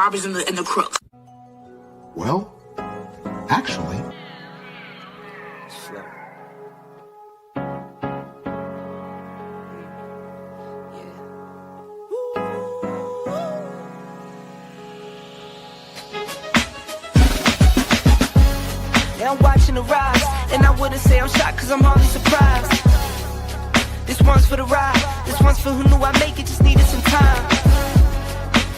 robbers and the crooks. Well, actually. I'm watching the rise, and I wouldn't say I'm shocked cause I'm hardly surprised. This one's for the ride, this one's for who knew I'd make it, just needed some time.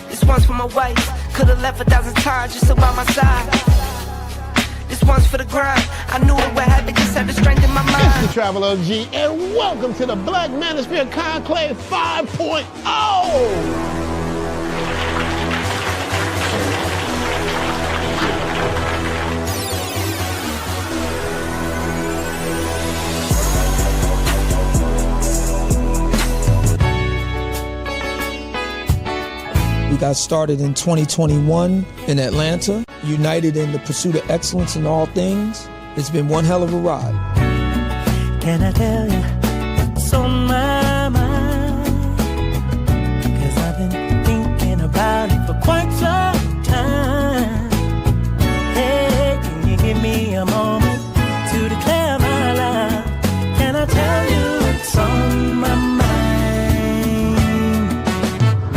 This one's for my wife, could've left 1,000 times just about my side. This one's for the grind, I knew it would happen, just had the strength in my mind. It's the Travel OG, and welcome to the Black Manosphere Conclave 5.0! We got started in 2021 in Atlanta, united in the pursuit of excellence in all things. It's been one hell of a ride. Can I tell you what's on my mind? Cause I've been thinking about it for quite some time. Hey, can you give me a moment to declare my love? Can I tell you what's on my mind?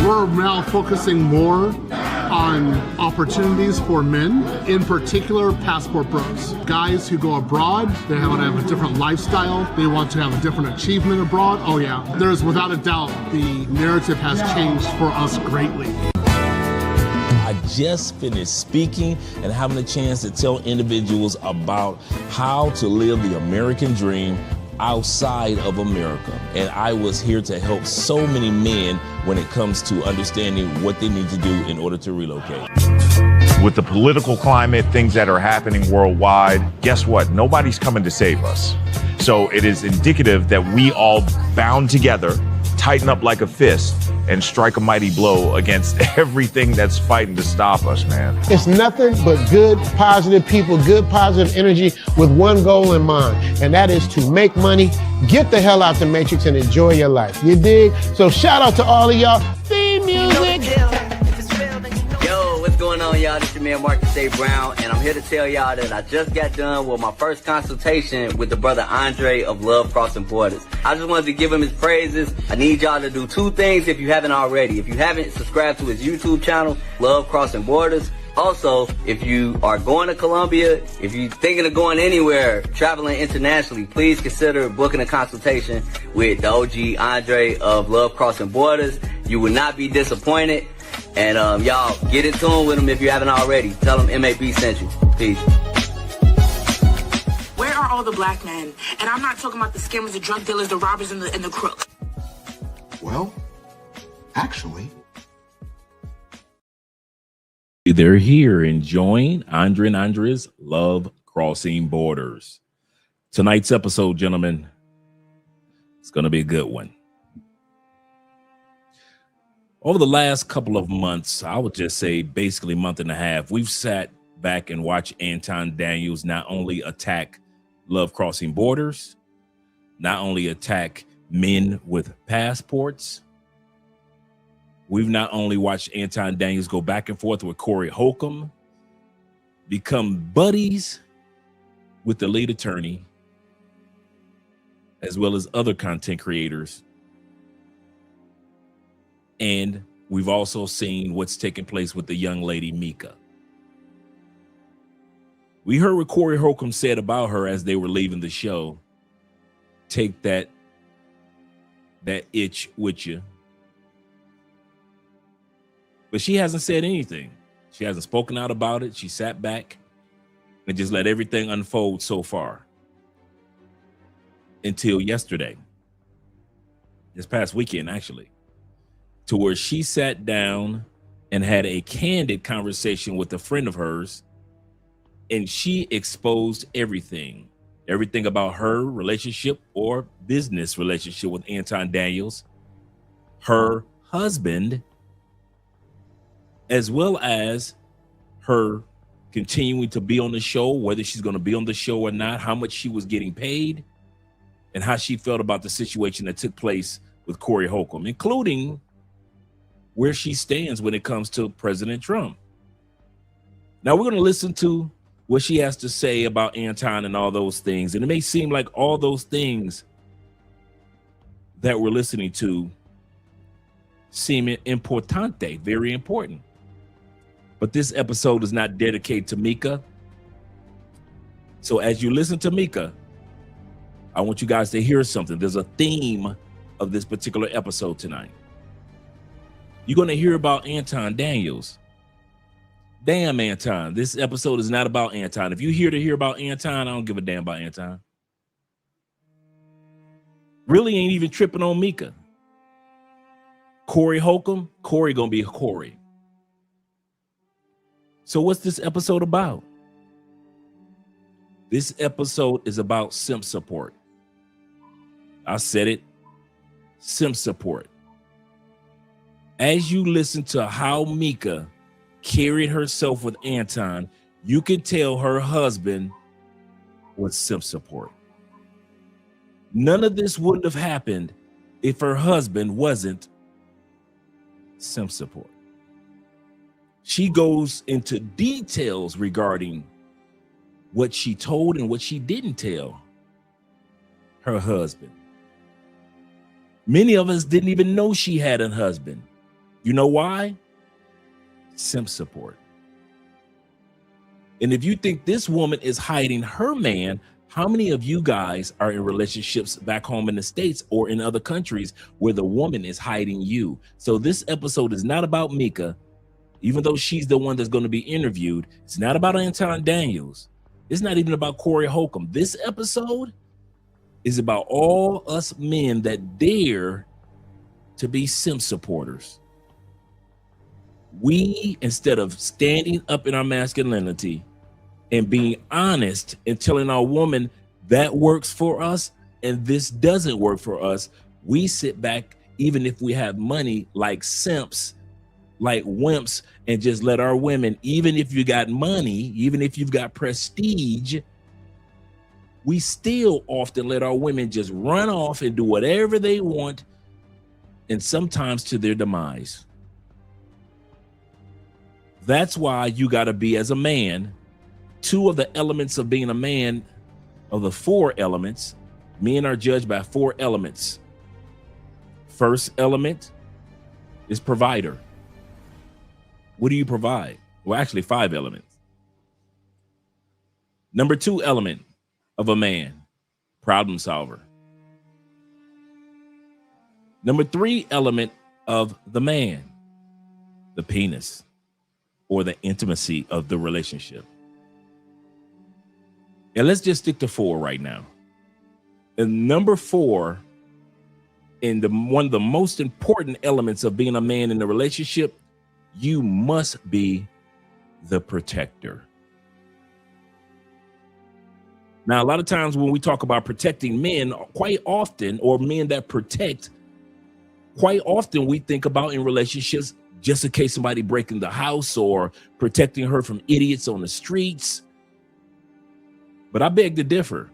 We're now focusing more on opportunities for men, in particular passport bros. Guys who go abroad, they want to have a different lifestyle, they want to have a different achievement abroad. Oh yeah, there's without a doubt the narrative has changed for us greatly. I just finished speaking and having a chance to tell individuals about how to live the American dream outside of America. And I was here to help so many men when it comes to understanding what they need to do in order to relocate. With the political climate, things that are happening worldwide, guess what? Nobody's coming to save us. So it is indicative that we all bound together, tighten up like a fist, and strike a mighty blow against everything that's fighting to stop us, man. It's nothing but good, positive people, good, positive energy with one goal in mind, and that is to make money, get the hell out the Matrix, and enjoy your life. You dig? So shout out to all of y'all. Theme music. Yo, what's going on, y'all? This is your man Marcus A. Brown, and I'm here to tell y'all that I just got done with my first consultation with the brother Andre of Love Crossing Borders. I just wanted to give him his praises. I need y'all to do two things if you haven't already. If you haven't subscribed to his YouTube channel, Love Crossing Borders. Also, if you are going to Colombia, if you're thinking of going anywhere, traveling internationally, please consider booking a consultation with the OG Andre of Love Crossing Borders. You will not be disappointed. And y'all, get in tune with him if you haven't already. Tell him MAB sent you. Peace. Where are all the black men? And I'm not talking about the scammers, the drug dealers, the robbers, and the crooks. Well, actually. They're here enjoying Andre and Andre's Love Crossing Borders. Tonight's episode, gentlemen, it's going to be a good one. Over the last couple of months, I would just say basically month and a half, we've sat back and watched Anton Daniels not only attack Love Crossing Borders, not only attack men with passports. We've not only watched Anton Daniels go back and forth with Corey Holcomb, become buddies with the lead attorney, as well as other content creators. And we've also seen what's taking place with the young lady, Micca. We heard what Corey Holcomb said about her as they were leaving the show. Take that itch with you. But she hasn't said anything. She hasn't spoken out about it. She sat back and just let everything unfold so far. Until yesterday. This past weekend, actually. To where she sat down and had a candid conversation with a friend of hers, and she exposed everything about her relationship or business relationship with Anton Daniels, her husband, as well as her continuing to be on the show, whether she's going to be on the show or not, how much she was getting paid, and how she felt about the situation that took place with Corey Holcomb, including where she stands when it comes to President Trump. Now we're going to listen to what she has to say about Anton and all those things. And it may seem like all those things that we're listening to seem importante, very important. But this episode is not dedicated to Micca. So as you listen to Micca, I want you guys to hear something. There's a theme of this particular episode tonight. You're going to hear about Anton Daniels. Damn, Anton. This episode is not about Anton. If you're here to hear about Anton, I don't give a damn about Anton. Really ain't even tripping on Micca. Corey Holcomb, Corey gonna be Corey. So what's this episode about? This episode is about simp support. I said it, simp support. As you listen to how Micca carried herself with Anton, you can tell her husband was simp support. None of this wouldn't have happened if her husband wasn't simp support. She goes into details regarding what she told and what she didn't tell her husband. Many of us didn't even know she had a husband. You know why? Simp support. And if you think this woman is hiding her man, how many of you guys are in relationships back home in the States or in other countries where the woman is hiding you? So this episode is not about Micca, even though she's the one that's going to be interviewed. It's not about Anton Daniels. It's not even about Corey Holcomb. This episode is about all us men that dare to be simp supporters. We, instead of standing up in our masculinity and being honest and telling our woman that works for us and this doesn't work for us, we sit back, even if we have money, like simps, like wimps, and just let our women, even if you got money, even if you've got prestige, we still often let our women just run off and do whatever they want, and sometimes to their demise. That's why you got to be, as a man, two of the elements of being a man, of the four elements, men are judged by four elements. First element is provider. What do you provide? Well, actually 5 elements. Number 2 element of a man, problem solver. Number 3 element of the man, the penis, or the intimacy of the relationship. And let's just stick to 4 right now. And number 4, and one of the most important elements of being a man in a relationship, you must be the protector. Now, a lot of times when we talk about protecting men, quite often, or men that protect, quite often we think about in relationships, just in case somebody breaking the house or protecting her from idiots on the streets. But I beg to differ.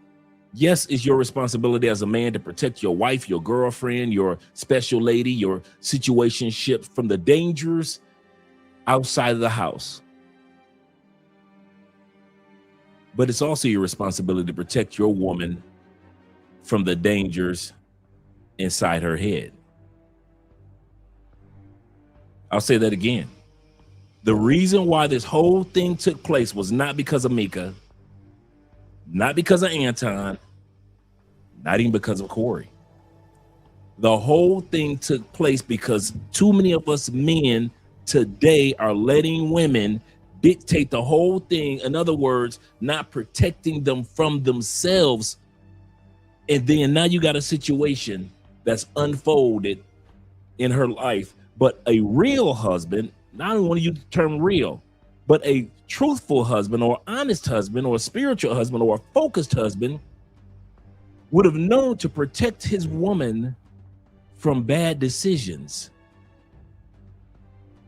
Yes, it's your responsibility as a man to protect your wife, your girlfriend, your special lady, your situationship from the dangers outside of the house. But it's also your responsibility to protect your woman from the dangers inside her head. I'll say that again. The reason why this whole thing took place was not because of Micca, not because of Anton, not even because of Corey. The whole thing took place because too many of us men today are letting women dictate the whole thing. In other words, not protecting them from themselves. And then now you got a situation that's unfolded in her life. But a real husband, not only want to use the term real, but a truthful husband or honest husband or a spiritual husband or a focused husband would have known to protect his woman from bad decisions.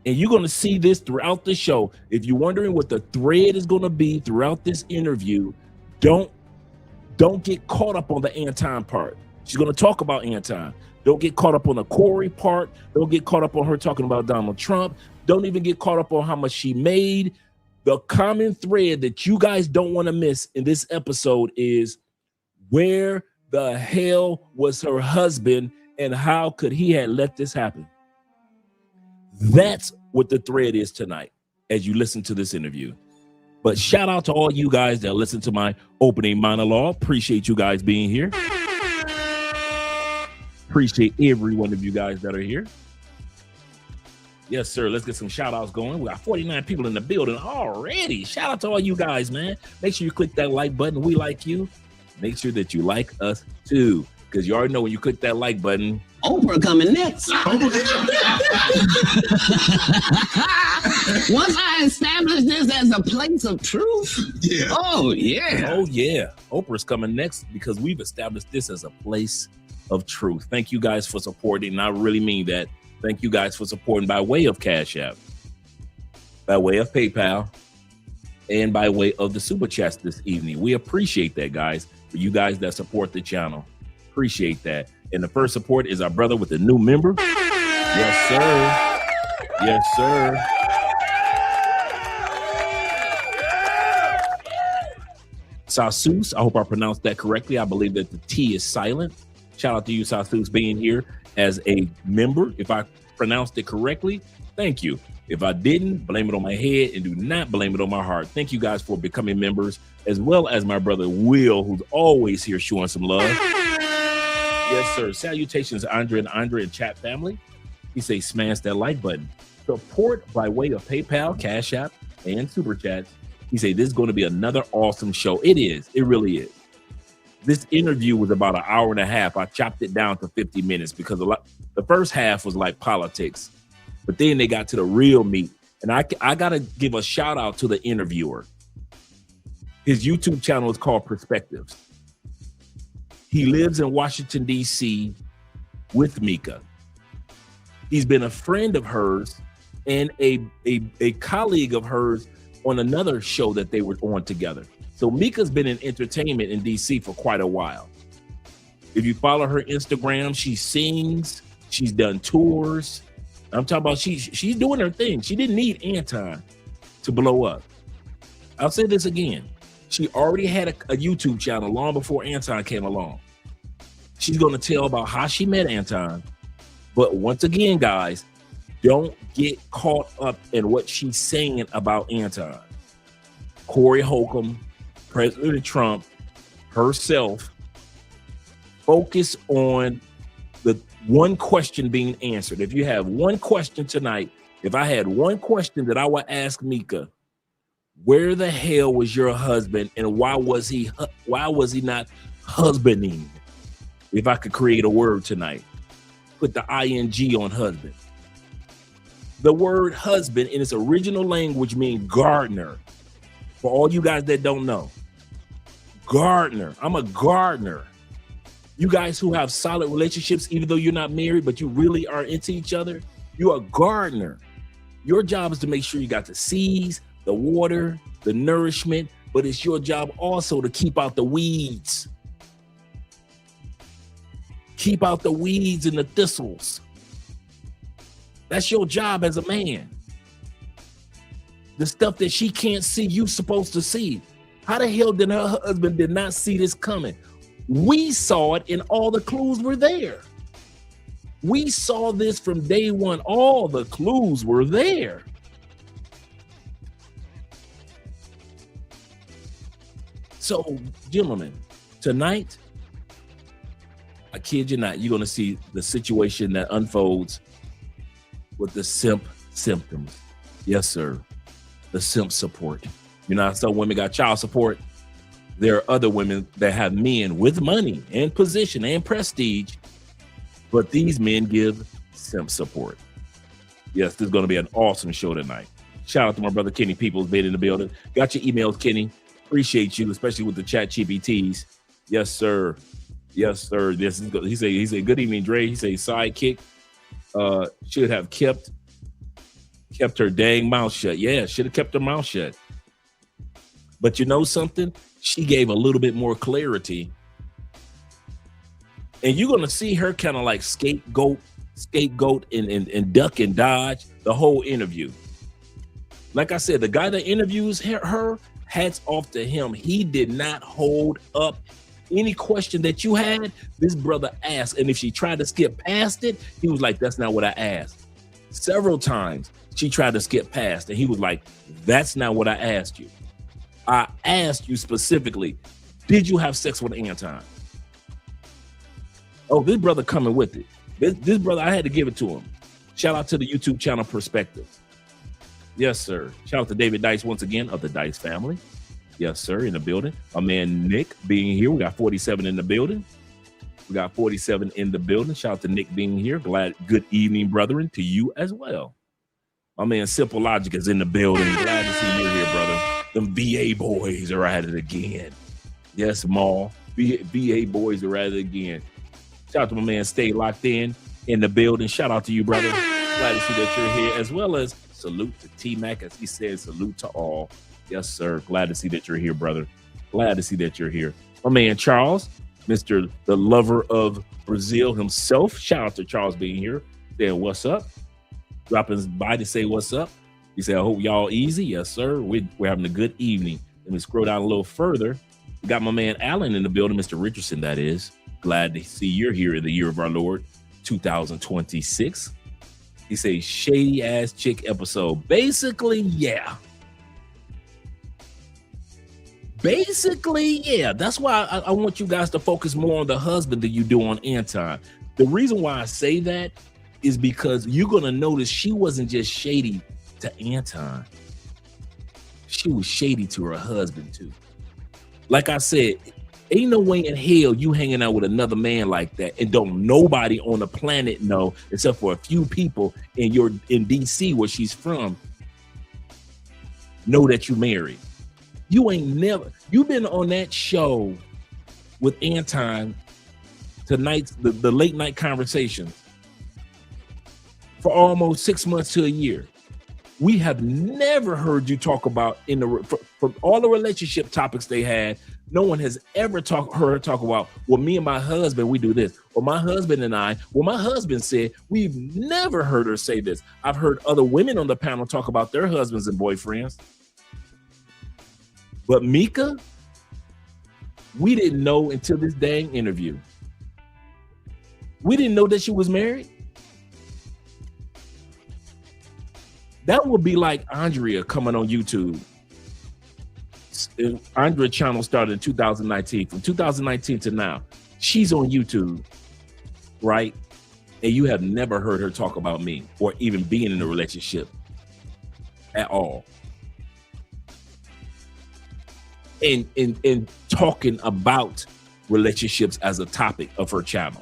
And you're going to see this throughout the show. If you're wondering what the thread is going to be throughout this interview, don't get caught up on the Anton part. She's going to talk about Anton, Don't get caught up on the Corey part. Don't get caught up on her talking about Donald Trump. Don't even get caught up on how much she made. The common thread that you guys don't want to miss in this episode is where the hell was her husband and how could he have let this happen? That's what the thread is tonight as you listen to this interview. But shout out to all you guys that listen to my opening monologue. Appreciate you guys being here. Appreciate every one of you guys that are here. Yes, sir. Let's get some shout outs going. We got 49 people in the building already. Shout out to all you guys, man. Make sure you click that like button. We like you. Make sure that you like us too. Because you already know when you click that like button, Oprah coming next. Once I establish this as a place of truth, oh yeah. Oprah's coming next because we've established this as a place of truth. Thank you guys for supporting, and I really mean that. Thank you guys for supporting by way of Cash App, by way of PayPal, and by way of the Super Chats this evening. We appreciate that, guys. For you guys that support the channel, appreciate that. And the first support is our brother with the new member. Yes, sir. Yes, sir. Sasus, I hope I pronounced that correctly. I believe that the T is silent. Shout out to you, Sasus, being here as a member. If I pronounced it correctly, thank you. If I didn't, blame it on my head and do not blame it on my heart. Thank you guys for becoming members, as well as my brother Will, who's always here showing some love. Yes, sir. Salutations, Andre and chat family. He says, smash that like button. Support by way of PayPal, Cash App, and Super Chats. He said, this is going to be another awesome show. It is. It really is. This interview was about an hour and a half. I chopped it down to 50 minutes because the first half was like politics, but then they got to the real meat. And I got to give a shout out to the interviewer. His YouTube channel is called Perspectives. He lives in Washington, D.C. with Micca. He's been a friend of hers and a colleague of hers on another show that they were on together. So Micca's been in entertainment in DC for quite a while. If you follow her Instagram, she sings, she's done tours. I'm talking about she's doing her thing. She didn't need Anton to blow up. I'll say this again. She already had a YouTube channel long before Anton came along. She's going to tell about how she met Anton. But once again, guys, don't get caught up in what she's saying about Anton. Corey Holcomb, President Trump, herself, focus on the one question being answered. If you have one question tonight, if I had one question that I would ask Micca, where the hell was your husband and why was he not husbanding? If I could create a word tonight, put the ing on husband. The word husband in its original language means gardener. For all you guys that don't know, gardener. I'm a gardener. You guys who have solid relationships, even though you're not married, but you really are into each other, you're a gardener. Your job is to make sure you got the seeds, the water, the nourishment, but it's your job also to keep out the weeds. Keep out the weeds and the thistles. That's your job as a man. The stuff that she can't see, you're supposed to see. How the hell did her husband did not see this coming? We saw it and all the clues were there. We saw this from day one. All the clues were there. So, gentlemen, tonight, I kid you not, you're going to see the situation that unfolds with the simp symptoms. Yes, sir. The simp support. You know how some women got child support? There are other women that have men with money and position and prestige, but these men give simp support. Yes, this is going to be an awesome show tonight. Shout out to my brother Kenny Peoples being in the building. Got your emails, Kenny. Appreciate you, especially with the chat GPTs. Yes, sir. Yes, sir. This is good. He said, good evening, Dre. He said, sidekick should have kept her dang mouth shut. Yeah, should have kept her mouth shut. But you know something? She gave a little bit more clarity And you're gonna see her kind of like scapegoat and duck and dodge the whole interview. Like I said, the guy that interviews her, hats off to him. He did not hold up any question that you had. This brother asked, and if she tried to skip past it, he was like, that's not what I asked. Several times she tried to skip past, and he was like, that's not what I asked you. I asked you specifically, did you have sex with Anton? Oh, this brother coming with it. This brother, I had to give it to him. Shout out to the YouTube channel Perspective. Yes, sir. Shout out to David Dice once again of the Dice family. Yes, sir, in the building. My man Nick being here. We got 47 in the building. Shout out to Nick being here. Good evening, brethren, to you as well. My man Simple Logic is in the building. Glad to see you're here, brother. Them VA boys are at it again. Yes, Maul. VA boys are at it again. Shout out to my man Stay Locked in the building. Shout out to you, brother. Glad to see that you're here, as well as salute to T-Mac, as he said, salute to all. Yes, sir. Glad to see that you're here, brother. Glad to see that you're here. My man Charles, Mr. the lover of Brazil himself. Shout out to Charles being here. Saying what's up. Dropping by to say what's up. He said, I hope y'all easy. Yes, sir. We're having a good evening. Let me scroll down a little further. We got my man Allen in the building, Mr. Richardson, that is. Glad to see you're here in the year of our Lord, 2026. He says, shady ass chick episode. Basically, yeah. That's why I want you guys to focus more on the husband than you do on Anton. The reason why I say that is because you're going to notice she wasn't just shady to Anton. She was shady to her husband too. Like I said, ain't no way in hell you hanging out with another man like that and don't nobody on the planet know, except for a few people in DC where she's from, know that you married. You've been on that show with Anton tonight's the late night conversations for almost 6 months to a year. We have never heard you talk about from all the relationship topics they had. No one has ever heard her talk about, well, me and my husband, we do this. Or my husband and I, well, my husband said. We've never heard her say this. I've heard other women on the panel talk about their husbands and boyfriends. But Micca, we didn't know until this dang interview. We didn't know that she was married. That would be like Andrea coming on YouTube. Andrea channel started in 2019. From 2019 to now, she's on YouTube, right? And you have never heard her talk about me or even being in a relationship at all. And talking about relationships as a topic of her channel.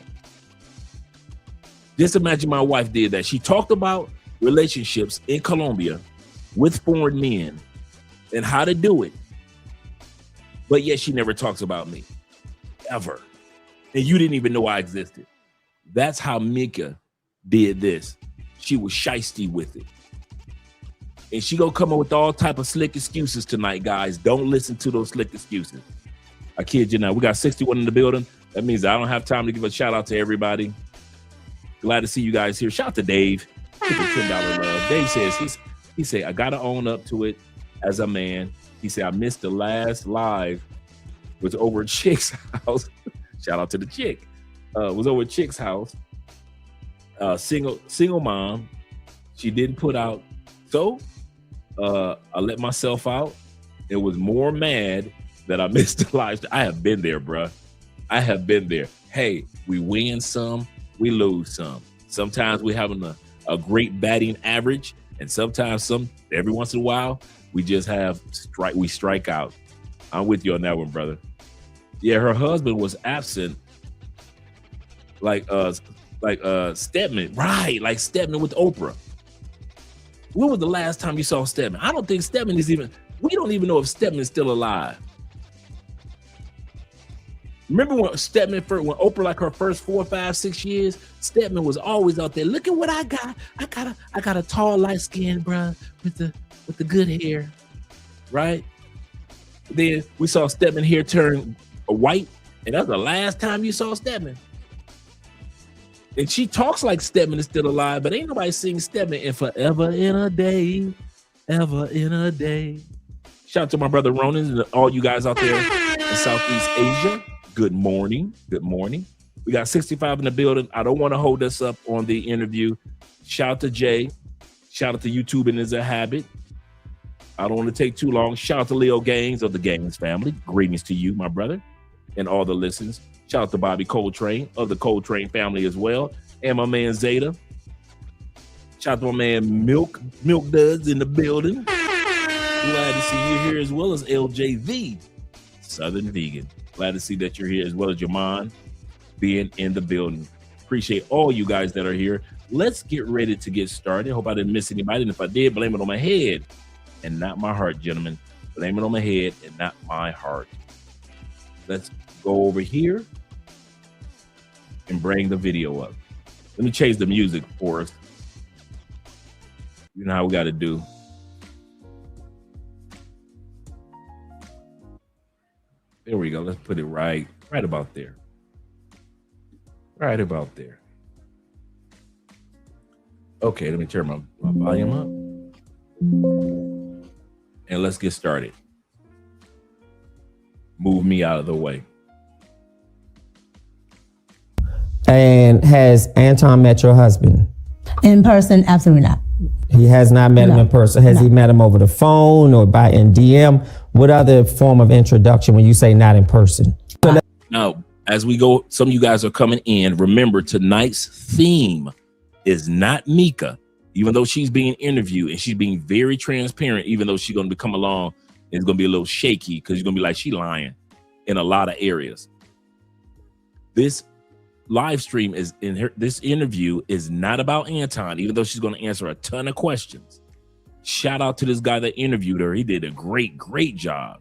Just imagine my wife did that. She talked about relationships in Colombia with foreign men and how to do it. But yet she never talks about me, ever. And you didn't even know I existed. That's how Micca did this. She was shiesty with it. And she gonna come up with all type of slick excuses tonight, guys. Don't listen to those slick excuses. I kid you not. We got 61 in the building. That means I don't have time to give a shout out to everybody. Glad to see you guys here. Shout out to Dave. $10 love. Dave says, he said, I gotta own up to it as a man. He said, I missed the last live. It was over at Chick's house. Shout out to the chick. Was over at Chick's house. Single mom. She didn't put out. So I let myself out. It was more mad that I missed the live. I have been there, bruh. I have been there. Hey, we win some, we lose some. Sometimes we having a great batting average, and sometimes every once in a while, we just strike out. I'm with you on that one, brother. Yeah, her husband was absent, like Stedman, right? Like Stedman with Oprah. When was the last time you saw Stedman? I don't think Stedman is even. We don't even know if Stedman is still alive. Remember when Stedman when Oprah, like her first 4, 5, 6 years, Stedman was always out there. Look at what I got. I got a tall, light skin, bro, with the good hair, right? Then we saw Stedman hair turn white, and that's the last time you saw Stedman. And she talks like Stedman is still alive, but ain't nobody sing Stedman in Forever in a Day, Ever in a Day. Shout out to my brother Ronan and all you guys out there in Southeast Asia. Good morning. Good morning. We got 65 in the building. I don't want to hold us up on the interview. Shout out to Jay. Shout out to YouTube and Is a Habit. I don't want to take too long. Shout out to Leo Gaines of the Gaines family. Greetings to you, my brother, and all the listeners. Shout out to Bobby Coltrane of the Coltrane family as well. And my man Zeta. Shout out to my man Milk Duds in the building. Glad to see you here as well as LJV, Southern Vegan. Glad to see that you're here as well as Jaman being in the building. Appreciate all you guys that are here. Let's get ready to get started. Hope I didn't miss anybody. And if I did, blame it on my head and not my heart, gentlemen. Blame it on my head and not my heart. Let's go over here and bring the video up. Let me change the music for us. You know how we got to do. There we go. Let's put it right about there. Right about there. Okay, let me turn my volume up. And let's get started. Move me out of the way. And has Anton met your husband? In person, absolutely not. He has not met him in person. Has he met him over the phone or by in DM? What other form of introduction when you say not in person? Now, as we go, some of you guys are coming in. Remember, tonight's theme is not Micca, even though she's being interviewed and she's being very transparent, even though she's going to come along and it's going to be a little shaky because you're going to be like, she lying in a lot of areas. This live stream is in her. This interview is not about Anton, even though she's going to answer a ton of questions. Shout out to this guy that interviewed her. He did a great job.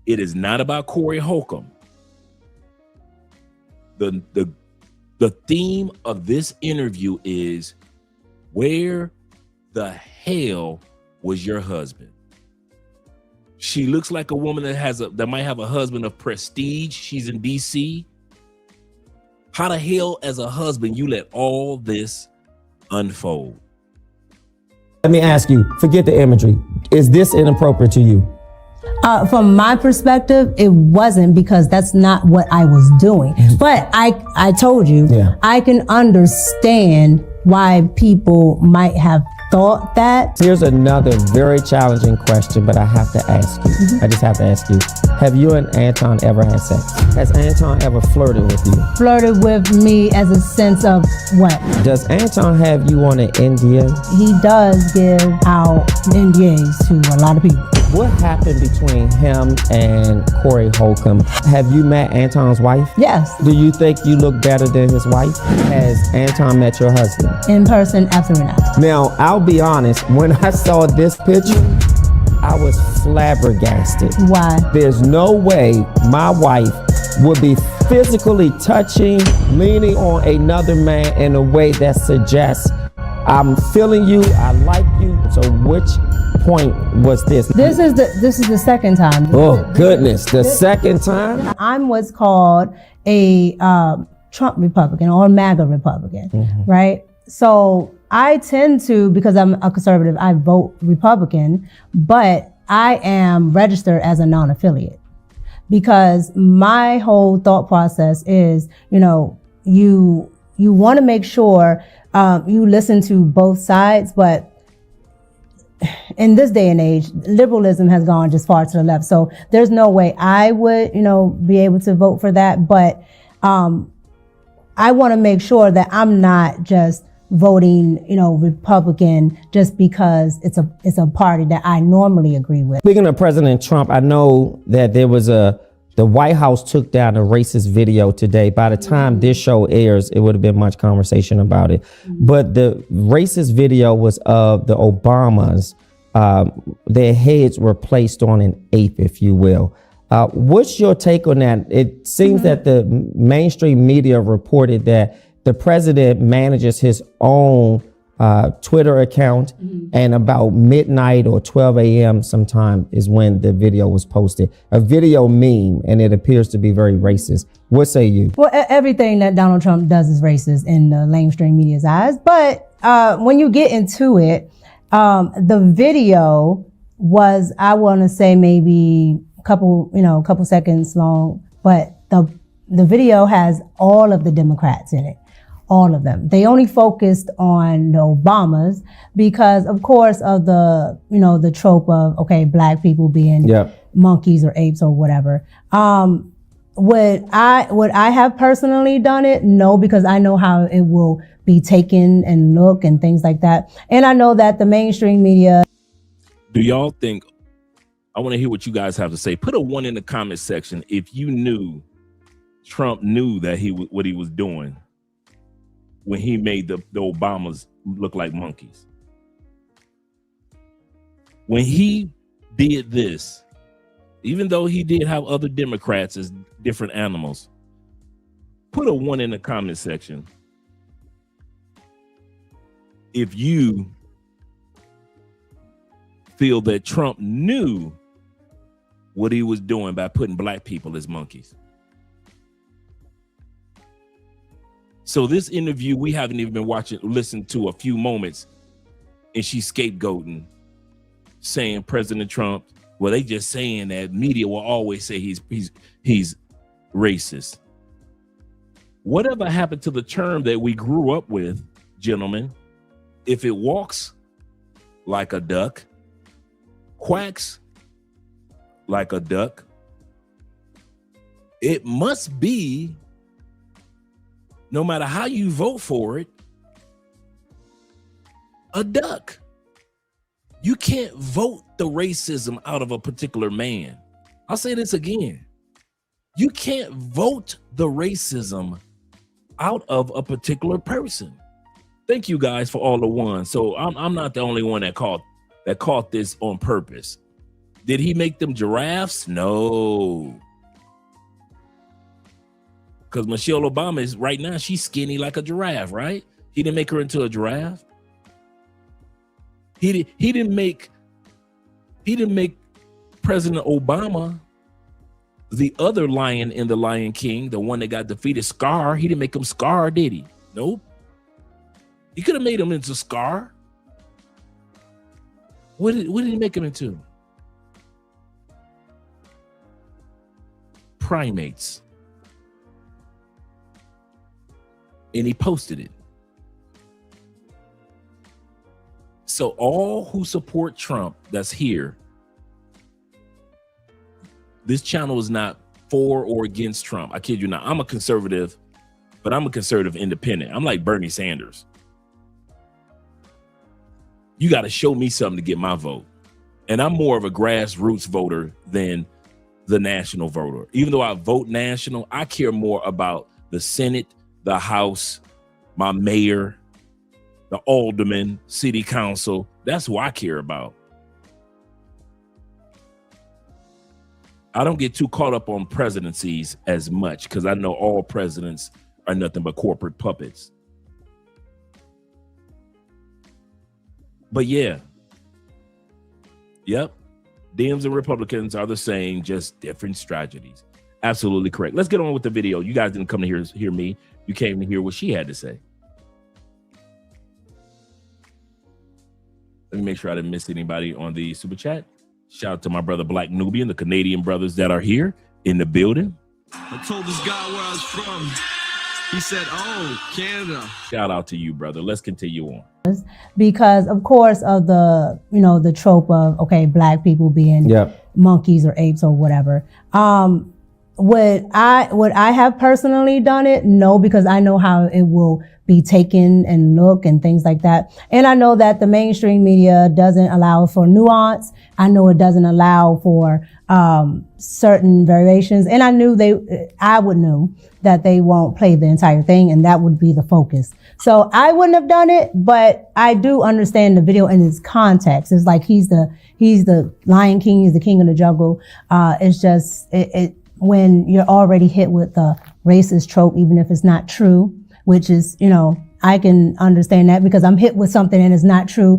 It is not about Corey Holcomb. The theme of this interview is, where the hell was your husband? She looks like a woman that might have a husband of prestige. She's in DC. How the hell, as a husband, you let all this unfold? Let me ask you, forget the imagery. Is this inappropriate to you? From my perspective, it wasn't, because that's not what I was doing. But I told you, I can understand why people might have thought that. Here's another very challenging question, but I have to ask you. I just have to ask you. Have you and Anton ever had sex? Has Anton ever flirted with you? Flirted with me as a sense of what? Does Anton have you on an NDA? He does give out NDAs to a lot of people. What happened between him and Corey Holcomb? Have you met Anton's wife? Yes. Do you think you look better than his wife? Has Anton met your husband? In person, absolutely not. Now, I'll be honest, when I saw this picture, I was flabbergasted. Why? There's no way my wife would be physically touching, leaning on another man in a way that suggests, I'm feeling you, I like you. So which point was this? This is the second time. Oh goodness, the second time? I'm what's called a Trump Republican or MAGA Republican, right? So I tend to, because I'm a conservative, I vote Republican, but I am registered as a non-affiliate, because my whole thought process is, you want to make sure you listen to both sides, but in this day and age, liberalism has gone just far to the left. So there's no way I would, be able to vote for that. But I want to make sure that I'm not just voting, Republican just because it's a party that I normally agree with. Speaking of President Trump, I know that there was the White House took down a racist video today. By the time this show airs, it would have been much conversation about it. But the racist video was of the Obamas. Their heads were placed on an ape, if you will. What's your take on that? It seems that the mainstream media reported that the president manages his own Twitter account, and about midnight or 12 a.m. sometime is when the video was posted. A video meme, and it appears to be very racist. What say you? Well, everything that Donald Trump does is racist in the mainstream media's eyes. But when you get into it, the video was, I want to say, maybe a couple seconds long, but the video has all of the Democrats in it. All of them. They only focused on the Obamas because, of course, of the trope of, okay, black people being monkeys or apes or whatever. Would I have personally done it? No, because I know how it will be taken and look and things like that. And I know that the mainstream media. Do y'all think, I want to hear what you guys have to say. Put a 1 in the comment section if you knew Trump knew that what he was doing when he made the Obamas look like monkeys. When he did this, even though he did have other Democrats as different animals, put a 1 in the comment section if you feel that Trump knew what he was doing by putting black people as monkeys. So this interview, we haven't even been listened to a few moments, and she's scapegoating, saying President Trump, well, they just saying that media will always say he's racist. Whatever happened to the term that we grew up with, gentlemen, if it walks like a duck, quacks like a duck, it must be, no matter how you vote for it, a duck. You can't vote the racism out of a particular man. I'll say this again. You can't vote the racism out of a particular person. Thank you guys for all the ones. So I'm not the only one that caught this on purpose. Did he make them giraffes? No. Because Michelle Obama is right now, she's skinny like a giraffe, right? He didn't make her into a giraffe. He didn't make President Obama the other lion in the Lion King, the one that got defeated, Scar. He didn't make him Scar, did he? Nope. He could have made him into Scar. What did he make him into? Primates. And he posted it. So all who support Trump that's here, this channel is not for or against Trump. I kid you not. I'm a conservative, but I'm a conservative independent. I'm like Bernie Sanders. You got to show me something to get my vote. And I'm more of a grassroots voter than the national voter. Even though I vote national, I care more about the Senate, the House, my mayor, the alderman, city council. That's who I care about. I don't get too caught up on presidencies as much because I know all presidents are nothing but corporate puppets. But yeah. Yep. Dems and Republicans are the same, just different strategies. Absolutely correct. Let's get on with the video. You guys didn't come to hear me. You came to hear what she had to say. Let me make sure I didn't miss anybody on the super chat. Shout out to my brother Black Nubian, the Canadian brothers that are here in the building. I told this guy where I was from. He said, oh, Canada. Shout out to you, brother. Let's continue on. Because, of course, of the trope of, okay, black people being monkeys or apes or whatever. Would I have personally done it? No, because I know how it will be taken and look and things like that. And I know that the mainstream media doesn't allow for nuance. I know it doesn't allow for certain variations. And I would know that they won't play the entire thing, and that would be the focus. So I wouldn't have done it, but I do understand the video in its context. It's like he's the Lion King, he's the king of the jungle. It's just when you're already hit with the racist trope, even if it's not true, which is, I can understand that because I'm hit with something and it's not true.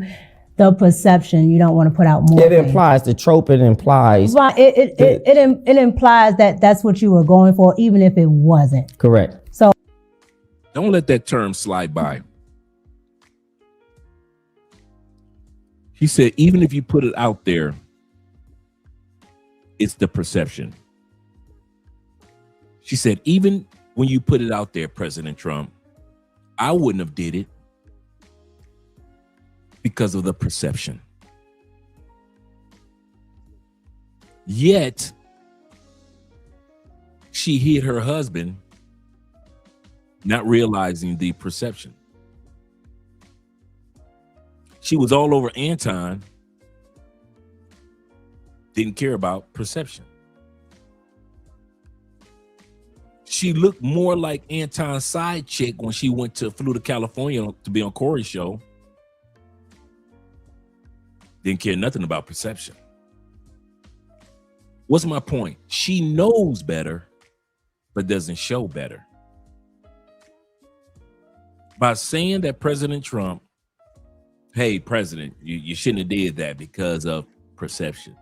The perception, you don't want to put out more. It implies the trope. It implies. Right. It implies that that's what you were going for, even if it wasn't. Correct. So don't let that term slide by. He said, even if you put it out there, it's the perception. She said, even when you put it out there, President Trump, I wouldn't have did it because of the perception. Yet, she hid her husband, not realizing the perception. She was all over Anton, didn't care about perception. She looked more like Anton's side chick when she flew to California to be on Corey's show. Didn't care nothing about perception. What's my point? She knows better, but doesn't show better. By saying that President Trump, hey, President, you shouldn't have did that because of perception.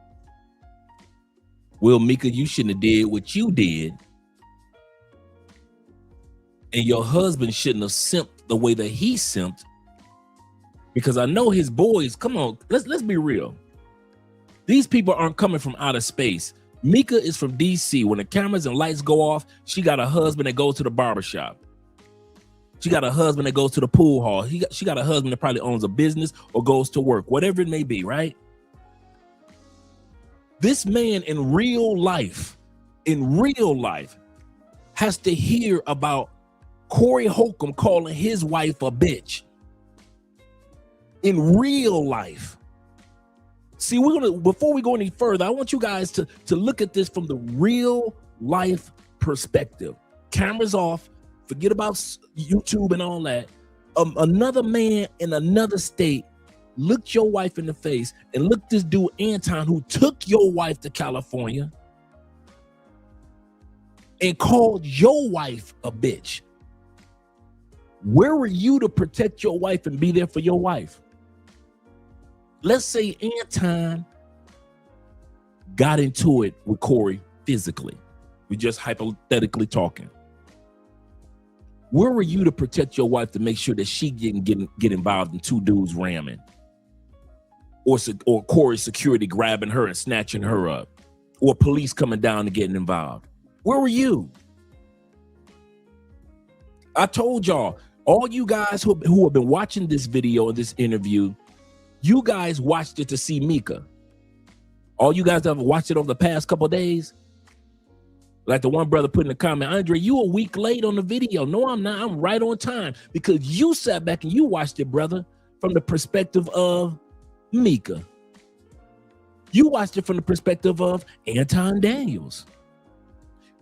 Well, Micca, you shouldn't have did what you did. And your husband shouldn't have simped the way that he simped. Because I know his boys, come on, let's be real. These people aren't coming from outer space. Micca is from DC. When the cameras and lights go off, she got a husband that goes to the barbershop. She got a husband that goes to the pool hall. She got a husband that probably owns a business or goes to work, whatever it may be, right? This man in real life, has to hear about Corey Holcomb calling his wife a bitch. In real life. See, before we go any further, I want you guys to look at this from the real life perspective. Cameras off, forget about YouTube and all that. Another man in another state looked your wife in the face and looked this dude Anton, who took your wife to California, and called your wife a bitch. Where were you to protect your wife and be there for your wife? Let's say Anton got into it with Corey physically. We're just hypothetically talking. Where were you to protect your wife to make sure that she didn't get involved in two dudes ramming? Or Corey's security grabbing her and snatching her up? Or police coming down and getting involved? Where were you? I told y'all, all you guys who have been watching this video and this interview, you guys watched it to see Micca. All you guys have watched it over the past couple of days. Like the one brother put in the comment, Andre, you a week late on the video. No, I'm not. I'm right on time because you sat back and you watched it, brother, from the perspective of Micca. You watched it from the perspective of Anton Daniels.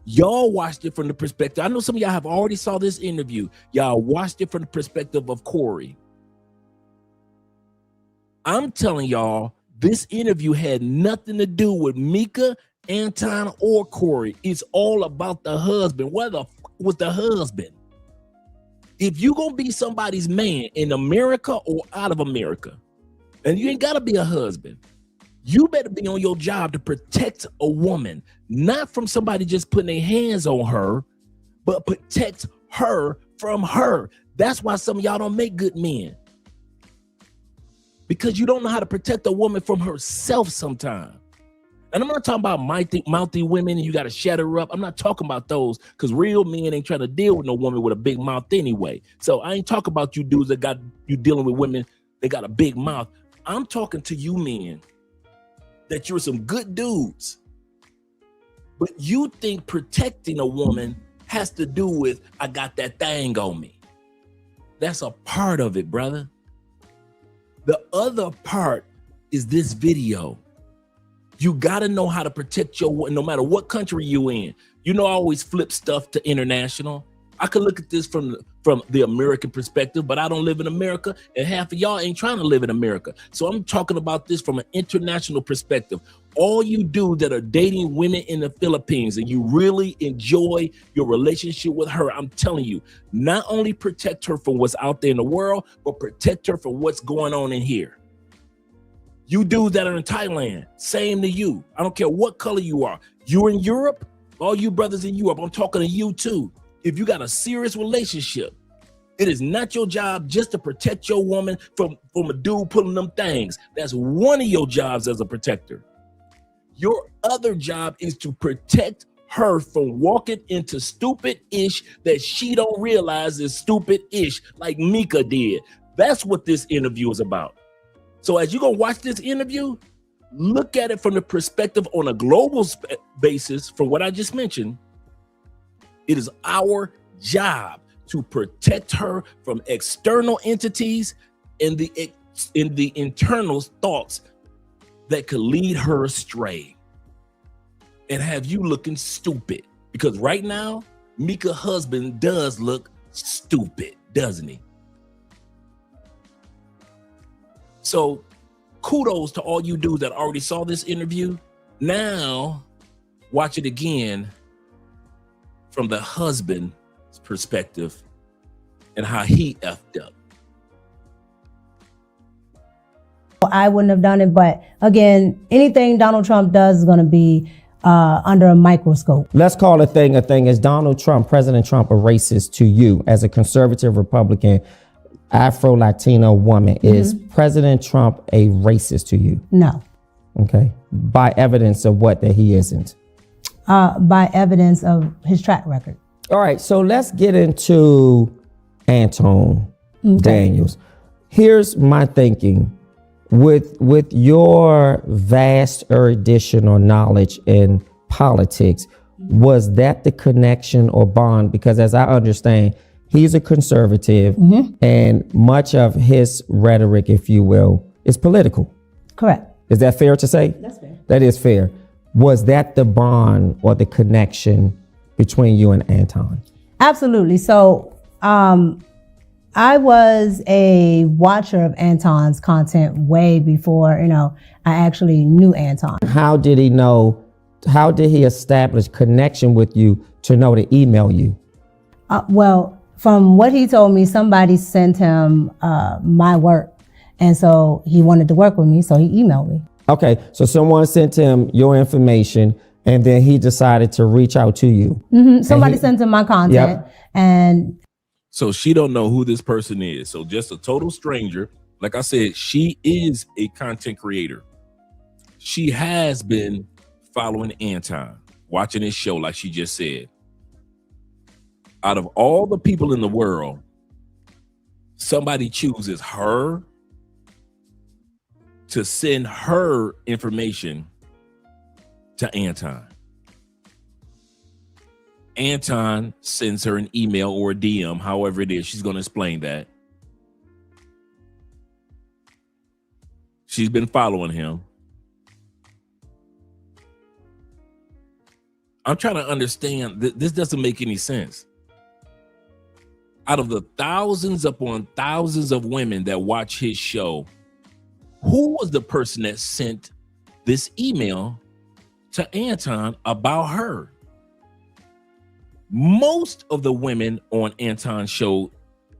Y'all watched it from the perspective. I know some of y'all have already saw this interview. Y'all watched it from the perspective of Corey. I'm telling y'all, this interview had nothing to do with Micca, Anton, or Corey. It's all about the husband. Where the fuck was the husband? If you gonna be somebody's man in America or out of America, and you ain't gotta be a husband, you better be on your job to protect a woman, not from somebody just putting their hands on her, but protect her from her. That's why some of y'all don't make good men. Because you don't know how to protect a woman from herself sometimes. And I'm not talking about mouthy women and you got to shut her up. I'm not talking about those because real men ain't trying to deal with no woman with a big mouth anyway. So I ain't talking about you dudes that got you dealing with women that got a big mouth. I'm talking to you men that you're some good dudes, but you think protecting a woman has to do with, I got that thing on me. That's a part of it, brother. The other part is this video. You got to know how to protect your woman, no matter what country you in. You know, I always flip stuff to international. I could look at this from the American perspective, but I don't live in America, and half of y'all ain't trying to live in America. So I'm talking about this from an international perspective. All you do that are dating women in the Philippines and you really enjoy your relationship with her, I'm telling you, not only protect her from what's out there in the world, but protect her from what's going on in here. You dudes that are in Thailand, same to you. I don't care what color you are. You're in Europe, all you brothers in Europe, I'm talking to you too. If you got a serious relationship, it is not your job just to protect your woman from a dude pulling them things. That's one of your jobs as a protector. Your other job is to protect her from walking into stupid-ish that she don't realize is stupid-ish, like Micca did. That's what this interview is about. So as you're gonna watch this interview, look at it from the perspective on a global basis from what I just mentioned. It is our job to protect her from external entities and the internal thoughts that could lead her astray and have you looking stupid. Because right now, Micca's husband does look stupid, doesn't he? So kudos to all you dudes that already saw this interview. Now watch it again from the husband's perspective and how he effed up. I wouldn't have done it, but again, anything Donald Trump does is going to be under a microscope. Let's call a thing. Is Donald Trump, President Trump, a racist to you as a conservative Republican, Afro-Latino woman? Is President Trump a racist to you? No. Okay. By evidence of what that he isn't? By evidence of his track record. All right, so let's get into Anton Daniels. Here's my thinking. With your vast erudition or knowledge in politics, was that the connection or bond? Because as I understand, he's a conservative and much of his rhetoric, if you will, is political. Correct. Is that fair to say? That's fair. That is fair. Was that the bond or the connection between you and Anton? Absolutely. So I was a watcher of Anton's content way before, I actually knew Anton. How did he know? How did he establish connection with you to know to email you? Well, from what he told me, somebody sent him my work. And so he wanted to work with me, so he emailed me. Okay, so someone sent him your information and then he decided to reach out to you. Somebody sent him my content and... So she don't know who this person is. So just a total stranger. Like I said, she is a content creator. She has been following Anton, watching his show like she just said. Out of all the people in the world, somebody chooses her to send her information to Anton. Anton sends her an email or a DM, however it is. She's going to explain that. She's been following him. I'm trying to understand. This doesn't make any sense. Out of the thousands upon thousands of women that watch his show, who was the person that sent this email to Anton about her? Most of the women on Anton's show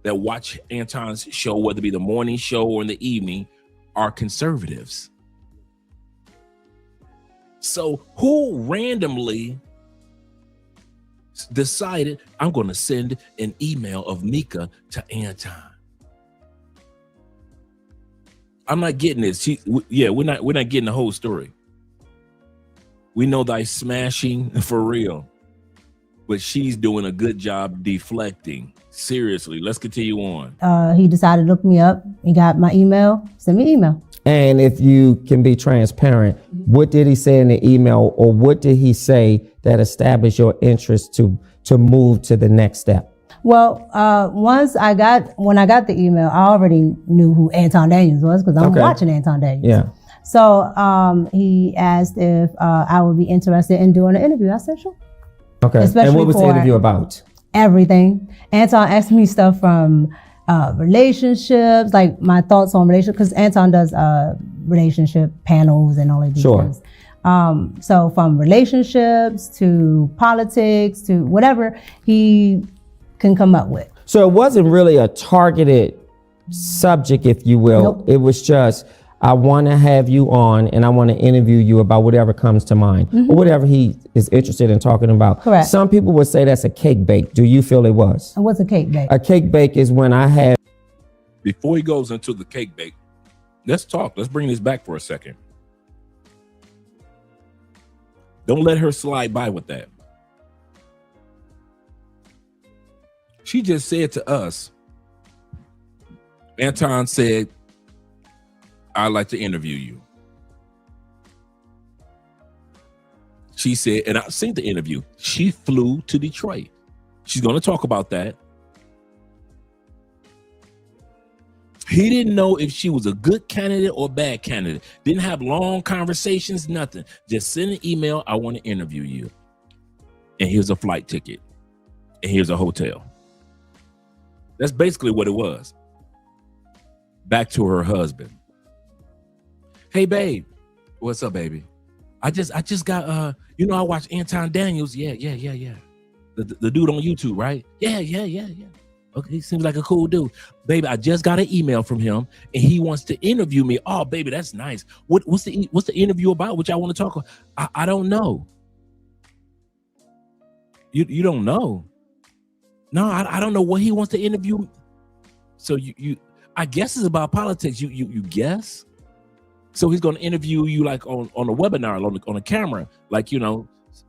that watch Anton's show, whether it be the morning show or in the evening, are conservatives. So who randomly decided, I'm going to send an email of Micca to Anton? I'm not getting this. We're not getting the whole story. We know thy smashing for real, but she's doing a good job deflecting. Seriously, let's continue on. He decided to look me up. He got my email. Send me email. And if you can be transparent, what did he say in the email, or what did he say that established your interest to move to the next step? Well, when I got the email, I already knew who Anton Daniels was because I'm watching Anton Daniels. Yeah. So he asked if I would be interested in doing an interview. I said, sure. Okay. Especially and what was the interview about? everything. Anton asked me stuff from relationships, like my thoughts on relationships, because Anton does relationship panels and all of these things. So from relationships to politics to whatever he can come up with. So it wasn't really a targeted subject, if you will. Nope. It was just, I want to have you on and I want to interview you about whatever comes to mind or whatever he is interested in talking about. Correct. Some people would say that's a cake bake. Do you feel it was? And what's a cake bake? A cake bake is when I have. Before he goes into the cake bake, let's talk. Let's bring this back for a second. Don't let her slide by with that. She just said to us, Anton said, I'd like to interview you. She said, and I've seen the interview. She flew to Detroit. She's going to talk about that. He didn't know if she was a good candidate or bad candidate. Didn't have long conversations, nothing. Just send an email, I want to interview you. And here's a flight ticket. And here's a hotel. That's basically what it was. Back to her husband. Hey, babe. What's up, baby? I just got, I watched Anton Daniels. Yeah. The dude on YouTube, right? Yeah. Okay, he seems like a cool dude. Baby, I just got an email from him and he wants to interview me. Oh, baby, that's nice. What's the interview about? Which I want to talk about? I don't know. You don't know? No, I don't know what he wants to interview. So you I guess it's about politics. You guess? So he's going to interview you like on a webinar, on a camera, like,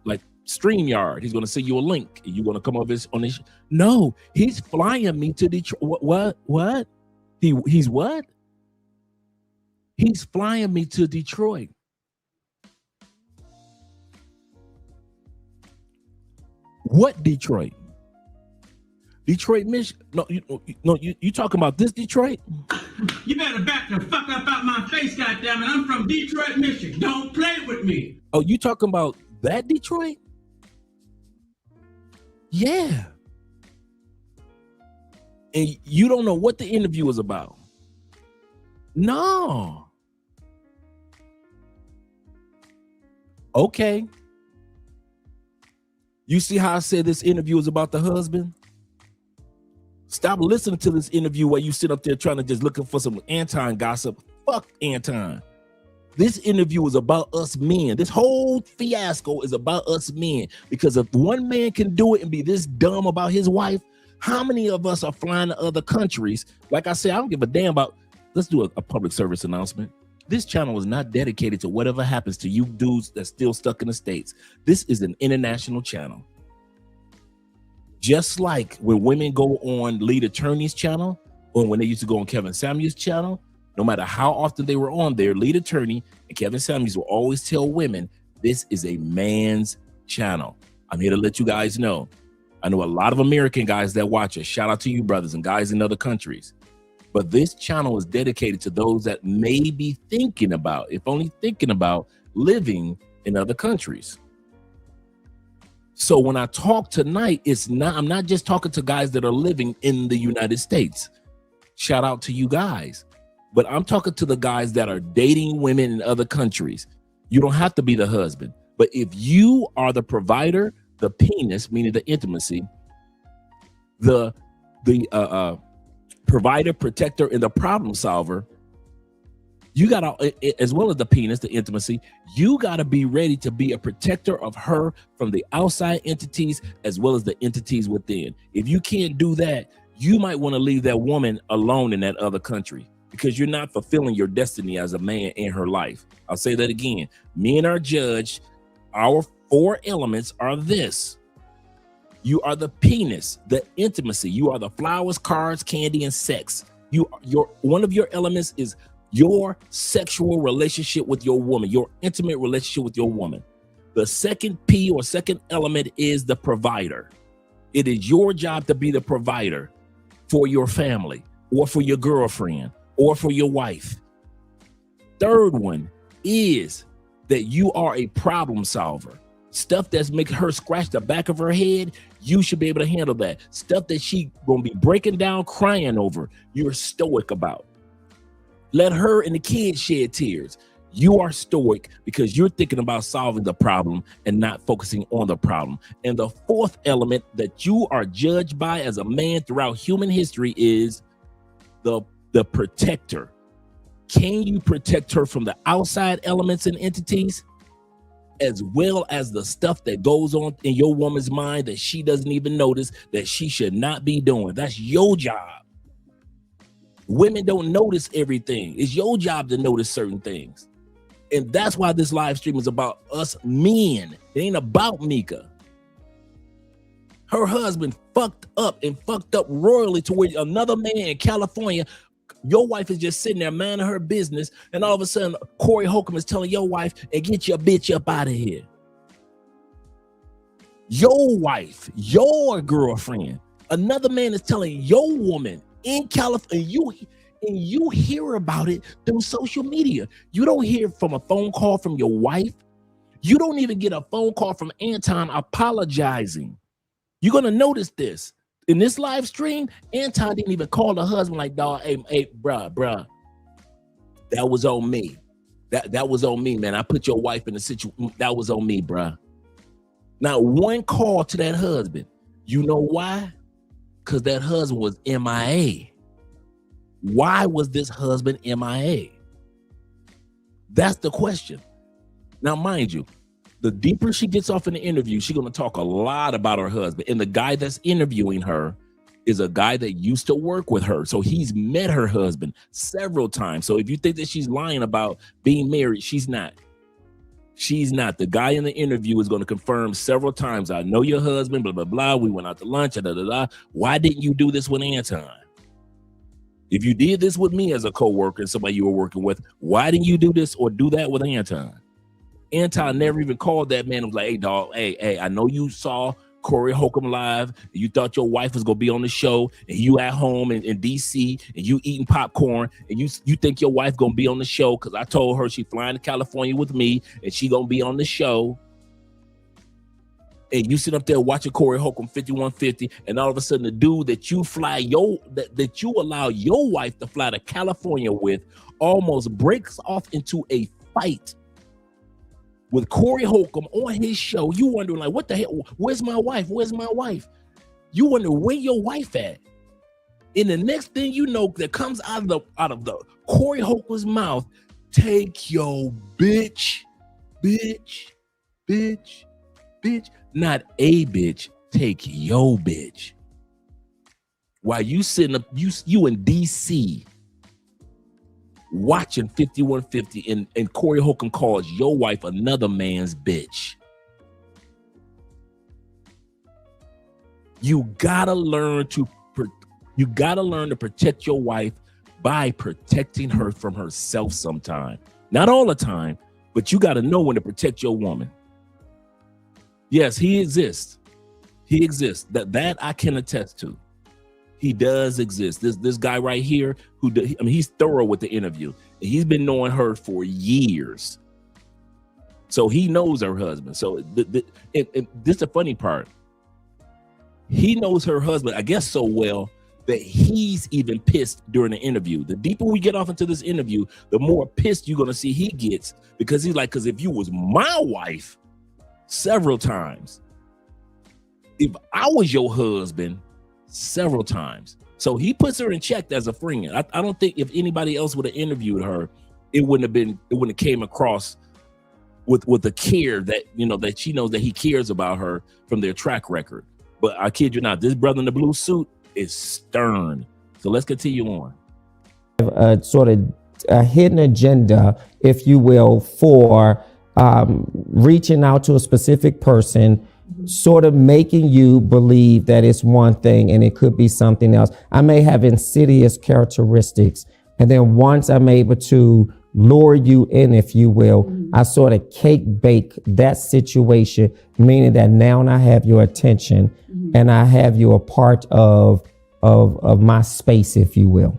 like StreamYard. He's going to send you a link and you're going to come over on this. No, he's flying me to Detroit. What? He's what? He's flying me to Detroit. What Detroit? Detroit, Michigan? No, you talking about this Detroit? You better back the fuck up out my face, goddammit. I'm from Detroit, Michigan. Don't play with me. Oh, you talking about that Detroit? Yeah. And you don't know what the interview is about? No. Okay. You see how I said this interview is about the husband? Stop listening to this interview while you sit up there trying to just looking for some Anton gossip. Fuck Anton. This interview is about us men. This whole fiasco is about us men. Because if one man can do it and be this dumb about his wife, how many of us are flying to other countries? Like I said, I don't give a damn about. Let's do a public service announcement. This channel is not dedicated to whatever happens to you dudes that's still stuck in the States. This is an international channel. Just like when women go on lead attorney's channel, or when they used to go on Kevin Samuels' channel, no matter how often they were on there, lead attorney and Kevin Samuels will always tell women, this is a man's channel. I'm here to let you guys know. I know a lot of American guys that watch us. Shout out to you brothers and guys in other countries. But this channel is dedicated to those that may be thinking about, if only thinking about, living in other countries. So when I talk tonight, I'm not just talking to guys that are living in the United States. Shout out to you guys. But I'm talking to the guys that are dating women in other countries. You don't have to be the husband. But if you are the provider, the penis, meaning the intimacy, the provider, protector, and the problem solver, you gotta, as well as the penis, the intimacy, you gotta be ready to be a protector of her from the outside entities as well as the entities within. If you can't do that, you might want to leave that woman alone in that other country because you're not fulfilling your destiny as a man in her life. I'll say that again. Men are judged. Our 4 elements are this. You are the penis, the intimacy. You are the flowers, cards, candy, and sex. One of your elements is your sexual relationship with your woman, your intimate relationship with your woman. The second P or second element is the provider. It is your job to be the provider for your family or for your girlfriend or for your wife. Third one is that you are a problem solver. Stuff that's making her scratch the back of her head, you should be able to handle that. Stuff that she gonna be breaking down, crying over, you're stoic about. Let her and the kids shed tears. You are stoic because you're thinking about solving the problem and not focusing on the problem. And the fourth element that you are judged by as a man throughout human history is the protector. Can you protect her from the outside elements and entities, as well as the stuff that goes on in your woman's mind that she doesn't even notice that she should not be doing? That's your job. Women don't notice everything. It's your job to notice certain things. And that's why this live stream is about us men. It ain't about Micca. Her husband fucked up royally to where another man in California, your wife is just sitting there minding her business, and all of a sudden Corey Holcomb is telling your wife, and get your bitch up out of here. Your wife, your girlfriend, another man is telling your woman in California, and you hear about it through social media. You don't hear from a phone call from your wife. You don't even get a phone call from Anton apologizing. You're gonna notice this. In this live stream, Anton didn't even call the husband like, dog, hey, bruh, that was on me. That was on me, man. I put your wife in a situation. That was on me, bruh. Not one call to that husband. You know why? Because that husband was MIA. Why was this husband MIA? That's the question. Now, mind you, the deeper she gets off in the interview, she's going to talk a lot about her husband. And the guy that's interviewing her is a guy that used to work with her. So he's met her husband several times. So if you think that she's lying about being married, she's not. She's not. The guy in the interview is going to confirm several times, I know your husband, blah, blah, blah. We went out to lunch, da, da, da. Why didn't you do this with Anton? If you did this with me as a co-worker and somebody you were working with, why didn't you do this or do that with Anton? Anton never even called that man and was like, hey, dog, hey, I know you saw Corey Holcomb live. And you thought your wife was going to be on the show, and you at home in D.C. and you eating popcorn, and you think your wife going to be on the show because I told her she flying to California with me and she going to be on the show. And you sit up there watching Corey Holcomb 5150, and all of a sudden the dude that you that you allow your wife to fly to California with almost breaks off into a fight with Corey Holcomb on his show. You wondering like, what the hell? Where's my wife? Where's my wife? You wonder where your wife at. And the next thing you know that comes out of the Corey Holcomb's mouth, take your bitch. Not a bitch, take your bitch. While you sitting up, you in DC watching 5150 and Corey Holcomb calls your wife another man's bitch. You gotta learn to protect your wife by protecting her from herself sometime. Not all the time, but you gotta know when to protect your woman. Yes, he exists. He exists. That I can attest to. He does exist. This guy right here he's thorough with the interview. He's been knowing her for years. So he knows her husband. So this is the funny part. He knows her husband, I guess, so well that he's even pissed during the interview. The deeper we get off into this interview, the more pissed you're going to see he gets, because he's like, because if you was my wife several times, if I was your husband several times. So he puts her in check as a friend. I don't think if anybody else would have interviewed her, it wouldn't have came across with the care that, that she knows that he cares about her from their track record. But I kid you not, this brother in the blue suit is stern. So let's continue on. Sort of a hidden agenda, if you will, for reaching out to a specific person, sort of making you believe that it's one thing and it could be something else. I may have insidious characteristics, and then once I'm able to lure you in, if you will, I sort of cake bake that situation, meaning that now I have your attention and I have you a part of my space, if you will.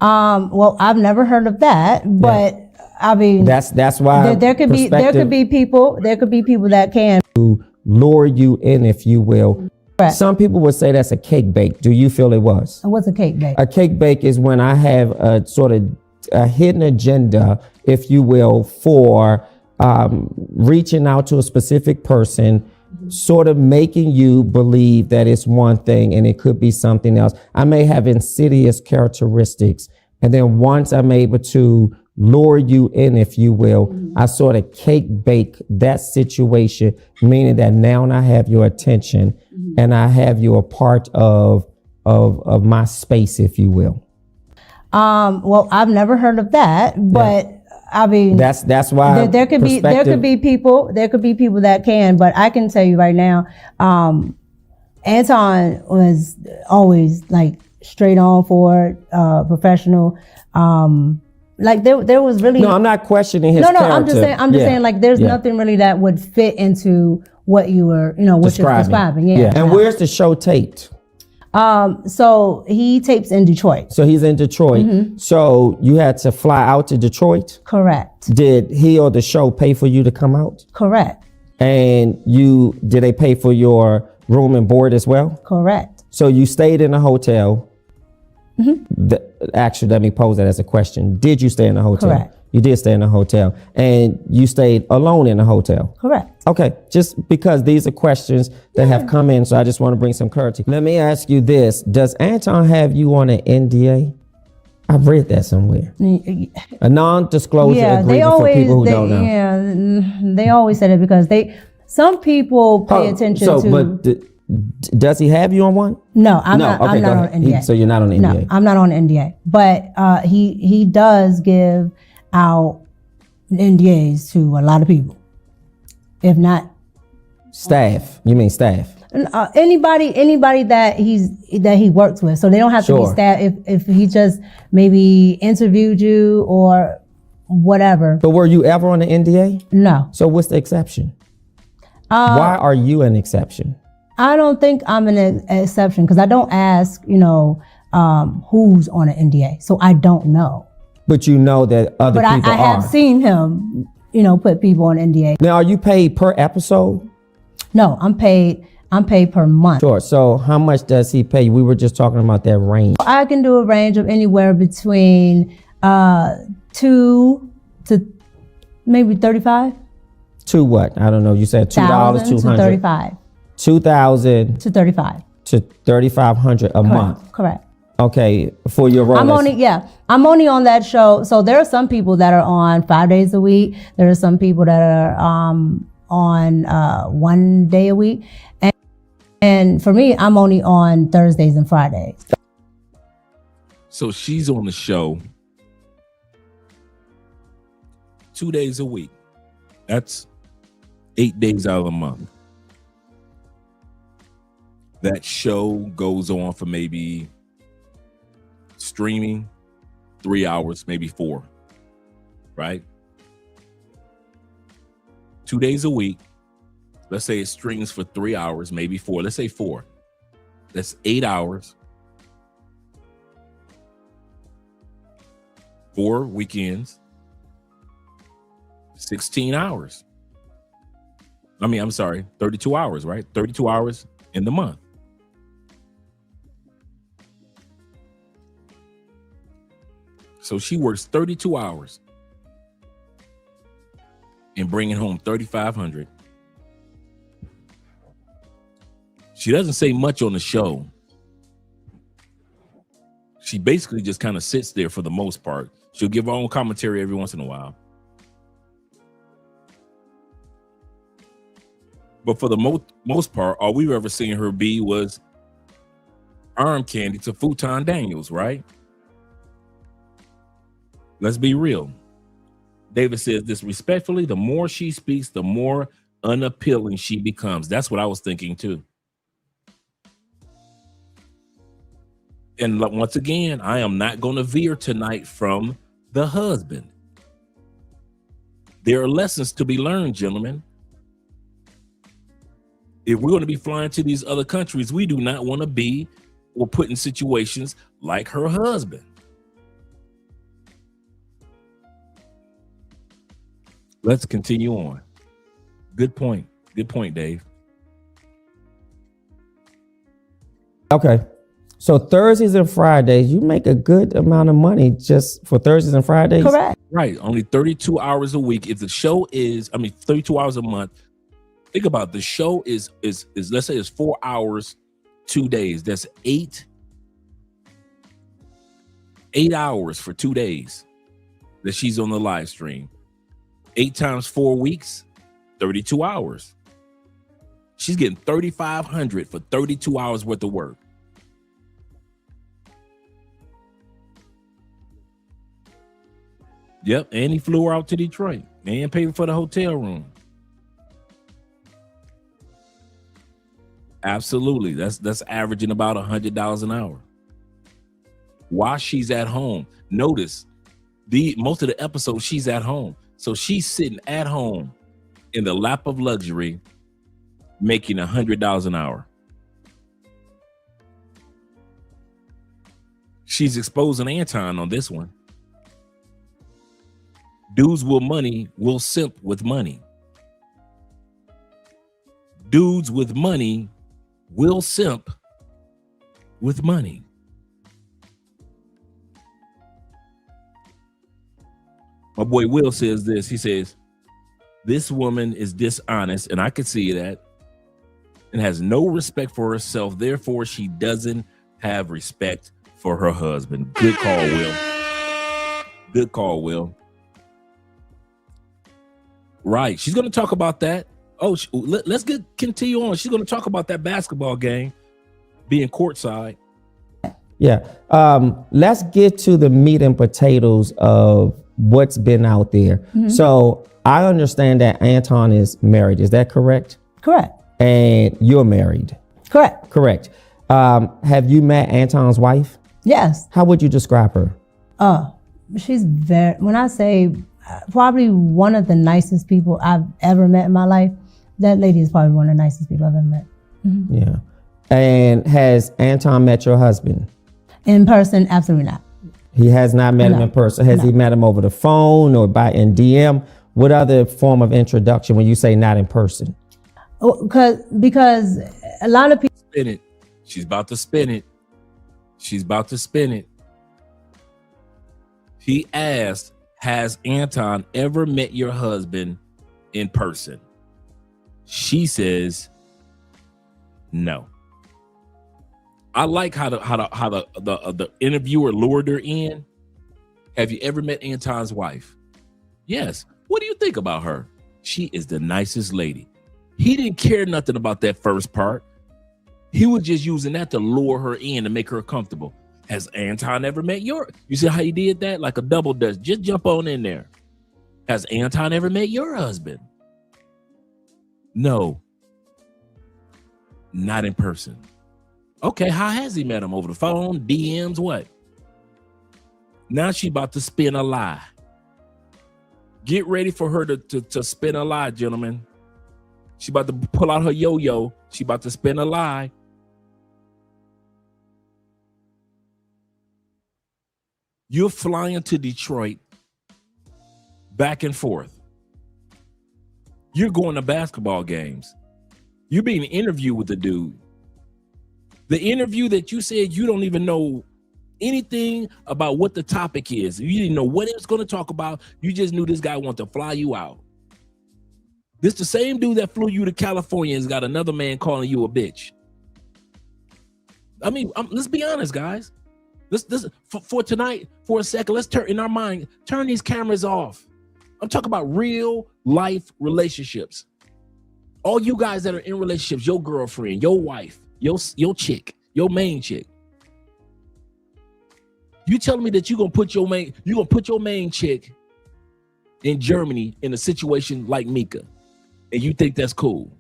Well, I've never heard of that, but I mean, that's why there could be people that can lure you in, if you will. Correct. Some people would say that's a cake bake. Do you feel it was? What's a cake bake? A cake bake is when I have a sort of a hidden agenda, if you will, for reaching out to a specific person, sort of making you believe that it's one thing and it could be something else. I may have insidious characteristics, and then once I'm able to lure you in, if you will, I sort of cake bake that situation, meaning that now I have your attention and I have you a part of my space, if you will. Well, I've never heard of that, but I mean, that's why there could be people that can, but I can tell you right now, Anton was always like straight on for it, professional. Like there was really no. I'm not questioning his character. I'm just saying like there's nothing really that would fit into what you were, what you're describing. Yeah. And where's the show taped? So he tapes in Detroit. So he's in Detroit. Mm-hmm. So you had to fly out to Detroit? Correct. Did he or the show pay for you to come out? Correct. And did they pay for your room and board as well? Correct. So you stayed in a hotel. Mm-hmm. Actually, let me pose that as a question. Did you stay in a hotel? Correct. You did stay in a hotel. And you stayed alone in a hotel? Correct. Okay, just because these are questions that have come in, so I just want to bring some clarity. Let me ask you this. Does Anton have you on an NDA? I've read that somewhere. A non-disclosure agreement for people who don't know. Yeah, they always said it because some people pay attention to. But does he have you on one? No, I'm not on NDA. So you're not on NDA? No, I'm not on NDA. But he does give out NDAs to a lot of people. If not staff, you mean staff? Anybody that he works with, so they don't have to be staff. If he just maybe interviewed you or whatever. But were you ever on the NDA? No. So what's the exception? Why are you an exception? I don't think I'm an exception because I don't ask, who's on an NDA, so I don't know. But you know that other people are. But I have seen him, put people on NDA. Now, are you paid per episode? No, I'm paid per month. Sure. So how much does he pay you? We were just talking about that range. I can do a range of anywhere between 2 to maybe 35. To what? I don't know. You said $2, $200. To 35. 2,000 to 35. To 3,500 a month. Correct. Okay, for your role. I'm only on that show. So there are some people that are on 5 days a week. There are some people that are on 1 day a week. And for me, I'm only on Thursdays and Fridays. So she's on the show 2 days a week. That's 8 days out of the month. That show goes on for maybe streaming 3 hours, maybe 4, right? 2 days a week. Let's say it streams for 3 hours, maybe 4. Let's say 4. That's 8 hours. 4 weekends. 16 hours. I'm sorry, 32 hours, right? 32 hours in the month. So she works 32 hours and bringing home $3,500. She doesn't say much on the show. She basically just kind of sits there for the most part. She'll give her own commentary every once in a while. But for the most part, all we've ever seen her be was arm candy to Futon Daniels, right? Let's be real. David says this respectfully, the more she speaks, the more unappealing she becomes. That's what I was thinking too. And once again, I am not going to veer tonight from the husband. There are lessons to be learned, gentlemen. If we're going to be flying to these other countries, we do not want to be or put in situations like her husband. Let's continue on. Good point. Good point, Dave. Okay. So Thursdays and Fridays, you make a good amount of money just for Thursdays and Fridays? Correct. Right. Only 32 hours a week. If the show is, 32 hours a month. Think about it. The show is let's say it's 4 hours, 2 days. That's 8 hours for 2 days that she's on the live stream. 8 times 4 weeks, 32 hours. She's getting $3,500 for 32 hours worth of work. Yep, and he flew her out to Detroit and paid for the hotel room. Absolutely, that's averaging about $100 an hour. While she's at home, notice most of the episodes she's at home, so she's sitting at home in the lap of luxury, making $100 an hour. She's exposing Anton on this one. Dudes with money will simp with money. Dudes with money will simp with money. My boy Will says this. He says, this woman is dishonest, and I can see that, and has no respect for herself. Therefore, she doesn't have respect for her husband. Good call, Will. Good call, Will. Right. She's going to talk about that. Oh, let's continue on. She's going to talk about that basketball game being courtside. Yeah. Let's get to the meat and potatoes of what's been out there. Mm-hmm. So I understand that Anton is married. Is that correct? Correct. And you're married. Correct. Correct. Have you met Anton's wife? Yes. How would you describe her? She's when I say probably one of the nicest people I've ever met in my life, that lady is probably one of the nicest people I've ever met. Mm-hmm. Yeah. And has Anton met your husband? In person, absolutely not. He has not met him in person. Has he met him over the phone or in DM? What other form of introduction when you say not in person? Because a lot of people spin it. She's about to spin it. She's about to spin it. He asked, has Anton ever met your husband in person? She says no. I like how the interviewer lured her in. Have you ever met Anton's wife? Yes. What do you think about her? She is the nicest lady. He didn't care nothing about that first part. He was just using that to lure her in to make her comfortable. Has Anton ever met your? You see how he did that? Like a double dutch. Just jump on in there. Has Anton ever met your husband? No. Not in person. Okay, how has he met him? Over the phone, DMs, what? Now she about to spin a lie. Get ready for her to spin a lie, gentlemen. She about to pull out her yo-yo. She about to spin a lie. You're flying to Detroit back and forth. You're going to basketball games. You're being interviewed with the dude. The interview that you said you don't even know anything about what the topic is. You didn't know what it was going to talk about. You just knew this guy wanted to fly you out. This the same dude that flew you to California has got another man calling you a bitch. I mean, let's be honest, guys. This for tonight, for a second, let's turn these cameras off. I'm talking about real life relationships. All you guys that are in relationships, your girlfriend, your wife, your chick, your main chick. You telling me that you're gonna put your main chick in Germany in a situation like Micca, and you think that's cool?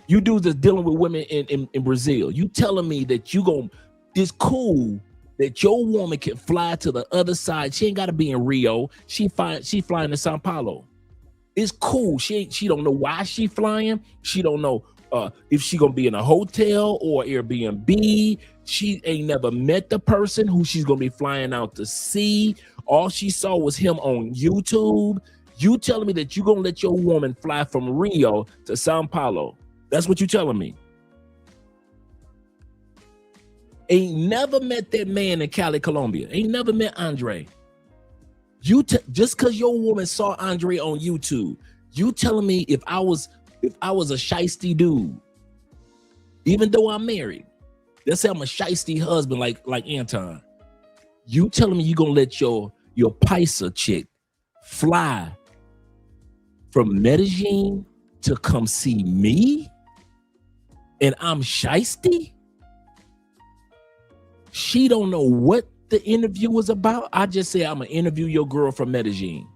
You dudes that's dealing with women in Brazil. You telling me that it's cool that your woman can fly to the other side. She ain't got to be in Rio. She flying to Sao Paulo. It's cool. She don't know why she flying. She don't know if she gonna be in a hotel or Airbnb. She ain't never met the person who she's gonna be flying out to see. All she saw was him on YouTube, You telling me that you gonna let your woman fly from Rio to Sao Paulo? That's what you telling me. Ain't never met that man in Cali, Colombia. Ain't never met Andre. Just because your woman saw Andre on YouTube, you telling me if I was a shiesty dude, even though I'm married, let's say I'm a shiesty husband like Anton, you telling me you gonna let your Paisa chick fly from Medellin to come see me, and I'm shiesty? She don't know what the interview was about. I just say I'm gonna interview your girl from Medellin,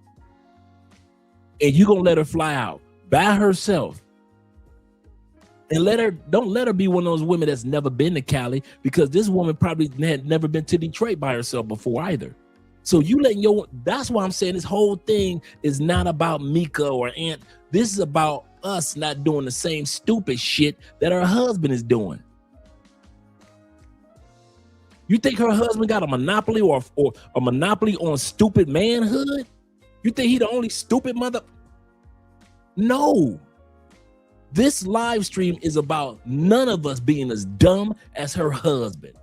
and you gonna let her fly out by herself, and don't let her be one of those women that's never been to Cali, because this woman probably had never been to Detroit by herself before either. So you letting that's why I'm saying this whole thing is not about Micca or Ant. This is about us not doing the same stupid shit that her husband is doing. You think her husband got a monopoly or a monopoly on stupid manhood? You think he the only stupid mother? No. This live stream is about none of us being as dumb as her husband.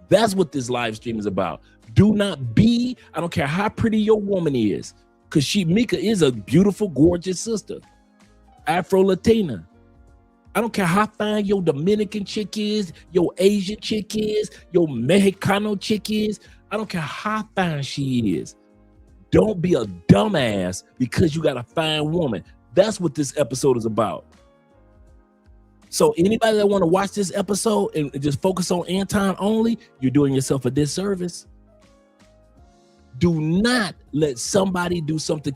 That's what this live stream is about. Do not be, I don't care how pretty your woman is, because Micca is a beautiful, gorgeous sister. Afro-Latina. I don't care how fine your Dominican chick is, your Asian chick is, your Mexicano chick is. I don't care how fine she is. Don't be a dumbass because you got a fine woman. That's what this episode is about. So anybody that want to watch this episode and just focus on Anton only, you're doing yourself a disservice. Do not let somebody do something.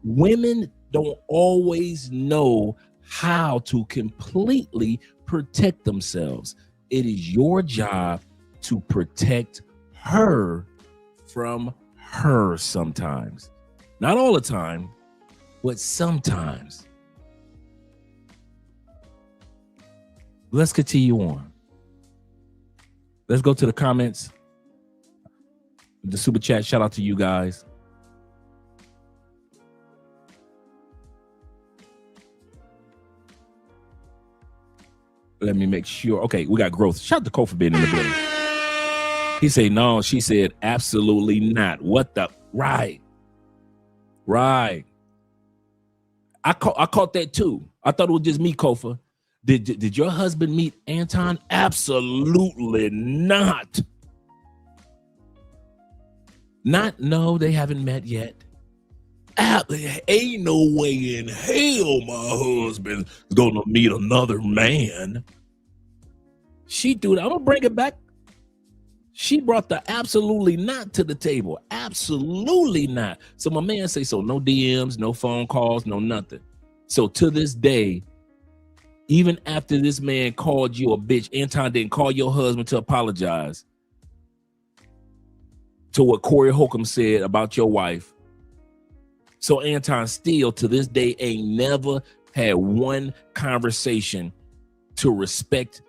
Women don't always know how to completely protect themselves. It is your job to protect her from her sometimes. Not all the time, but sometimes. Let's continue on. Let's go to the comments. The super chat, shout out to you guys. Let me make sure. Okay, we got growth. Shout out to Kofi being in the building. He said no. She said absolutely not. What the? Right. I caught that too. I thought it was just me, Kofa. Did your husband meet Anton? Absolutely not. No, they haven't met yet. Ain't no way in hell my husband's gonna meet another man. She do that. I'm gonna bring it back. She brought the absolutely not to the table. Absolutely not. So my man say so. No DMs, no phone calls, no nothing. So to this day, even after this man called you a bitch, Anton didn't call your husband to apologize to what Corey Holcomb said about your wife. So Anton still to this day ain't never had one conversation to respect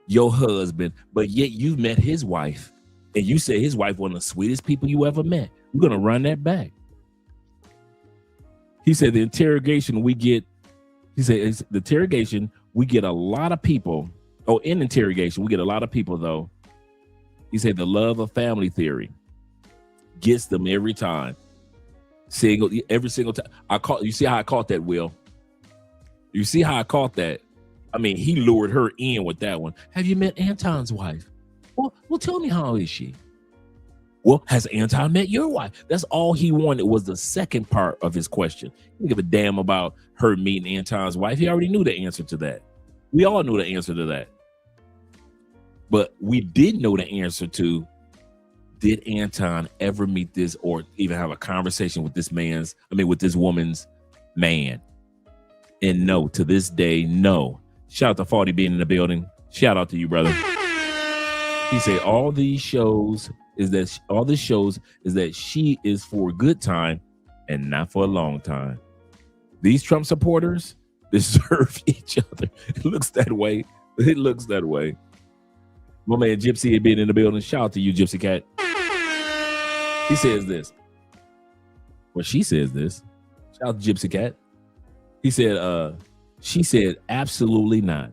your husband, but yet you met his wife and you said his wife one of the sweetest people you ever met. We're gonna run that back. He said the interrogation we get, we get a lot of people. Oh, in interrogation, we get a lot of people though. He said the love of family theory gets them every time. Every single time. You see how I caught that, Will? You see how I caught that? I mean, he lured her in with that one. Have you met Anton's wife? Well, tell me, how is she? Well, has Anton met your wife? That's all he wanted was the second part of his question. He didn't give a damn about her meeting Anton's wife. He already knew the answer to that. We all knew the answer to that. But we did know the answer to, did Anton ever meet this or even have a conversation with this woman's man? And no, to this day, no. Shout out to Farty being in the building. Shout out to you, brother. He said all this shows is that she is for a good time and not for a long time. These Trump supporters deserve each other. It looks that way. It looks that way. My man Gypsy being in the building. Shout out to you, Gypsy Cat. He says this. Well, she says this. Shout Out Gypsy Cat. He said, she said, absolutely not.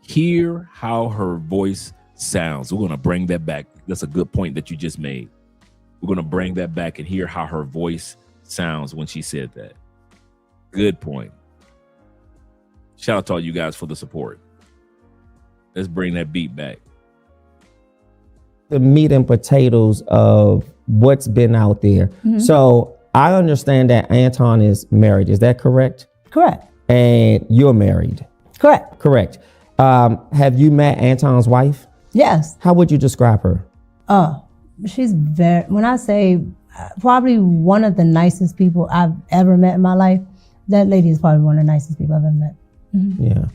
Hear how her voice sounds. We're going to bring that back. That's a good point that you just made. We're going to bring that back and hear how her voice sounds when she said that. Good point. Shout out to all you guys for the support. Let's bring that beat back. The meat and potatoes of what's been out there. Mm-hmm. So I understand that Anton is married. Is that correct? Correct. And you're married. Correct. Correct. Have you met Anton's wife? Yes. How would you describe her? She's very, when I say probably one of the nicest people I've ever met in my life, that lady is probably one of the nicest people I've ever met. Mm-hmm. Yeah.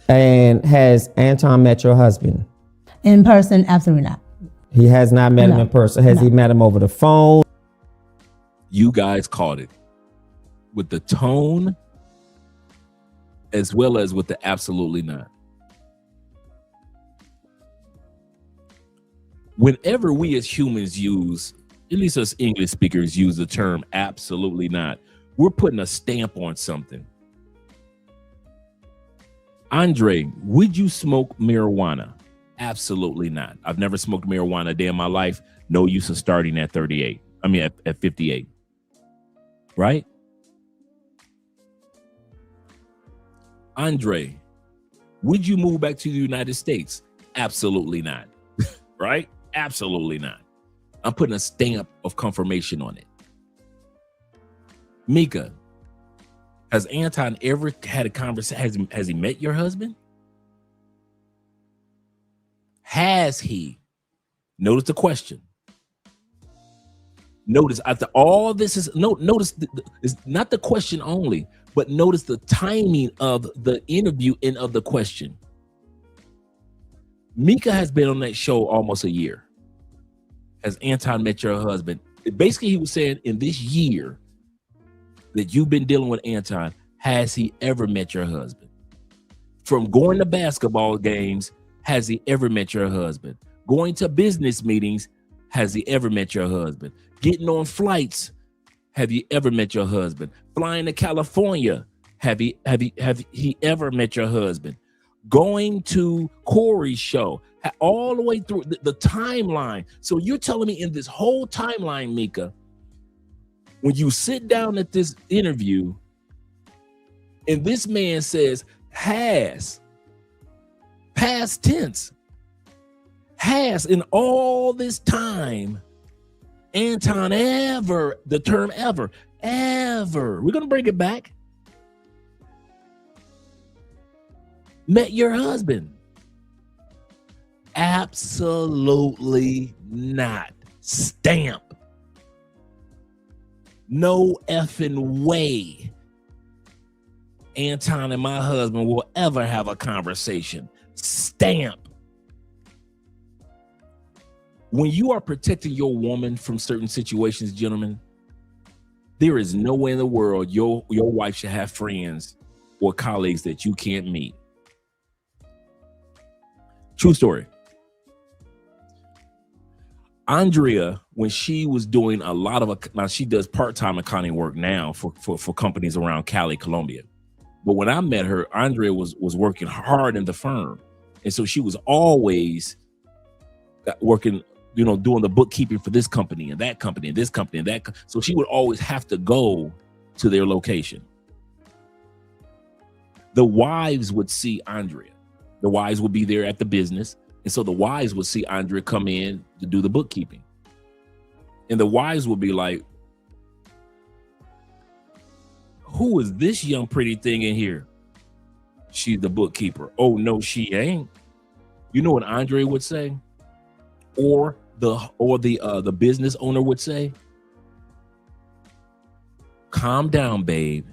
And has Anton met your husband? In person, absolutely not. He has not met him in person. Has he met him over the phone? You guys caught it with the tone as well as with the absolutely not. Whenever we as humans use, at least us English speakers use the term absolutely not, we're putting a stamp on something. Andre, would you smoke marijuana? Absolutely not. I've never smoked marijuana a day in my life. No use of starting at 38. I mean, at 58. Right? Andre, would you move back to the United States? Absolutely not. Right? Absolutely not. I'm putting a stamp of confirmation on it. Micca, has Anton ever had a conversation? Has he met your husband? Has he? Notice the question. Notice after all this is notice it's not the question only, but notice the timing of the interview and of the question. Micca has been on that show almost a year. Has Anton met your husband? Basically, he was saying in this year that you've been dealing with Anton, has he ever met your husband? From going to basketball games, has he ever met your husband? Going to business meetings, has he ever met your husband? Getting on flights, have you ever met your husband? Flying to California, have he ever met your husband? Going to Corey's show, all the way through the timeline. So you're telling me in this whole timeline, Micca, when you sit down at this interview and this man says has, past tense, has in all this time, Anton ever, the term ever, we're going to bring it back, met your husband? Absolutely not. Stamp. No effing way Anton and my husband will ever have a conversation. Stamp. When you are protecting your woman from certain situations, gentlemen, there is no way in the world your wife should have friends or colleagues that you can't meet. True story. Andrea, when she was doing a lot of, now she does part-time accounting work now for companies around Cali, Colombia. But when I met her, Andrea was working hard in the firm. And so she was always working, doing the bookkeeping for this company and that company and this company and that. So she would always have to go to their location. The wives would see Andrea. The wives would be there at the business. And so the wives would see Andrea come in to do the bookkeeping. And the wives would be like, who is this young pretty thing in here? She's the bookkeeper. Oh, no, she ain't. You know what Andrea would say? Or the business owner would say? Calm down, babe.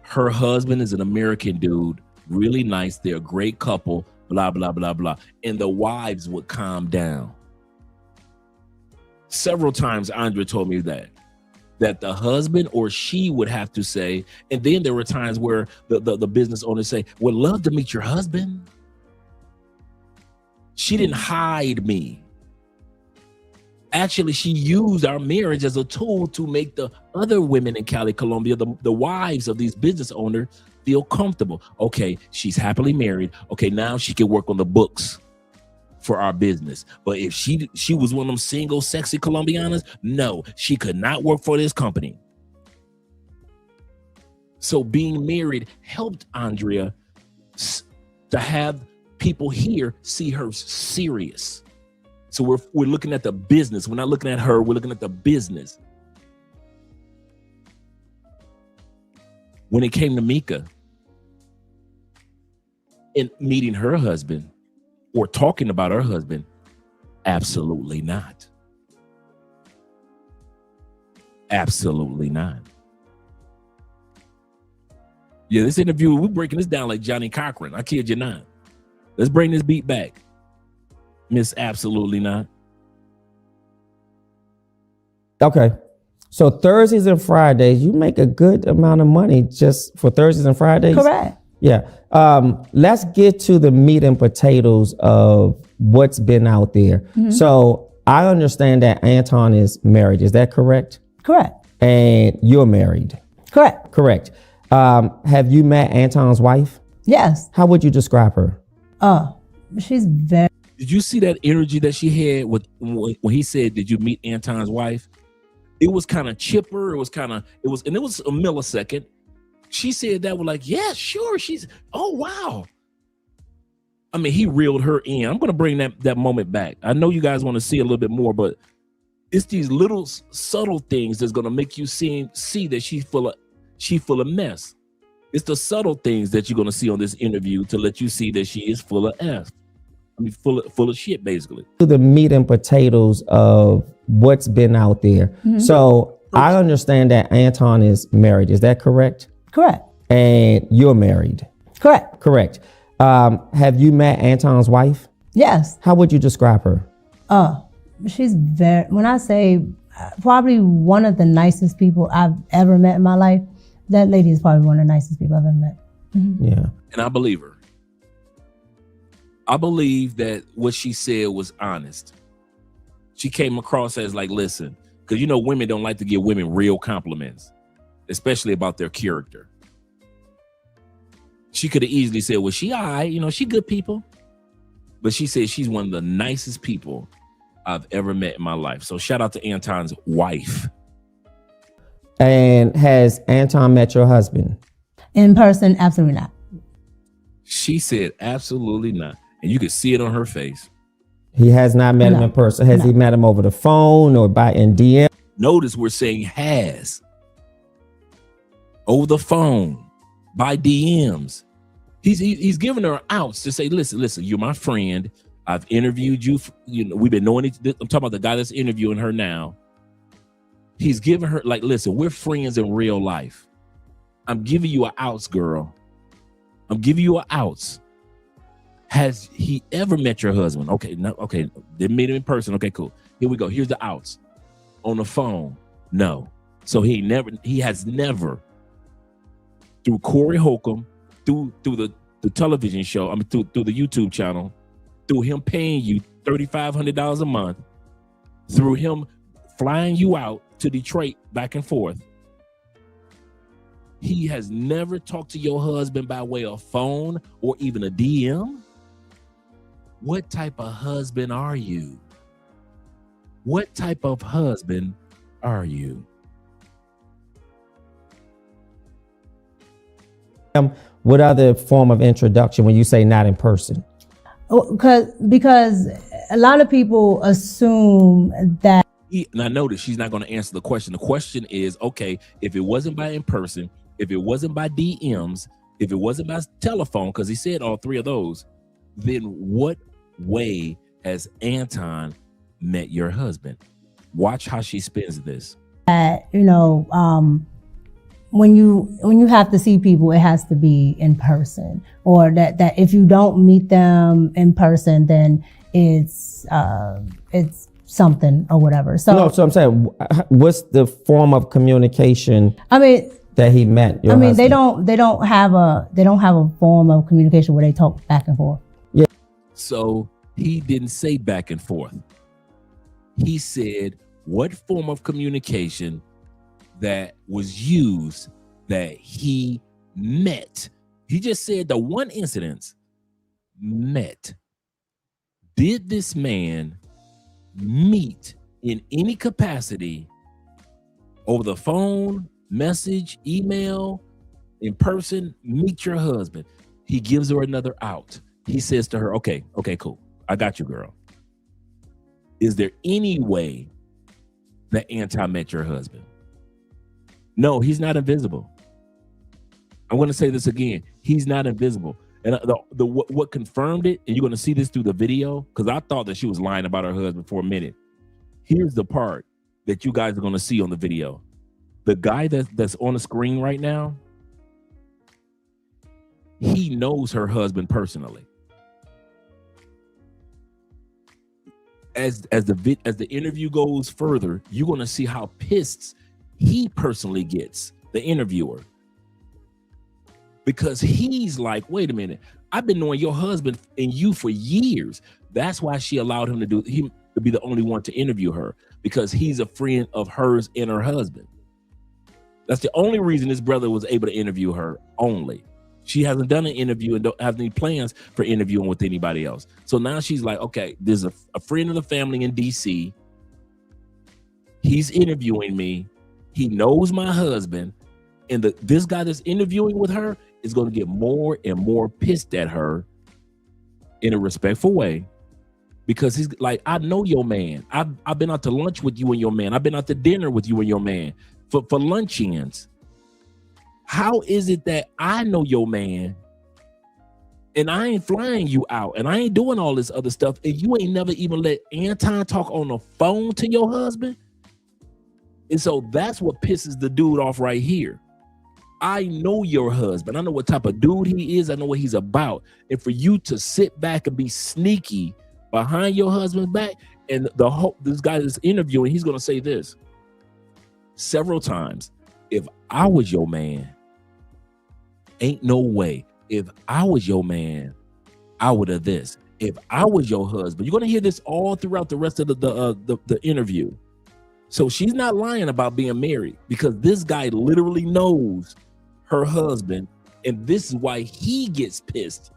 Her husband is an American dude, really nice. They're a great couple. Blah, blah, blah, blah. And the wives would calm down. Several times Andrea told me that the husband or she would have to say, and then there were times where the business owner say, would love to meet your husband. She didn't hide me. Actually, she used our marriage as a tool to make the other women in Cali, Colombia, the wives of these business owners, feel comfortable. Okay, she's happily married. Okay, now she can work on the books for our business. But if she was one of them single, sexy Colombianas, no, she could not work for this company. So being married helped Andrea to have people here see her serious. So we're looking at the business. We're not looking at her. We're looking at the business. When it came to Micca and meeting her husband or talking about her husband, absolutely not. Absolutely not. Yeah, this interview, we're breaking this down like Johnny Cochran. I kid you not. Let's bring this beat back. Miss Absolutely Not. Okay. So Thursdays and Fridays, you make a good amount of money just for Thursdays and Fridays? Correct. Yeah. Let's get to the meat and potatoes of what's been out there. Mm-hmm. So I understand that Anton is married. Is that correct? Correct. And you're married? Correct. Correct. Have you met Anton's wife? Yes. How would you describe her? She's very... Did you see that energy that she had when he said, "Did you meet Anton's wife?" It was kind of chipper. It was a millisecond. She said that was like, yeah, sure. Oh, wow. I mean, he reeled her in. I'm going to bring that moment back. I know you guys want to see a little bit more, but it's these little subtle things that's going to make you see that she's full of mess. It's the subtle things that you're going to see on this interview to let you see that she is full of F. I mean, full of shit, basically. To the meat and potatoes of what's been out there. Mm-hmm. So I understand that Anton is married. Is that correct? Correct. And you're married? Correct. Correct. Have you met Anton's wife? Yes. How would you describe her? She's when I say probably one of the nicest people I've ever met in my life, that lady is probably one of the nicest people I've ever met. Mm-hmm. Yeah. And I believe her. I believe that what she said was honest. She came across as like, listen, because women don't like to give women real compliments, especially about their character. She could have easily said, well, she all right, she good people. But she said she's one of the nicest people I've ever met in my life. So shout out to Anton's wife. And has Anton met your husband? In person, absolutely not. She said absolutely not. And you could see it on her face. He has not met him in person. Has he met him over the phone or in DM? Notice we're saying has. Over the phone, by DMs. He's giving her outs to say, listen, you're my friend. I've interviewed you. We've been knowing it. I'm talking about the guy that's interviewing her now. He's giving her like, listen, we're friends in real life. I'm giving you an outs, girl. I'm giving you an outs. Has he ever met your husband? Okay, no, okay. Didn't meet him in person. Okay, cool. Here we go. Here's the outs. On the phone, no. So he has never, through Corey Holcomb, through the television show, through the YouTube channel, through him paying you $3,500 a month, through him flying you out to Detroit back and forth, he has never talked to your husband by way of phone or even a DM? What type of husband are you? What type of husband are you? What other form of introduction when you say not in person? Because a lot of people assume that. And I notice she's not going to answer the question. The question is, okay, if it wasn't by in person, if it wasn't by DMs, if it wasn't by telephone, because he said all three of those, then what way has Anton met your husband? Watch how she spins this. When you have to see people, it has to be in person, or that if you don't meet them in person, then it's something or whatever. So I'm saying, what's the form of communication? That he met your husband? They don't have a form of communication where they talk back and forth. Yeah. So he didn't say back and forth. He said what form of communication that was used that he met. He just said the one incident met. Did this man meet in any capacity over the phone, message, email, in person, meet your husband? He gives her another out. He says to her, okay, cool. I got you, girl. Is there any way that Anton met your husband? No, he's not invisible. I'm going to say this again. He's not invisible. And what confirmed it, and you're going to see this through the video, because I thought that she was lying about her husband for a minute. Here's the part that you guys are going to see on the video. The guy that's on the screen right now, he knows her husband personally. As the interview goes further, you're going to see how pissed he personally gets, the interviewer, because he's like, wait a minute, I've been knowing your husband and you for years. That's why she allowed him to be the only one to interview her, because he's a friend of hers and her husband. That's the only reason this brother was able to interview her only. She hasn't done an interview and don't have any plans for interviewing with anybody else. So now she's like, okay, there's a friend of the family in DC. He's interviewing me. He knows my husband. And this guy that's interviewing with her is going to get more and more pissed at her in a respectful way, because he's like, I know your man. I've been out to lunch with you and your man. I've been out to dinner with you and your man for lunch-ins. How is it that I know your man and I ain't flying you out and I ain't doing all this other stuff, and you ain't never even let Anton talk on the phone to your husband? And so that's what pisses the dude off right here. I know your husband. I know what type of dude he is. I know what he's about. And for you to sit back and be sneaky behind your husband's back, and this guy that's interviewing, he's going to say this several times. If I was your man, ain't no way. If I was your man, I would have this. If I was your husband, you're going to hear this all throughout the rest of the interview. So she's not lying about being married, because this guy literally knows her husband, and this is why he gets pissed.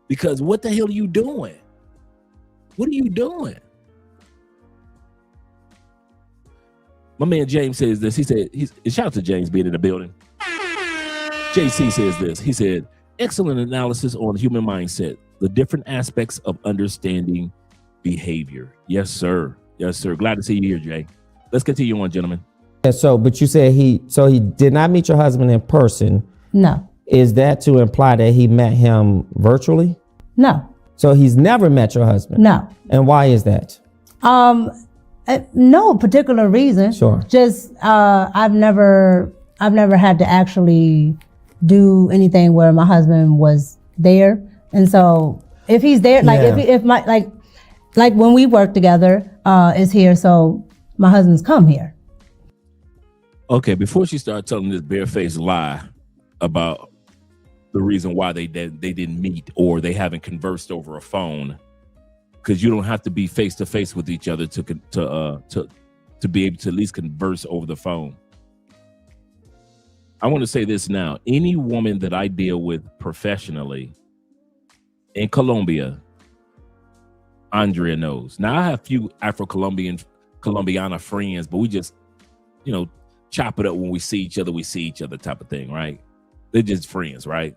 Because what the hell are you doing? What are you doing? My man James says this. He said, shout out to James being in the building. JC says this. He said, excellent analysis on human mindset, the different aspects of understanding behavior. Yes, sir. Yes, sir. Glad to see you here, Jay. Let's continue on, gentlemen. Yeah, but you said he did not meet your husband in person. No. Is that to imply that he met him virtually? No. So he's never met your husband? No. And why is that? No particular reason. Sure. Just I've never had to actually do anything where my husband was there, and so if he's there, like if my like when we work together, is here, so my husband's come here. Okay, before she started telling this barefaced lie about the reason why they didn't meet or they haven't conversed over a phone, because you don't have to be face to face with each other to be able to at least converse over the phone. I want to say this now. Any woman that I deal with professionally in Colombia, Andrea knows. Now, I have a few Colombiana friends, but we just, chop it up when we see each other type of thing, right? They're just friends, right?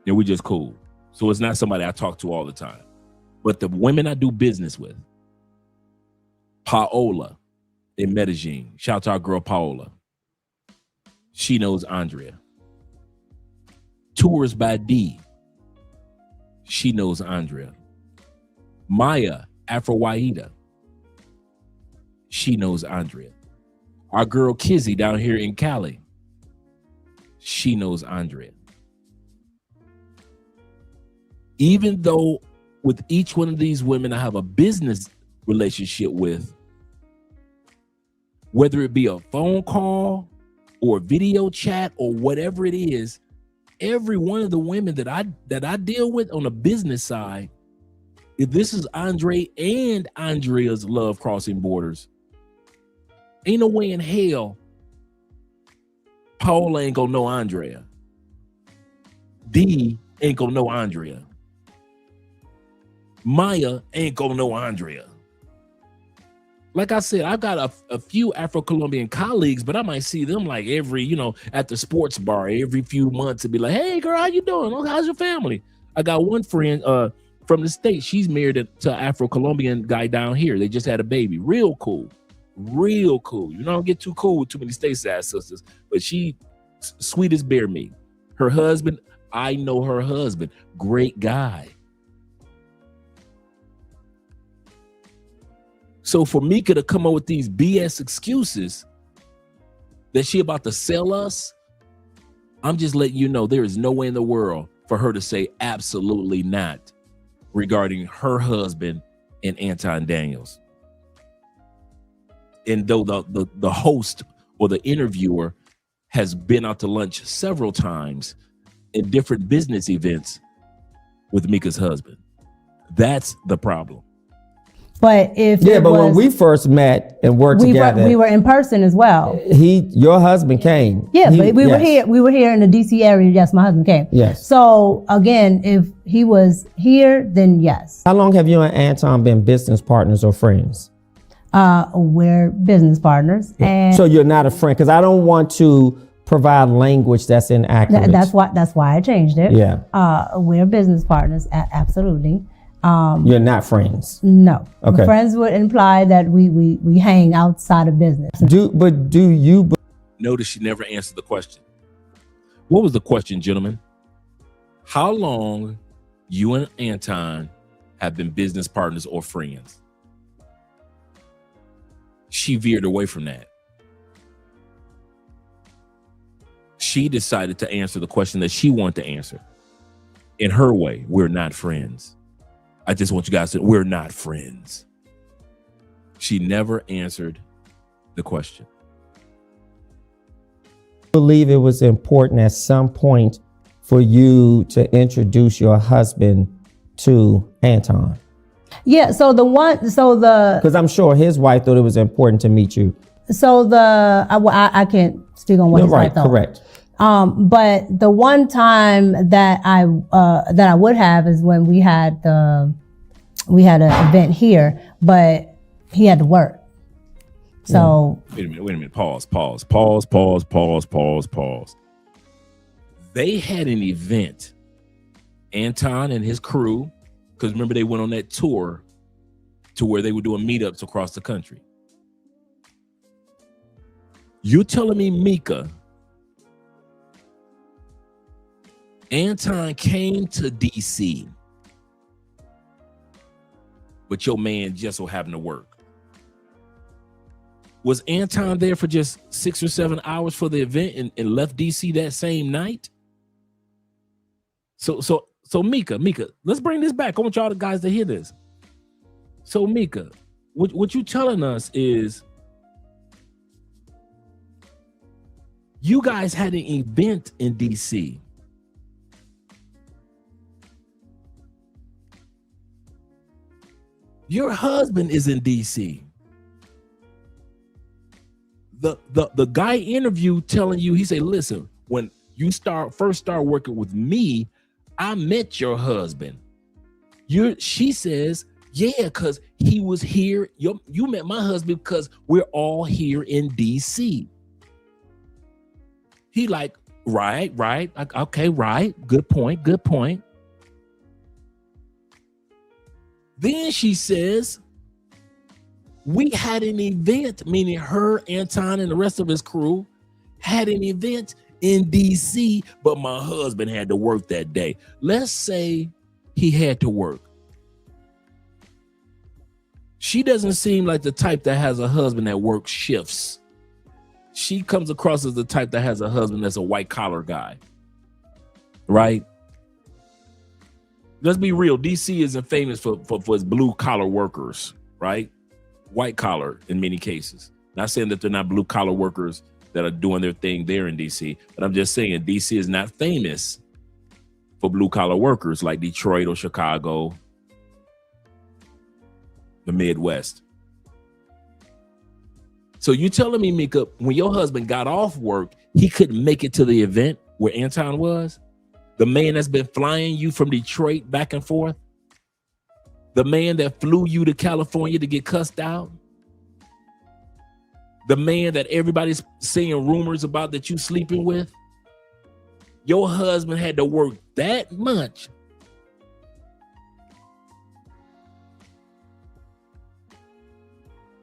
And we just cool. So it's not somebody I talk to all the time. But the women I do business with, Paola in Medellin, shout out to our girl Paola. She knows Andrea. Tours by D, she knows Andrea. Maya Afro-Waida, she knows Andrea. Our girl Kizzy down here in Cali, she knows Andrea. Even though with each one of these women I have a business relationship with, whether it be a phone call or a video chat or whatever it is, every one of the women that I deal with on the business side if this is Andre and Andrea's love crossing borders, ain't no way in hell Paul ain't gonna know Andrea. D ain't gonna know Andrea. Maya ain't gonna know Andrea. Like I said, I've got a few Afro-Colombian colleagues, but I might see them like every, at the sports bar every few months and be like, hey girl, how you doing? Oh, how's your family? I got one friend from the States. She's married to an Afro-Colombian guy down here. They just had a baby. Real cool. Real cool. You don't get too cool with too many stateside sisters, but she sweet as bear meat. Her husband, I know her husband. Great guy. So for Micca to come up with these BS excuses that she about to sell us, I'm just letting you know there is no way in the world for her to say absolutely not regarding her husband and Anton Daniels. And though the host or the interviewer has been out to lunch several times in different business events with Micca's husband, that's the problem. But when we first met and worked together, we were in person as well. Your husband came. Yeah, but we were here. We were here in the DC area. Yes, my husband came. Yes. So again, if he was here, then yes. How long have you and Anton been business partners or friends? We're business partners, and so you're not a friend, because I don't want to provide language that's inaccurate. That's why I changed it. Yeah. We're business partners. Absolutely. You're not friends. No. Okay. Friends would imply that we hang outside of business. Do you notice she never answered the question? What was the question, gentlemen? How long you and Anton have been business partners or friends? She veered away from that. She decided to answer the question that she wanted to answer in her way. We're not friends. I just want you guys to, we're not friends. She never answered the question. I believe it was important at some point for you to introduce your husband to Anton. Yeah, because I'm sure his wife thought it was important to meet you. So I can't speak on what his wife thought. Correct. But the one time that I would have is when we had an event here, but he had to work. So wait a minute. Pause. They had an event, Anton and his crew, because remember they went on that tour to where they were doing meetups across the country. You're telling me, Micca, Anton came to DC, but your man just so happened to work. Was Anton there for just 6 or 7 hours for the event and left DC that same night? So Micca, let's bring this back. I want y'all the guys to hear this. So Micca, what you telling us is you guys had an event in DC. Your husband is in DC. The guy interviewed telling you, he said, listen, when you first start working with me, I met your husband. She says, yeah, because he was here. You met my husband because we're all here in DC. He like, right. Okay, right. Good point. Then she says, we had an event, meaning her, Anton, and the rest of his crew had an event in DC, but my husband had to work that day. Let's say he had to work. She doesn't seem like the type that has a husband that works shifts. She comes across as the type that has a husband that's a white collar guy, right? Let's be real. DC isn't famous for its blue collar workers, right? White collar in many cases. Not saying that they're not blue collar workers that are doing their thing there in DC, but I'm just saying DC is not famous for blue collar workers like Detroit or Chicago the Midwest. So you telling me, Micca, when your husband got off work, he couldn't make it to the event where Anton was? The man that's been flying you from Detroit back and forth? The man that flew you to California to get cussed out? The man that everybody's saying rumors about that you sleeping with? Your husband had to work that much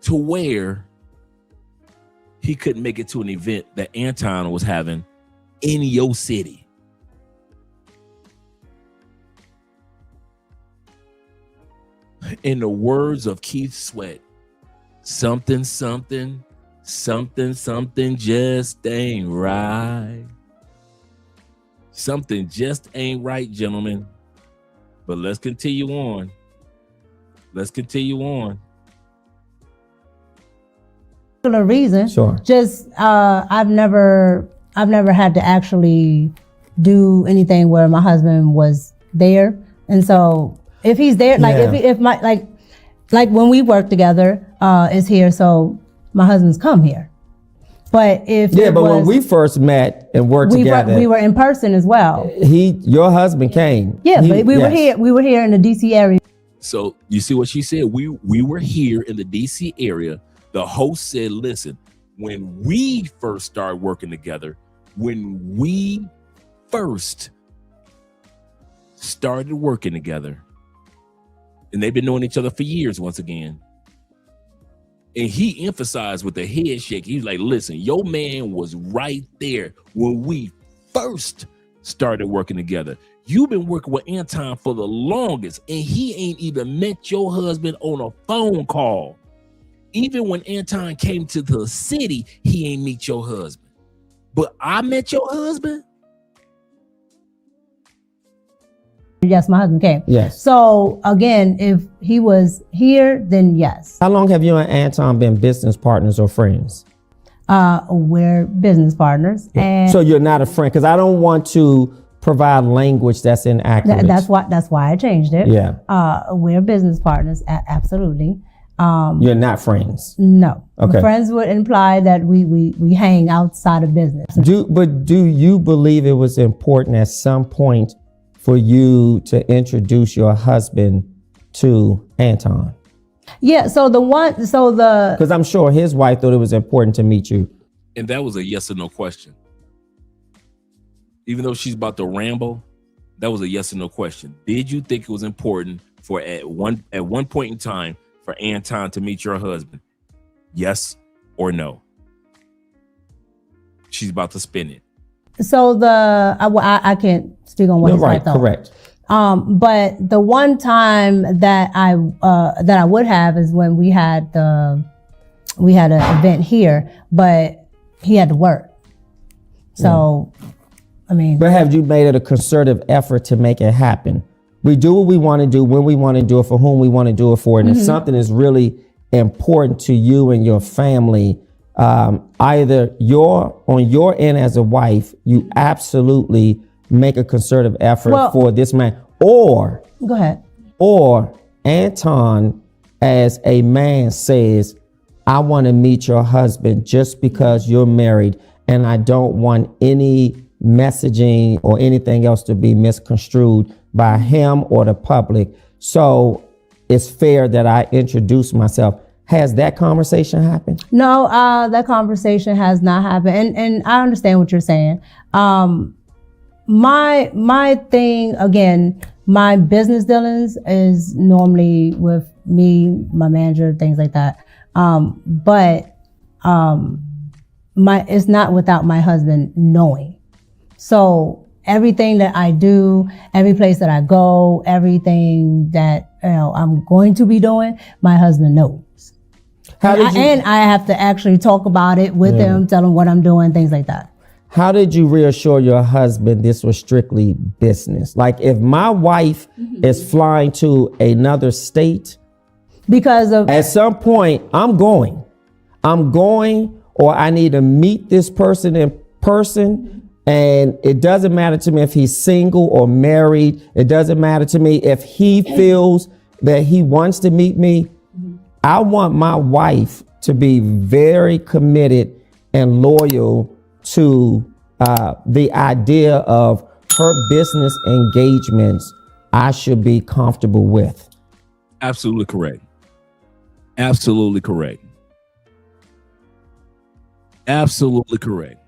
to where he couldn't make it to an event that Anton was having in your city. In the words of Keith Sweat, something just ain't right. Something just ain't right, gentlemen. But let's continue on. Let's continue on. Reason. Sure. Just I've never had to actually do anything where my husband was there, and so if he's there, like if my like when we work together, is here, so my husband's come here. But if when we first met and worked together, we were in person as well. Your husband came. Yeah, but we were here. We were here in the DC area. So you see what she said? We were here in the DC area. The host said, listen, when we first started working together, when we first started working together, and they've been knowing each other for years once again, and he emphasized with the head shake, he's like, listen, your man was right there when we first started working together. You've been working with Anton for the longest, and he ain't even met your husband on a phone call. Even when Anton came to the city, he ain't meet your husband. But I met your husband? Yes, my husband came. Yes. So again, if he was here, then yes. How long have you and Anton been business partners or friends? We're business partners. And so you're not a friend, because I don't want to provide language that's inaccurate. That's why I changed it. Yeah. We're business partners, absolutely. You're not friends? No. Okay. Friends would imply that we hang outside of business. But do you believe it was important at some point for you to introduce your husband to Anton? Yeah, because I'm sure his wife thought it was important to meet you. And that was a yes or no question. Even though she's about to ramble, that was a yes or no question. Did you think it was important for at one point in time for Anton to meet your husband? Yes or no? She's about to spin it. So I can't speak on what his wife thought. Correct. But the one time that I would have is when we had an event here, but he had to work. So, I mean. But have you made it a concerted effort to make it happen? We do what we want to do, when we want to do it, for whom we want to do it for. And if something is really important to you and your family, either on your end as a wife, you absolutely make a concerted effort for this man, or go ahead, or Anton as a man says, I want to meet your husband just because you're married, and I don't want any messaging or anything else to be misconstrued by him or the public. So it's fair that I introduce myself. Has that conversation happened? No, that conversation has not happened. And I understand what you're saying. My thing, again, my business dealings is normally with me, my manager, things like that. But it's not without my husband knowing. So everything that I do, every place that I go, everything that I'm going to be doing, my husband knows. And I have to actually talk about it with him, tell him what I'm doing, things like that. How did you reassure your husband this was strictly business? Like, if my wife is flying to another state, because of at some point I'm going, or I need to meet this person in person. And it doesn't matter to me if he's single or married. It doesn't matter to me if he feels that he wants to meet me. I want my wife to be very committed and loyal to the idea of her business engagements I should be comfortable with. Absolutely correct. Absolutely correct. Absolutely correct.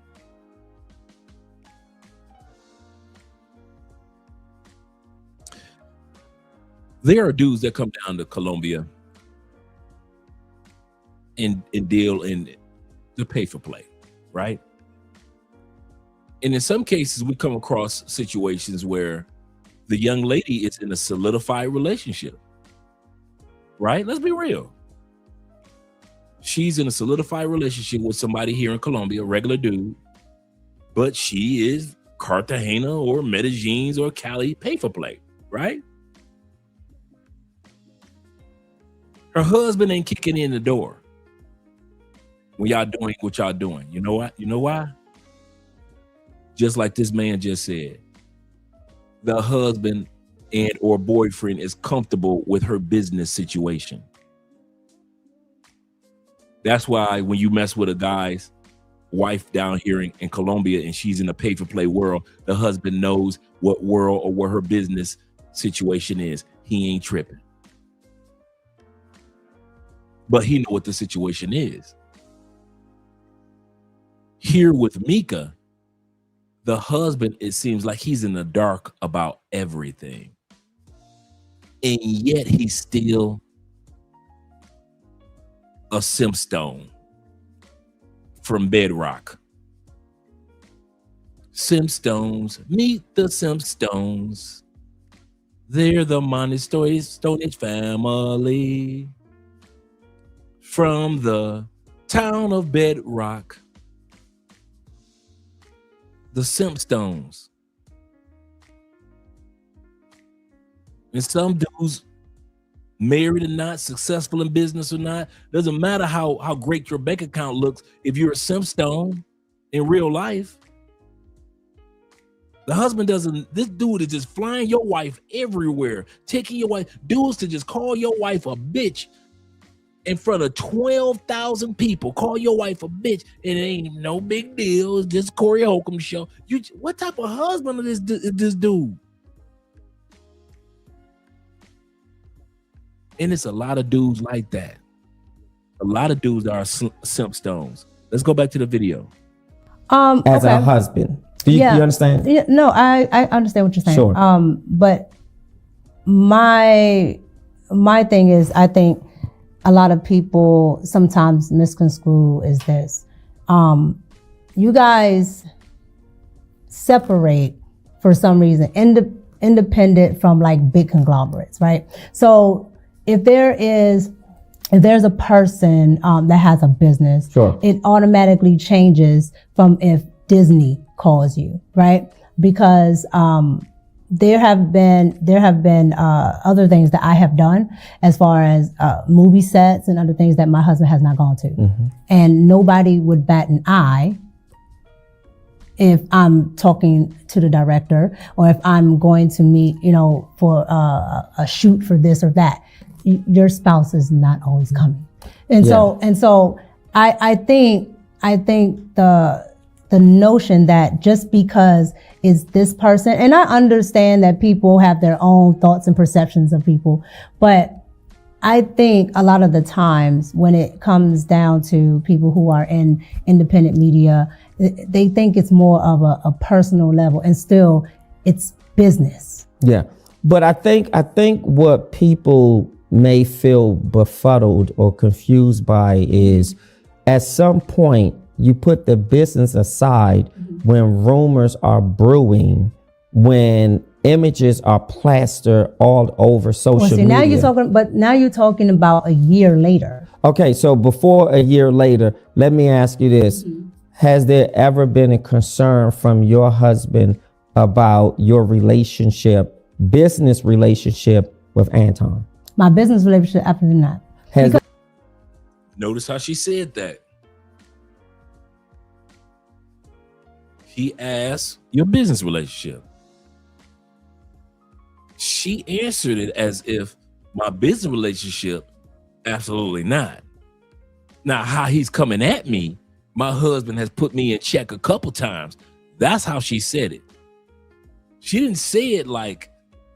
There are dudes that come down to Colombia and deal in the pay for play, right? And in some cases, we come across situations where the young lady is in a solidified relationship, right? Let's be real. She's in a solidified relationship with somebody here in Colombia, a regular dude, but she is Cartagena or Medellin or Cali pay for play, right? Her husband ain't kicking in the door when y'all doing what y'all doing. You know what? You know why? Just like this man just said, the husband and or boyfriend is comfortable with her business situation. That's why when you mess with a guy's wife down here in Colombia and she's in a pay for play world, the husband knows what world or what her business situation is. He ain't tripping. But he know what the situation is. Here with Micca, the husband, it seems like he's in the dark about everything. And yet he's still a Simpstone from Bedrock. Simpstones, meet the Simpstones. They're the Monty Stonage family from the town of Bedrock. The Simpstones. And some dudes, married or not, successful in business or not, doesn't matter how great your bank account looks. If you're a Simpstone in real life, the husband doesn't. This dude is just flying your wife everywhere, taking your wife. Dudes to just call your wife a bitch in front of 12,000 people. Call your wife a bitch, and it ain't no big deal. It's just Corey Holcomb show. What type of husband is this dude? And it's a lot of dudes like that. A lot of dudes are Simpstones. Let's go back to the video. As a husband, do you understand? Yeah, no, I understand what you're saying. Sure. But my thing is, I think a lot of people sometimes misconstrue is this. You guys separate for some reason, independent from like big conglomerates, right? So if there's a person that has a business, sure, it automatically changes from if Disney calls you, right? Because there have been other things that I have done as far as movie sets and other things that my husband has not gone to. Mm-hmm. And nobody would bat an eye if I'm talking to the director or if I'm going to meet, for a shoot for this or that. Your spouse is not always coming. And so I think the notion that just because is this person, and I understand that people have their own thoughts and perceptions of people, but I think a lot of the times when it comes down to people who are in independent media, they think it's more of a personal level, and still it's business. Yeah. But I think what people may feel befuddled or confused by is at some point you put the business aside when rumors are brewing, when images are plastered all over social media. Now you're talking about a year later. Okay, so before a year later, let me ask you this. Mm-hmm. Has there ever been a concern from your husband about your business relationship with Anton? My business relationship, absolutely not. Notice how she said that. He asked your business relationship. She answered it as if my business relationship Absolutely not. Now, how he's coming at me, my husband has put me in check a couple times. That's how she said it. She didn't say it like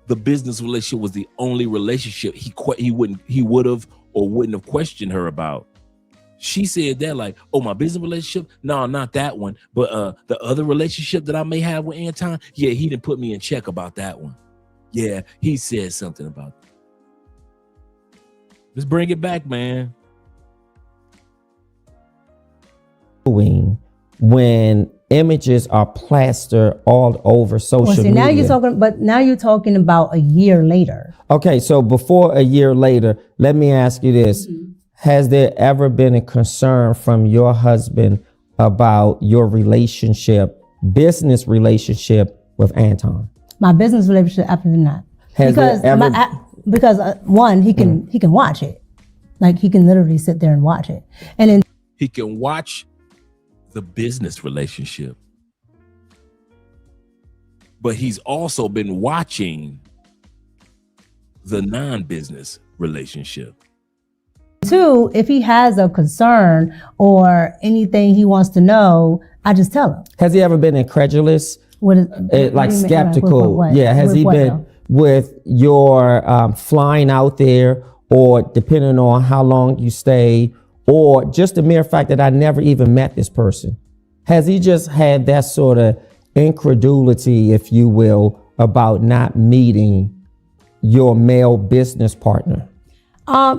the business relationship was the only relationship he would have or wouldn't have questioned her about. She said that like, oh, my business relationship? No, not that one. But the other relationship that I may have with Anton, yeah, he didn't put me in check about that one. Yeah, he said something about that. Let's bring it back, man. When images are plastered all over social media. Now you're talking about a year later. Okay, so before a year later, let me ask you this. Has there ever been a concern from your husband about your relationship, business relationship with Anton? My business relationship, absolutely not. Because one, he can watch it. Like he can literally sit there and watch it. And then he can watch the business relationship. But he's also been watching the non-business relationship. Two, if he has a concern or anything he wants to know, I just tell him. Has he ever been incredulous? Like skeptical? What? Yeah, has he been with your flying out there, or depending on how long you stay, or just the mere fact that I never even met this person? Has he just had that sort of incredulity, if you will, about not meeting your male business partner?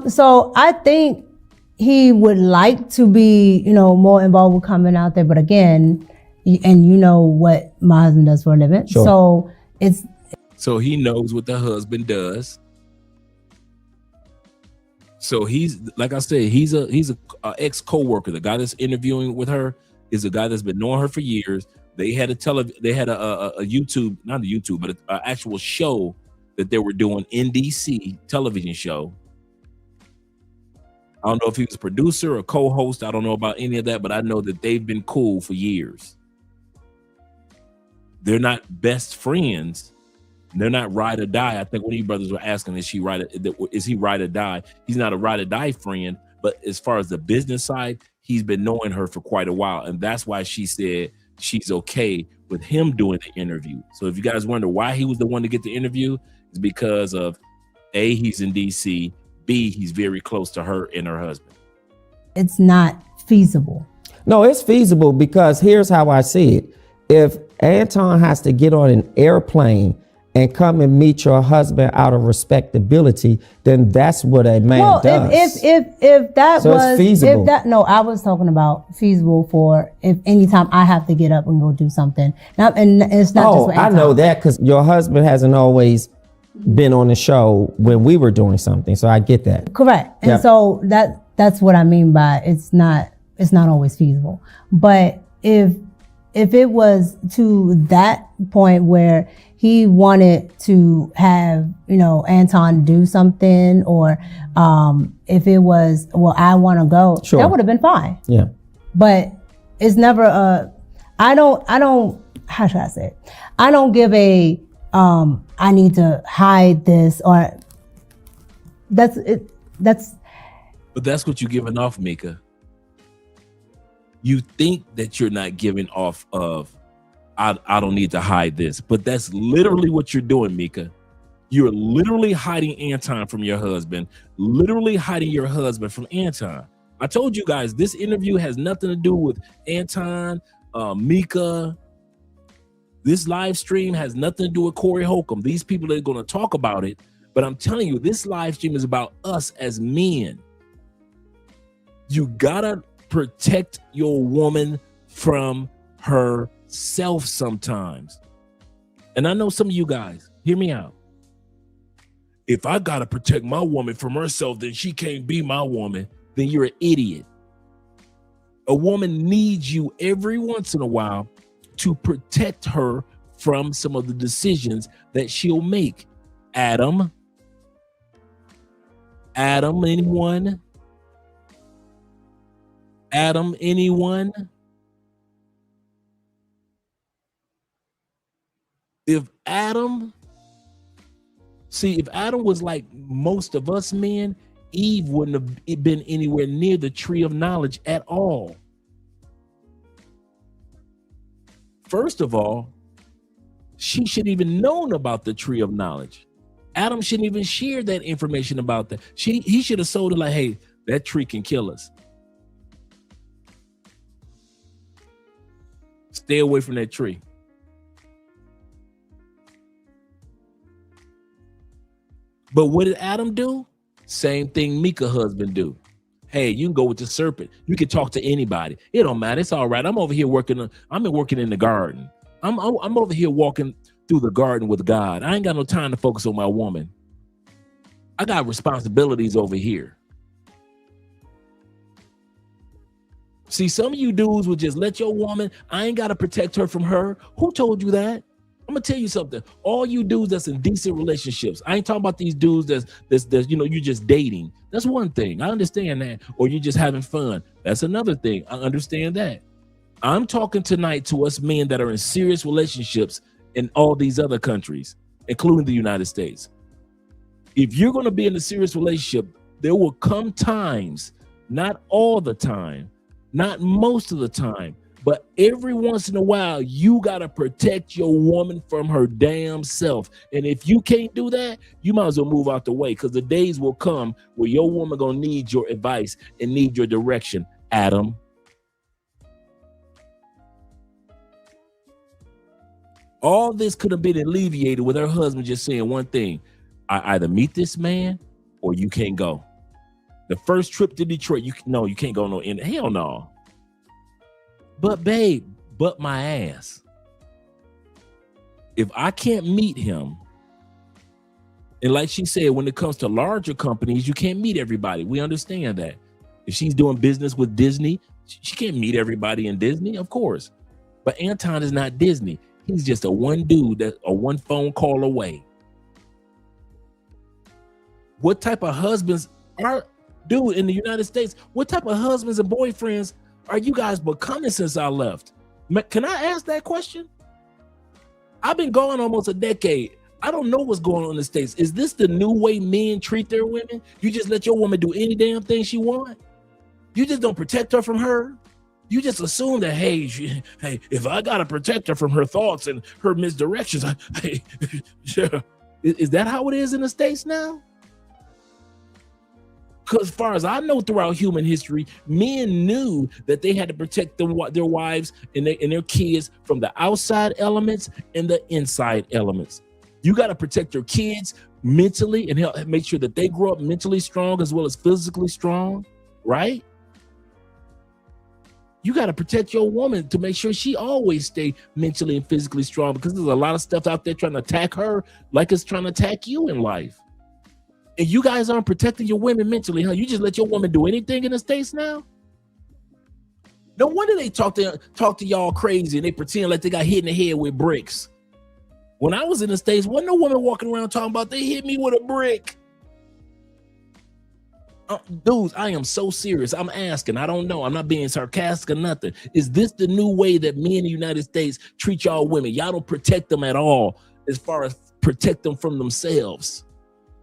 So I think he would like to be, more involved with coming out there. But again, and you know what my husband does for a living. Sure. So he knows what the husband does. So he's, like I said, he's a ex co-worker. The guy that's interviewing with her is a guy that's been knowing her for years. They had a YouTube, not a YouTube, but an actual show that they were doing in DC, television show. I don't know if he was a producer or co-host. I don't know about any of that, but I know that they've been cool for years. They're not best friends. They're not ride or die. I think one of you brothers were asking, is he ride or die? He's not a ride or die friend, but as far as the business side, he's been knowing her for quite a while. And that's why she said she's okay with him doing the interview. So if you guys wonder why he was the one to get the interview, it's because of A, he's in DC, B, he's very close to her and her husband. It's not feasible. No, it's feasible because here's how I see it. If Anton has to get on an airplane and come and meet your husband out of respectability, then that's what a man does. If that so was it's feasible. I was talking about feasible for if anytime I have to get up and go do something. And it's not just with I know that because your husband hasn't always been on the show when we were doing something, so I get that. Correct. And so that's what I mean by it's not always feasible. But if it was to that point where he wanted to have, Anton do something, or if it was, well, I want to go, that would have been fine. Yeah. But it's never I don't, how should I say it? I don't give I need to hide this, or that's it. But that's what you're giving off, Micca. You think that you're not giving off of, I don't need to hide this, but that's literally what you're doing, Micca. You're literally hiding Anton from your husband, literally hiding your husband from Anton. I told you guys, this interview has nothing to do with Anton, Micca. This live stream has nothing to do with Corey Holcomb. These people are going to talk about it, but I'm telling you, this live stream is about us as men. You gotta protect your woman from herself sometimes. And I know some of you guys, hear me out. If I gotta protect my woman from herself, then she can't be my woman, then you're an idiot. A woman needs you every once in a while to protect her from some of the decisions that she'll make. Adam, anyone? Adam, anyone? If Adam was like most of us men, Eve wouldn't have been anywhere near the tree of knowledge at all. First of all, she shouldn't even known about the tree of knowledge. Adam shouldn't even share that information about that. He should have sold it like, hey, that tree can kill us. Stay away from that tree. But what did Adam do? Same thing Micca husband do. Hey, you can go with the serpent. You can talk to anybody. It don't matter. It's all right. I'm over here working. I'm working in the garden. I'm over here walking through the garden with God. I ain't got no time to focus on my woman. I got responsibilities over here. See, some of you dudes would just let your woman, I ain't got to protect her from her. Who told you that? I'm gonna tell you something. All you dudes that's in decent relationships, I ain't talking about these dudes that's you just dating. That's one thing. I understand that. Or you're just having fun. That's another thing. I understand that. I'm talking tonight to us men that are in serious relationships in all these other countries, including the United States. If you're gonna be in a serious relationship, there will come times, not all the time, not most of the time, but every once in a while, you got to protect your woman from her damn self. And if you can't do that, you might as well move out the way, because the days will come where your woman going to need your advice and need your direction, Adam. All this could have been alleviated with her husband just saying one thing: I either meet this man or you can't go. The first trip to Detroit, you can't go hell no. But babe, but my ass. If I can't meet him, and like she said, when it comes to larger companies, you can't meet everybody. We understand that. If she's doing business with Disney, she can't meet everybody in Disney, of course. But Anton is not Disney. He's just a one dude that a one phone call away. What type of husbands dude in the United States? What type of husbands and boyfriends are you guys becoming since I left? Can I ask that question? I've been gone almost a decade. I don't know what's going on in the States. Is this the new way men treat their women? You just let your woman do any damn thing she wants? You just don't protect her from her? You just assume that, hey, if I got to protect her from her thoughts and her misdirections, is that how it is in the States now? Because as far as I know, throughout human history, men knew that they had to protect their wives and their kids from the outside elements and the inside elements. You got to protect your kids mentally and help make sure that they grow up mentally strong as well as physically strong, right? You got to protect your woman to make sure she always stay mentally and physically strong, because there's a lot of stuff out there trying to attack her like it's trying to attack you in life. And you guys aren't protecting your women mentally, huh? You just let your woman do anything in the States now? No wonder they talk to y'all crazy and they pretend like they got hit in the head with bricks. When I was in the States, wasn't no woman walking around talking about they hit me with a brick. Dudes, I am so serious. I'm asking. I don't know. I'm not being sarcastic or nothing. Is this the new way that men in the United States treat y'all women? Y'all don't protect them at all as far as protect them from themselves.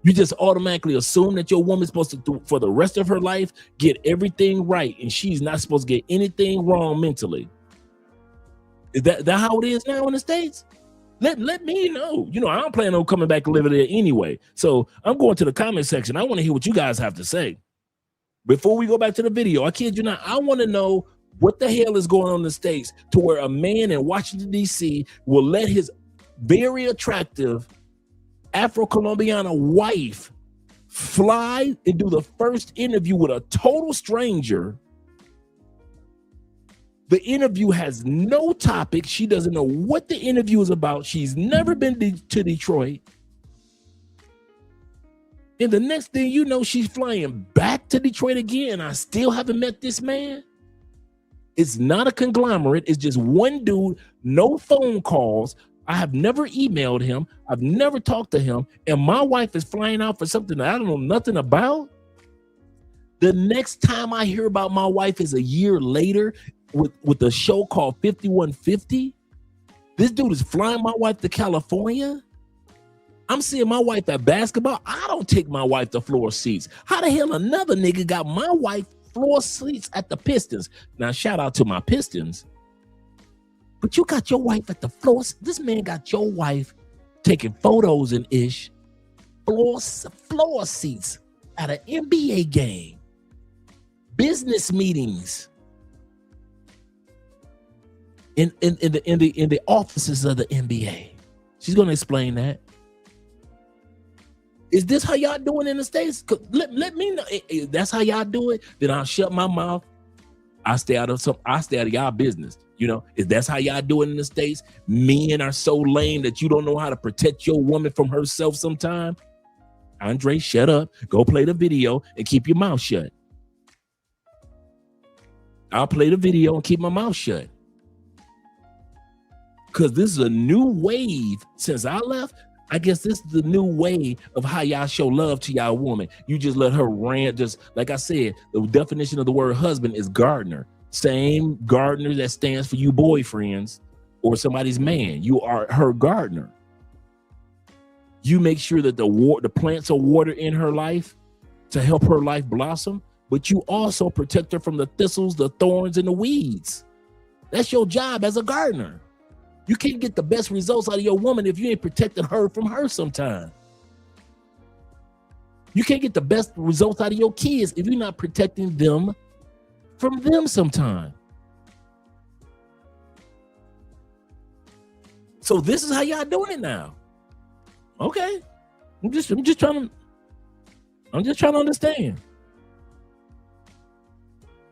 You just automatically assume that your woman's supposed to do for the rest of her life, get everything right, and she's not supposed to get anything wrong mentally. Is that how it is now in the States? Let me know. I don't plan on coming back and living there anyway. So I'm going to the comment section. I want to hear what you guys have to say. Before we go back to the video, I kid you not, I want to know what the hell is going on in the States to where a man in Washington, D.C. will let his very attractive Afro-Colombiana wife fly and do the first interview with a total stranger. The interview has no topic. She doesn't know what the interview is about. She's never been to Detroit. And the next thing you know, she's flying back to Detroit again. I still haven't met this man. It's not a conglomerate. It's just one dude, no phone calls. I have never emailed him. I've never talked to him. And my wife is flying out for something that I don't know nothing about. The next time I hear about my wife is a year later with a show called 5150. This dude is flying my wife to California. I'm seeing my wife at basketball. I don't take my wife to floor seats. How the hell another nigga got my wife floor seats at the Pistons? Now, shout out to my Pistons. But you got your wife at the floor. This man got your wife taking photos and floor seats at an NBA game, business meetings, in the offices of the NBA. She's gonna explain that. Is this how y'all doing in the States? Let me know. If that's how y'all do it, then I'll shut my mouth. I stay out of y'all business. You know, if that's how y'all do it in the States, men are so lame that you don't know how to protect your woman from herself sometime. Andre, shut up. Go play the video and keep your mouth shut. I'll play the video and keep my mouth shut. Because this is a new wave since I left. I guess this is the new way of how y'all show love to y'all woman. You just let her rant. Just like I said, the definition of the word husband is gardener. Same gardener that stands for you boyfriends or somebody's man. You are her gardener. You make sure that the plants are watered in her life to help her life blossom, but you also protect her from the thistles, the thorns, and the weeds. That's your job as a gardener. You can't get the best results out of your woman if you ain't protecting her from her sometime. You can't get the best results out of your kids if you're not protecting them from them sometime. So this is how y'all doing it now. Okay. I'm just trying to understand.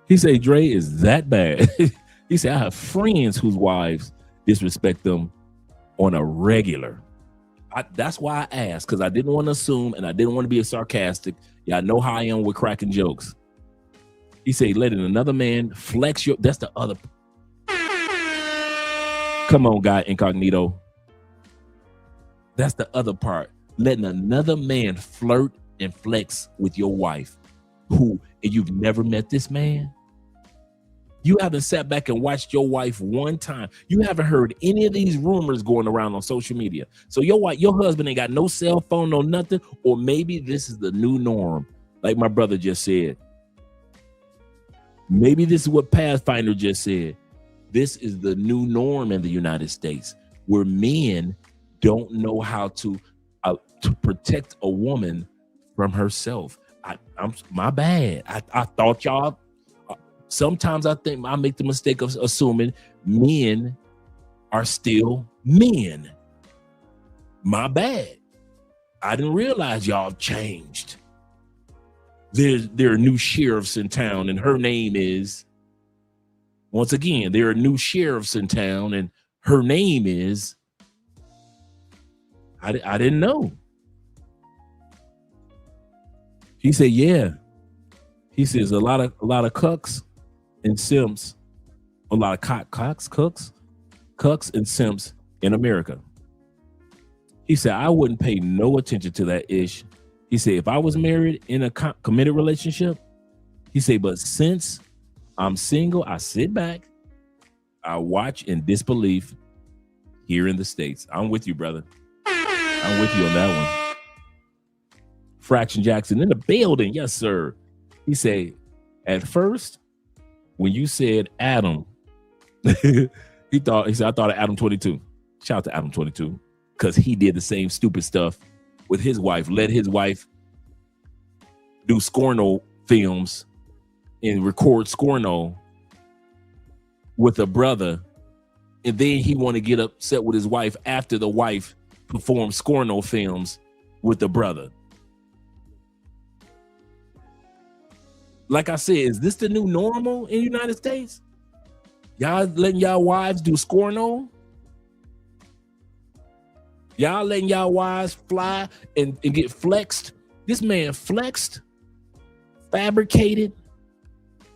He said Dre is that bad. He said I have friends whose wives disrespect them on a regular. That's why I asked, because I didn't want to assume and I didn't want to be sarcastic. Y'all know how I am with cracking jokes. He said letting another man flex your, that's the other. Come on, guy incognito. That's the other part. Letting another man flirt and flex with your wife, and you've never met this man. You haven't sat back and watched your wife one time. You haven't heard any of these rumors going around on social media. So your husband ain't got no cell phone, no nothing, or maybe this is the new norm. Like my brother just said. Maybe this is what Pathfinder just said. This is the new norm in the United States, where men don't know how to protect a woman from herself. I'm my bad. I thought y'all. Sometimes I think I make the mistake of assuming men are still men. My bad. I didn't realize y'all changed. There are new sheriffs in town, and her name is. Once again, there are new sheriffs in town, and her name is. I didn't know. He said, yeah. He says a lot of cucks and simps, a lot of cucks and simps in America. He said, I wouldn't pay no attention to that ish. He said, if I was married in a committed relationship, he said, but since I'm single, I sit back, I watch in disbelief here in the States. I'm with you, brother. I'm with you on that one. Fraction Jackson in the building. Yes, sir. He said, at first, when you said Adam, he said, I thought of Adam 22. Shout out to Adam 22. Because he did the same stupid stuff with his wife. Let his wife do Scorno films and record Scorno with a brother. And then he want to get upset with his wife after the wife performed Scorno films with the brother. Like I said, is this the new normal in the United States? Y'all letting y'all wives do Scorno? Y'all letting y'all wives fly and get flexed? This man flexed, fabricated,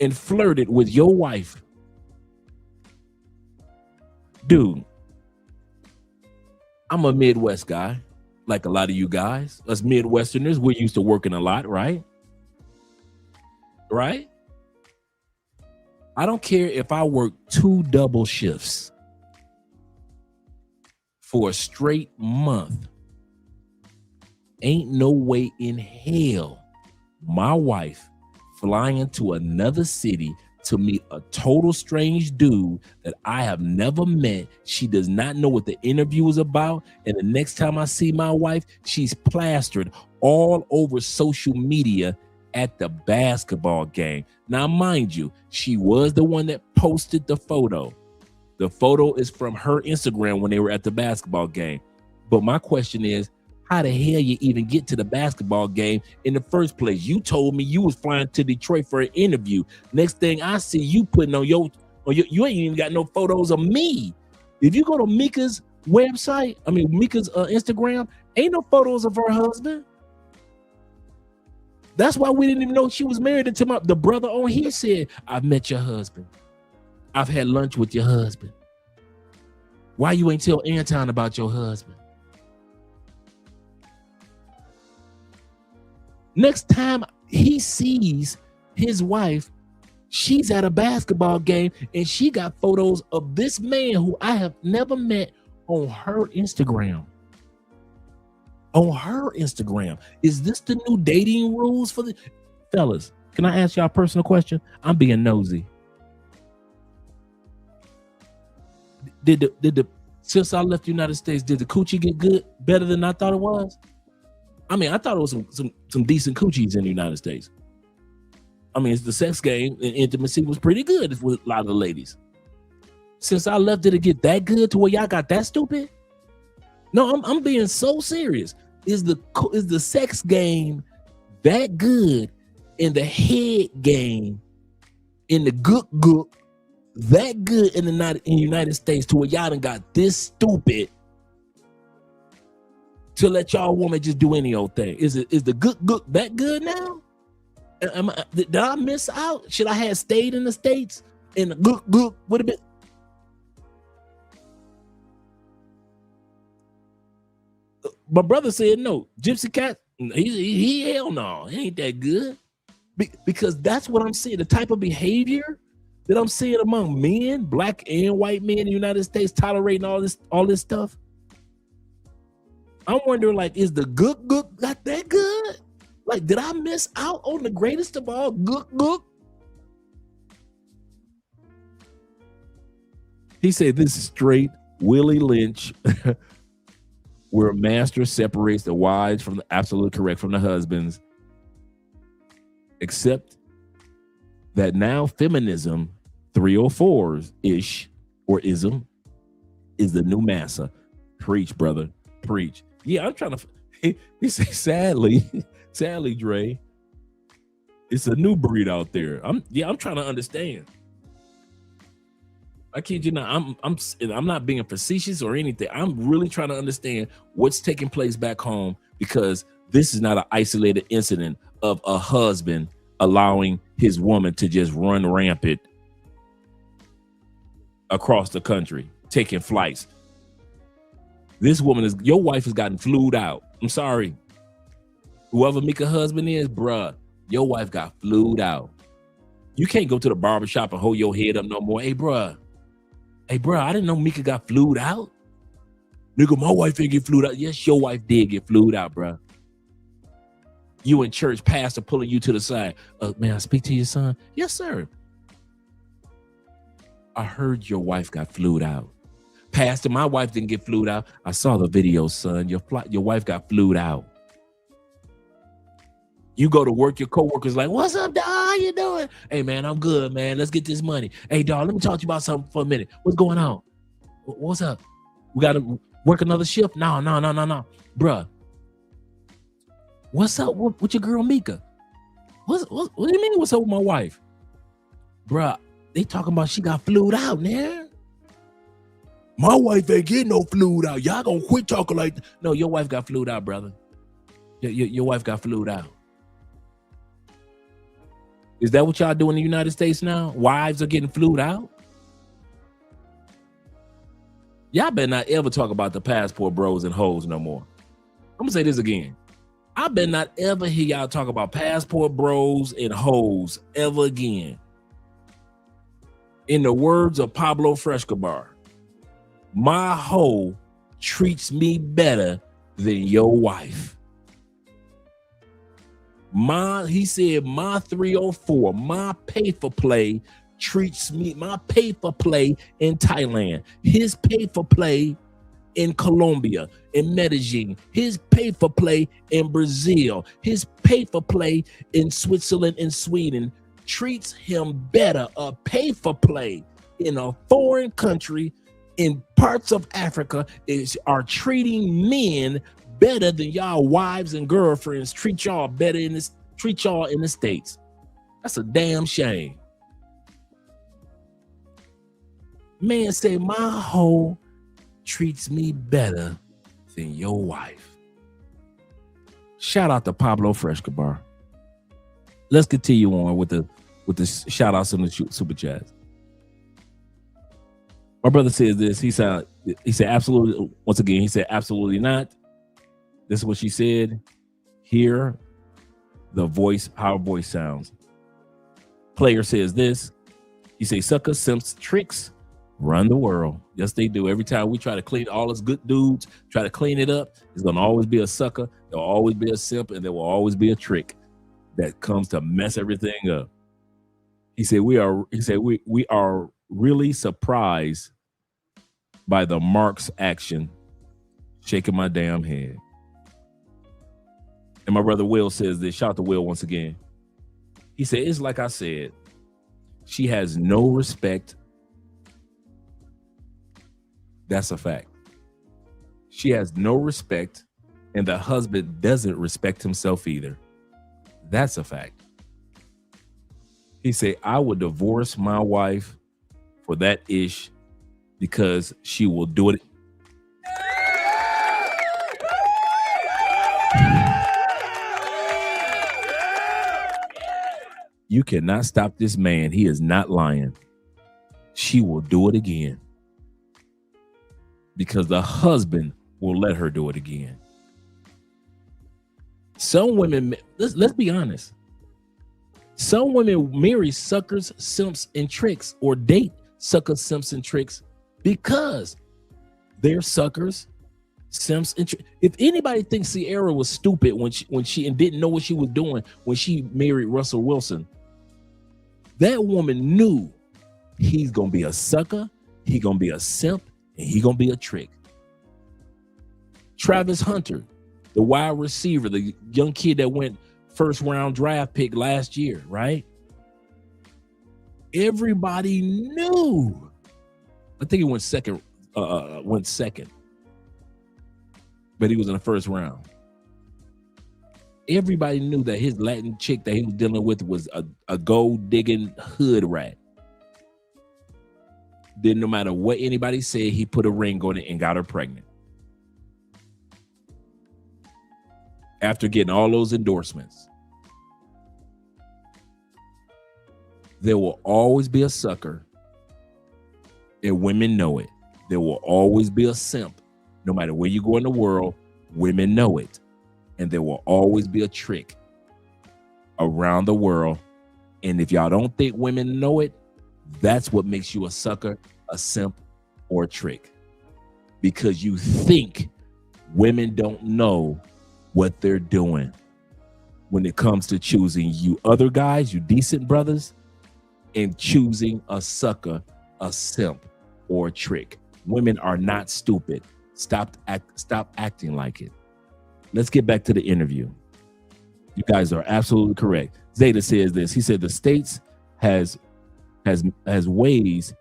and flirted with your wife. Dude, I'm a Midwest guy, like a lot of you guys. Us Midwesterners, we're used to working a lot, right? Right? I don't care if I work 2 double shifts for a straight month. ain't no way in hell my wife flying to another city to meet a total strange dude that I have never met. She does not know what the interview is about. And the next time I see my wife, she's plastered all over social media at the basketball game. Now, mind you, she was the one that posted the photo. The photo is from her Instagram when they were at the basketball game. But my question is, how the hell you even get to the basketball game in the first place? You told me you was flying to Detroit for an interview. Next thing I see you putting on you ain't even got no photos of me. If you go to Micca's website, Micca's Instagram, ain't no photos of her husband. That's why we didn't even know she was married until the brother on here said, I've met your husband. I've had lunch with your husband. Why you ain't tell Anton about your husband? Next time he sees his wife, she's at a basketball game and she got photos of this man who I have never met on her Instagram. On her Instagram. Is this the new dating rules for the fellas? Can I ask y'all a personal question? I'm being nosy. Did since I left the United States, did the coochie get good, better than I thought it was? I thought it was some decent coochies in the United States. It's the sex game and intimacy was pretty good with a lot of the ladies. Since I left, did it get that good to where y'all got that stupid? No, I'm being so serious. Is the sex game that good, in the head game, in the gook that good in the United States to where y'all done got this stupid to let y'all woman just do any old thing? Is the gook that good now? Did I miss out? Should I have stayed in the States and the gook would have been? My brother said no. Gypsy Cat, he hell no, it ain't that good. Because that's what I'm seeing. The type of behavior that I'm seeing among men, black and white men in the United States, tolerating all this stuff. I'm wondering, is the gook not that good? Did I miss out on the greatest of all gook? He said this is straight Willie Lynch, where a master separates the wives from the absolute correct from the husbands, except that now feminism 304-ish or ism is the new massa. Preach, brother, preach. Yeah, I'm trying to. He say sadly, Dre, it's a new breed out there. I'm trying to understand. I kid you not. I'm not being facetious or anything. I'm really trying to understand what's taking place back home, because this is not an isolated incident of a husband allowing his woman to just run rampant across the country, taking flights. This woman your wife has gotten flued out. I'm sorry. Whoever Micca's husband is, bruh, your wife got flued out. You can't go to the barbershop and hold your head up no more. Hey, bruh, I didn't know Micca got flued out. Nigga, my wife didn't get flued out. Yes, your wife did get flued out, bruh. You in church, pastor pulling you to the side. May I speak to your son? Yes, sir. I heard your wife got flued out. Pastor, my wife didn't get flued out. I saw the video, son. Your wife got flued out. You go to work, your coworkers like, what's up, dog? How you doing? Hey, man, I'm good, man. Let's get this money. Hey, dog, let me talk to you about something for a minute. What's going on? What's up? We got to work another shift? No. Bruh, what's up with your girl, Micca? What do you mean, what's up with my wife? Bruh, they talking about she got flued out, man. My wife ain't getting no flued out. Y'all gonna quit talking like that. No, your wife got flued out, brother. Your wife got flued out. Is that what y'all do in the United States now? Wives are getting flued out? Y'all better not ever talk about the passport bros and hoes no more. I'm gonna say this again. I better not ever hear y'all talk about passport bros and hoes ever again. In the words of Pablo Frescobar, my hoe treats me better than your wife. He said, my 304, my pay for play treats me, my pay for play in Thailand, his pay for play in Colombia, in Medellin, his pay for play in Brazil, his pay for play in Switzerland and Sweden treats him better. A pay for play in a foreign country in parts of Africa are treating men better than y'all wives and girlfriends treat y'all better in the States. That's a damn shame. Man say my hoe treats me better than your wife. Shout out to Pablo Frescobar. Let's continue on with the shout outs and the super chats. My brother says this. He said absolutely. Once again, he said absolutely not. This is what she said. Hear the voice, how her voice sounds. Player says this. He say sucker simps tricks run the world. Yes, they do. Every time we try to clean all us good dudes, try to clean it up, it's gonna always be a sucker. There'll always be a simp, and there will always be a trick that comes to mess everything up. He said we are really surprised by the Mark's action, shaking my damn head. And my brother Will says this. Shout out to Will once again. He said, it's like I said, she has no respect. That's a fact. She has no respect, and the husband doesn't respect himself either. That's a fact. He said, I would divorce my wife for that ish because she will do it. You cannot stop this man. He is not lying. She will do it again because the husband will let her do it again. Some women, let's be honest. Some women marry suckers, simps, and tricks, or date suckers, simps, and tricks because they're suckers, simps, and tricks. If anybody thinks Sierra was stupid when she and didn't know what she was doing when she married Russell Wilson, that woman knew he's gonna be a sucker, he's gonna be a simp, and he's gonna be a trick. Travis Hunter, the wide receiver, the young kid that went first round draft pick last year, right? Everybody knew. I think he went second, but he was in the first round. Everybody knew that his Latin chick that he was dealing with was a gold digging hood rat. Then no matter what anybody said, he put a ring on it and got her pregnant. After getting all those endorsements. There will always be a sucker, and women know it. There will always be a simp. No matter where you go in the world, women know it. And there will always be a trick around the world. And if y'all don't think women know it, that's what makes you a sucker, a simp, or a trick. Because you think women don't know what they're doing when it comes to choosing you other guys, you decent brothers, and choosing a sucker, a simp, or a trick. Women are not stupid. Stop acting like it. Let's get back to the interview. You guys are absolutely correct. Zeta says this. He said the States has ways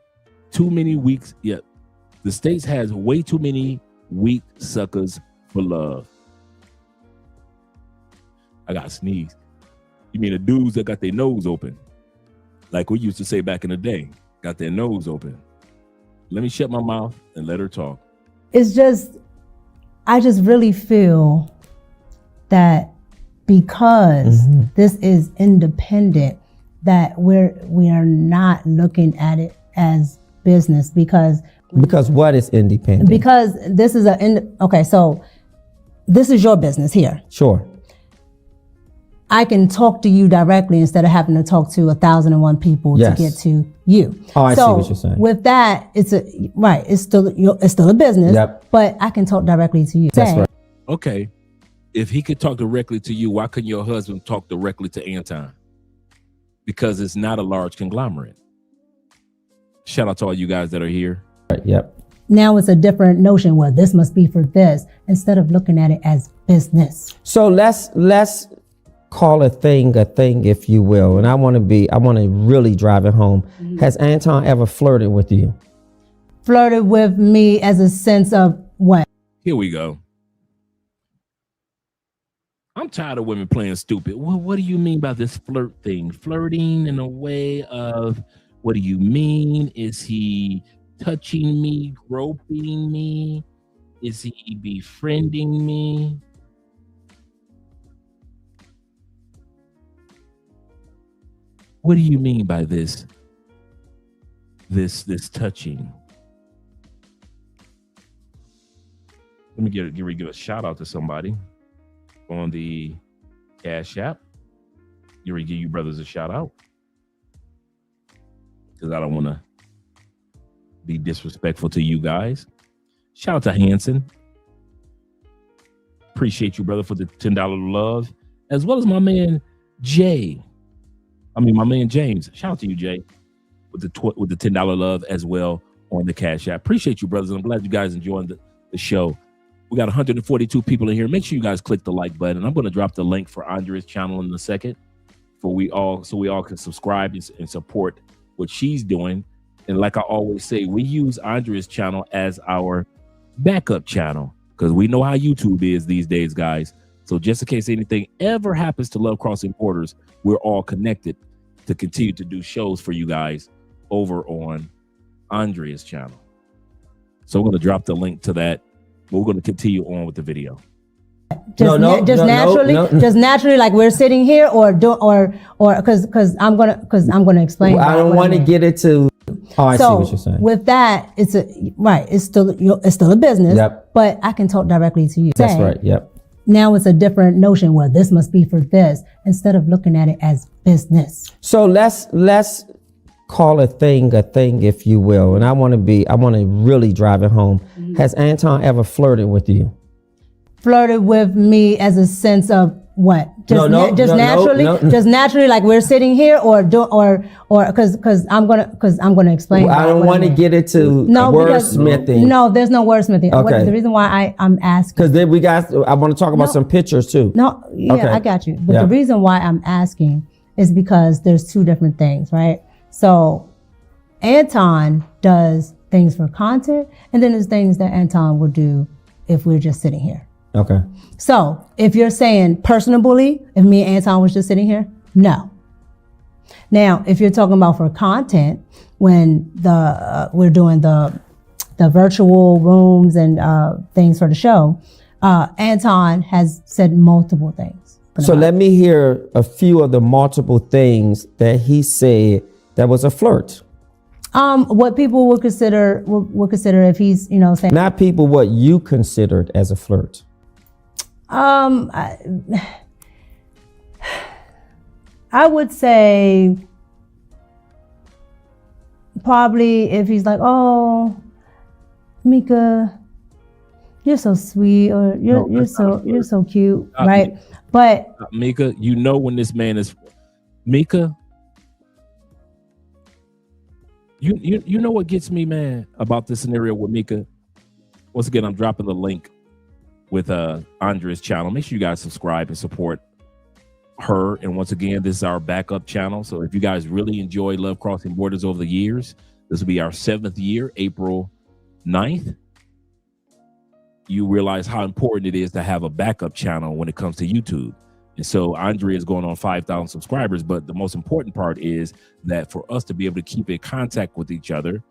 too many weeks. Yeah, the States has way too many weak suckers for love. I got to sneeze. You mean the dudes that got their nose open? Like we used to say back in the day, got their nose open. Let me shut my mouth and let her talk. It's just, I just really feel that because this is independent, that we are not looking at it as business because what is independent? Because this is okay, so this is your business here. Sure. I can talk to you directly instead of having to talk to 1,001 people to get to you. Oh, I see what you're saying. With that, it's still a business, but I can talk directly to you. That's right. Okay. If he could talk directly to you, why couldn't your husband talk directly to Anton? Because it's not a large conglomerate. Shout out to all you guys that are here. Yep. Now it's a different notion. Well, this must be for this, instead of looking at it as business. So let's call a thing, if you will. And I want to really drive it home. Mm-hmm. Has Anton ever flirted with you? Flirted with me as a sense of what? Here we go. I'm tired of women playing stupid. Well, what do you mean by this flirt thing? Flirting in a way of, what do you mean? Is he touching me, groping me? Is he befriending me? What do you mean by this touching? Let me give a shout out to somebody on the Cash App. Give you brothers a shout out, because I don't want to be disrespectful to you guys. Shout out to Hanson. Appreciate you, brother, for the $10 love, as well as my man my man James. Shout out to you, Jay, with the $10 love as well on the Cash App. Appreciate you, brothers. I'm glad you guys enjoying the show. We got 142 people in here. Make sure you guys click the like button. I'm going to drop the link for Andrea's channel in a second, so we all can subscribe and support what she's doing. And like I always say, we use Andrea's channel as our backup channel, because we know how YouTube is these days, guys. So just in case anything ever happens to Love Crossing Borders, we're all connected to continue to do shows for you guys over on Andrea's channel. So we're going to drop the link to that. We're going to continue on with the video. Just naturally, like we're sitting here, or because I'm gonna explain. Well, I don't want to get into. Oh, I see what you're saying. With that, it's still a business. Yep. But I can talk directly to you. That's right. Yep. Now it's a different notion. Well, this must be for this, instead of looking at it as business. So let's call a thing, if you will. And I want to really drive it home. Mm-hmm. Has Anton ever flirted with you? Flirted with me as a sense of what? Just naturally, like we're sitting here, or because I'm gonna explain. Well, I don't want to get into wordsmithing. No, there's no wordsmithing. Okay. The reason why I'm asking, because then I want to talk about some pictures too. No, yeah, okay. I got you. But the reason why I'm asking is because there's two different things, right? So Anton does things for content, and then there's things that Anton would do if we're just sitting here. Okay. So if you're saying personally, if me and Anton was just sitting here, no. Now, if you're talking about for content, when we're doing the virtual rooms and things for the show, Anton has said multiple things. So let me hear a few of the multiple things that he said that was a flirt. What people would consider if he's, saying. Not people, what you considered as a flirt. I would say probably if he's like, oh, Micca, you're so sweet, or you're so cute, right? But Micca, when this man is Micca, you know what gets me mad about this scenario with Micca? Once again, I'm dropping the link with Andrea's channel. Make sure you guys subscribe and support her. And once again, this is our backup channel. So if you guys really enjoy Love Crossing Borders over the years, this will be our 7th year, April 9th. You realize how important it is to have a backup channel when it comes to YouTube. And so Andrea is going on 5,000 subscribers. But the most important part is that for us to be able to keep in contact with each other,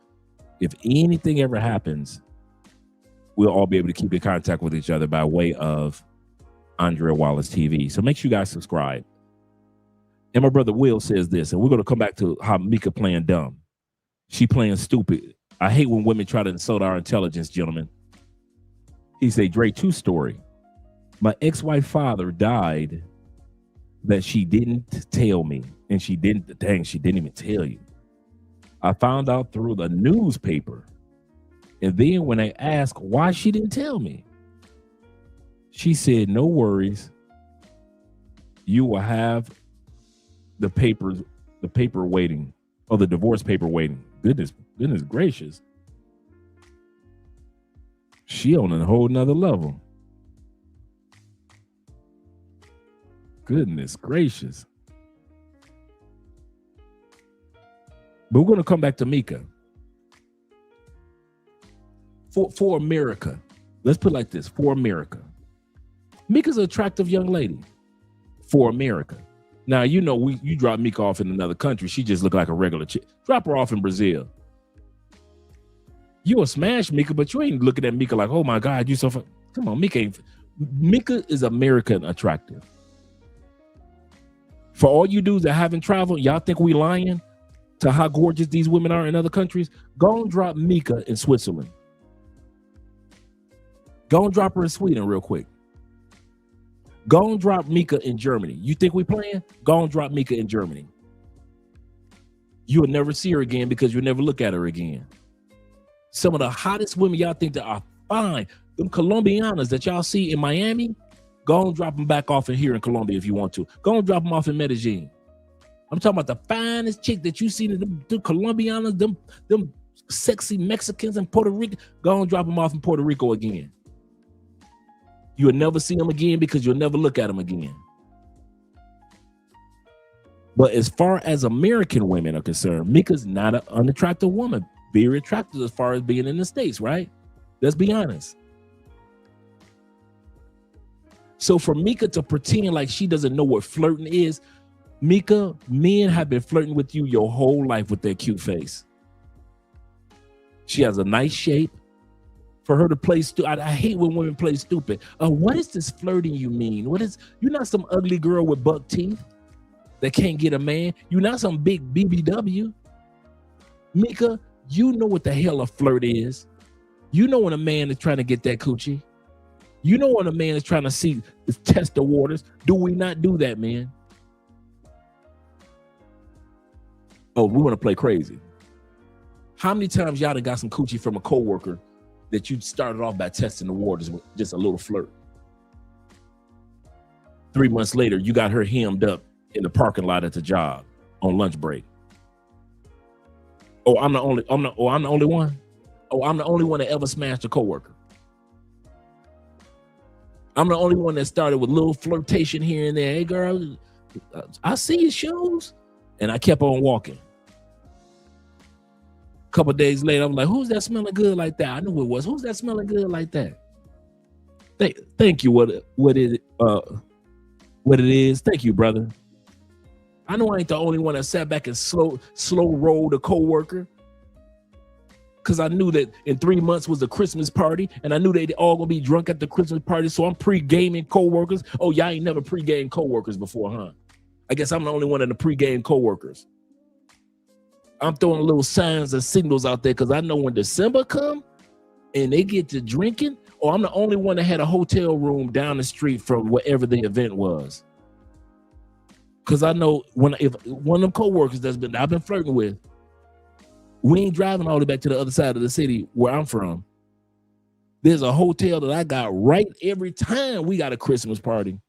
if anything ever happens, we'll all be able to keep in contact with each other by way of Andrea Wallace TV. So make sure you guys subscribe. And my brother Will says this, and we're going to come back to how Micca playing dumb. She playing stupid. I hate when women try to insult our intelligence, gentlemen. He said, Dre, true story. My ex-wife father died that she didn't tell me. And she didn't even tell you. I found out through the newspaper. And then when they asked why she didn't tell me, She said, no worries. You will have the paper waiting, or the divorce paper waiting. Goodness gracious. She on a whole nother level. Goodness gracious. But we're going to come back to Micca. For America. Let's put it like this. For America. Micca's an attractive young lady. For America. Now, you know, you drop Micca off in another country, she just look like a regular chick. Drop her off in Brazil. You a smash Micca, but you ain't looking at Micca like, oh my God, you so fun. Come on, Micca is American attractive. For all you dudes that haven't traveled, y'all think we lying to how gorgeous these women are in other countries? Go and drop Micca in Switzerland. Go and drop her in Sweden real quick. Go and drop Micca in Germany. You think we playing? Go and drop Micca in Germany. You'll never see her again because you'll never look at her again. Some of the hottest women y'all think that are fine, them Colombianas that y'all see in Miami, go and drop them back off in here in Colombia if you want to. Go and drop them off in Medellin. I'm talking about the finest chick that you see, the Colombianas, them sexy Mexicans in Puerto Rico. Go and drop them off in Puerto Rico again. You'll never see them again because you'll never look at them again. But as far as American women are concerned, Micca's not an unattractive woman. Very attractive as far as being in the States, right? Let's be honest. So for Micca to pretend like she doesn't know what flirting is, Micca, men have been flirting with you your whole life with their cute face. She has a nice shape. For her to play stupid, I hate when women play stupid. What is this flirting you mean? You're not some ugly girl with buck teeth that can't get a man. You're not some big BBW. Micca, you know what the hell a flirt is. You know when a man is trying to get that coochie. You know when a man is trying to test the waters. Do we not do that, man? Oh, we want to play crazy. How many times y'all done got some coochie from a coworker that you started off by testing the waters with just a little flirt? 3 months later, you got her hemmed up in the parking lot at the job on lunch break. Oh, I'm the only one? Oh, I'm the only one that ever smashed a coworker. I'm the only one that started with little flirtation here and there. Hey girl, I see your shoes. And I kept on walking. A couple of days later, I'm like, who's that smelling good like that? I knew it was. Who's that smelling good like that? Thank you. What it is. Thank you, brother. I know I ain't the only one that sat back and slow rolled a coworker. Because I knew that in 3 months was a Christmas party, and I knew they'd all gonna be drunk at the Christmas party. So I'm pre-gaming coworkers. Oh, y'all ain't never pre-gamed coworkers before, huh? I guess I'm the only one in the pre-game coworkers. I'm throwing little signs and signals out there because I know when December come and they get to drinking, or I'm the only one that had a hotel room down the street from wherever the event was. Because I know if one of them coworkers I've been flirting with, we ain't driving all the way back to the other side of the city where I'm from. There's a hotel that I got right every time we got a Christmas party.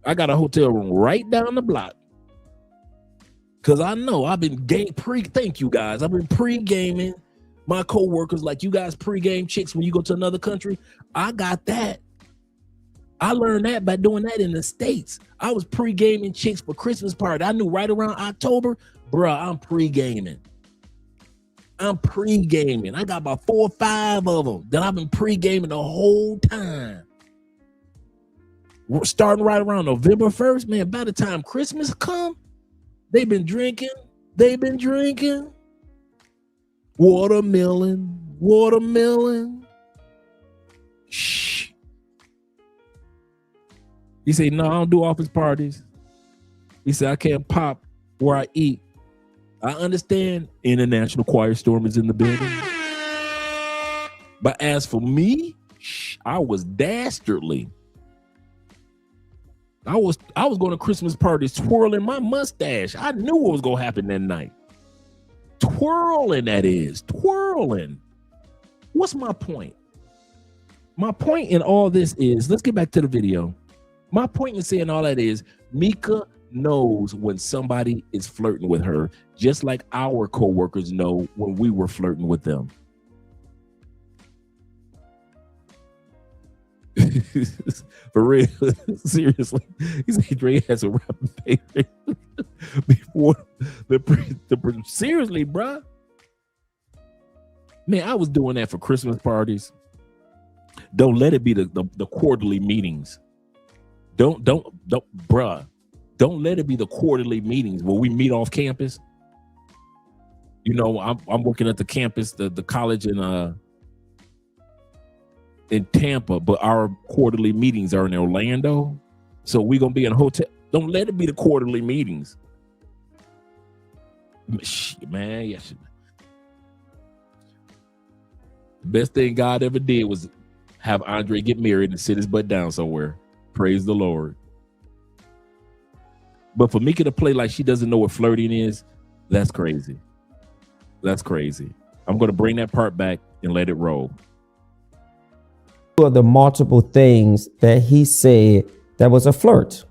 I got a hotel room right down the block. Cause I know I've been thank you guys. I've been pre-gaming my coworkers like you guys pre-game chicks when you go to another country. I got that. I learned that by doing that in the States. I was pre-gaming chicks for Christmas party. I knew right around October, bruh, I'm pre-gaming. I got about 4 or 5 of them that I've been pre-gaming the whole time. We're starting right around November 1st, man. By the time Christmas come, they've been drinking. Watermelon. Shh. He said, no, I don't do office parties. He said, I can't pop where I eat. I understand International Choir Storm is in the building. But as for me, I was dastardly. I was going to Christmas parties twirling my mustache. I knew what was going to happen that night. Twirling, that is. Twirling. What's my point? My point in all this is, let's get back to the video. My point in saying all that is, Micca knows when somebody is flirting with her, just like our coworkers know when we were flirting with them. For real, seriously. He said Dre has a rapping paper before the seriously, bruh. Man, I was doing that for Christmas parties. Don't let it be the quarterly meetings. Don't, bruh. Don't let it be the quarterly meetings where we meet off campus. You know, I'm working at the campus, the college in Tampa, but our quarterly meetings are in Orlando. So we're gonna be in a hotel. Don't let it be the quarterly meetings. Man, yes. The best thing God ever did was have Andre get married and sit his butt down somewhere. Praise the Lord. But for Micca to play like she doesn't know what flirting is, that's crazy. That's crazy. I'm going to bring that part back and let it roll. Of the multiple things that he said that was a flirt.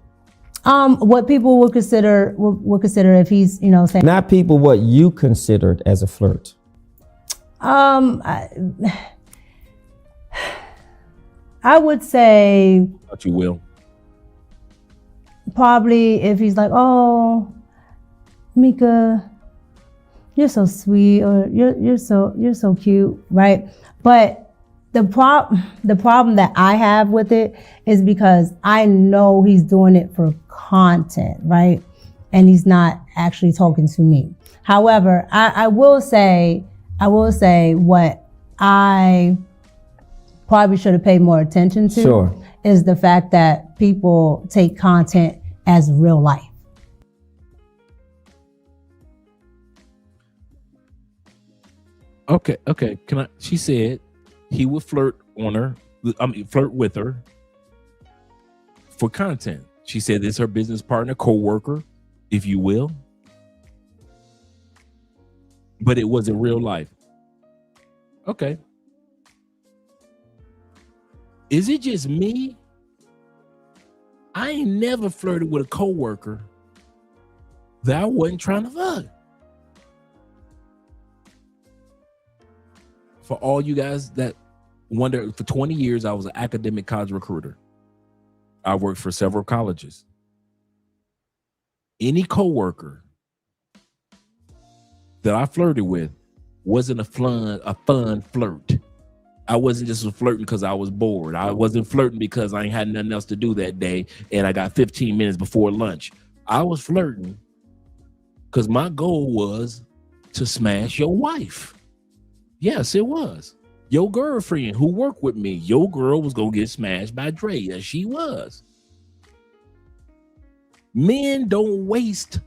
What people would consider if he's, you know, saying, not people, what you considered as a flirt. I would say, but you will probably if he's like, oh, Micca, you're so sweet, or you're so cute, right? But the problem that I have with it is because I know he's doing it for content, right? And he's not actually talking to me. However, I will say what I probably should have paid more attention to is the fact that people take content as real life. Okay. She said he would flirt with her for content. She said it's her business partner, co-worker, if you will. But it wasn't real life. Okay. Is it just me? I ain't never flirted with a coworker that I wasn't trying to fuck. For all you guys that wonder, for 20 years, I was an academic college recruiter. I worked for several colleges. Any coworker that I flirted with wasn't a fun flirt. I wasn't just flirting because I was bored. I wasn't flirting because I ain't had nothing else to do that day and I got 15 minutes before lunch. I was flirting because my goal was to smash your wife. Yes, it was. Your girlfriend who worked with me, your girl was going to get smashed by Dre, as she was. Men don't waste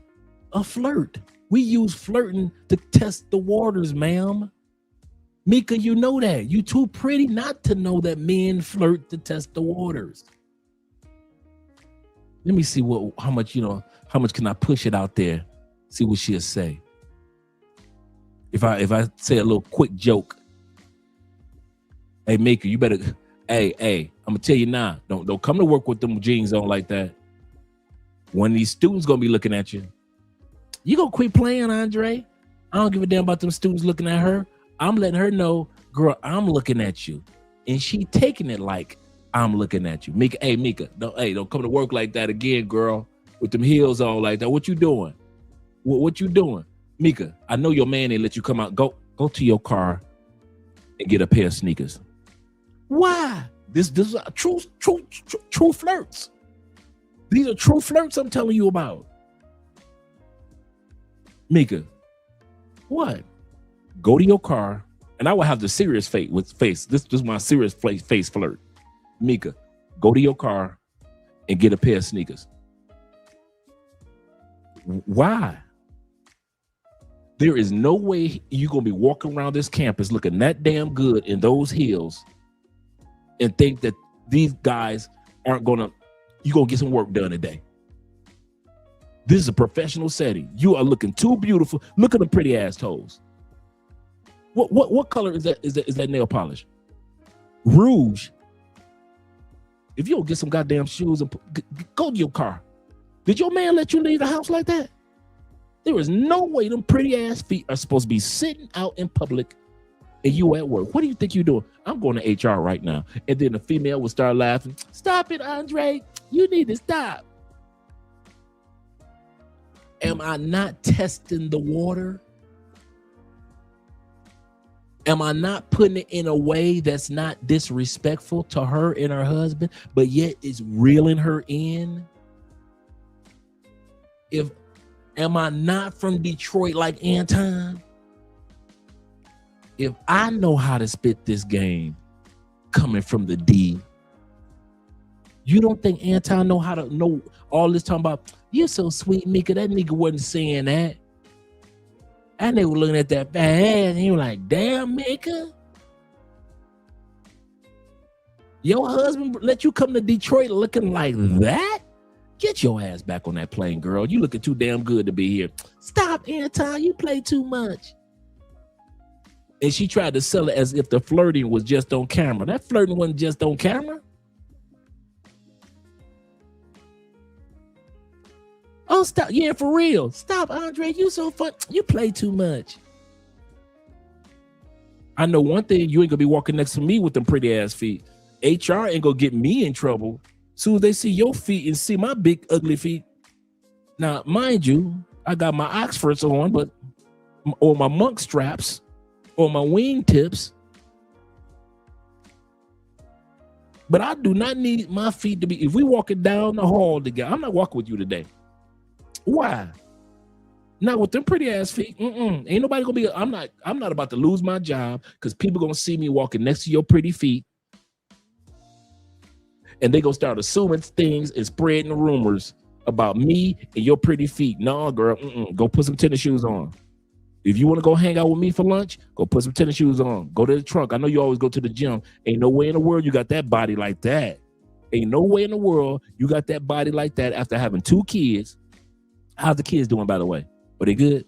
a flirt. We use flirting to test the waters, ma'am. Micca, you know that. You too pretty not to know that men flirt to test the waters. Let me see how much can I push it out there? See what she'll say. If I say a little quick joke, hey Micca, you better, hey, I'm gonna tell you now, don't come to work with them jeans on like that. One of these students gonna be looking at you. You gonna quit playing, Andre? I don't give a damn about them students looking at her. I'm letting her know, girl, I'm looking at you. And she taking it like I'm looking at you. Micca, hey, Micca, don't come to work like that again, girl, with them heels on like that. What you doing? What you doing? Micca, I know your man ain't let you come out. Go to your car and get a pair of sneakers. Why? This is a true flirts. These are true flirts I'm telling you about. Micca, what? Go to your car, and I will have the serious face. This is my serious face flirt. Micca, go to your car and get a pair of sneakers. Why? There is no way you're going to be walking around this campus looking that damn good in those heels and think that these guys you're going to get some work done today. This is a professional setting. You are looking too beautiful. Look at the pretty ass toes. What color is that nail polish? Rouge. If you don't get some goddamn shoes and go to your car. Did your man let you leave the house like that? There is no way them pretty ass feet are supposed to be sitting out in public and you at work. What do you think you're doing? I'm going to HR right now. And then the female will start laughing. Stop it, Andre. You need to stop. Am I not testing the water? Am I not putting it in a way that's not disrespectful to her and her husband, but yet it's reeling her in? Am I not from Detroit like Anton? If I know how to spit this game coming from the D, you don't think Anton know how to know all this talking about, you're so sweet, Micca. That nigga wasn't saying that. And they were looking at that fat ass and he was like, damn, Micca. Your husband let you come to Detroit looking like that? Get your ass back on that plane, girl. You looking too damn good to be here. Stop, Anton. You play too much. And she tried to sell it as if the flirting was just on camera. That flirting wasn't just on camera. Oh, stop. Yeah, for real. Stop, Andre. You so fun. You play too much. I know one thing. You ain't going to be walking next to me with them pretty ass feet. HR ain't going to get me in trouble. Soon as they see your feet and see my big, ugly feet. Now, mind you, I got my Oxfords on, but or my monk straps or my wing tips. But I do not need my feet to be, if we walking down the hall together, I'm not walking with you today. Why? Not with them pretty ass feet. Ain't nobody gonna be. I'm not about to lose my job because people gonna see me walking next to your pretty feet, and they gonna start assuming things and spreading rumors about me and your pretty feet. No, girl, go put some tennis shoes on. If you want to go hang out with me for lunch, go put some tennis shoes on. Go to the trunk. I know you always go to the gym. Ain't no way in the world you got that body like that. Ain't no way in the world you got that body like that after having 2 kids. How's the kids doing, by the way? Are they good?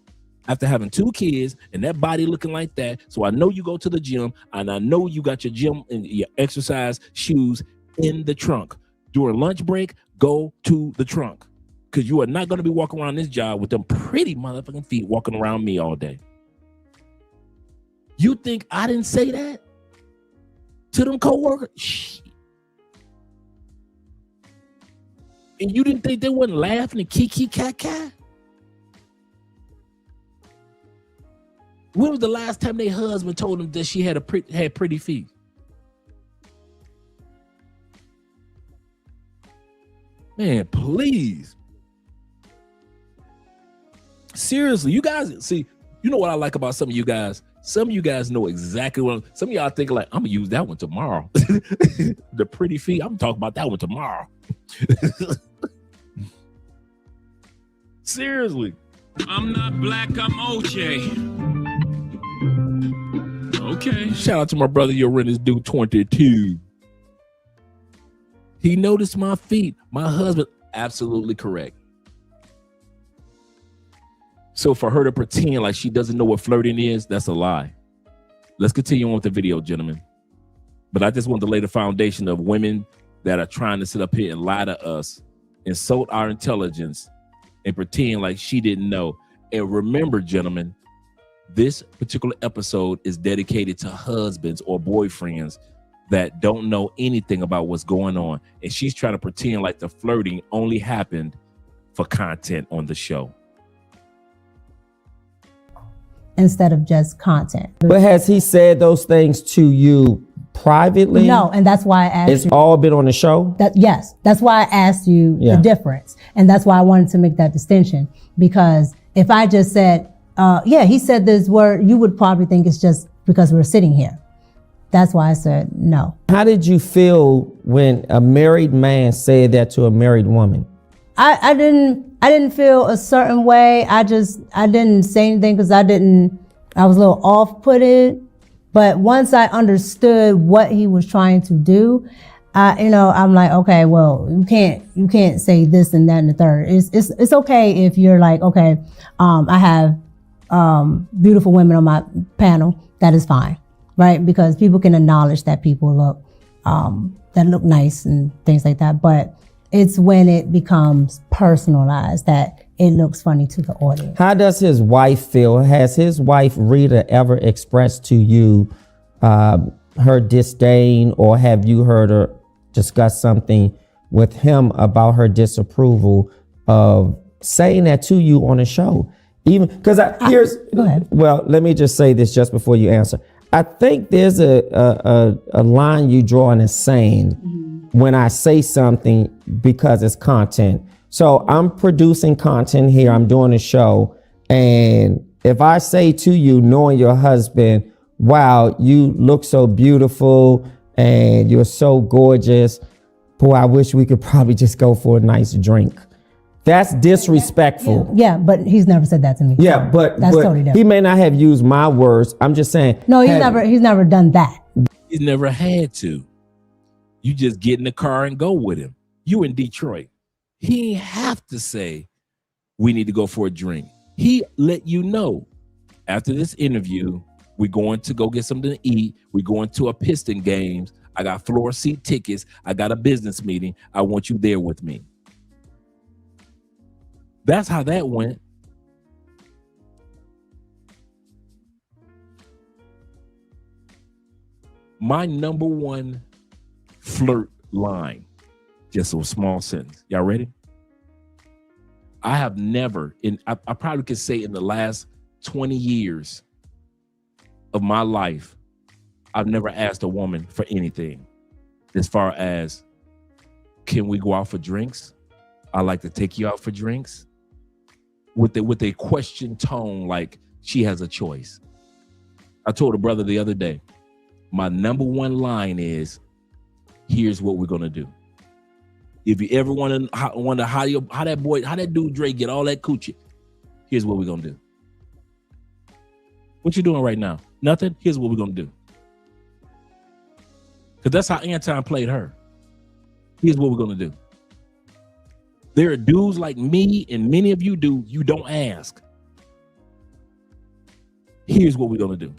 After having 2 kids and that body looking like that, so I know you go to the gym and I know you got your gym and your exercise shoes in the trunk. During lunch break, go to the trunk because you are not going to be walking around this job with them pretty motherfucking feet walking around me all day. You think I didn't say that to them coworkers? Shh. And you didn't think they wasn't laughing and kiki cat? When was the last time their husband told them that she had pretty feet? Man, please. Seriously, you guys, see, you know what I like about some of you guys? Some of you guys know exactly what, some of y'all think like, I'm gonna use that one tomorrow. The pretty feet, I'm talking about that one tomorrow. Seriously. I'm not black, I'm OJ. Okay. Shout out to my brother Uranus Dude 22. He noticed my feet. My husband, absolutely correct. So for her to pretend like she doesn't know what flirting is, that's a lie. Let's continue on with the video, gentlemen. But I just want to lay the foundation of women that are trying to sit up here and lie to us, insult our intelligence, and pretend like she didn't know. And remember, gentlemen, this particular episode is dedicated to husbands or boyfriends that don't know anything about what's going on. And she's trying to pretend like the flirting only happened for content on the show. Instead of just content. But has he said those things to you privately? No, and that's why I asked it's you. It's all been on the show? Yes, that's why I asked you the difference. And that's why I wanted to make that distinction. Because if I just said, yeah, he said this word, you would probably think it's just because we're sitting here. That's why I said no. How did you feel when a married man said that to a married woman? I didn't feel a certain way. I didn't say anything because I was a little off-putted. But once I understood what he was trying to do, I'm like, okay, well, you can't say this and that and the third. It's okay if you're like, okay, I have beautiful women on my panel. That is fine, right? Because people can acknowledge that people look that look nice and things like that. But it's when it becomes personalized that it looks funny to the audience. How does his wife feel? Has his wife Rita ever expressed to you her disdain, or have you heard her discuss something with him about her disapproval of saying that to you on a show? Even because go ahead. Well, let me just say this just before you answer. I think there's a line you draw in the sand when I say something because it's content. So I'm producing content here. I'm doing a show. And if I say to you, knowing your husband, wow, you look so beautiful and you're so gorgeous. Boy, I wish we could probably just go for a nice drink. That's disrespectful. Yeah, but he's never said that to me. Yeah, but that's totally different. He may not have used my words. I'm just saying. No, he's never done that. He's never had to. You just get in the car and go with him. You in Detroit. He ain't have to say, we need to go for a drink. He let you know, after this interview, we're going to go get something to eat. We're going to a Piston games. I got floor seat tickets. I got a business meeting. I want you there with me. That's how that went. My number one flirt line, just a small sentence. Y'all ready? I have never, I probably could say in the last 20 years of my life, I've never asked a woman for anything. As far as, can we go out for drinks? I like to take you out for drinks. With a question tone, like she has a choice. I told a brother the other day, my number one line is, here's what we're gonna do. If you ever wonder how that dude Dre get all that coochie, here's what we're gonna do. What you doing right now? Nothing? Here's what we're gonna do. Because that's how Anton played her. Here's what we're gonna do. There are dudes like me and many of you do, you don't ask. Here's what we're gonna do.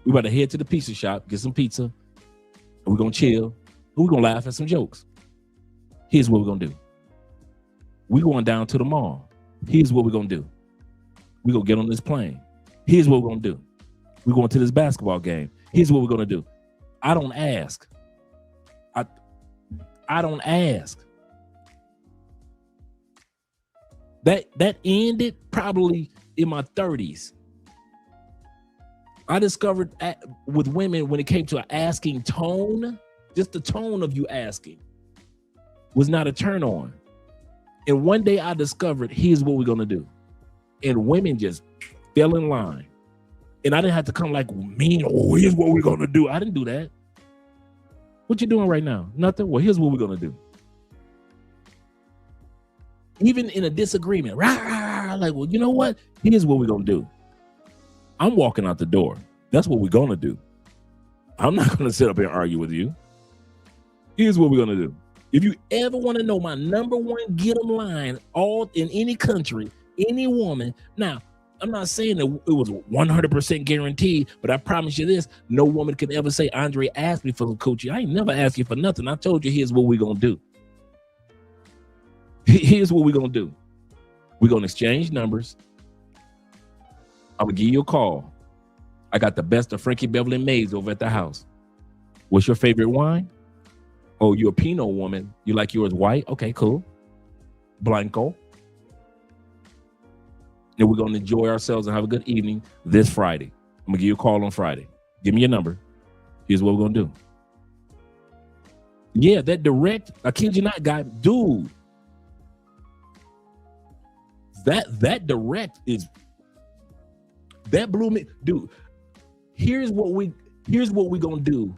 We're about to head to the pizza shop, get some pizza, and we're gonna chill, and we're gonna laugh at some jokes. Here's what we're gonna do. We're going down to the mall. Here's what we're gonna do. We're gonna get on this plane. Here's what we're gonna do. We're going to this basketball game. Here's what we're gonna do. I don't ask. I don't ask. That ended probably in my 30s. I discovered with women, when it came to an asking tone, just the tone of you asking was not a turn on. And one day I discovered, here's what we're gonna do. And women just fell in line. And I didn't have to come like mean, oh, here's what we're gonna do. I didn't do that. What you doing right now? Nothing? Well, here's what we're gonna do. Even in a disagreement, like, well, you know what? Here's what we're gonna do. I'm walking out the door. That's what we're gonna do. I'm not gonna sit up here and argue with you. Here's what we're gonna do. If you ever want to know my number one get 'em line, all in any country, any woman. Now, I'm not saying that it was 100% guaranteed, but I promise you this: no woman can ever say, Andre asked me for some coochie. I ain't never asked you for nothing. I told you, here's what we're gonna do. Here's what we're gonna do. We're gonna exchange numbers. I'm gonna give you a call. I got the best of Frankie Beverly Mays over at the house. What's your favorite wine? Oh, you're a Pinot woman. You like yours white? Okay, cool. Blanco. And we're gonna enjoy ourselves and have a good evening this Friday. I'm gonna give you a call on Friday. Give me your number. Here's what we're gonna do. Yeah, that direct, I kid you not, guy, dude. That direct is, that blew me, dude. Here's what we gonna do.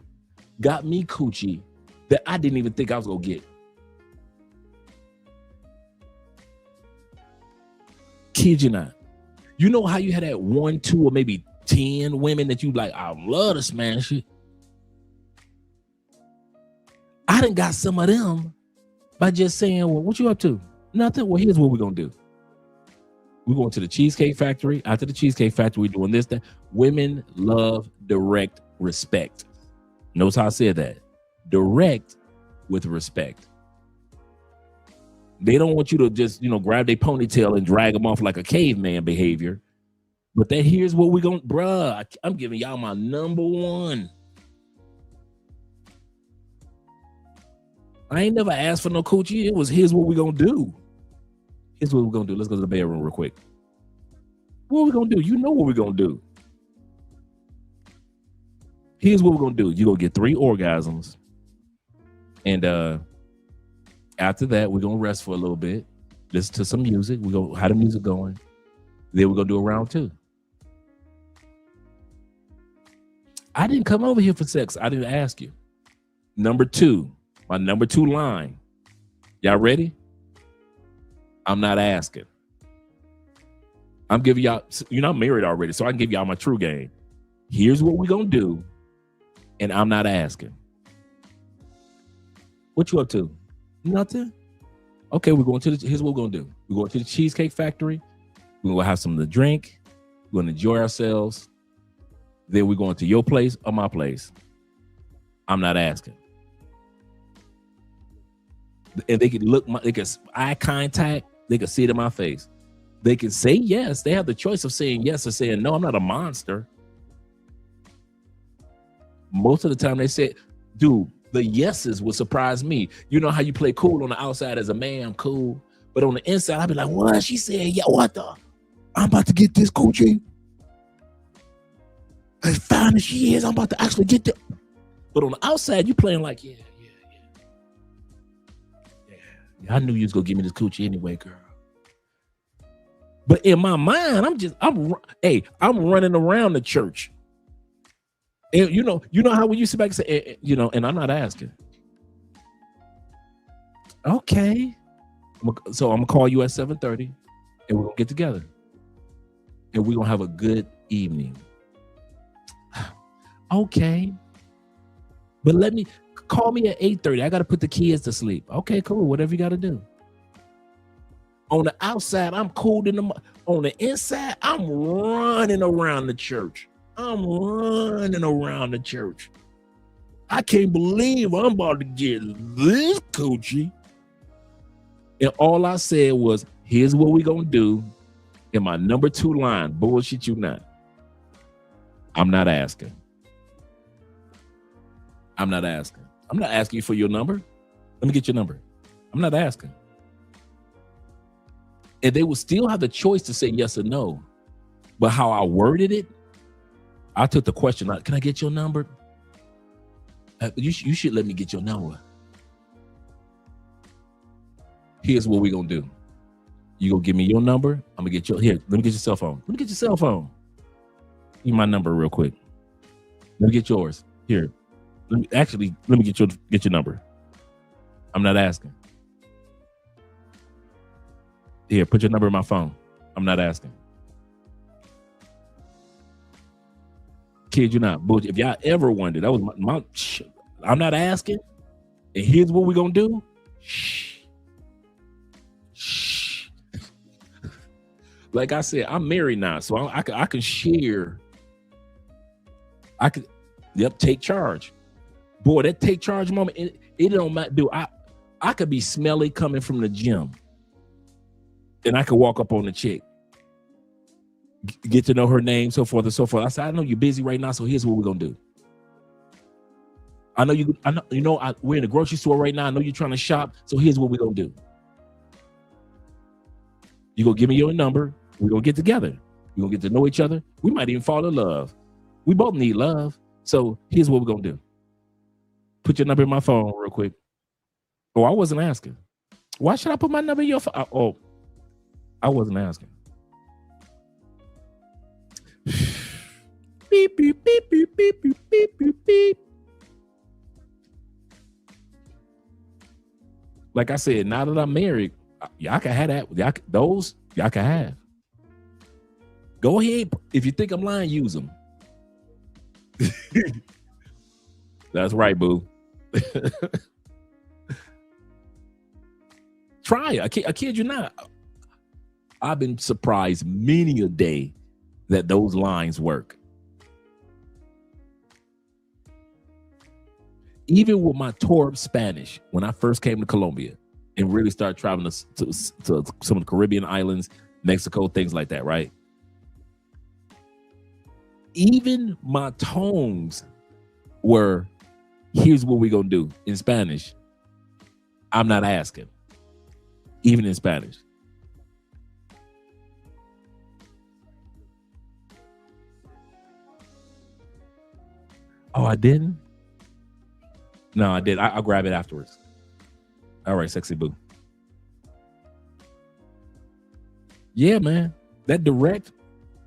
Got me coochie that I didn't even think I was gonna get. Kid you not. You know how you had that 1, 2, or maybe 10 women that you like, I love to smash it. I done got some of them by just saying, well, what you up to? Nothing. Well, here's what we're gonna do. We're going to the Cheesecake Factory. After the Cheesecake Factory, we're doing this, that. Women love direct respect. Notice how I said that. Direct with respect. They don't want you to just, grab their ponytail and drag them off like a caveman behavior. But that here's what we're going to, bruh, I'm giving y'all my number one. I ain't never asked for no coochie. It was, here's what we're going to do. Here's what we're going to do. Let's go to the bedroom real quick. What are we going to do? You know what we're going to do. Here's what we're going to do. You're going to get 3 orgasms. And after that, we're going to rest for a little bit. Listen to some music. We're going to have the music going. Then we're going to do a round 2. I didn't come over here for sex. I didn't ask you. Number 2, my number 2 line. Y'all ready? I'm not asking. I'm giving y'all, you're not married already, so I can give y'all my true game. Here's what we're going to do, and I'm not asking. What you up to? Nothing? Okay, we're going to here's what we're going to do. We're going to the Cheesecake Factory. We're going to have something to drink. We're going to enjoy ourselves. Then we're going to your place or my place. I'm not asking. And they can look, they can eye contact. They can see it in my face. They can say yes. They have the choice of saying yes or saying no. I'm not a monster. Most of the time they say, dude, the yeses will surprise me. You know how you play cool on the outside as a man, I'm cool. But on the inside, I'll be like, what? She said, yeah, what the? I'm about to get this coochie. As fine as she is, I'm about to actually get the. But on the outside, you playing like, yeah. I knew you was gonna give me this coochie anyway, girl. But in my mind, I'm running around the church. And you know how we used to back and say, and I'm not asking. Okay. So I'm gonna call you at 7:30 and we're gonna get together. And we're gonna have a good evening. Okay. But call me at 8:30. I gotta put the kids to sleep. Okay, cool. Whatever you gotta do. On the outside, I'm cool. On the inside, I'm running around the church. I can't believe I'm about to get this coochie. And all I said was, here's what we're going to do. In my number 2 line, bullshit you not. I'm not asking. I'm not asking you for your number. Let me get your number. I'm not asking. And they will still have the choice to say yes or no. But how I worded it, I took the question out. Can I get your number? You should let me get your number. Here's what we're going to do. You going to give me your number. I'm going to get here. Let me get your cell phone. Give me my number real quick. Let me get yours. Here. Let me get your number. I'm not asking. Here, put your number in my phone. I'm not asking. Kid you not. But if y'all ever wondered, that was my I'm not asking. And here's what we're going to do. Shh. Like I said, I'm married now, so I can share. Take charge. Boy, that take charge moment, it don't matter. Dude, I could be smelly coming from the gym. And I could walk up on the chick, get to know her name, so forth and so forth. I said, I know you're busy right now, so here's what we're gonna do. We're in the grocery store right now. I know you're trying to shop, so here's what we're gonna do. You gonna give me your number. We're gonna get together. We're gonna get to know each other. We might even fall in love. We both need love. So here's what we're gonna do. Put your number in my phone real quick. Oh, I wasn't asking. Why should I put my number in your phone? Oh, I wasn't asking. Beep, beep, beep, beep, beep, beep, beep, beep, beep. Like I said, now that I'm married, y'all can have that. Y'all can have. Go ahead. If you think I'm lying, use them. That's right, boo. Try it. I kid you not. I've been surprised many a day that those lines work. even with my tour of Spanish, when I first came to Colombia and really started traveling to some of the Caribbean islands, Mexico, things like that, right? Even my tones were, here's what we're going to do in Spanish. I'm not asking, even in Spanish. Oh, I didn't? No, I did. I'll grab it afterwards. All right, sexy boo. Yeah, man. That direct,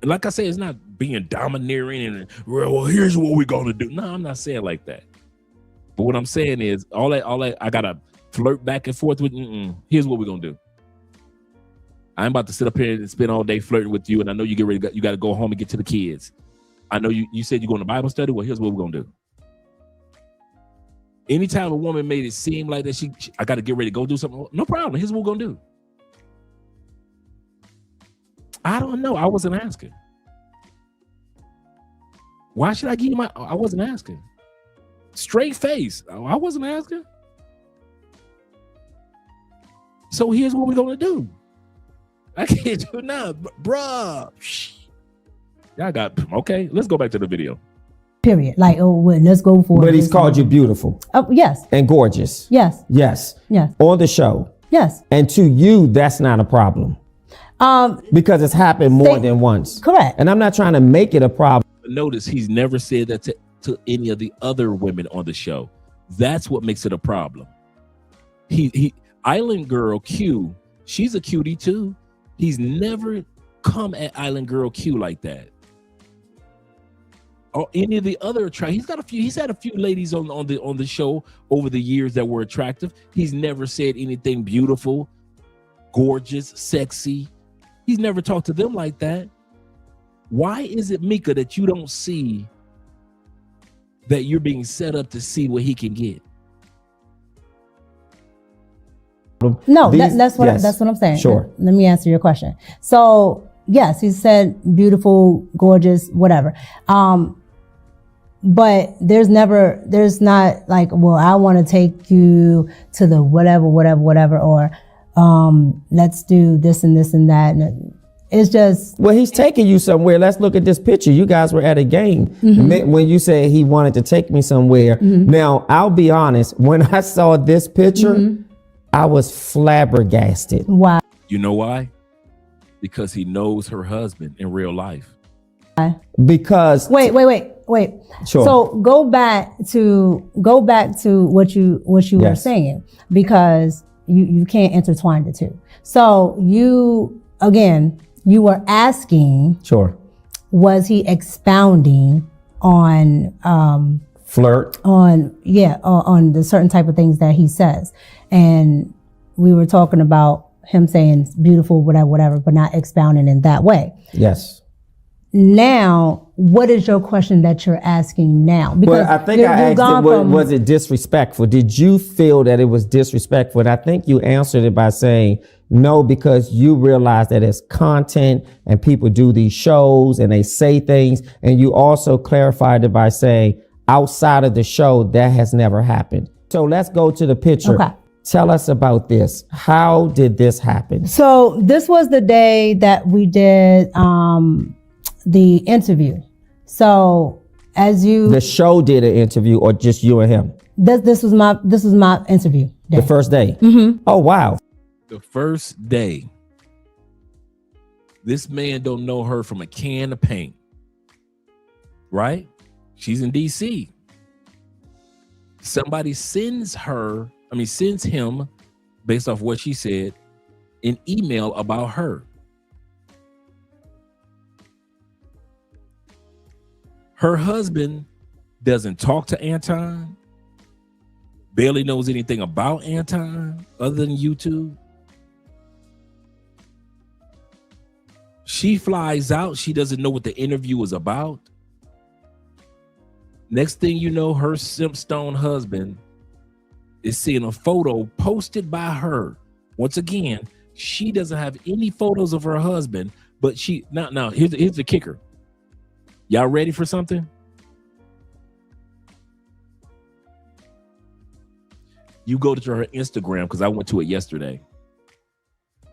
like I said, it's not being domineering and, well, here's what we're going to do. No, I'm not saying like that. But what I'm saying is all that I got to flirt back and forth with, here's what we're going to do. I'm about to sit up here and spend all day flirting with you, and I know you get ready, you got to go home and get to the kids. I know you said you're going to Bible study. Well, here's what we're going to do. Anytime a woman made it seem like that I got to get ready to go do something, no problem. Here's what we're going to do. I don't know. I wasn't asking. Why should I give you I wasn't asking. Straight face. I wasn't asking. So here's what we're going to do. I can't do nothing, bruh. Y'all got, okay, let's go back to the video. Period. Like, oh, well, let's go for it. But he's called you beautiful. Oh, yes. And gorgeous. Yes. Yes. Yes. On the show. Yes. And to you, that's not a problem. Because it's happened more than once. Correct. And I'm not trying to make it a problem. Notice he's never said that to any of the other women on the show. That's what makes it a problem. He Island Girl Q, she's a cutie too. He's never come at Island Girl Q like that. Or any of the other he's had a few ladies on the show over the years that were attractive. He's never said anything beautiful, gorgeous, sexy. He's never talked to them like that. Why is it, Micca, that you don't see that you're being set up to see what he can get? No, that's what I'm saying. Sure. Let me answer your question. So yes, he said beautiful, gorgeous, whatever. But there's not like, well, I want to take you to the whatever, or let's do this and this and that. And it's just, well, he's taking you somewhere. Let's look at this picture. You guys were at a game when you said he wanted to take me somewhere. Now, I'll be honest. When I saw this picture, I was flabbergasted. Why? You know why? Because he knows her husband in real life. Because wait. Sure. So go back to what you were saying, because you can't intertwine the two. So you were asking, sure, was he expounding on flirt, on the certain type of things that he says, and we were talking about him saying beautiful, whatever, but not expounding in that way. Yes. Now, what is your question that you're asking now? Because I think I asked was it disrespectful? Did you feel that it was disrespectful? And I think you answered it by saying no, because you realize that it's content and people do these shows and they say things. And you also clarified it by saying outside of the show, that has never happened. So let's go to the picture. Okay. Tell us about this. How did this happen? So this was the day that we did the interview. So the show did an interview, or just you and him? This was my interview day. The first day. Oh wow. The first day. This man don't know her from a can of paint. Right? She's in DC. Somebody sends him, based off what she said, an email about her. Her husband doesn't talk to Anton, barely knows anything about Anton other than YouTube. She flies out. She doesn't know what the interview was about. Next thing you know, her Simpstone husband is seeing a photo posted by her. Once again, she doesn't have any photos of her husband, but now here's the kicker. Y'all ready for something? You go to her Instagram, because I went to it yesterday.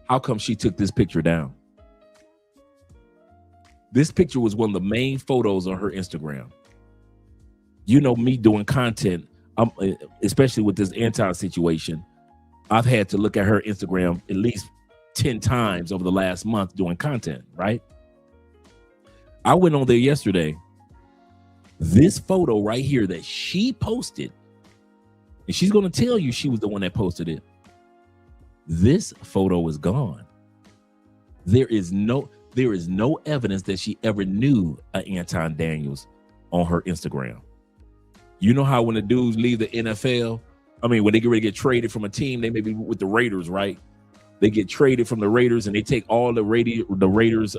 How come she took this picture down? This picture was one of the main photos on her Instagram. You know me doing content, especially with this Anton situation, I've had to look at her Instagram at least 10 times over the last month doing content, right? I went on there yesterday. This photo right here that she posted, and she's going to tell you she was the one that posted it. This photo is gone. There is no evidence that she ever knew Anton Daniels on her Instagram. You know how when the dudes leave the NFL, when they get ready to get traded from a team, they may be with the Raiders, right? They get traded from the Raiders and they take all the Raiders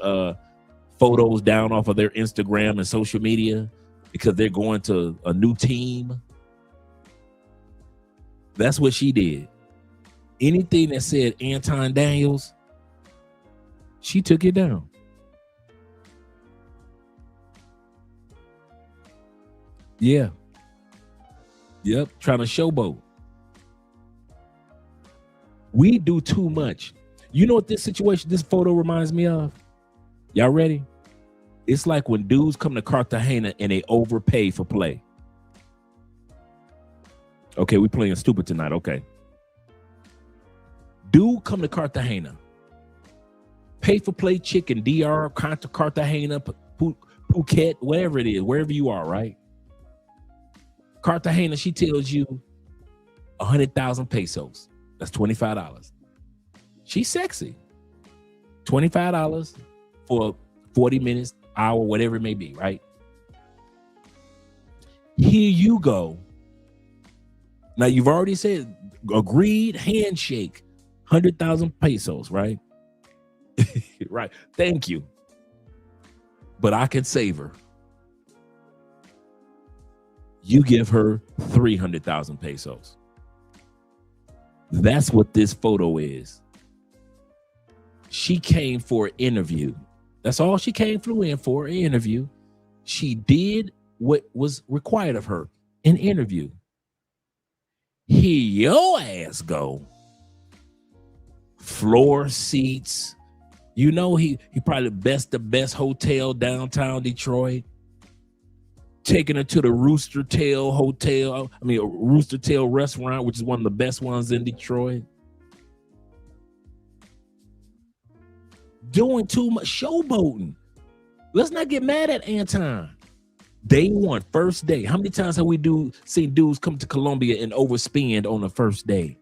photos down off of their Instagram and social media because they're going to a new team. That's what she did. Anything that said Anton Daniels, she took it down. Yeah. Yep. Trying to showboat. We do too much. You know what this photo reminds me of? Y'all ready? It's like when dudes come to Cartagena and they overpay for play. Okay, we playing stupid tonight. Okay. Dude come to Cartagena. Pay for play chicken, DR, Cartagena, Phuket, whatever it is, wherever you are, right? Cartagena, she tells you 100,000 pesos. That's $25. She's sexy. $25 for 40 minutes, hour, whatever it may be, right? Here you go. Now you've already said agreed handshake, 100,000 pesos, right? Right. Thank you. But I can save her. You give her 300,000 pesos. That's what this photo is. She came for an interview. That's all she flew in for, an interview. She did what was required of her, an interview. Here your ass go. Floor seats. You know he probably the best hotel downtown Detroit. Taking her to the Rooster Tail Hotel. Rooster Tail restaurant, which is one of the best ones in Detroit. Doing too much showboating. Let's not get mad at Anton. Day one, first day. How many times have we seen dudes come to Colombia and overspend on the first day?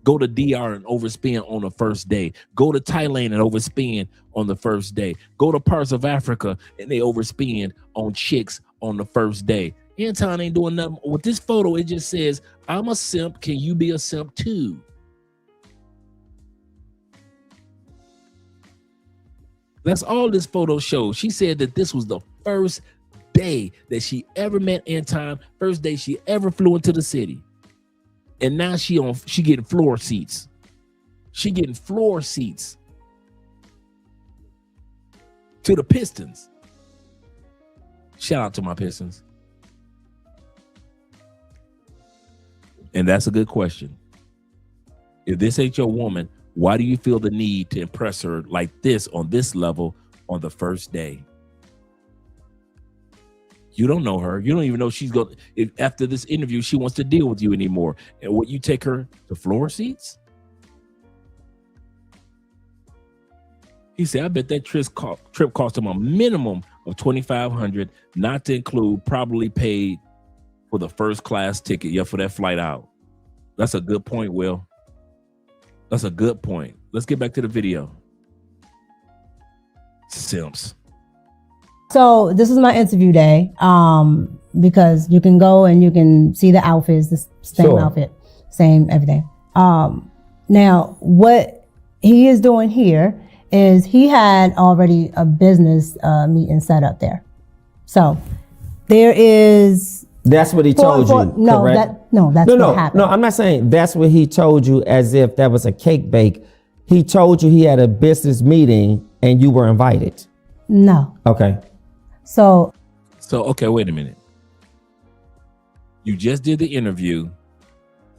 Go to DR and overspend on the first day. Go to Thailand and overspend on the first day. Go to parts of Africa and they overspend on chicks on the first day. Anton ain't doing nothing. With this photo, it just says, I'm a simp. Can you be a simp too? That's all this photo shows. She said that this was the first day that she ever met Anton, first day she ever flew into the city. And now she getting floor seats. She getting floor seats to the Pistons. Shout out to my Pistons. And that's a good question. If this ain't your woman, why do you feel the need to impress her like this on this level on the first day? You don't know her. You don't even know she's going. If after this interview she wants to deal with you anymore, and what you take her to floor seats? He said, "I bet that trip cost him a minimum of $2,500, not to include probably paid for the first class ticket. Yeah, for that flight out." That's a good point, Will. That's a good point. Let's get back to the video. Simps. So this is my interview day, because you can go and you can see the outfits, the same outfit, same everything. Now, what he is doing here is he had already a business meeting set up there. So there is... That's what he told you, no, correct? That's what happened. No, I'm not saying that's what he told you as if that was a cake bake. He told you he had a business meeting and you were invited. No. Okay. So, okay, wait a minute. You just did the interview.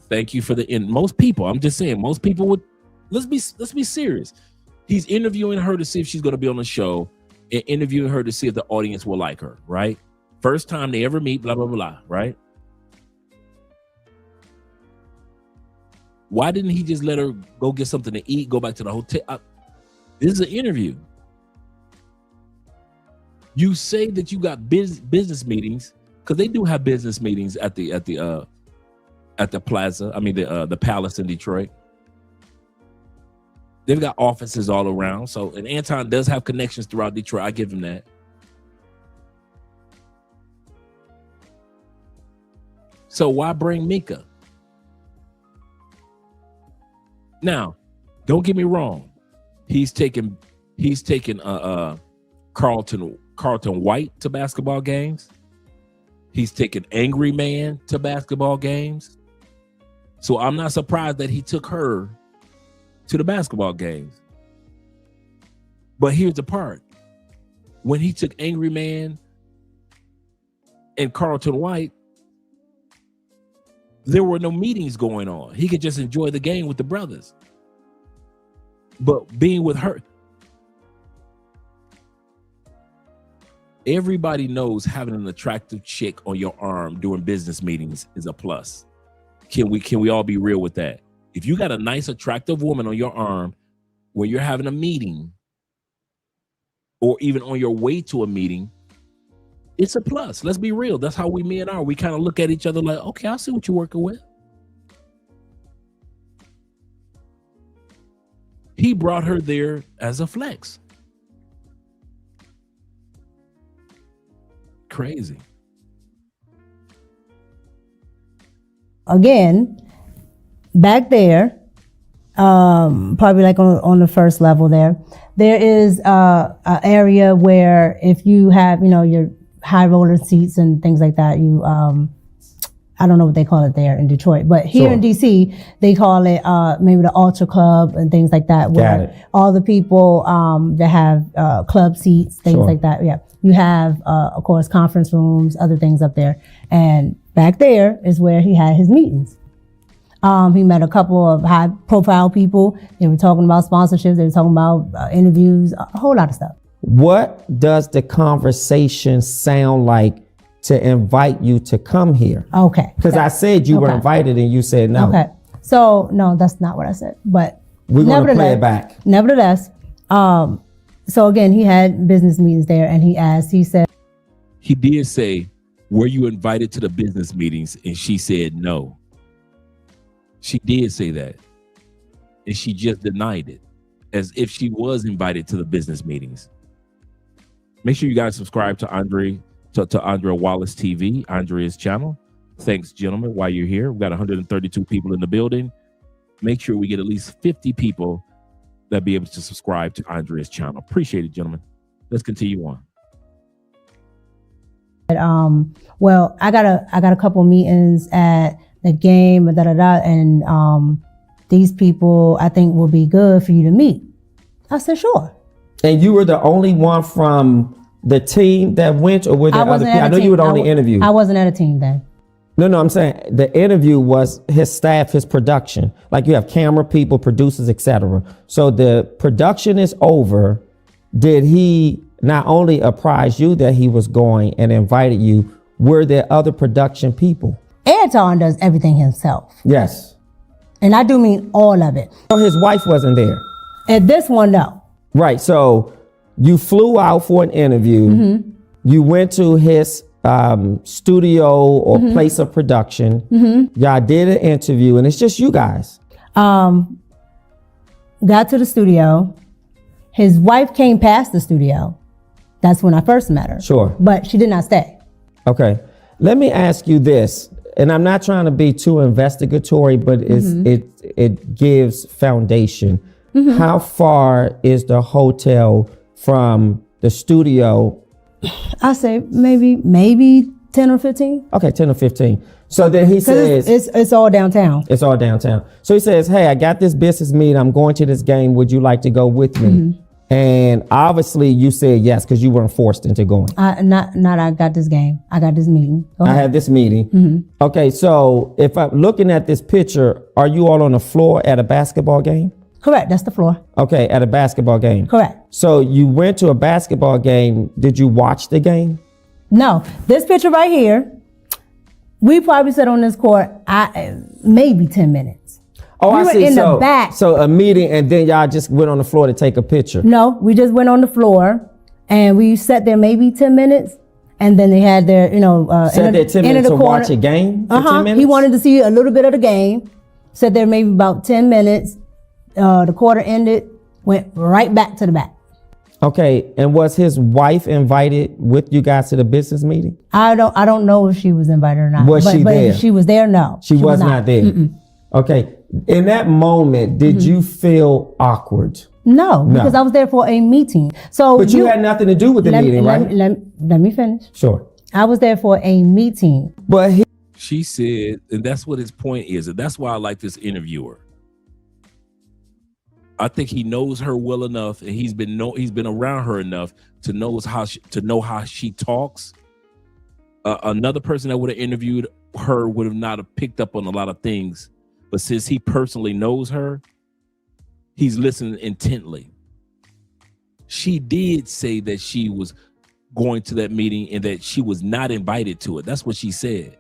Thank you for the end. Most people, I'm just saying, most people would. Let's be serious. He's interviewing her to see if she's going to be on the show, and interviewing her to see if the audience will like her. Right? First time they ever meet. Blah blah blah. Right? Why didn't he just let her go get something to eat, go back to the hotel? This is an interview. You say that you got business meetings, because they do have business meetings at the plaza. I mean the Palace in Detroit. They've got offices all around. So, and Anton does have connections throughout Detroit. I give him that. So why bring Micca? Now, don't get me wrong. He's taken Carlton White to basketball games. He's taken Angry Man to basketball games. So I'm not surprised that he took her to the basketball games. But here's the part. When he took Angry Man and Carlton White, there were no meetings going on. He could just enjoy the game with the brothers. But being with her, everybody knows having an attractive chick on your arm during business meetings is a plus. Can we all be real with that? If you got a nice, attractive woman on your arm when you're having a meeting, or even on your way to a meeting, it's a plus. Let's be real. That's how we men are. We kind of look at each other like, okay, I see what you're working with. He brought her there as a flex. Crazy. Again, back there, probably like on the first level there is a area where if you have, your high roller seats and things like that, you, I don't know what they call it there in Detroit, but here in DC, they call it maybe the Ultra Club and things like that, where all the people that have club seats, things like that. Yeah, you have, of course, conference rooms, other things up there. And back there is where he had his meetings. He met a couple of high profile people. They were talking about sponsorships. They were talking about interviews, a whole lot of stuff. What does the conversation sound like to invite you to come here? Okay. Because I said you were invited and you said no. Okay. So, no, that's not what I said. But we're going to play it back. Nevertheless, so again, he had business meetings there, and he said. He did say, were you invited to the business meetings? And she said no. She did say that. And she just denied it, as if she was invited to the business meetings. Make sure you guys subscribe to Andrea Wallace TV, Andrea's channel. Thanks, gentlemen, while you're here. We've got 132 people in the building. Make sure we get at least 50 people that be able to subscribe to Andrea's channel. Appreciate it, gentlemen. Let's continue on. Well, I got a couple meetings at the game, and these people I think will be good for you to meet. I said, sure. And you were the only one from the team that went, or were there other people? I know you were the only interview. I wasn't at a team then. No, I'm saying the interview was his staff, his production. Like you have camera people, producers, etc. So the production is over. Did he not only apprise you that he was going and invited you, were there other production people? Anton does everything himself. Yes. And I do mean all of it. So his wife wasn't there? At this one, no. Right. So you flew out for an interview. Mm-hmm. You went to his studio or place of production. Mm-hmm. Y'all did an interview, and it's just you guys. Got to the studio. His wife came past the studio. That's when I first met her. Sure. But she did not stay. Okay. Let me ask you this, and I'm not trying to be too investigatory, but it gives foundation. Mm-hmm. How far is the hotel from the studio? I say maybe 10 or 15. Okay, 10 or 15. So then he says... It's all downtown. It's all downtown. So he says, hey, I got this business meeting. I'm going to this game. Would you like to go with me? Mm-hmm. And obviously you said yes because you weren't forced into going. I got this game. I got this meeting. I had this meeting. Okay, so if I'm looking at this picture, are you all on the floor at a basketball game? Correct, that's the floor. Okay, at a basketball game. Correct. So you went to a basketball game. Did you watch the game? No, this picture right here, we probably sat on this court maybe 10 minutes. Oh, we I were see. in the back. So a meeting, and then y'all just went on the floor to take a picture. No, we just went on the floor, and we sat there maybe 10 minutes, and then they had their, Sat there 10 minutes to watch a game for 10 minutes? He wanted to see a little bit of the game. Sat there maybe about 10 minutes. The quarter ended, went right back to the back. Okay, and was his wife invited with you guys to the business meeting? I don't know if she was invited or not. Was she there? If she was there, no. She was not there. Okay, in that moment, did you feel awkward? No, because I was there for a meeting. So, but you had nothing to do with the meeting, right? Let me finish. Sure. I was there for a meeting. But she said, and that's what his point is, and that's why I like this interviewer. I think he knows her well enough, and he's been around her enough to know how she talks. Another person that would have interviewed her would have not have picked up on a lot of things, but since he personally knows her, he's listening intently. She did say that she was going to that meeting and that she was not invited to it. That's what she said.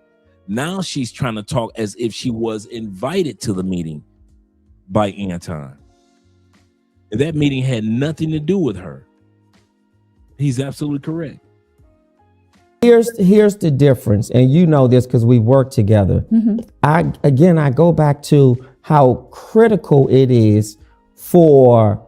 Now she's trying to talk as if she was invited to the meeting by Anton. And that meeting had nothing to do with her. He's absolutely correct. Here's the difference, and you know this because we work together. I go back to how critical it is for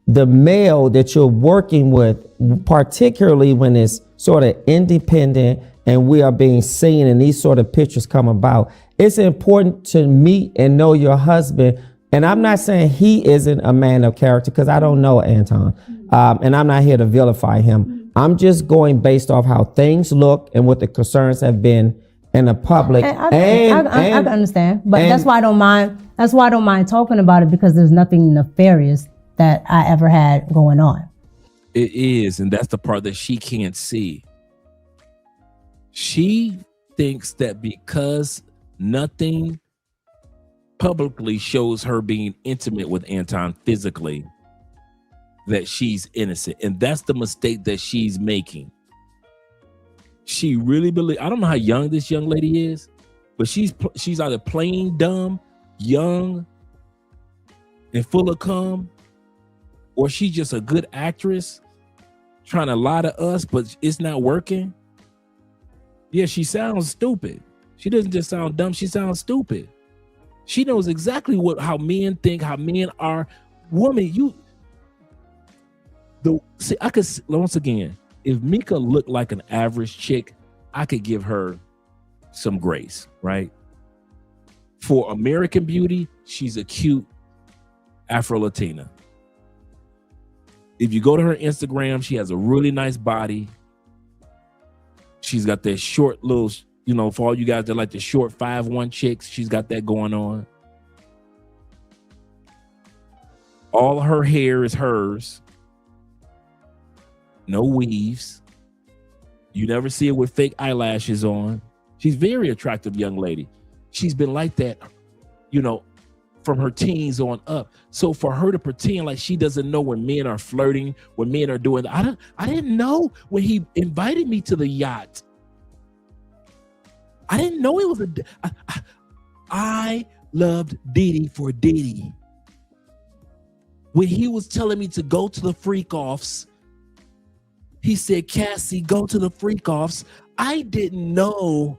the male that you're working with, particularly when it's sort of independent and we are being seen and these sort of pictures come about. It's important to meet and know your husband. And I'm not saying he isn't a man of character because I don't know Anton. And I'm not here to vilify him. I'm just going based off how things look and what the concerns have been in the public. I can understand, but that's why I don't mind. That's why I don't mind talking about it, because there's nothing nefarious that I ever had going on. It is, and that's the part that she can't see. She thinks that because nothing publicly shows her being intimate with Anton physically, that she's innocent. And that's the mistake that she's making. She really believes, I don't know how young this young lady is, but she's either plain dumb, young, and full of cum, or she's just a good actress trying to lie to us, but it's not working. Yeah, she sounds stupid. She doesn't just sound dumb, she sounds stupid. She knows exactly how men think, how men are. Woman, I could, once again, if Micca looked like an average chick, I could give her some grace, right? For American Beauty, she's a cute Afro-Latina. If you go to her Instagram, she has a really nice body. She's got that short little, for all you guys that like the short 5'1" chicks, she's got that going on. All her hair is hers. No weaves. You never see her with fake eyelashes on. She's a very attractive young lady. She's been like that, from her teens on up. So for her to pretend like she doesn't know when men are flirting, when men are doing that, I didn't know when he invited me to the yacht. I didn't know it was I loved Diddy for Diddy. When he was telling me to go to the freak-offs, he said, Cassie, go to the freak-offs. I didn't know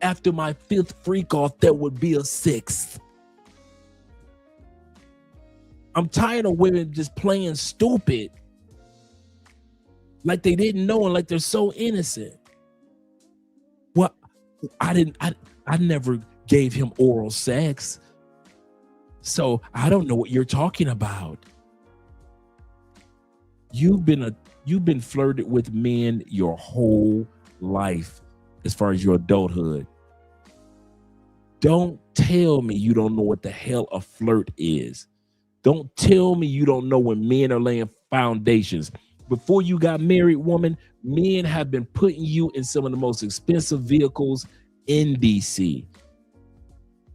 after my 5th freak-off there would be a 6th. I'm tired of women just playing stupid, like they didn't know and like they're so innocent. Well, I never gave him oral sex, so I don't know what you're talking about. You've been flirted with men your whole life as far as your adulthood. Don't tell me you don't know what the hell a flirt is. Don't tell me you don't know when men are laying foundations. Before you got married, woman, men have been putting you in some of the most expensive vehicles in DC.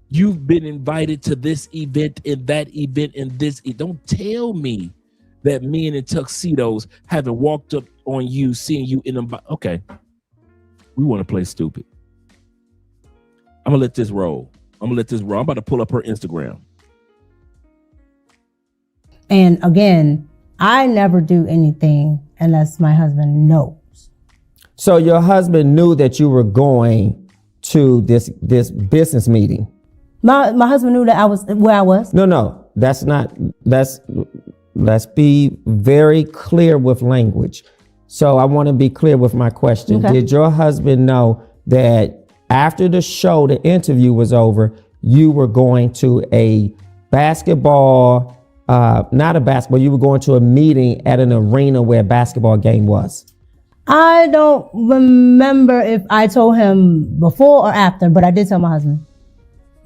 You've been invited to this event and that event and this. Don't tell me that men in tuxedos haven't walked up on you, seeing you in them. Okay, we want to play stupid. I'm gonna let this roll. I'm about to pull up her Instagram. And again, I never do anything unless my husband knows. So your husband knew that you were going to this business meeting. My husband knew that I was where I was. No, that's not. Let's be very clear with language. So I want to be clear with my question. Okay. Did your husband know that after the show, the interview was over, you were going to a basketball, not a basketball, you were going to a meeting at an arena where a basketball game was? I don't remember if I told him before or after, but I did tell my husband.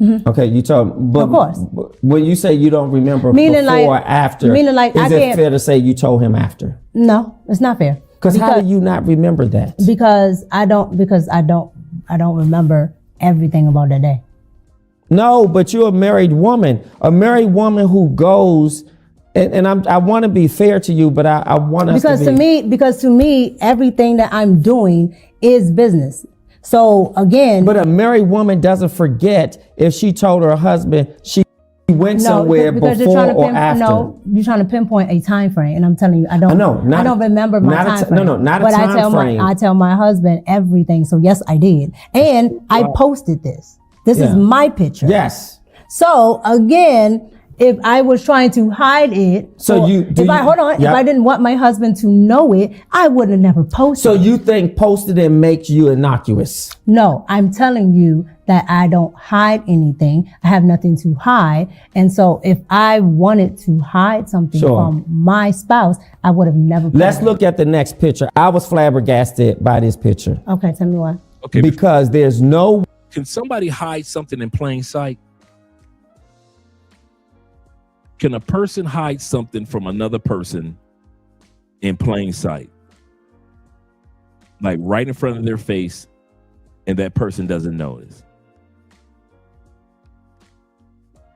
Mm-hmm. Okay, you told him, but of course. When you say you don't remember meaning before or after, is it fair to say you told him after? No, it's not fair. Because how do you not remember that? Because I don't remember everything about that day. No, but you're a married woman who goes, and I want to be fair to you, but I want us because to me, everything that I'm doing is business. So again, but a married woman doesn't forget if she told her husband she went somewhere before or after. No, you're trying to pinpoint a time frame, and I'm telling you, I don't remember my time frame. Not a time frame. I tell my husband everything. So yes, I did, and I posted this. This is my picture. Yes. So again, if I was trying to hide it, if I didn't want my husband to know it, I would have never posted. So you think posted it makes you innocuous? No, I'm telling you that I don't hide anything. I have nothing to hide. And so if I wanted to hide something from my spouse, I would have never. Let's look at the next picture. I was flabbergasted by this picture. Okay, tell me why. Okay, because there's no. Can somebody hide something in plain sight? Can a person hide something from another person in plain sight? Like right in front of their face, and that person doesn't notice.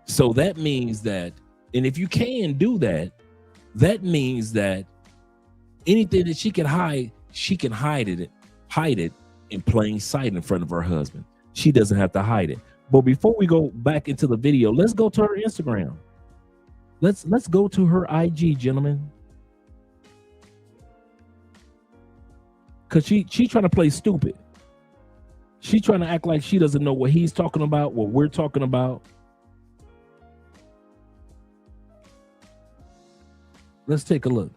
So that means that, and if you can do that, that means that anything that she can hide it in plain sight in front of her husband. She doesn't have to hide it. But before we go back into the video, let's go to her Instagram. Let's go to her IG, gentlemen. Cause she trying to play stupid. She trying to act like she doesn't know what he's talking about, what we're talking about. Let's take a look.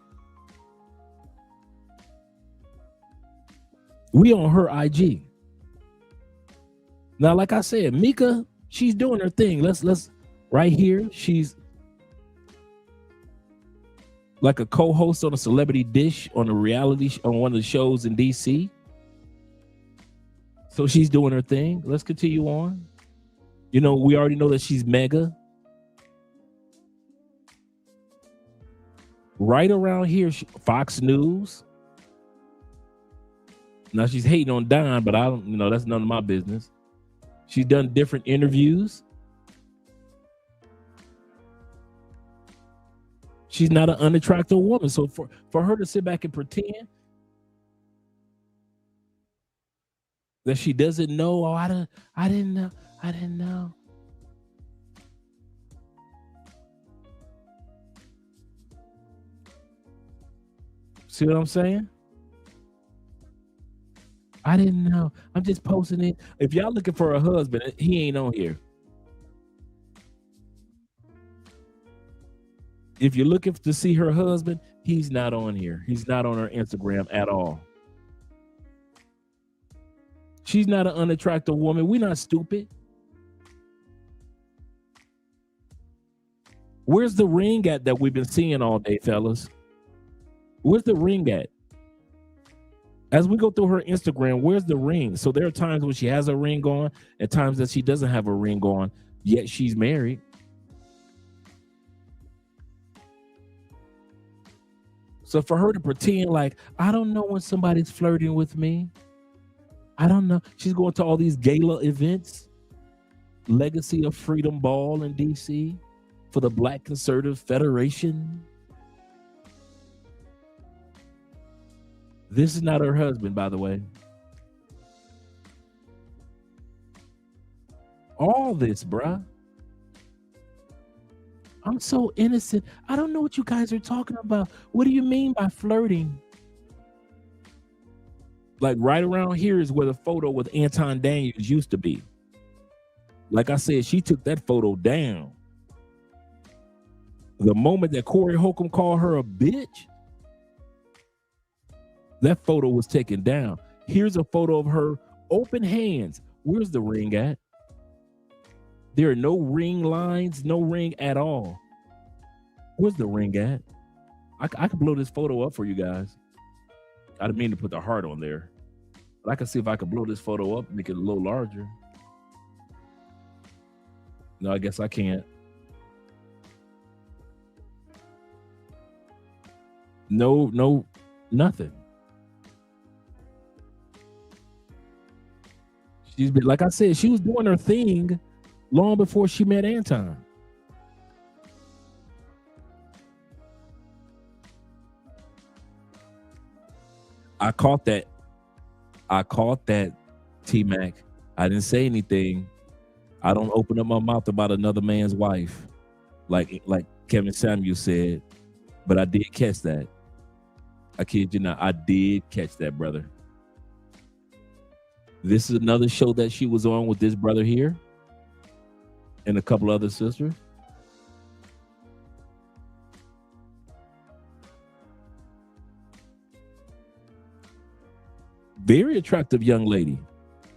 We on her IG. Now, like I said, Micca, she's doing her thing. Let's right here. She's like a co-host on a Celebrity Dish on a reality on one of the shows in DC. So she's doing her thing. Let's continue on. You know, we already know that she's mega. Right around here, Fox News. Now she's hating on Don, but I don't, that's none of my business. She's done different interviews. She's not an unattractive woman. So for her to sit back and pretend that she doesn't know, I didn't know. See what I'm saying? I didn't know. I'm just posting it. If y'all looking for a husband, he ain't on here. If you're looking to see her husband, he's not on here. He's not on her Instagram at all. She's not an unattractive woman. We're not stupid. Where's the ring at that we've been seeing all day, fellas? Where's the ring at? As we go through her Instagram, where's the ring? So there are times when she has a ring on and times that she doesn't have a ring on, yet she's married. So for her to pretend like, I don't know when somebody's flirting with me. I don't know. She's going to all these gala events. Legacy of Freedom Ball in DC for the Black Conservative Federation. This is not her husband, by the way. All this, bruh. I'm so innocent. I don't know what you guys are talking about. What do you mean by flirting? Like right around here is where the photo with Anton Daniels used to be. Like I said, she took that photo down. The moment that Corey Holcomb called her a bitch, that photo was taken down. Here's a photo of her open hands. Where's the ring at? There are no ring lines, no ring at all. Where's the ring at? I could blow this photo up for you guys. I didn't mean to put the heart on there. But I can see if I could blow this photo up and make it a little larger. No, I guess I can't. No, nothing. She's been, like I said, she was doing her thing long before she met Anton. I caught that, T-Mac. I didn't say anything. I don't open up my mouth about another man's wife, like Kevin Samuel said, but I did catch that. I kid you not, I did catch that, brother. This is another show that she was on with this brother here and a couple other sisters. Very attractive young lady.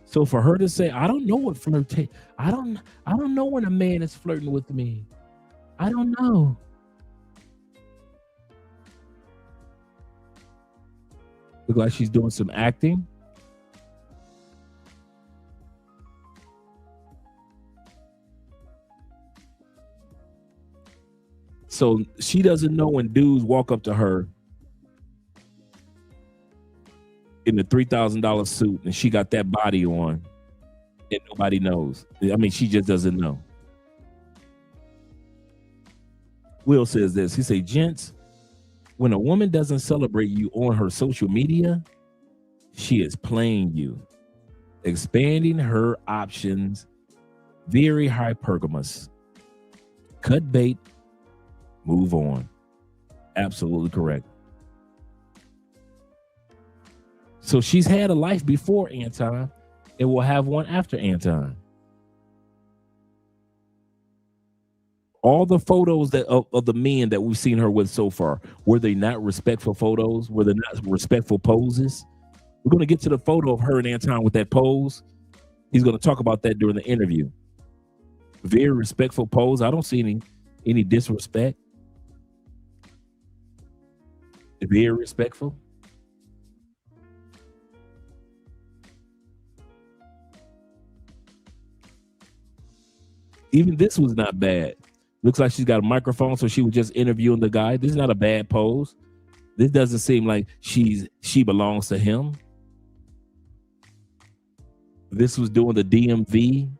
So for her to say, I don't know what flirtation, I don't know when a man is flirting with me. I don't know. Look like she's doing some acting. So she doesn't know when dudes walk up to her in the $3,000 suit and she got that body on and nobody knows. I mean, she just doesn't know. Will says this. He say, gents, when a woman doesn't celebrate you on her social media, she is playing you, expanding her options, very hypergamous. Cut bait, move on. Absolutely correct. So she's had a life before Anton and will have one after Anton. All the photos that of the men that we've seen her with so far, were they not respectful photos? Were they not respectful poses? We're going to get to the photo of her and Anton with that pose. He's going to talk about that during the interview. Very respectful pose. I don't see any disrespect. Very respectful. Even this was not bad. Looks like she's got a microphone, so she was just interviewing the guy. This is not a bad pose. This doesn't seem like she belongs to him. This was doing the DMV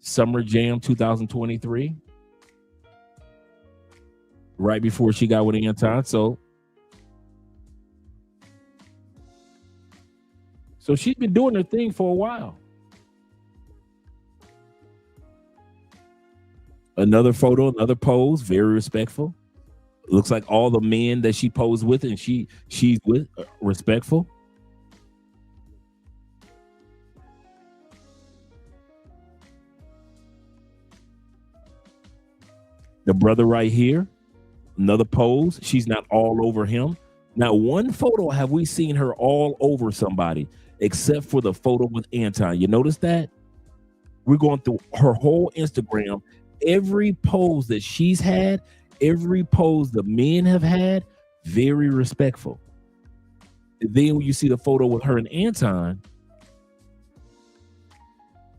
Summer Jam 2023. Right before she got with Anton. So she's been doing her thing for a while. Another photo, another pose, very respectful. Looks like all the men that she posed with and she's with respectful. The brother right here, another pose. She's not all over him. Now, one photo have we seen her all over somebody, except for the photo with Anton. You notice that? We're going through her whole Instagram. Every pose that she's had, every pose the men have had, very respectful. Then when you see the photo with her and Anton,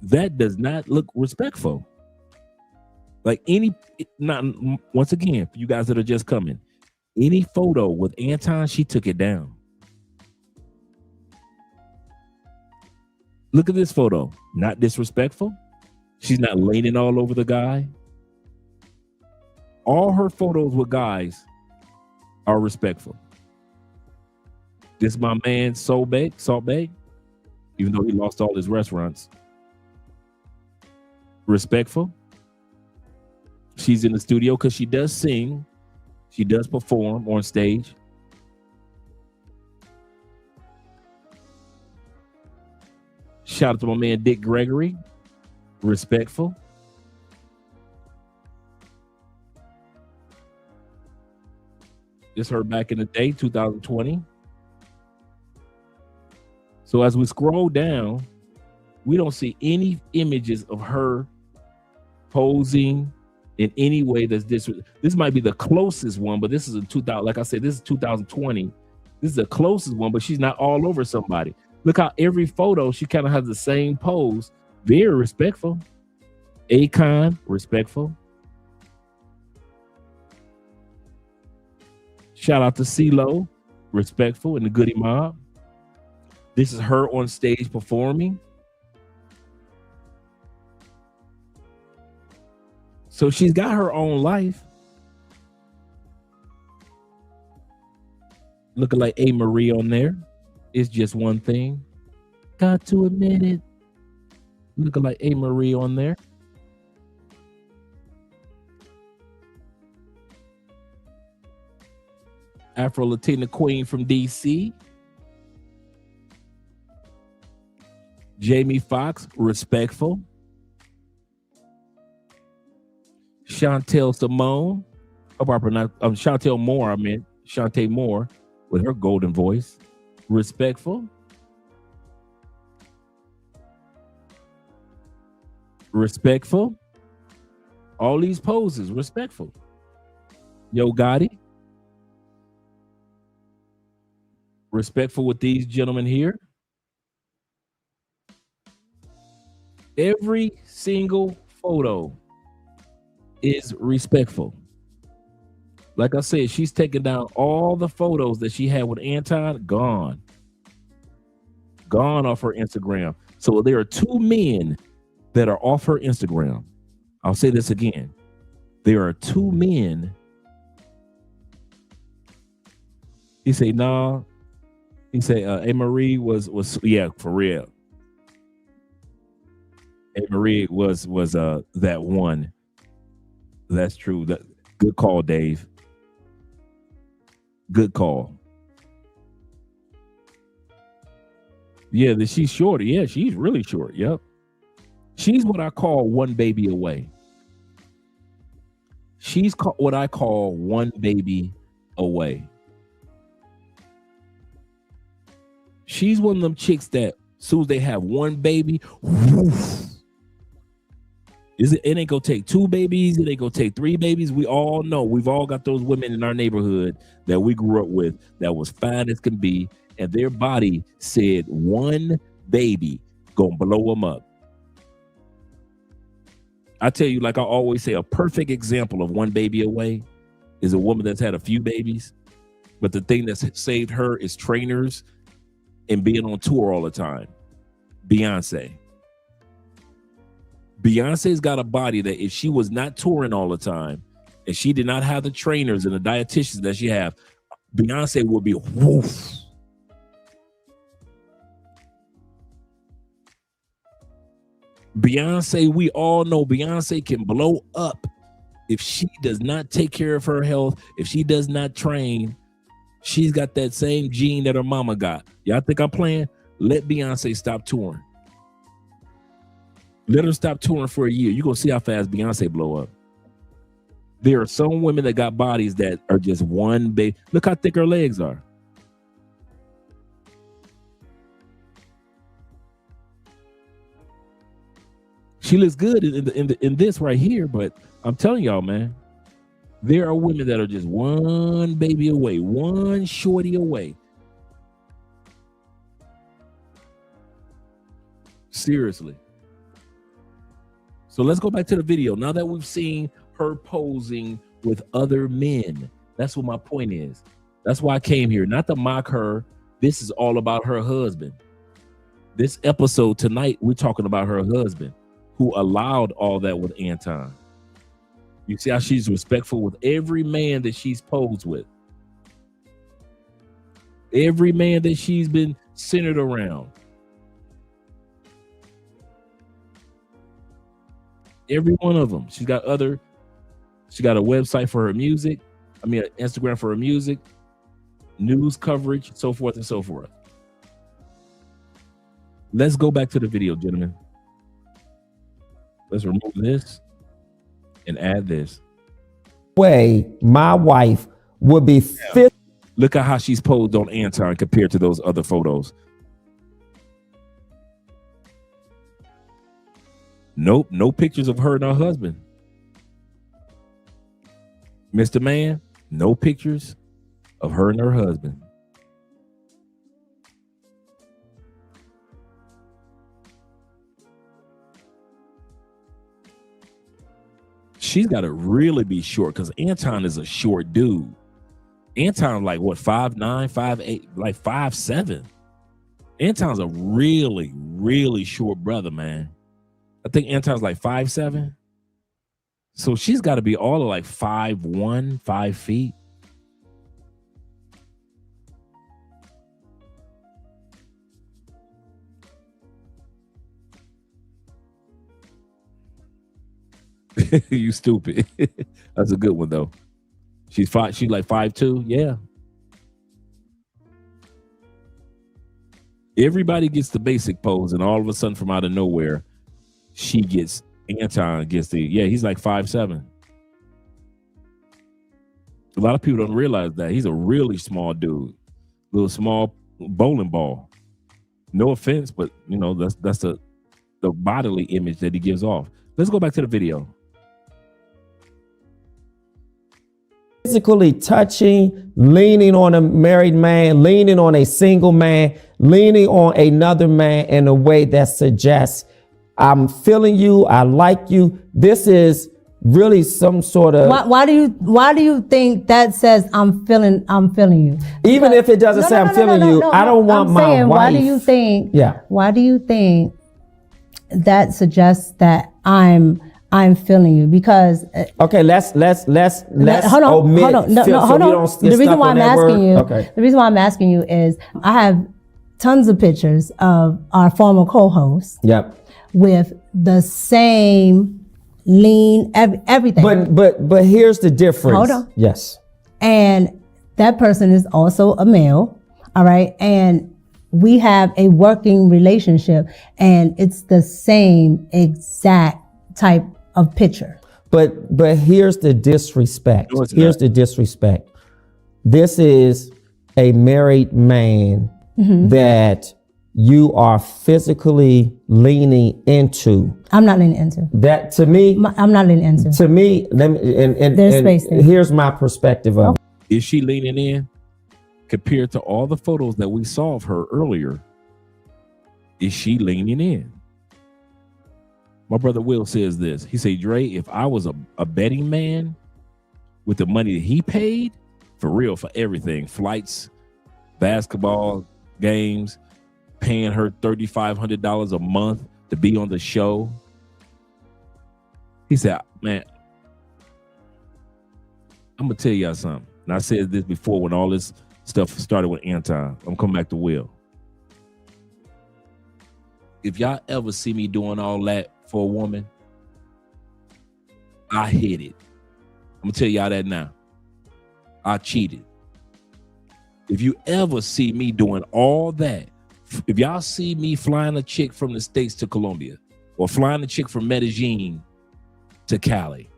that does not look respectful. Like once again, for you guys that are just coming, Any photo with Anton, she took it down. Look at this photo. Not disrespectful. She's not laying all over the guy. All her photos with guys are respectful. This is my man, Salt Bay, even though he lost all his restaurants. Respectful. She's in the studio because she does sing. She does perform on stage. Shout out to my man, Dick Gregory. Respectful. This her back in the day, 2020. So as we scroll down, we don't see any images of her posing in any way that's this might be the closest one, but this is a 2000, like I said, this is 2020. This is the closest one, but she's not all over somebody. Look how every photo she kind of has the same pose. Very respectful. Akon, respectful. Shout out to CeeLo, respectful, and the Goody Mob. This is her on stage performing. So she's got her own life. Looking like A. Marie on there. It's just one thing. Got to admit it. Looking like A. Marie on there. Afro-Latina queen from DC. Jamie Foxx, respectful. Chantel Simone. Chantel Moore, Shantae Moore with her golden voice. Respectful. Respectful. All these poses, respectful. Yo Gotti. Respectful with these gentlemen here. Every single photo is respectful. Like I said, she's taken down all the photos that she had with Anton, gone off her Instagram. So there are two men that are off her Instagram. I'll say this again. There are two men. He say, nah. He say, A. Marie was yeah, for real. A. Marie was that one. That's true. Good call, Dave. Good call. Yeah, she's shorter. Yeah, she's really short. Yep. She's what I call one baby away. She's what I call one baby away. She's one of them chicks that as soon as they have one baby, woof, it ain't gonna take two babies, it ain't gonna take three babies. We all know, we've all got those women in our neighborhood that we grew up with that was fine as can be, and their body said one baby gonna blow them up. I tell you, like I always say, a perfect example of one baby away is a woman that's had a few babies, but the thing that's saved her is trainers and being on tour all the time. Beyonce. Beyonce's got a body that if she was not touring all the time, and she did not have the trainers and the dietitians that she have, Beyonce would be woof. Beyonce, we all know Beyonce can blow up if she does not take care of her health, if she does not train. She's got that same gene that her mama got. Y'all think I'm playing? Let Beyonce stop touring. Let her stop touring for a year. You're going to see how fast Beyonce blow up. There are some women that got bodies that are just one baby. Look how thick her legs are. She looks good in this right here, but I'm telling y'all, man, there are women that are just one baby away, one shorty away. Seriously. So let's go back to the video. Now that we've seen her posing with other men, That's what my point is. That's why I came here, not to mock her. This is all about her husband. This episode tonight, we're talking about her husband who allowed all that with Anton. You see how she's respectful with every man that she's posed with. Every man that she's been centered around. Every one of them. She got a website for her music. I mean, an Instagram for her music, news coverage, so forth and so forth. Let's go back to the video, gentlemen. Let's remove this and add this. Way my wife would be fit. Look at how she's posed on Anton compared to those other photos. Nope, no pictures of her and her husband. Mr. Man, no pictures of her and her husband. She's got to really be short because Anton is a short dude. Anton like what, 5'9", 5'8", like 5'7". Anton's a really, really short brother, man. I think Anton's like 5'7". So she's got to be all of like 5'1", 5 feet. You stupid. That's a good one though. She's like 5'2". Yeah. Everybody gets the basic pose, and all of a sudden, from out of nowhere, Anton gets he's like 5'7". A lot of people don't realize that. He's a really small dude. Little small bowling ball. No offense, but you know, that's the bodily image that he gives off. Let's go back to the video. Physically touching, leaning on a married man, leaning on a single man, leaning on another man in a way that suggests, I'm feeling you, I like you. This is really some sort of. Why do you think that says I'm feeling you? Even if it doesn't say I'm feeling you, I don't want my wife. Why do you think? Yeah. Why do you think that suggests that I'm feeling you? Because okay, let's hold on. The reason why I'm asking you, the reason why I'm asking you is I have tons of pictures of our former co-hosts. Yep. With the same lean, everything. But here's the difference. Hold on. Yes. And that person is also a male. All right. And we have a working relationship, and it's the same exact type of picture. But here's the disrespect. Here's the disrespect. This is a married man that you are physically leaning into. I'm not leaning into. That to me. I'm not leaning into. To me, there's space there. Here's my perspective of it. Is she leaning in? Compared to all the photos that we saw of her earlier, is she leaning in? My brother Will says this. He said, Dre, if I was a betting man with the money that he paid, for real, for everything, flights, basketball games, paying her $3,500 a month to be on the show. He said, man, I'm going to tell y'all something. And I said this before when all this stuff started with Anton. I'm coming back to Will. If y'all ever see me doing all that for a woman, I hit it. I'm going to tell y'all that now. I cheated. If you ever see me doing all that, if y'all see me flying a chick from the States to Colombia, or flying a chick from Medellin to Cali,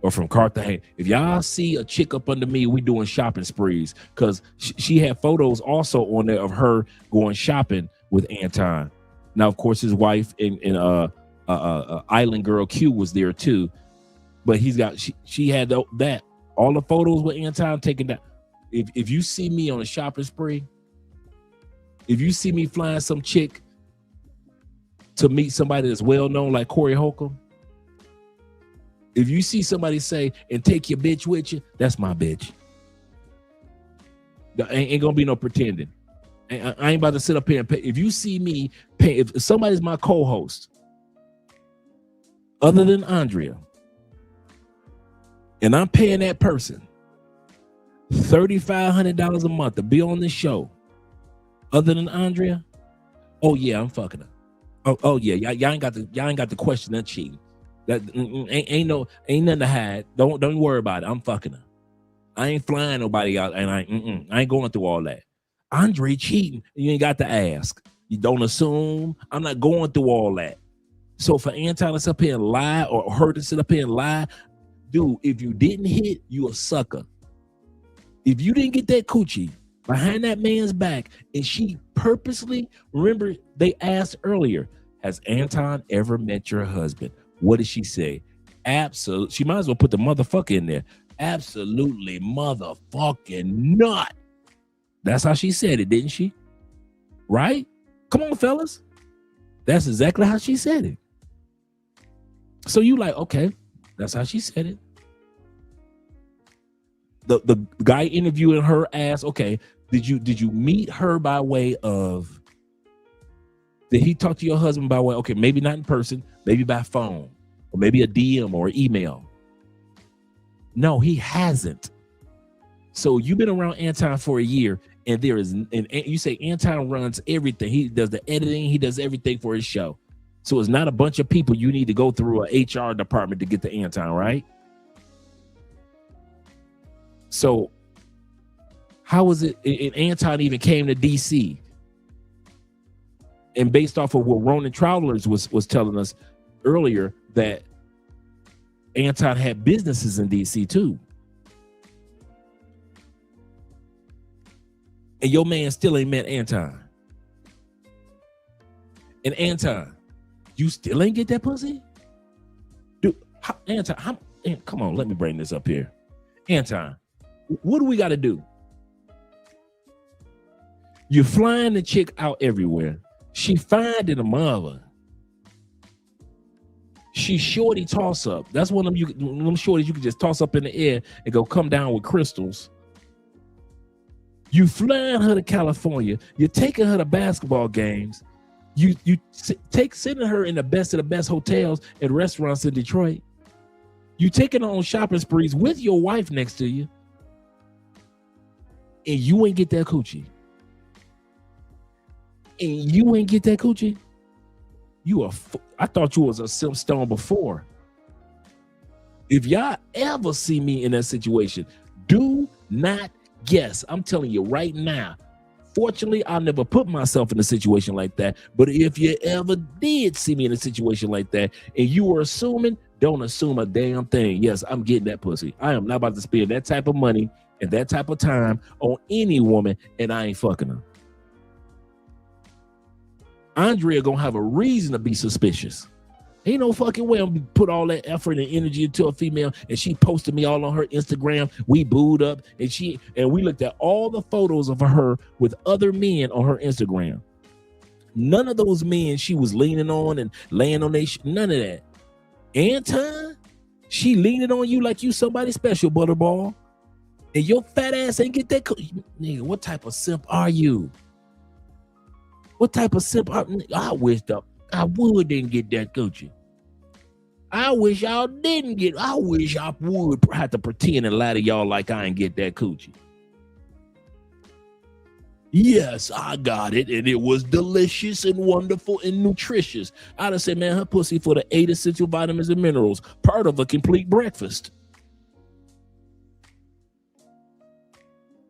or from Cartagena, if y'all see a chick up under me, we doing shopping sprees, because she had photos also on there of her going shopping with Anton. Now, of course, his wife and Island Girl Q was there too, but she had that. All the photos with Anton taken down. If you see me on a shopping spree, if you see me flying some chick to meet somebody that's well known like Corey Holcomb, If you see somebody say, and take your bitch with you, that's my bitch. Ain't gonna be no pretending. I ain't about to sit up here and pay. If you see me pay, if somebody's my co-host, other than Andrea, and I'm paying that person $3,500 a month to be on this show, other than Andrea, oh yeah, I'm fucking her. Oh yeah, y'all ain't got to question that cheating. That ain't nothing to hide. Don't worry about it. I'm fucking her. I ain't flying nobody out, and I ain't going through all that. Andre cheating, you ain't got to ask. You don't assume. I'm not going through all that. So for Anton to sit up here and lie, or her to sit up here and lie, dude, if you didn't hit, you a sucker. If you didn't get that coochie behind that man's back, and she purposely, remember they asked earlier, has Anton ever met your husband? What did she say? Absolutely. She might as well put the motherfucker in there. Absolutely motherfucking not. That's how she said it, didn't she? Right? Come on, fellas. That's exactly how she said it. So you like, okay, that's how she said it. The guy interviewing her asked, okay, did you meet her by way of, did he talk to your husband by way, okay, maybe not in person, maybe by phone, or maybe a DM or email? No, he hasn't. So you've been around Anton for a year, and there is, and you say Anton runs everything. He does the editing, he does everything for his show. So it's not a bunch of people you need to go through a HR department to get to Anton, right? So how was it, and Anton even came to DC, and based off of what Ronan Travelers was telling us earlier, that Anton had businesses in DC too. And your man still ain't met Anton. And Anton, you still ain't get that pussy? Dude, Anton, come on, let me bring this up here. Anton, what do we got to do? You're flying the chick out everywhere. She finding a mother. She shorty toss up. That's one of them shorties you can just toss up in the air and go come down with crystals. You flying her to California. You're taking her to basketball games. You sending her in the best of the best hotels and restaurants in Detroit. You taking her on shopping sprees with your wife next to you, and you ain't get that coochie. And you ain't get that coochie. I thought you was a simp stone before. If y'all ever see me in that situation, do not guess. I'm telling you right now. Fortunately, I never put myself in a situation like that. But if you ever did see me in a situation like that, and you were assuming, don't assume a damn thing. Yes, I'm getting that pussy. I am not about to spend that type of money and that type of time on any woman, and I ain't fucking her. Andrea gonna have a reason to be suspicious. Ain't no fucking way I'm gonna put all that effort and energy into a female, and she posted me all on her Instagram. We booed up, and we looked at all the photos of her with other men on her Instagram. None of those men she was leaning on and laying on none of that. Anton, she leaning on you like you somebody special, Butterball, and your fat ass ain't get that. Nigga, what type of simp are you? What type of simp? I wish I didn't get that coochie. I wish y'all didn't get. I wish I would have to pretend and lie to y'all like I ain't get that coochie. Yes, I got it, and it was delicious and wonderful and nutritious. I'd have said, man, her pussy for the 8 essential vitamins and minerals, part of a complete breakfast.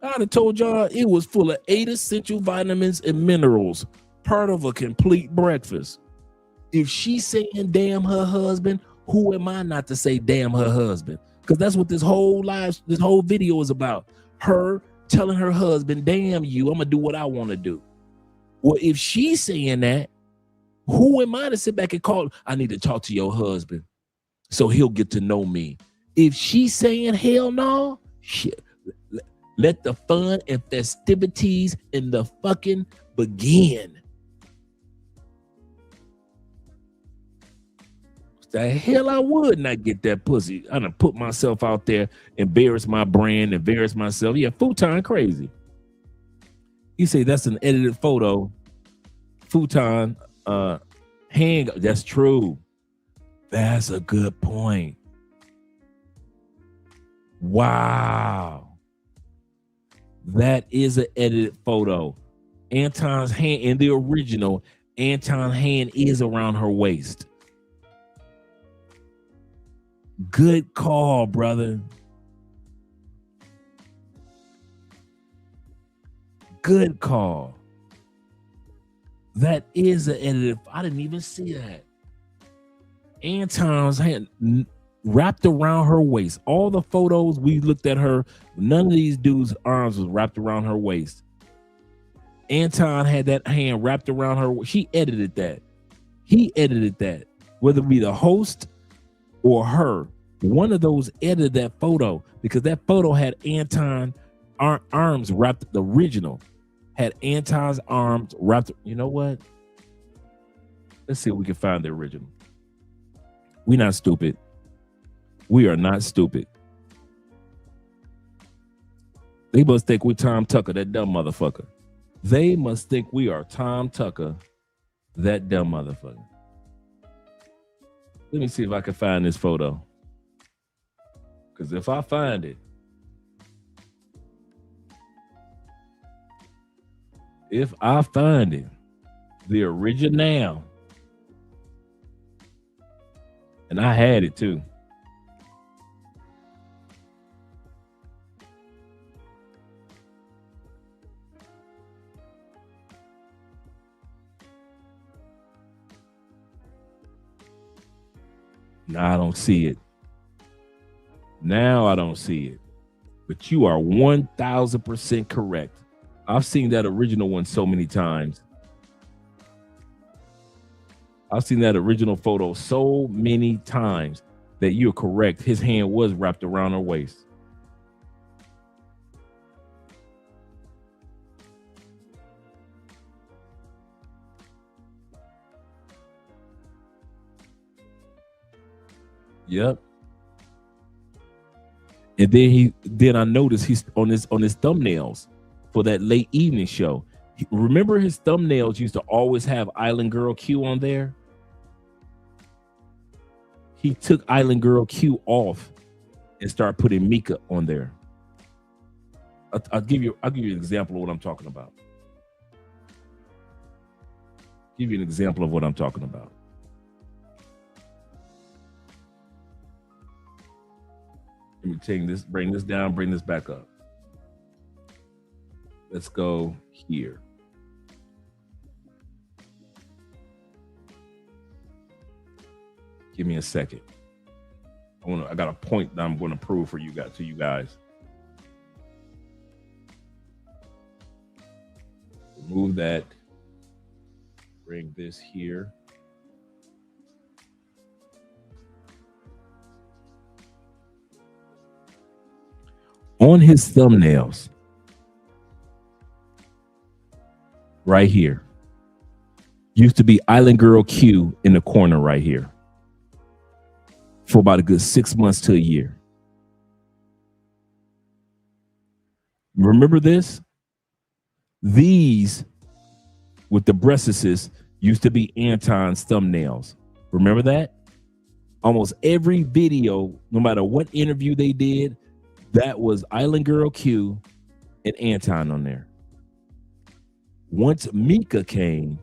I'd have told y'all it was full of 8 essential vitamins and minerals, part of a complete breakfast. If she's saying damn her husband, who am I not to say damn her husband? Because that's what this whole video is about. Her telling her husband, damn you, I'm gonna do what I want to do. Well, if she's saying that, who am I to sit back and call? I need to talk to your husband so he'll get to know me. If she's saying hell no, shit, let the fun and festivities in the fucking begin. The hell I would not get that pussy. I done put myself out there, embarrass my brand, embarrass myself. Yeah, futon crazy. You say that's an edited photo. Futon hand. That's true. That's a good point. Wow. That is an edited photo. Anton's hand in the original, Anton's hand is around her waist. Good call, brother. Good call. That is an edited. I didn't even see that. Anton's hand wrapped around her waist. All the photos we looked at her, none of these dudes' arms was wrapped around her waist. Anton had that hand wrapped around her. She edited that. He edited that. Whether it be the host or her, one of those edited that photo because that photo had Anton arms wrapped. The original had Anton's arms wrapped. You know what? Let's see if we can find the original. We're not stupid. We are not stupid. They must think we Tom Tucker, that dumb motherfucker. They must think we are Tom Tucker, that dumb motherfucker. Let me see if I can find this photo. Because if I find it, the original, and I had it too. Now I don't see it. Now I don't see it. But you are 1000% correct. I've seen that original one so many times. I've seen that original photo so many times that you're correct. His hand was wrapped around her waist. Yep. And then I noticed he's on his thumbnails for that late evening show. Remember his thumbnails used to always have Island Girl Q on there? He took Island Girl Q off and started putting Micca on there. I'll give you an example of what I'm talking about. Give you an example of what I'm talking about. Let me take this, bring this down, bring this back up. Let's go here. Give me a second. I got a point that I'm going to prove for you guys, to you guys. Remove that. Bring this here. On his thumbnails, right here, used to be Island Girl Q in the corner right here for about a good 6 months to a year. Remember this? These with the breastises used to be Anton's thumbnails. Remember that? Almost every video, no matter what interview they did, that was Island Girl Q and Anton on there. Once Micca came,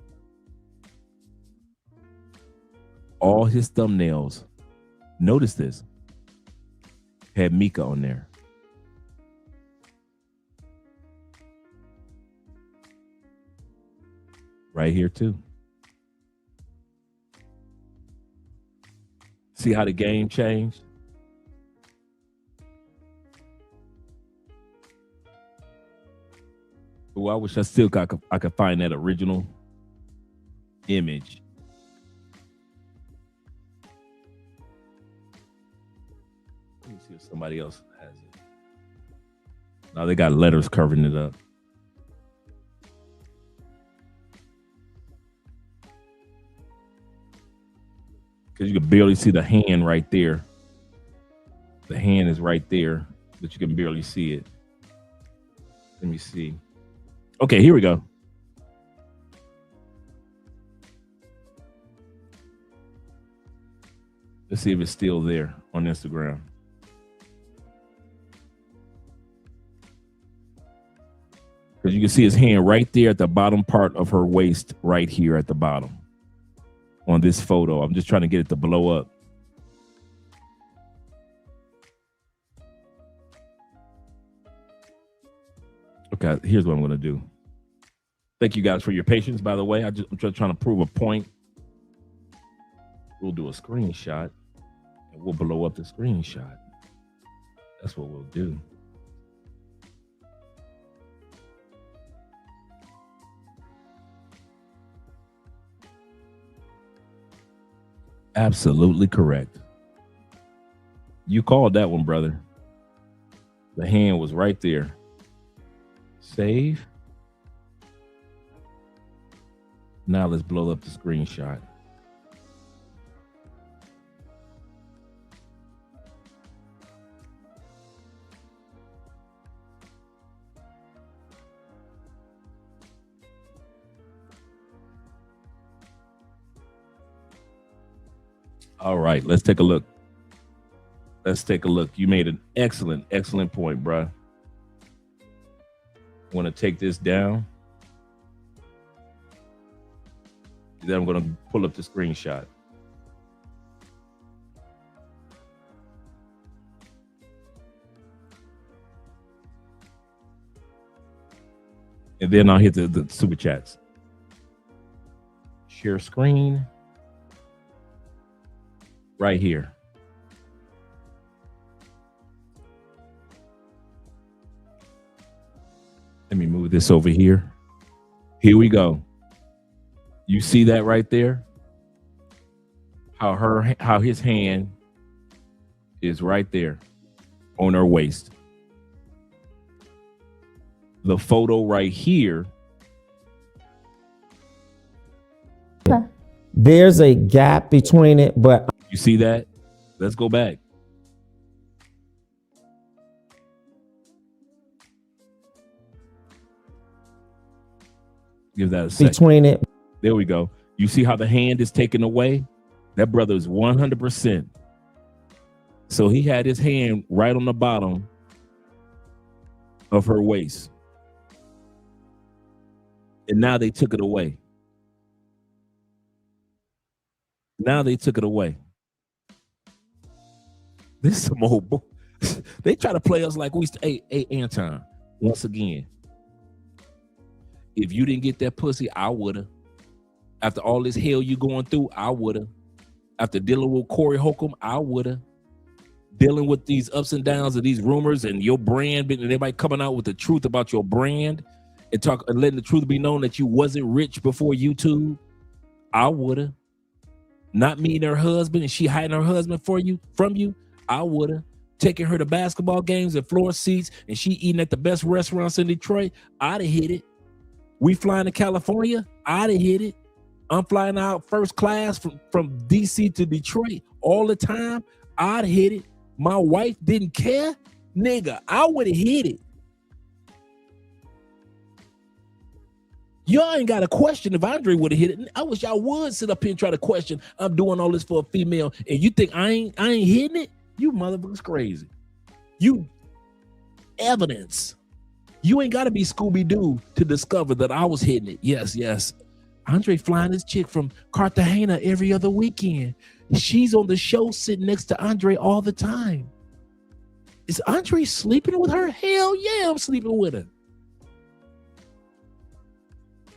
all his thumbnails, notice this, had Micca on there. Right here too. See how the game changed? Well, I wish I could find that original image. Let me see if somebody else has it. Now they got letters covering it up. because you can barely see the hand right there. The hand is right there, but you can barely see it. Let me see. Okay, here we go. Let's see if it's still there on Instagram. Because you can see his hand right there at the bottom part of her waist, right here at the bottom on this photo. I'm just trying to get it to blow up. Okay, here's what I'm going to do. Thank you guys for your patience, by the way. I'm just trying to prove a point. We'll do a screenshot and we'll blow up the screenshot. That's what we'll do. Absolutely correct. You called that one, brother. The hand was right there. Save. Now let's blow up the screenshot. All right, let's take a look. Let's take a look. You made an excellent point, bruh. Want to take this down. Then I'm going to pull up the screenshot. And then I'll hit the super chats. Share screen. Right here. Let me move this over here. Here we go. You see that right there? How his hand is right there on her waist. The photo right here. There's a gap between it, but you see that? Let's go back. Give that a second. Between it. There we go. You see how the hand is taken away? That brother is 100%. So he had his hand right on the bottom of her waist. And now they took it away. Now they took it away. This is some old boy. They try to play us like we used to. Hey, Anton, once again, if you didn't get that pussy, I would've. After all this hell you going through, I would've. After dealing with Corey Holcomb, I would've. Dealing with these ups and downs of these rumors and your brand, and everybody coming out with the truth about your brand and letting the truth be known that you wasn't rich before YouTube, I would've. Not meeting her husband and she hiding her husband from you, I would've. Taking her to basketball games and floor seats and she eating at the best restaurants in Detroit, I'd have hit it. We flying to California, I'd have hit it. I'm flying out first class from DC to Detroit all the time, I'd hit it. My wife didn't care, nigga, I would have hit it. Y'all ain't got a question if Andre would have hit it. I wish y'all would sit up here and try to question. I'm doing all this for a female, and you think I ain't hitting it? You motherfuckers crazy. You evidence. You ain't got to be Scooby-Doo to discover that I was hitting it. Yes. Andre flying his chick from Cartagena every other weekend. She's on the show sitting next to Andre all the time. Is Andre sleeping with her? Hell yeah, I'm sleeping with her.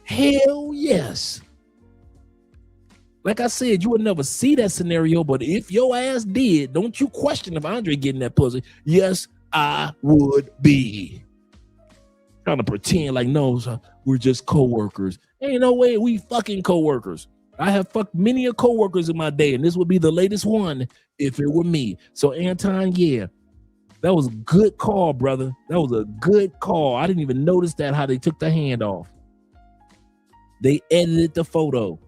Hell yes. Like I said, you would never see that scenario, but if your ass did, don't you question if Andre getting that pussy. Yes, I would be. Trying to pretend like, no, we're just co-workers. Ain't no way we fucking co-workers. I have fucked many a co-workers in my day, and this would be the latest one if it were me. So Anton, yeah, that was a good call, brother. That was a good call. I didn't even notice that, how they took the hand off. They edited the photo.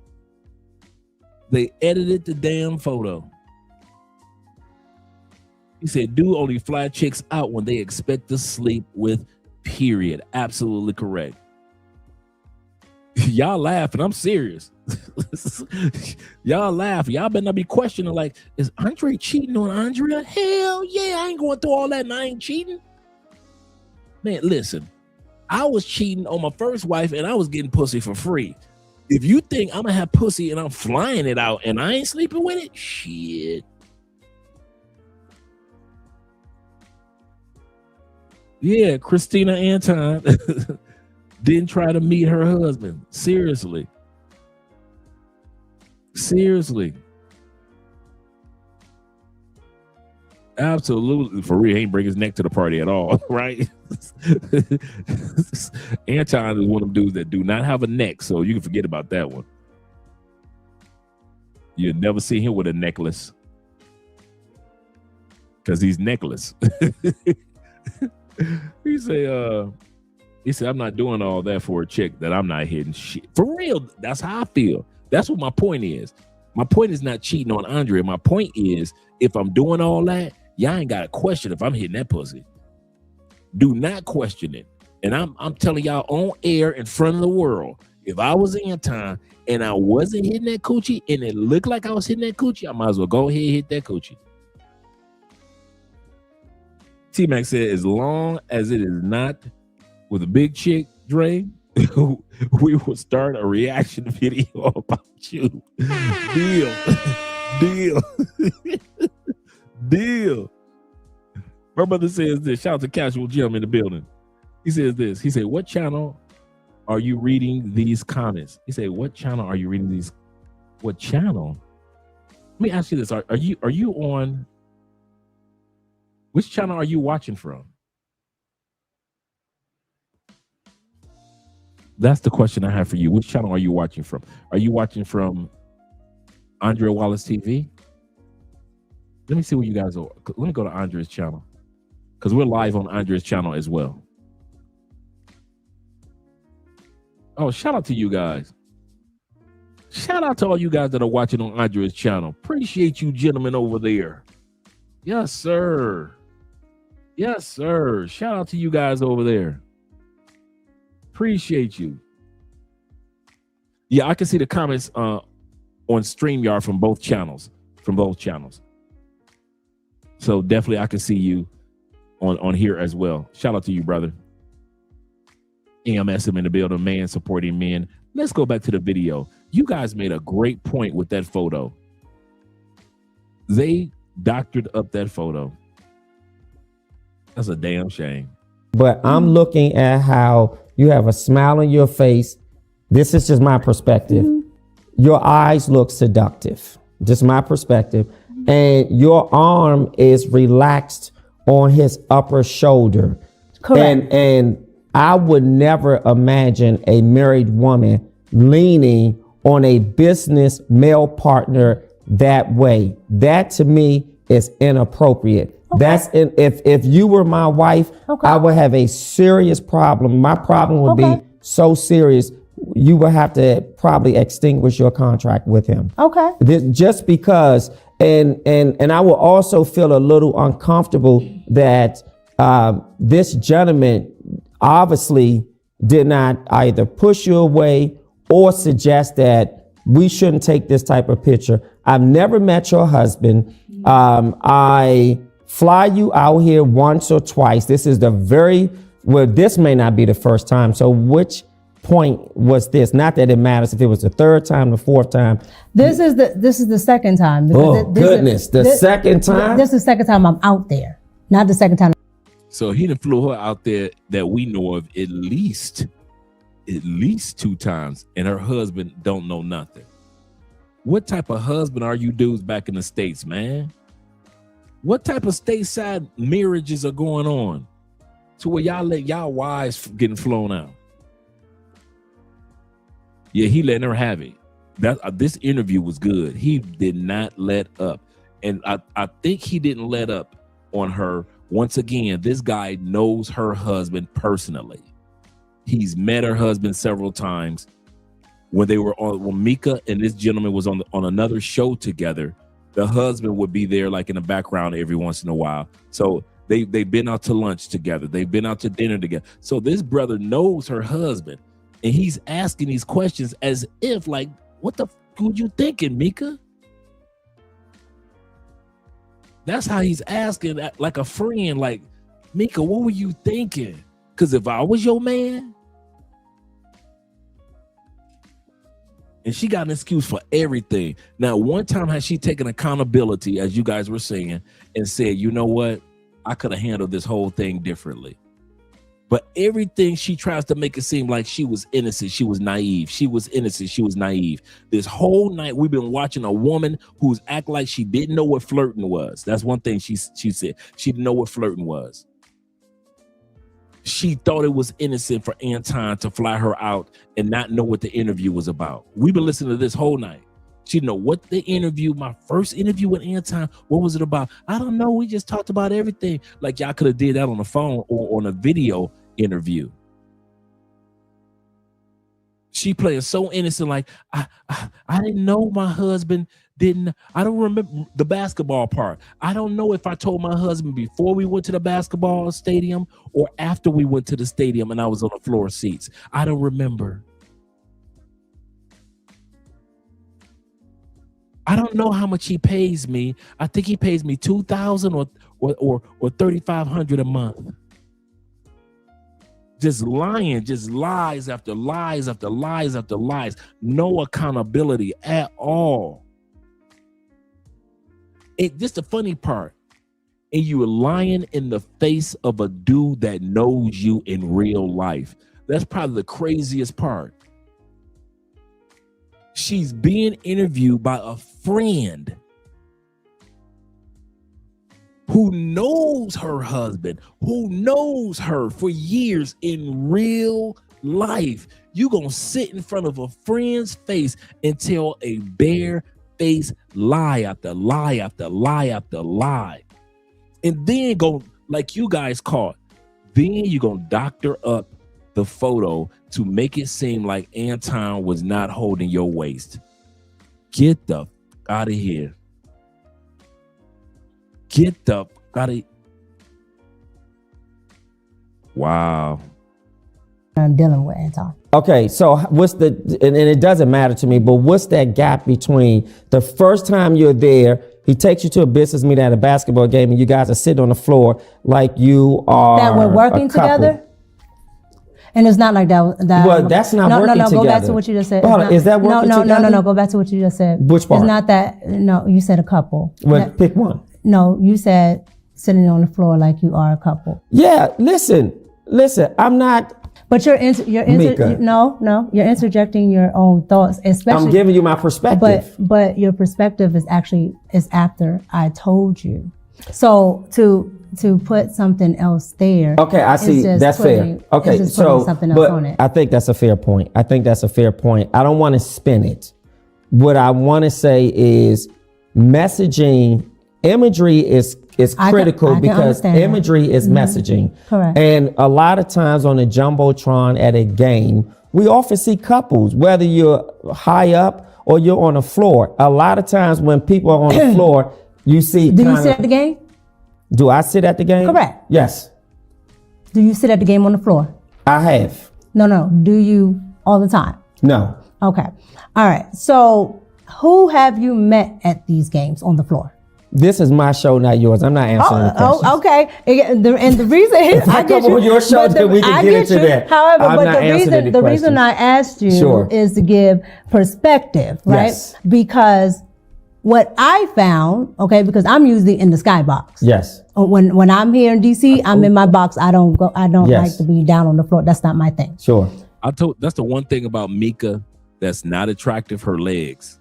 They edited the damn photo. He said, dude only fly chicks out when they expect to sleep with, period. Absolutely correct. Y'all laughing. I'm serious. Y'all laugh. Y'all better not be questioning like, is Andre cheating on Andrea? Hell yeah, I ain't going through all that and I ain't cheating. Man, listen, I was cheating on my first wife and I was getting pussy for free. If you think I'm gonna have pussy and I'm flying it out and I ain't sleeping with it, shit. Yeah, Christina Anton didn't try to meet her husband. Seriously. Absolutely. For real, he ain't bring his neck to the party at all, right? Anton is one of them dudes that do not have a neck, so you can forget about that one. You'll never see him with a necklace because he's necklace. He said, I'm not doing all that for a chick that I'm not hitting. Shit. For real, that's how I feel. That's what my point is. My point is not cheating on Andrea. My point is, if I'm doing all that, y'all ain't got to question if I'm hitting that pussy. Do not question it. And I'm telling y'all on air in front of the world, if I was Anton and I wasn't hitting that coochie and it looked like I was hitting that coochie, I might as well go ahead and hit that coochie. T-Mac said, as long as it is not with a big chick, Dre, we will start a reaction video about you. Deal. My brother says this. Shout out to Casual Jim in the building. He says this. He said, what channel are you reading these comments? He said, what channel are you reading these? What channel? Let me ask you this. Are you on? Which channel are you watching from? That's the question I have for you. Which channel are you watching from? Are you watching from Andrea Wallace TV? Let me see what you guys are. Let me go to Andrea's channel because we're live on Andrea's channel as well. Oh, shout out to you guys. Shout out to all you guys that are watching on Andrea's channel. Appreciate you gentlemen over there. Yes, sir. Yes, sir. Shout out to you guys over there. Appreciate you. Yeah, I can see the comments on StreamYard from both channels. So definitely I can see you on here as well. Shout out to you, brother. AMSM in the building, man supporting men. Let's go back to the video. You guys made a great point with that photo. They doctored up that photo. That's a damn shame. But I'm looking at how you have a smile on your face. This is just my perspective. Your eyes look seductive. Just my perspective. And your arm is relaxed on his upper shoulder. Correct. And I would never imagine a married woman leaning on a business male partner that way. That to me is inappropriate. Okay. That's if you were my wife, okay, I would have a serious problem. My problem would be so serious, you would have to probably extinguish your contract with him. Okay. Just because, and I will also feel a little uncomfortable that this gentleman obviously did not either push you away or suggest that we shouldn't take this type of picture. I've never met your husband. I fly you out here once or twice. This is this may not be the first time. So which point was this? Not that it matters if it was the third time, the fourth time. This is the second time. Oh goodness, the second time? This is the second time I'm out there. Not the second time. So he done flew her out there that we know of at least 2 times, and her husband don't know nothing. What type of husband are you dudes back in the States, man? What type of stateside marriages are going on to where y'all let y'all wives getting flown out? Yeah, he letting her have it. This interview was good. He did not let up. And I think he didn't let up on her. Once again, this guy knows her husband personally. He's met her husband several times. when Micca and this gentleman was on another show together, the husband would be there like in the background every once in a while. So they've been out to lunch together. They've been out to dinner together. So this brother knows her husband, and he's asking these questions as if like, what the were you thinking, Micca? That's how he's asking, like a friend, like, Micca, what were you thinking? Because if I was your man, and she got an excuse for everything. Now, one time has she taken accountability, as you guys were saying, and said, you know what? I could have handled this whole thing differently. But everything she tries to make it seem like she was innocent. She was naive. She was innocent. She was naive. This whole night we've been watching a woman who's act like she didn't know what flirting was. That's one thing she said. She didn't know what flirting was. She thought it was innocent for Anton to fly her out and not know what the interview was about. We've been listening to this whole night. She didn't know what the interview, my first interview with Anton, what was it about? I don't know. We just talked about everything. Like y'all could have did that on the phone or on a video interview. She playing so innocent, like I didn't know my husband didn't. I don't remember the basketball part. I don't know if I told my husband before we went to the basketball stadium or after we went to the stadium and I was on the floor seats. I don't remember. I don't know how much he pays me. I think he pays me $2,000 or $3,500 a month. Just lying, just lies after lies after lies after lies. No accountability at all. Just the funny part. And you were lying in the face of a dude that knows you in real life. That's probably the craziest part. She's being interviewed by a friend who knows her husband, who knows her for years in real life. You gonna sit in front of a friend's face and tell a bare-faced lie after lie after lie after lie. And then go, like you guys caught, then you're gonna doctor up the photo to make it seem like Anton was not holding your waist. Get the out of here. Get the out of. Wow. I'm dealing with Anton. Okay, so what's the, and it doesn't matter to me, but what's that gap between the first time you're there, he takes you to a business meeting at a basketball game and you guys are sitting on the floor like you are that we're working together? And it's not like that. Well, that's not working together. No, go back to what you just said. Is that working together? No, go back to what you just said. Which part? It's not that, no, you said a couple. Well, pick one. No, you said sitting on the floor like you are a couple. Yeah, listen, I'm not. But you're interjecting your own thoughts, especially. I'm giving you my perspective. But your perspective is after I told you. So to put something else there. Okay, I see. That's fair. Okay, so I think that's a fair point. I don't want to spin it. What I want to say is messaging, imagery is critical because imagery is messaging. Correct. And a lot of times on a Jumbotron at a game, we often see couples, whether you're high up or you're on the floor. A lot of times when people are on the floor, you see. Do you sit at the game? Do I sit at the game? Correct. Yes. Do you sit at the game on the floor? I have. No. Do you all the time? No. Okay. All right. So who have you met at these games on the floor? This is my show, not yours. I'm not answering the questions. Oh, okay. And the reason if I come on your show, then we can get into that. However, the reason I asked you is to give perspective, right? Yes. Because what I found, because I'm usually in the skybox. Yes. When I'm here in DC, I'm in my box. I don't like to be down on the floor. That's not my thing. Sure. That's the one thing about Micca that's not attractive, her legs.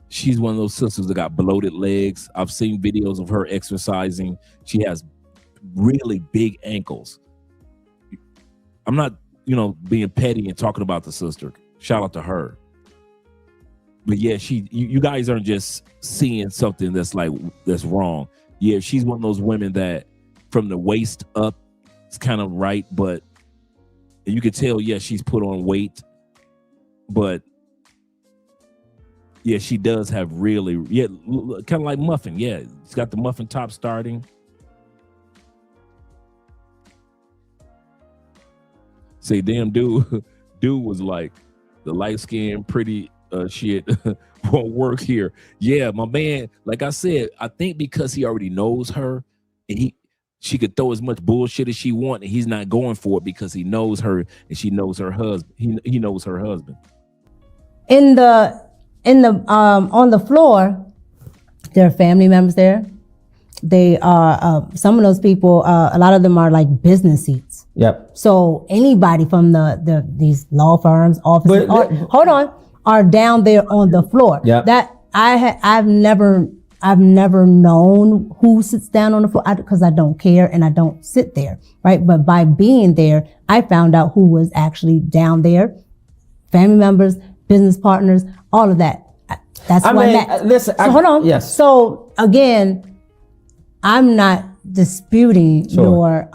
She's one of those sisters that got bloated legs. I've seen videos of her exercising. She has really big ankles. I'm not, being petty and talking about the sister. Shout out to her. But yeah, you guys aren't just seeing something that's wrong. Yeah, she's one of those women that from the waist up, it's kind of right, but you can tell, she's put on weight, but Yeah, she does have really, kind of like muffin. Yeah, it's got the muffin top starting. Say, damn, dude was like the light skin, pretty shit won't work here. Yeah, my man. Like I said, I think because he already knows her, and she could throw as much bullshit as she wants, and he's not going for it because he knows her and she knows her husband. He knows her husband. On the floor, there are family members there. They are some of those people. A lot of them are like business seats. Yep. So anybody from these law firms, offices, are down there on the floor. Yep. That I've never known who sits down on the floor because I don't care and I don't sit there, right? But by being there, I found out who was actually down there. Family members, business partners, all of that. That's what I meant. Listen, hold on. Yes. So again, I'm not disputing your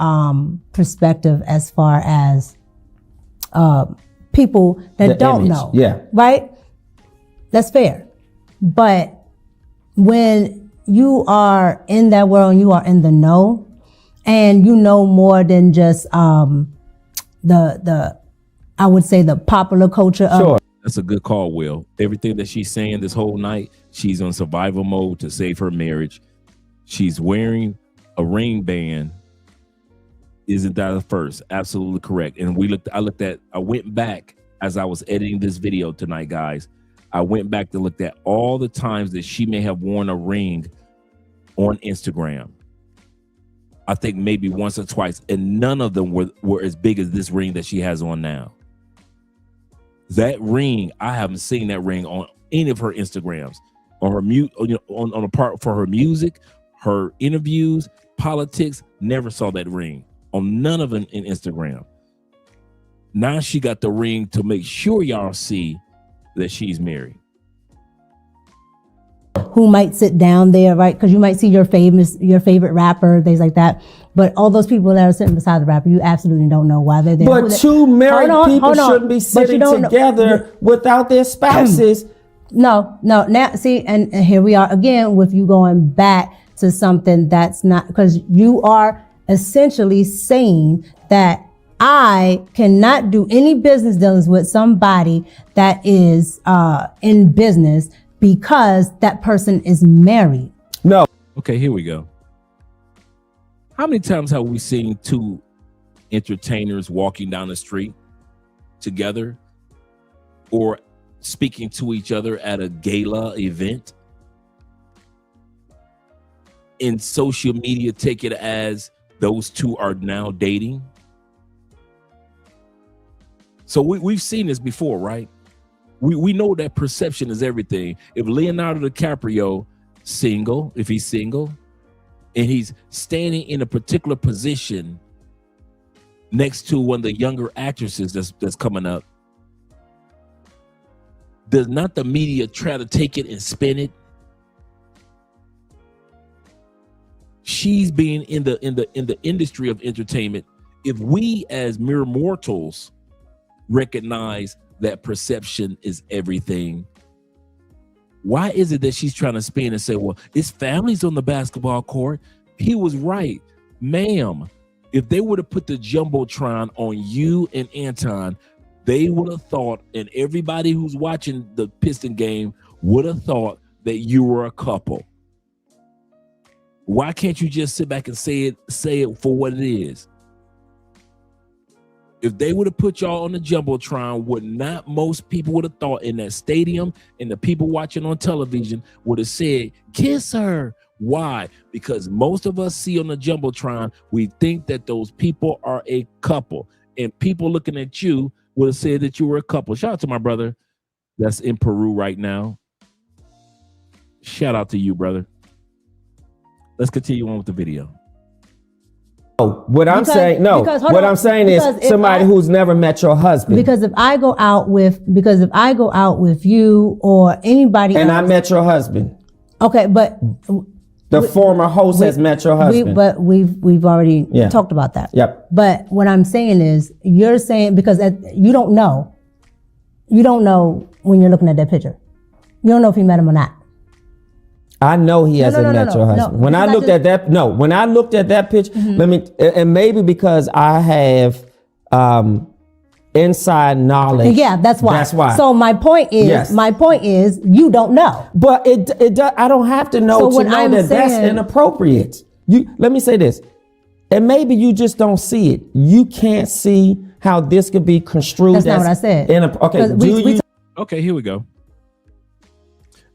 perspective as far as people that don't know. Yeah. Right? That's fair. But when you are in that world and you are in the know and you know more than just I would say the popular culture of That's a good call, Will. Everything that she's saying this whole night, she's on survival mode to save her marriage. She's wearing a ring band. Isn't that a first? Absolutely correct. And I went back as I was editing this video tonight, guys. I went back to look at all the times that she may have worn a ring on Instagram. I think maybe once or twice, and none of them were as big as this ring that she has on now. That ring, I haven't seen that ring on any of her Instagrams, on her on a part for her music, her interviews, politics. Never saw that ring on none of them in Instagram. Now she got the ring to make sure y'all see that she's married. Who might sit down there, right? Because you might see your favorite rapper, things like that. But all those people that are sitting beside the rapper, you absolutely don't know why they're there. But two married people shouldn't be sitting together without their spouses. No. Now, see, and here we are again with you going back to something that's not, because you are essentially saying that I cannot do any business dealings with somebody that is in business because that person is married. No. Okay, here we go. How many times have we seen two entertainers walking down the street together or speaking to each other at a gala event? In social media, take it as those two are now dating. So we've seen this before, right? We know that perception is everything. If Leonardo DiCaprio single, if he's single, and he's standing in a particular position next to one of the younger actresses that's coming up, does not the media try to take it and spin it? She's being in the industry of entertainment. If we as mere mortals recognize that perception is everything, why is it that she's trying to spin and say, well, it's families on the basketball court? He was right, ma'am. If they would have put the Jumbotron on you and Anton, they would have thought, and everybody who's watching the Piston game would have thought that you were a couple. Why can't you just sit back and say it for what it is? If they would have put y'all on the Jumbotron, would not most people would have thought in that stadium and the people watching on television would have said, kiss her? Why? Because most of us see on the Jumbotron, we think that those people are a couple, and people looking at you would have said that you were a couple. Shout out to my brother that's in Peru right now. Shout out to you, brother. Let's continue on with the video. What I'm saying is somebody who's never met your husband. Because if I go out with you or anybody and else, I met your husband. Okay, but the former host has met your husband. We've already talked about that. Yep. But what I'm saying is, you're saying because you don't know when you're looking at that picture. You don't know if he met him or not. I know he hasn't met your husband. When I looked at that picture, let me, and maybe because I have inside knowledge. Yeah, that's why. That's why. So my point is, you don't know. But it does, I don't have to know to know that that's inappropriate. Let me say this, and maybe you just don't see it. You can't see how this could be construed. That's not what I said. Okay, here we go.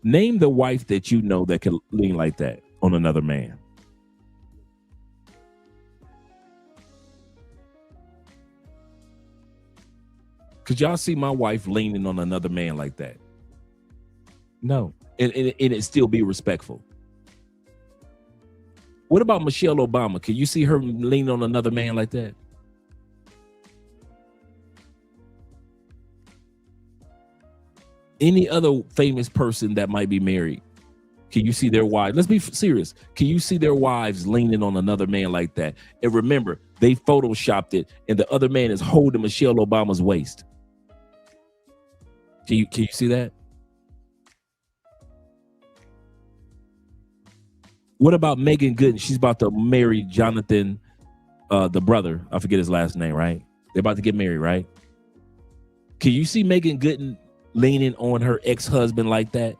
Name the wife that you know that can lean like that on another man. Could y'all see my wife leaning on another man like that? No. And it still be respectful. What about Michelle Obama? Can you see her leaning on another man like that? Any other famous person that might be married, can you see their wives? Let's be serious. Can you see their wives leaning on another man like that? And remember, they photoshopped it, and the other man is holding Michelle Obama's waist. Can you see that? What about Megan Good? She's about to marry Jonathan, the brother. I forget his last name, right? They're about to get married, right? Can you see Megan Gooden leaning on her ex-husband like that,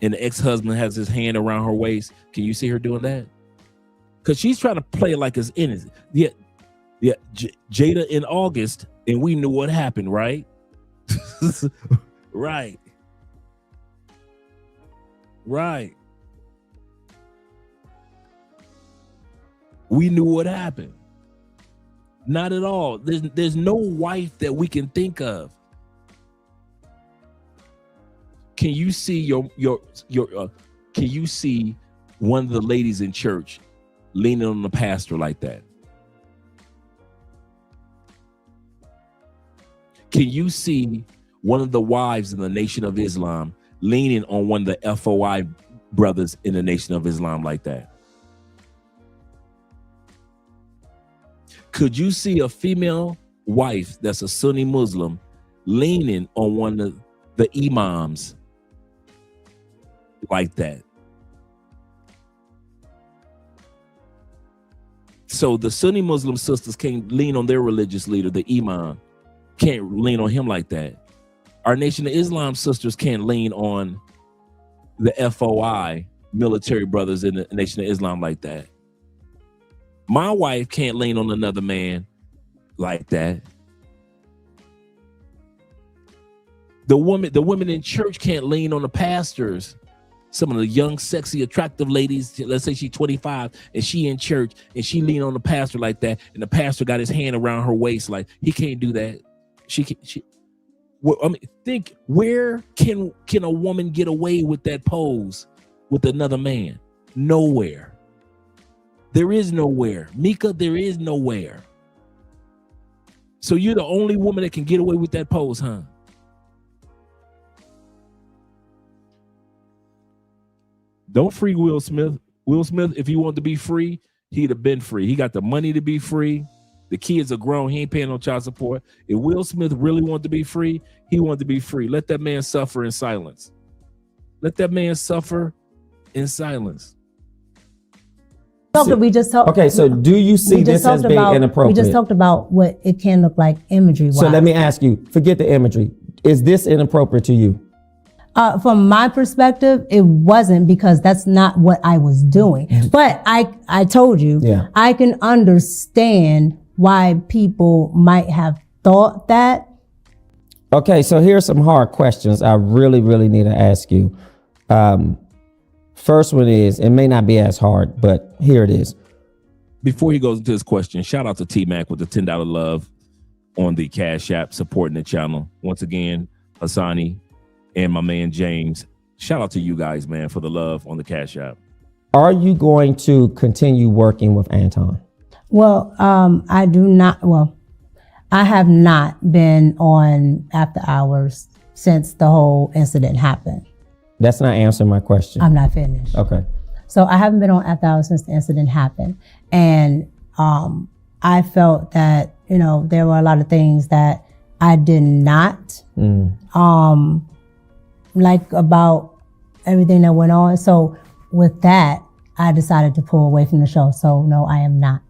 and the ex-husband has his hand around her waist? Can you see her doing that? Because she's trying to play it like it's innocent. Yeah, Jada in August, and we knew what happened, right? Right. We knew what happened. Not at all. There's no wife that we can think of. Can you see can you see one of the ladies in church leaning on the pastor like that? Can you see one of the wives in the Nation of Islam leaning on one of the FOI brothers in the Nation of Islam like that? Could you see a female wife that's a Sunni Muslim leaning on one of the imams like that? So the Sunni Muslim sisters can't lean on their religious leader, the imam, can't lean on him like that. Our Nation of Islam sisters can't lean on the FOI military brothers in the Nation of Islam like that. My wife can't lean on another man like that. The women in church can't lean on the pastors. Some of the young, sexy, attractive ladies, let's say she's 25 and she in church and she lean on the pastor like that, and the pastor got his hand around her waist like he can't do that. Think, where can a woman get away with that pose with another man? Nowhere. There is nowhere. Micca, there is nowhere. So you're the only woman that can get away with that pose, huh? Don't free Will Smith. Will Smith, if he wanted to be free, he'd have been free. He got the money to be free. The kids are grown. He ain't paying no child support. If Will Smith really wanted to be free, he wanted to be free. Let that man suffer in silence. Let that man suffer in silence. Okay, so do you see this as being inappropriate? We just talked about what it can look like imagery-wise. So let me ask you, forget the imagery. Is this inappropriate to you? From my perspective, it wasn't, because that's not what I was doing. But I told you, I can understand why people might have thought that. Okay, so here's some hard questions I really, really need to ask you. First one is, it may not be as hard, but here it is. Before he goes into his question, shout out to T-Mac with the $10 love on the Cash App, supporting the channel. Once again, Hassani and my man James, shout out to you guys, man, for the love on the Cash App. Are you going to continue working with Anton? Well, I do not. Well, I have not been on after hours since the whole incident happened. That's not answering my question. I'm not finished. Okay. So I haven't been on after hours since the incident happened. And I felt that, there were a lot of things that I did not like about everything that went on. So with that, I decided to pull away from the show. So no, I am not.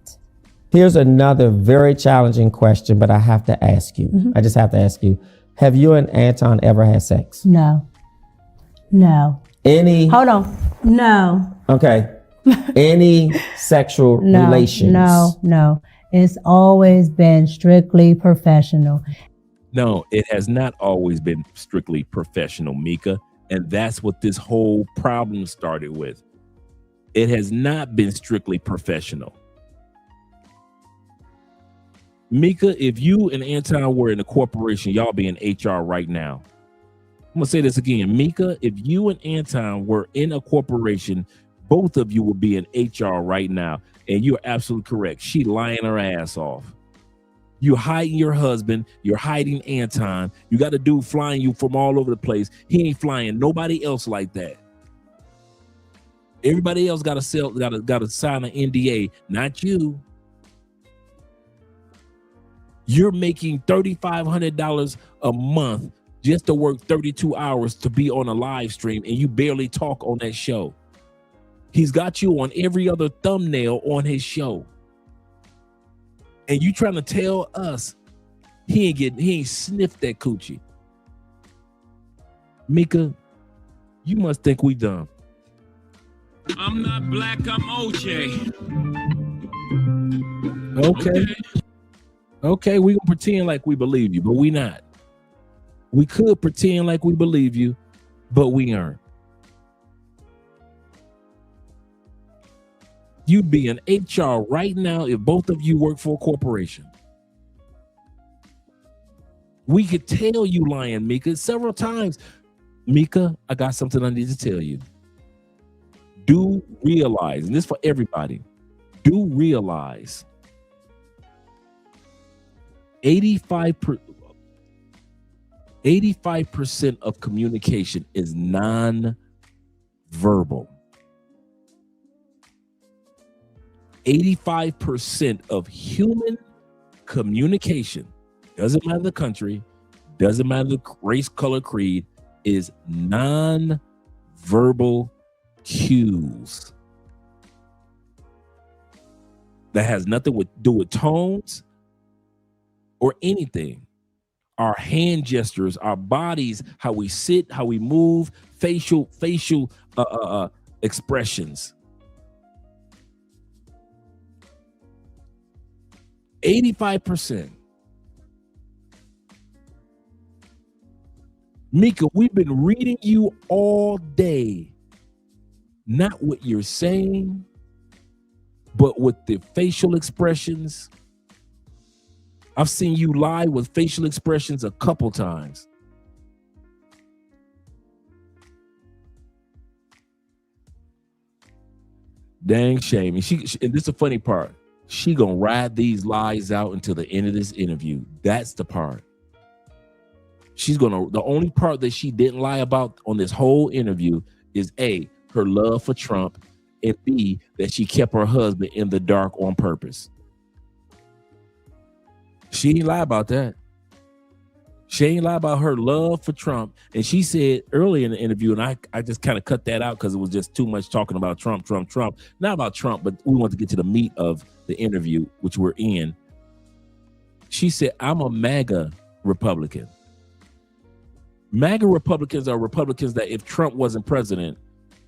Here's another very challenging question, but I have to ask you. Mm-hmm. I just have to ask you. Have you and Anton ever had sex? No. Any? Hold on. No. Okay. Any sexual relations? No. It's always been strictly professional. No, it has not always been strictly professional, Micca. And that's what this whole problem started with. It has not been strictly professional. Micca, if you and Anton were in a corporation, y'all be in HR right now. I'm gonna say this again. Micca, if you and Anton were in a corporation, both of you would be in HR right now. And you're absolutely correct. She lying her ass off. You're hiding your husband. You're hiding Anton. You got a dude flying you from all over the place. He ain't flying nobody else like that. Everybody else got to sign an NDA, not you. You're making $3,500 a month just to work 32 hours to be on a live stream, and you barely talk on that show. He's got you on every other thumbnail on his show. And you trying to tell us he ain't sniffed that coochie. Micca, you must think we dumb. I'm not black, I'm OJ. Okay, we gonna pretend like we believe you, but we not. We could pretend like we believe you, but we aren't. You'd be in HR right now if both of you work for a corporation. We could tell you lying, Micca, several times. Micca, I got something I need to tell you. Do realize, and this is for everybody, do realize 85% of communication is non-verbal. 85% of human communication, doesn't matter the country, doesn't matter the race, color, creed, is non-verbal cues. That has nothing to do with tones or anything. Our hand gestures, our bodies, how we sit, how we move, facial expressions. 85%. Micca, we've been reading you all day. Not what you're saying, but with the facial expressions. I've seen you lie with facial expressions a couple times. Dang shame. And and this is the funny part. She gonna ride these lies out until the end of this interview. That's the part. The only part that she didn't lie about on this whole interview is A, her love for Trump, and B, that she kept her husband in the dark on purpose. She ain't lie about that. She ain't lie about her love for Trump. And she said early in the interview, and I just kind of cut that out because it was just too much talking about Trump. Not about Trump, but we want to get to the meat of the interview, which we're in. She said, I'm a MAGA Republican. MAGA Republicans are Republicans that if Trump wasn't president,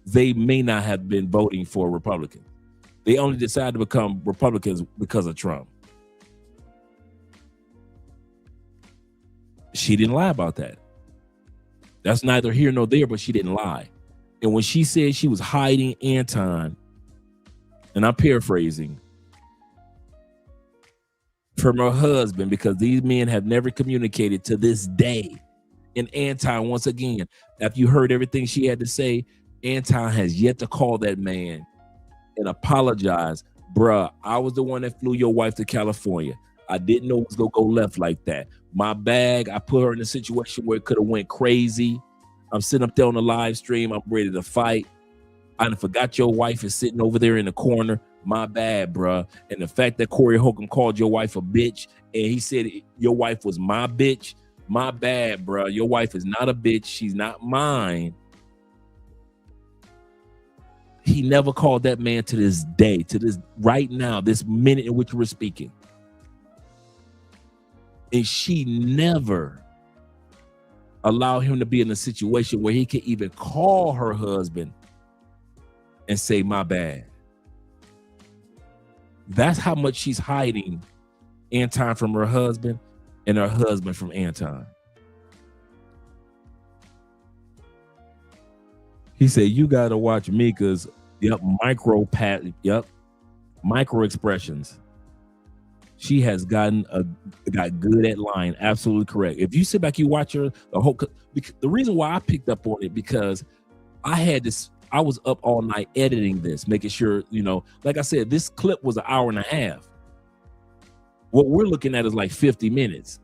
they may not have been voting for a Republican. They only decided to become Republicans because of Trump. She didn't lie about that. That's neither here nor there, but she didn't lie. And when she said she was hiding Anton, and I'm paraphrasing, from her husband, because these men have never communicated to this day. And Anton, once again, after you heard everything she had to say, Anton has yet to call that man and apologize. Bruh, I was the one that flew your wife to California. I didn't know it was gonna go left like that. My bag, I put her in a situation where it could have went crazy. I'm sitting up there on the live stream. I'm ready to fight. I forgot your wife is sitting over there in the corner. My bad, bruh. And the fact that Corey Holcomb called your wife a bitch and he said your wife was my bitch, my bad, bruh. Your wife is not a bitch. She's not mine. He never called that man to this day, to this right now, this minute in which we're speaking. And she never allowed him to be in a situation where he could even call her husband and say, my bad. That's how much she's hiding Anton from her husband and her husband from Anton. He said, you got to watch Micca's micro expressions. She has got good at lying. Absolutely correct. If you sit back, you watch her, the reason why I picked up on it, because I was up all night editing this, making sure, like I said, this clip was an hour and a half. What we're looking at is like 50 minutes.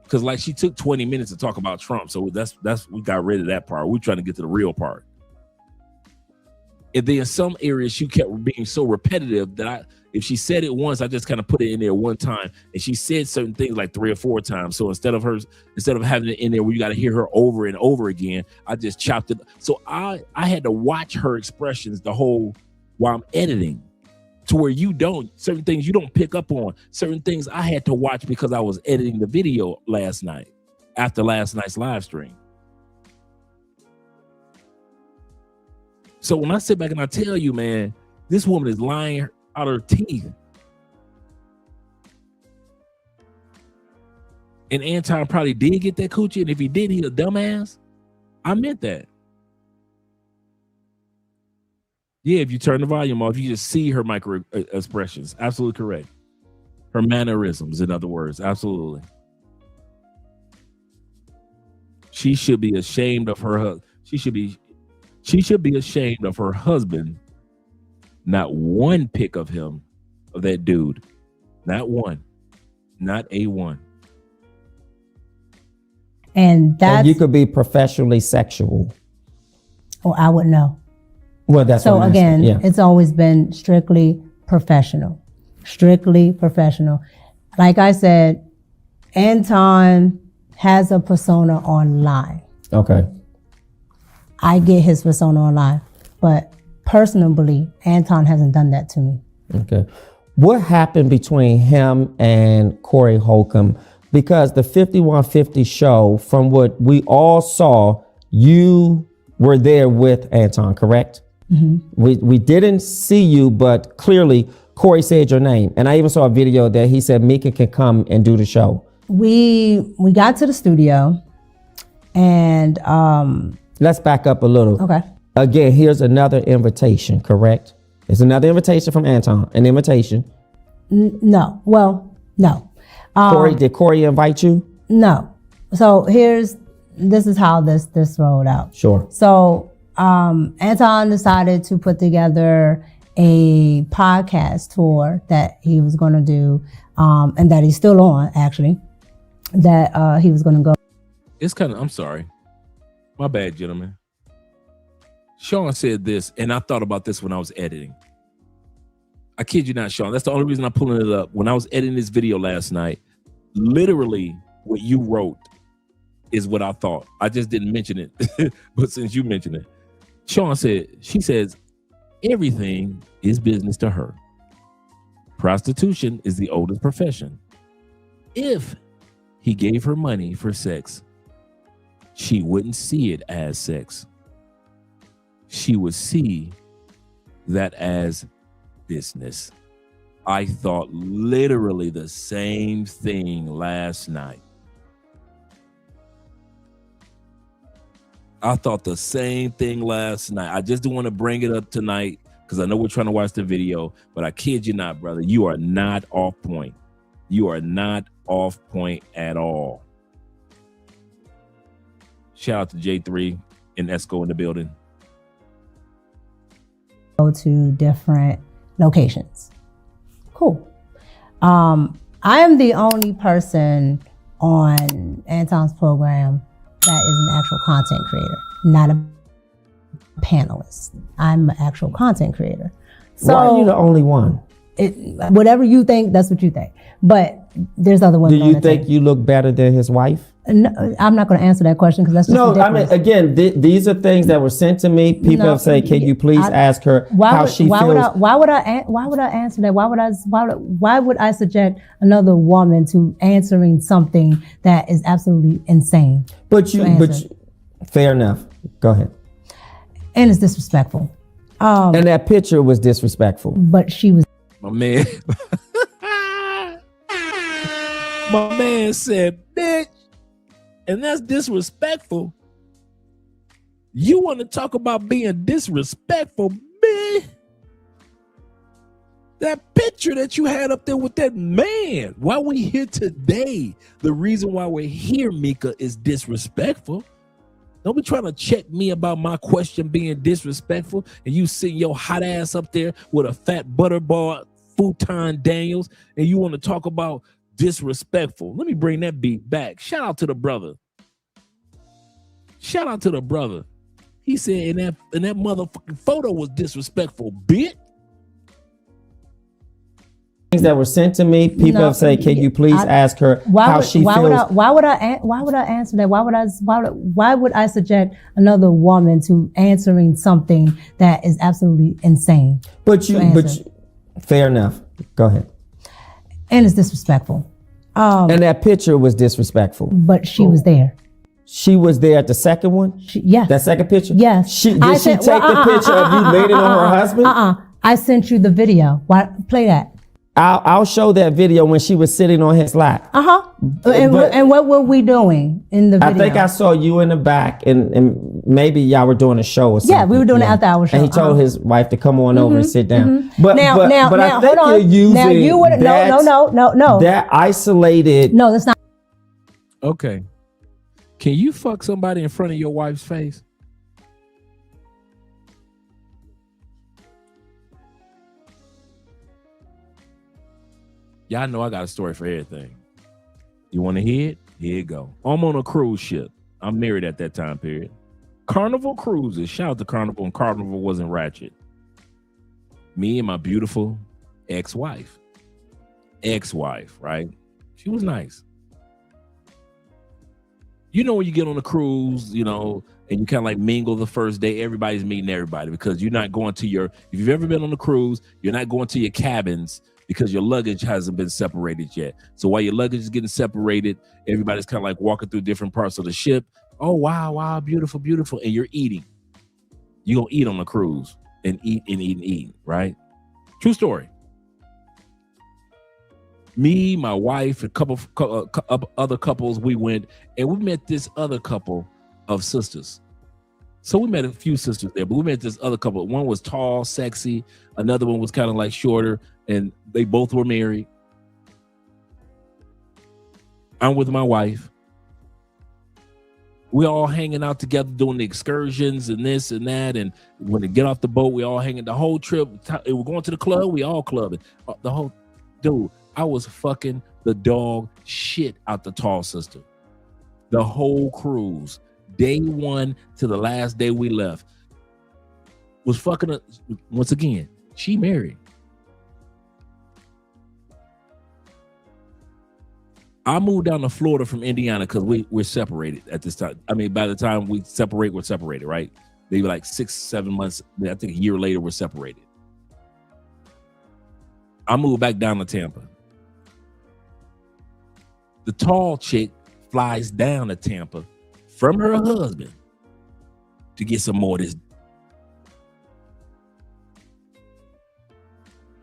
Because like she took 20 minutes to talk about Trump. So that's we got rid of that part. We're trying to get to the real part. And then in some areas, she kept being so repetitive that if she said it once, I just kind of put it in there one time. And she said certain things like 3 or 4 times. So instead of having it in there where you got to hear her over and over again, I just chopped it. So I had to watch her expressions while I'm editing, to where certain things you don't pick up on. Certain things I had to watch because I was editing the video last night after last night's live stream. So when I sit back and I tell you, man, this woman is lying out her teeth. And Anton probably did get that coochie, and if he did, he a dumbass. I meant that. Yeah, if you turn the volume off, you just see her micro expressions. Absolutely correct. Her mannerisms, in other words. Absolutely. She should be ashamed of her. She should be ashamed of her husband. Not one pic of him, of that dude. Not one. Not a one. And you could be professionally sexual. Oh, I would know. Well, that's so again, it's always been strictly professional. Strictly professional. Like I said, Anton has a persona online. Okay. I get his persona online, but personally, Anton hasn't done that to me. Okay. What happened between him and Corey Holcomb? Because the 5150 show, from what we all saw, you were there with Anton, correct? Mm-hmm. We didn't see you, but clearly Corey said your name. And I even saw a video that he said Micca can come and do the show. We got to the studio and let's back up a little. Okay. Again, here's another invitation, correct? It's another invitation from Anton. An invitation. No. Well, no. Corey, did Corey invite you? No. So this is how this rolled out. Sure. So Anton decided to put together a podcast tour that he was going to do, and that he's still on, actually, that he was going to go. It's kind of, I'm sorry. My bad, gentlemen. Sean said this, and I thought about this when I was editing. I kid you not, Sean. That's the only reason I'm pulling it up. When I was editing this video last night, literally what you wrote is what I thought. I just didn't mention it, but since you mentioned it, Sean said, she says, everything is business to her. Prostitution is the oldest profession. If he gave her money for sex, she wouldn't see it as sex. She would see that as business. I thought literally the same thing last night. I thought the same thing last night. I just don't want to bring it up tonight because I know we're trying to watch the video, but I kid you not, brother. You are not off point. You are not off point at all. Shout out to J3 and Esco in the building. Go to different locations. Cool. I am the only person on Anton's program that is an actual content creator, not a panelist. I'm an actual content creator. So why are you the only one? Whatever you think, that's what you think. But there's other women. Do you think you look better than his wife? No, I'm not going to answer that question because that's just ridiculous. I mean, again, these are things that were sent to me. People have said, "Can you please ask her how she feels?" Why would I answer that? Why would I subject another woman to answering something that is absolutely insane? Fair enough. Go ahead. And it's disrespectful. And that picture was disrespectful. But she was. My man. My man said, "Bitch," and that's disrespectful. You want to talk about being disrespectful, bitch? That picture that you had up there with that man. Why we here today? The reason why we're here, Micca, is disrespectful. Don't be trying to check me about my question being disrespectful, and you sitting your hot ass up there with a fat butterball futon Daniels, and you want to talk about disrespectful. Let me bring that beat back. Shout out to the brother. Shout out to the brother. He said, and that motherfucking photo was disrespectful, bitch. Things that were sent to me, people have said, "Can you please ask her how she feels?" Why would I answer that? Why would I subject another woman to answering something that is absolutely insane? Fair enough. Go ahead. And it's disrespectful. And that picture was disrespectful. But she was there. She was there at the second one? Yes. That second picture? Yes. Did she take the picture of you laying on her husband? I sent you the video. Why play that? I'll show that video when she was sitting on his lap. And what were we doing in the video? I think I saw you in the back, and maybe y'all were doing a show or something. Yeah, we were doing an after-hour show. And he told his wife to come on over and sit down. But now, I think you're using no. that isolated. No, that's not. Okay. Can you fuck somebody in front of your wife's face? Y'all know I got a story for everything. You want to hear it? Here you go. I'm on a cruise ship. I'm married at that time period. Carnival Cruises. Shout out to Carnival, and Carnival wasn't ratchet. Me and my beautiful ex-wife. Ex-wife, right? She was nice. You know when you get on a cruise, you know, and you kind of like mingle the first day, everybody's meeting everybody because you're not going to if you've ever been on a cruise, you're not going to your cabins because your luggage hasn't been separated yet. So while your luggage is getting separated, everybody's kind of like walking through different parts of the ship. Oh, wow, beautiful, beautiful. And you're eating. You're going to eat on the cruise and eat, right? True story. Me, my wife, a couple other couples, we went and we met this other couple of sisters. So we met a few sisters there, but we met this other couple. One was tall, sexy. Another one was kind of like shorter, and they both were married. I'm with my wife. We all hanging out together doing the excursions and this and that. And when they get off the boat, we all hanging the whole trip. We're going to the club. We all clubbing. The whole dude. I was fucking the dog shit out the tall sister. The whole cruise, day one to the last day we left, was fucking her. Once again, she married. I moved down to Florida from Indiana because we're separated at this time. I mean, by the time we separate, we're separated, right? Maybe like 6-7 months. I think a year later, we're separated. I moved back down to Tampa. The tall chick flies down to Tampa from her husband to get some more of this.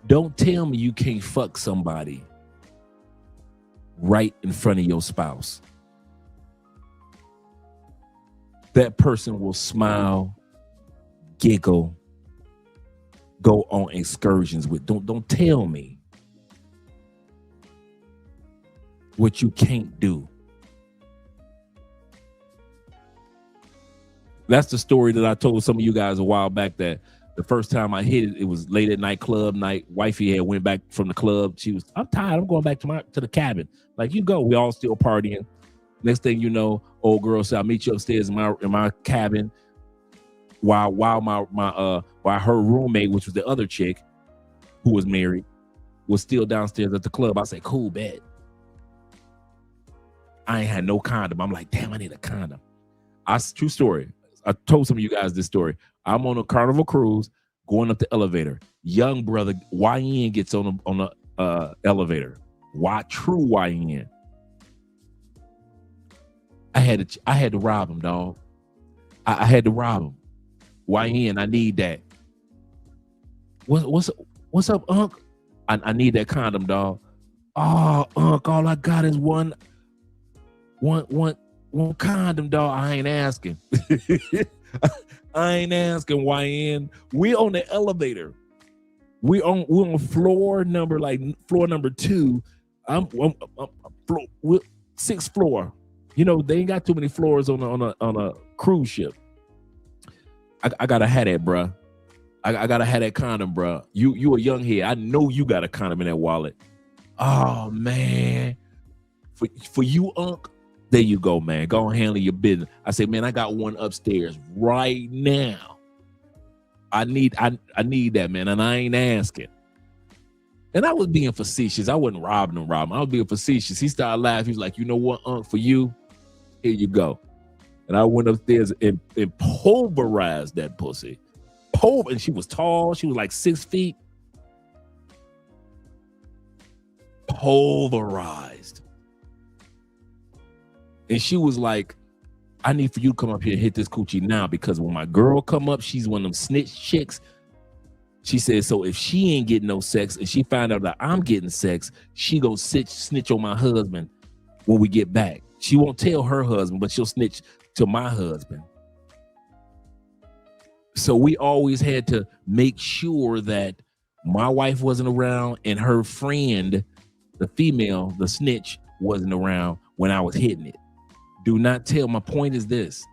Don't tell me you can't fuck somebody right in front of your spouse. That person will smile, giggle, go on excursions with. Don't tell me what you can't do. That's the story that I told some of you guys a while back, that the first time I hit it, it was late at night, club night. Wifey had went back from the club. She was, I'm tired. I'm going back to the cabin. Like, you go. We all still partying. Next thing you know, old girl said, I'll meet you upstairs in my cabin. While her roommate, which was the other chick who was married, was still downstairs at the club. I said, cool, bet. I ain't had no condom. I'm like, damn, I need a condom. True story. I told some of you guys this story. I'm on a Carnival cruise going up the elevator. Young brother YN gets on the elevator. True YN. I had to rob him, dog. I had to rob him. YN, I need that. What's up, Unc? I need that condom, dog. Oh, Unc, all I got is one condom, dog. I ain't asking. I ain't asking, YN. We on the elevator. We're on floor number 2. I'm sixth floor. You know, they ain't got too many floors on a cruise ship. I gotta have that, bruh. I gotta have that condom, bruh. You a young head. I know you got a condom in that wallet. Oh man. For you, Unc, there you go, man. Go and handle your business. I say, man, I got one upstairs right now. I need that, man, and I ain't asking. And I was being facetious. I wasn't robbing him. I was being facetious. He started laughing. He was like, you know what, Unc, for you, here you go. And I went upstairs and pulverized that pussy. And she was tall. She was like 6 feet. Pulverized. And she was like, I need for you to come up here and hit this coochie now, because when my girl come up, she's one of them snitch chicks. She said, so if she ain't getting no sex and she find out that I'm getting sex, she go snitch on my husband when we get back. She won't tell her husband, but she'll snitch to my husband. So we always had to make sure that my wife wasn't around and her friend, the female, the snitch, wasn't around when I was hitting it. Do not tell. My point is this.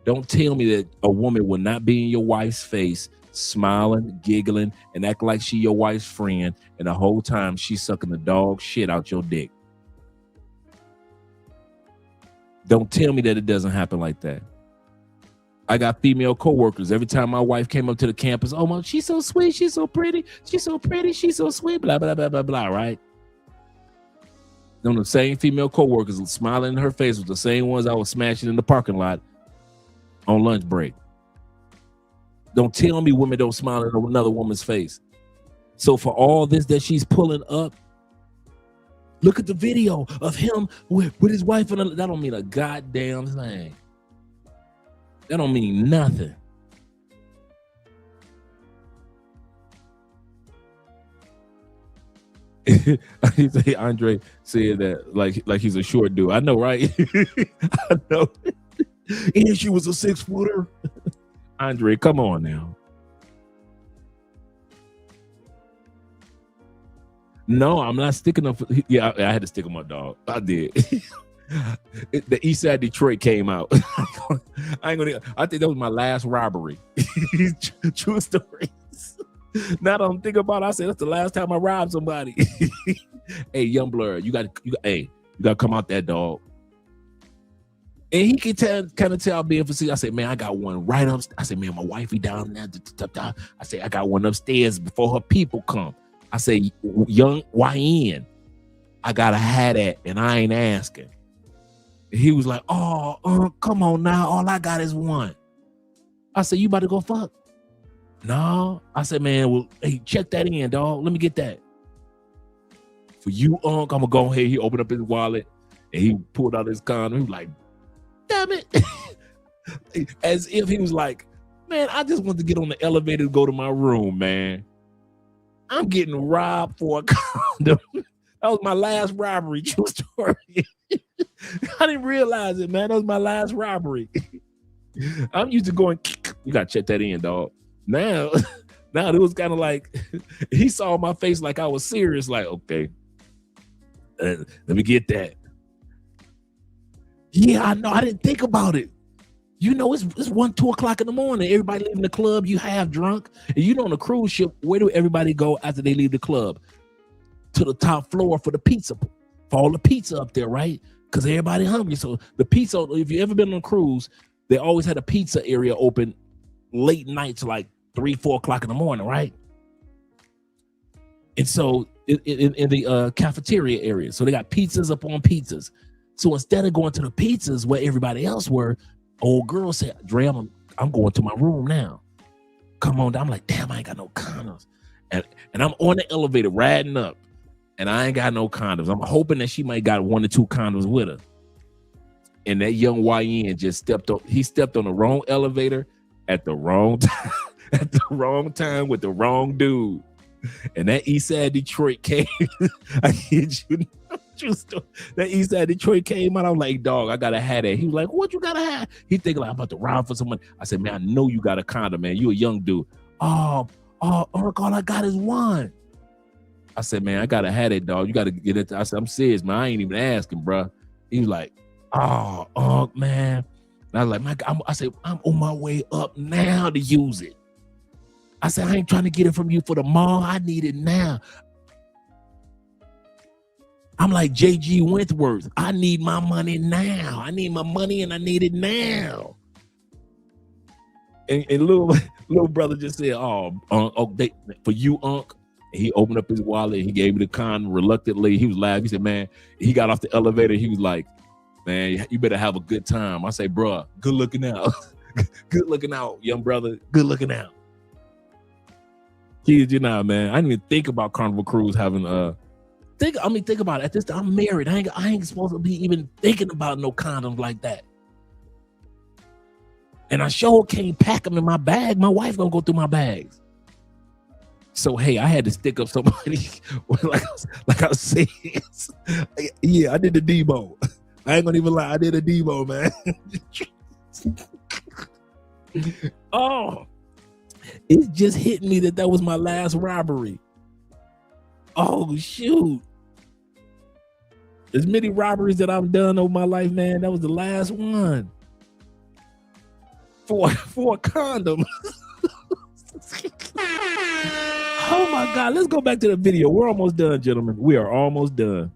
Don't tell me that a woman will not be in your wife's face, smiling, giggling, and act like she your wife's friend, and the whole time she's sucking the dog shit out your dick. Don't tell me that it doesn't happen like that. I got female coworkers. Every time my wife came up to the campus, oh, Mom, she's so sweet, she's so pretty, she's so pretty, she's so sweet, blah, blah, blah, blah, blah, right? Then the same female coworkers smiling in her face was the same ones I was smashing in the parking lot on lunch break. Don't tell me women don't smile in another woman's face. So for all this that she's pulling up, look at the video of him with his wife. That don't mean a goddamn thing. That don't mean nothing. Andre said that like he's a short dude. I know, right? I know. And she was a 6-footer. Andre, come on now. No, I'm not sticking up. Yeah, I had to stick him up, dog. I did. The East Side Detroit came out. I think that was my last robbery. True stories. Now that I'm thinking about it, I said that's the last time I robbed somebody. Hey, young Blur, you got to come out that dog. And he can kind of tell being facetious. I said, man, I got one right up. I said, man, my wifey down there. I said, I got one upstairs before her people come. I say, young YN, I gotta have that, and I ain't asking. He was like, oh, come on now. All I got is one. I said, you about to go fuck? No. I said, man, well, hey, check that in, dog. Let me get that. For you, I'm gonna go ahead. He opened up his wallet and he pulled out his condom. He was like, damn it. As if he was like, man, I just want to get on the elevator to go to my room, man. I'm getting robbed for a condom. That was my last robbery. True story. I didn't realize it, man. That was my last robbery. I'm used to going, you gotta check that in, dog. Now it was kind of like, he saw my face like I was serious, like, okay, let me get that. Yeah, I know. I didn't think about it. You know, it's 1-2 o'clock in the morning. Everybody leaving the club. You half drunk. And you know, on a cruise ship, where do everybody go after they leave the club? To the top floor for the pizza, for all the pizza up there, right? Because everybody hungry. So the pizza, if you ever been on a cruise, they always had a pizza area open late nights, like 3-4 o'clock in the morning, right? And so in the cafeteria area, so they got pizzas upon pizzas. So instead of going to the pizzas where everybody else were, old girl said, Dre, I'm going to my room now. Come on down. I'm like, damn, I ain't got no condoms. And I'm on the elevator riding up, and I ain't got no condoms. I'm hoping that she might got 1 or 2 condoms with her. And that young YN just stepped on the wrong elevator at the wrong time, at the wrong time with the wrong dude. And that Eastside Detroit came. I kid you not. That Eastside Detroit came out. I was like, dog, I gotta have that. He was like, what you gotta have? He thinking like, I'm about to rob for someone. I said, man, I know you got a condom, man. You a young dude. Oh, all I got is 1. I said, man, I gotta have it, dog. You gotta get it. I said, I'm serious, man. I ain't even asking, bro. He was like, oh, man. And I was like, I said, I'm on my way up now to use it. I said, I ain't trying to get it from you for the mall. I need it now. I'm like J.G. Wentworth. I need my money now. I need my money and I need it now. And little brother just said, for you, Unc. And he opened up his wallet. He gave me the condom reluctantly. He was laughing. He said, man, he got off the elevator. He was like, man, you better have a good time. I say, bro, good looking out. Good looking out, young brother. Good looking out. Kid, you know, man. I didn't even think about Carnival Cruise having think about it. At this time, I'm married. I ain't supposed to be even thinking about no condoms like that. And I sure can't pack them in my bag. My wife gonna go through my bags. So hey, I had to stick up somebody. like I was saying, yeah, I did the Debo. I ain't gonna even lie, I did a Debo, man. Oh, it just hit me that was my last robbery. Oh shoot. As many robberies that I've done over my life, man, that was the last one. For a condom. Oh my God, let's go back to the video. We're almost done, gentlemen. We are almost done.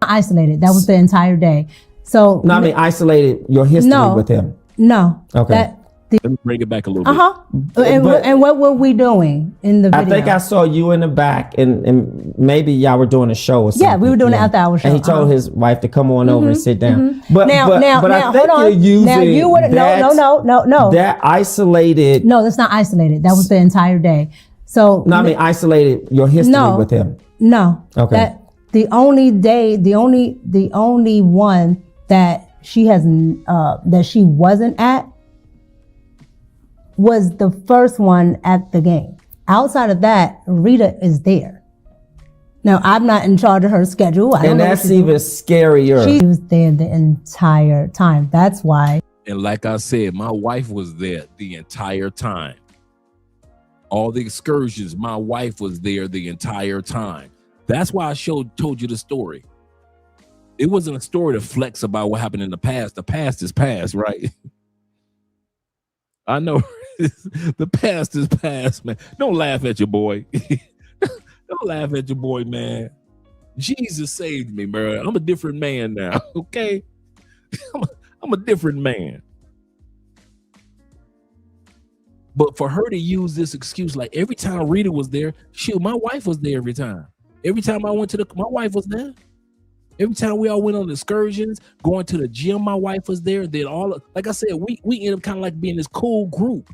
Isolated. That was the entire day. So no, I mean isolated your history with him. No. Okay. Let me bring it back a little bit. And what were we doing in the video? I think I saw you in the back, and maybe y'all were doing a show or something. Yeah, we were doing an after-hour show. And he told his wife to come on over and sit down. But now, I think you're using no. That isolated. No, that's not isolated. That was the entire day. So no, I mean isolated your history with him. No. Okay. That the only one that she has that she wasn't at was the first one at the game. Outside of that, Rita is there. Now, I'm not in charge of her schedule. And that's even scarier. She was there the entire time. That's why. And like I said, my wife was there the entire time. All the excursions, my wife was there the entire time. That's why I told you the story. It wasn't a story to flex about what happened in the past. The past is past, right? I know. The past is past, man. Don't laugh at your boy. Don't laugh at your boy, man. Jesus saved me, bro. I'm a different man now, okay? I'm a different man. But for her to use this excuse, like every time Rita was there, shoot, my wife was there every time. Every time I went to my wife was there. Every time we all went on excursions, going to the gym, my wife was there. Then like I said, we ended up kind of like being this cool group.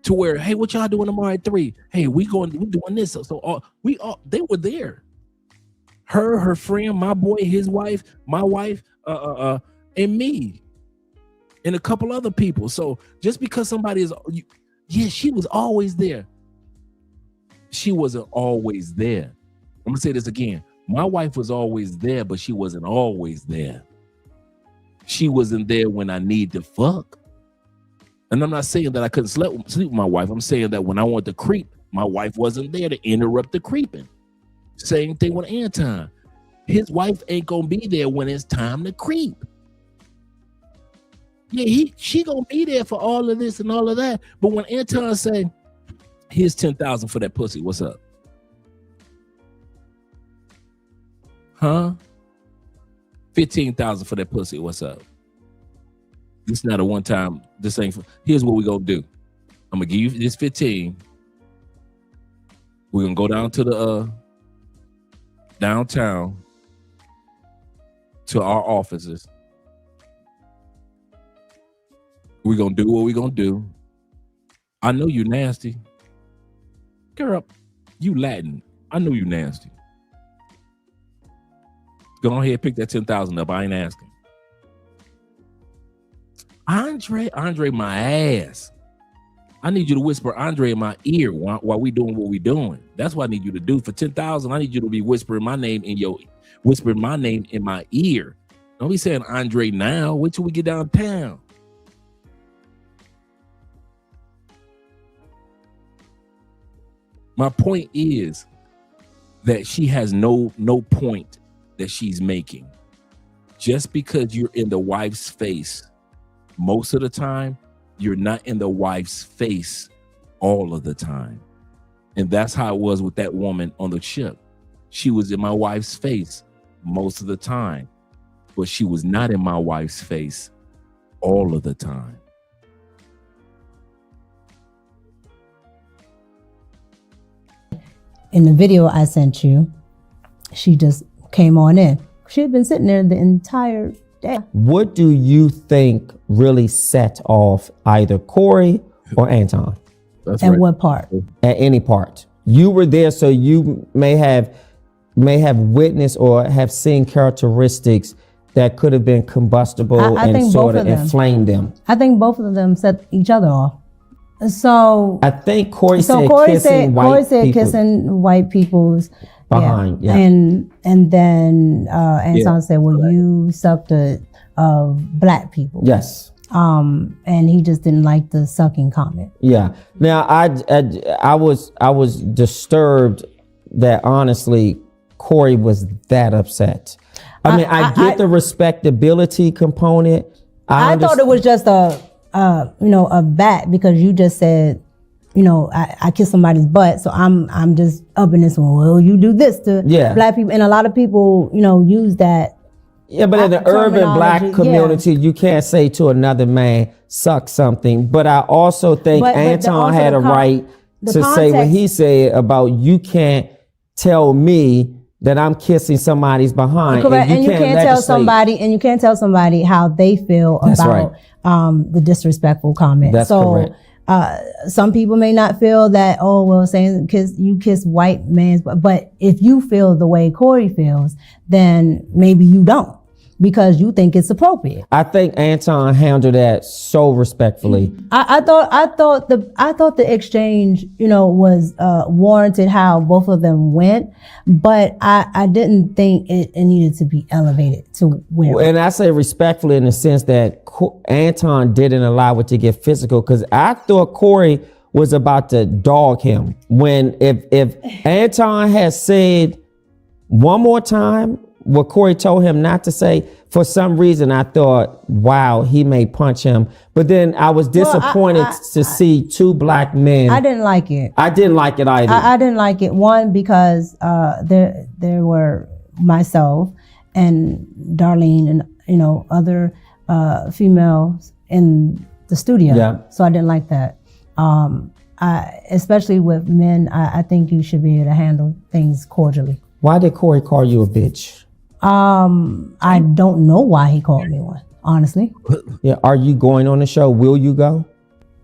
To where, hey, what y'all doing tomorrow at 3? Hey, we doing this. So they were there. Her friend, my boy, his wife, my wife, and me, and a couple other people. So just because somebody is, she was always there. She wasn't always there. I'm gonna say this again. My wife was always there, but she wasn't always there. She wasn't there when I need to fuck. And I'm not saying that I couldn't sleep with my wife. I'm saying that when I wanted to creep, my wife wasn't there to interrupt the creeping. Same thing with Anton. His wife ain't gonna be there when it's time to creep. Yeah, she gonna be there for all of this and all of that. But when Anton say, here's 10,000 for that pussy, what's up? Huh? 15,000 for that pussy, what's up? This is not a one-time, this ain't, here's what we gonna do. I'm gonna give you this 15. We're gonna go down to the downtown. to our offices. We're going to do what we're going to do. I know you nasty. Girl, you Latin. I know you nasty. Go ahead, pick that 10,000 up. I ain't asking. Andre, my ass. I need you to whisper Andre in my ear while we doing what we doing. That's what I need you to do. For 10,000, I need you to be whispering my name in my ear. Don't be saying Andre now. Wait till we get downtown. My point is that she has no point that she's making. Just because you're in the wife's face, most of the time, you're not in the wife's face all of the time. And that's how it was with that woman on the ship. She was in my wife's face most of the time, but she was not in my wife's face all of the time. In the video I sent you, she just came on in. She had been sitting there the entire day. What do you think really set off either Corey or Anton? At what part? At any part. You were there, so you may have witnessed or have seen characteristics that could have been combustible and sort of inflamed them. I think both of them set each other off. So I think Corey said kissing white people's behind, and then Anton said, "Well, you sucked of black people." Yes. And he just didn't like the sucking comment. Yeah. Now I was disturbed that honestly Corey was that upset. I mean, I get the respectability component. I thought it was just a bat because you just said, I kiss somebody's butt, so I'm just up in this one. Well, you do this to black people, and a lot of people, use that. Yeah, but in the urban black community, you can't say to another man, suck something. But I also think Anton had a right to say what he said about you can't tell me that I'm kissing somebody's behind. Correct. And you can't tell somebody how they feel about the disrespectful comment. That's correct. Some people may not feel that, saying you kiss white man's, but if you feel the way Corey feels, then maybe you don't, because you think it's appropriate. I think Anton handled that so respectfully. I thought the exchange, was warranted how both of them went, but I didn't think it needed to be elevated to where. And I say respectfully in the sense that Anton didn't allow it to get physical, because I thought Corey was about to dog him. When if Anton had said one more time what Corey told him not to say, for some reason I thought, wow, he may punch him. But then I was disappointed to see two black men. I didn't like it. I didn't like it either. I didn't like it. One, because there were myself and Darlene and other females in the studio. Yeah. So I didn't like that. Especially with men, I think you should be able to handle things cordially. Why did Corey call you a bitch? I don't know why he called me one, honestly. Yeah. Are you going on the show? Will you go?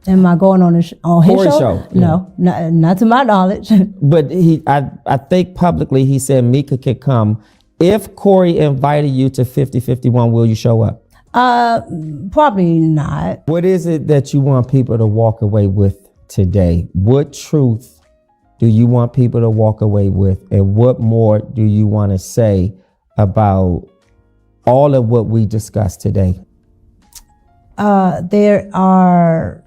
Am I going on on his Corey's show? No, not to my knowledge. But I think publicly he said Micca could come. If Corey invited you to 5051, will you show up? Probably not. What is it that you want people to walk away with today? What truth do you want people to walk away with? And what more do you want to say about all of what we discussed today? There are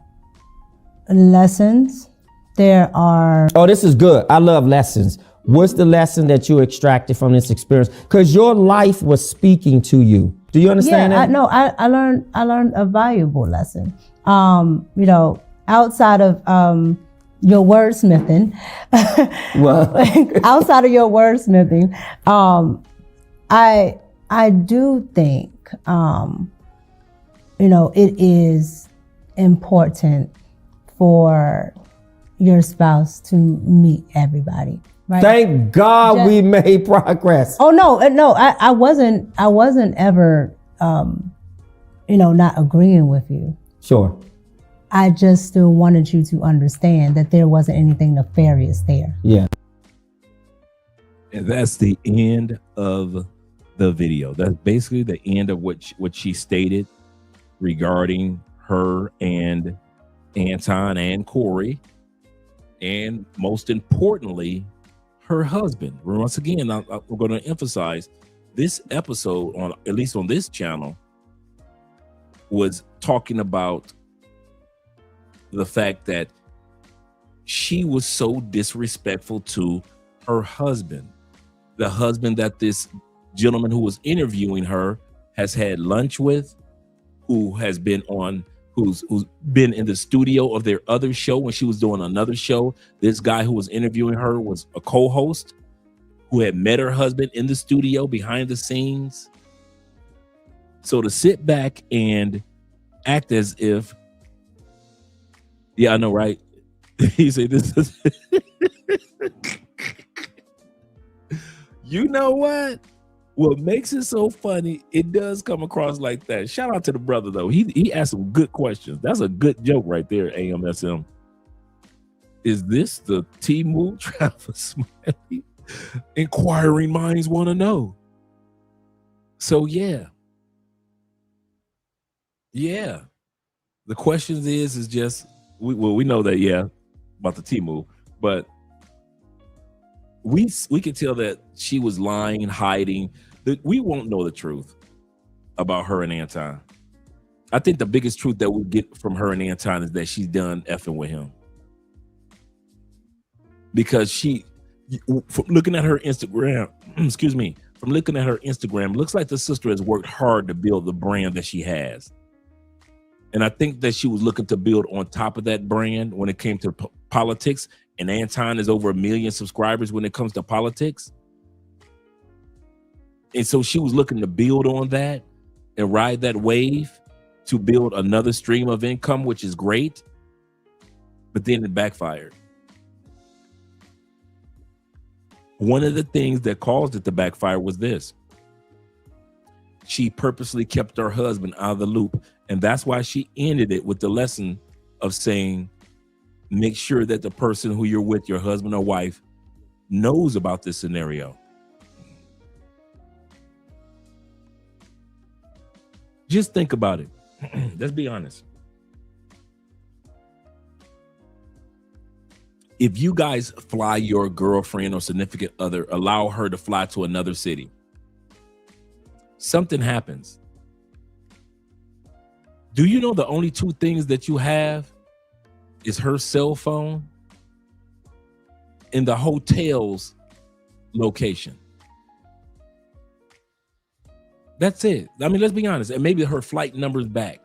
lessons. There are... Oh, this is good. I love lessons. What's the lesson that you extracted from this experience? Because your life was speaking to you. Do you understand that? I learned a valuable lesson. Outside of your wordsmithing, outside of your wordsmithing, I do think it is important for your spouse to meet everybody. Right? Thank God we made progress. Oh no, I wasn't ever, not agreeing with you. Sure. I just still wanted you to understand that there wasn't anything nefarious there. Yeah. And that's the end of the video. That's basically the end of what she stated regarding her and Anton and Corey, and most importantly, her husband. Once again, we're going to emphasize this episode, on at least on this channel, was talking about the fact that she was so disrespectful to her husband, the husband that this gentleman who was interviewing her has had lunch with, who's been in the studio of their other show when she was doing another show. This guy who was interviewing her was a co-host who had met her husband in the studio behind the scenes. So to sit back and act as if, yeah, I know, right? He said this is you know what makes it so funny, it does come across like that. Shout out to the brother though. He asked some good questions. That's a good joke right there, AMSM. Is this the T-Move Travis Smiley? Inquiring minds want to know. So yeah. The question is just we know that, yeah, about the T-Move, but we could tell that she was lying, hiding. We won't know the truth about her and Anton. I think the biggest truth that we get from her and Anton is that she's done effing with him. Because from looking at her Instagram, looks like the sister has worked hard to build the brand that she has. And I think that she was looking to build on top of that brand when it came to politics. And Anton is over 1 million subscribers when it comes to politics. And so she was looking to build on that and ride that wave to build another stream of income, which is great. But then it backfired. One of the things that caused it to backfire was this. She purposely kept her husband out of the loop. And that's why she ended it with the lesson of saying, make sure that the person who you're with, your husband or wife, knows about this scenario. Just think about it. Let's be honest. If you guys fly your girlfriend or significant other, allow her to fly to another city, something happens. Do you know the only two things that you have is her cell phone and the hotel's location? That's it. I mean, let's be honest. And maybe her flight number's back.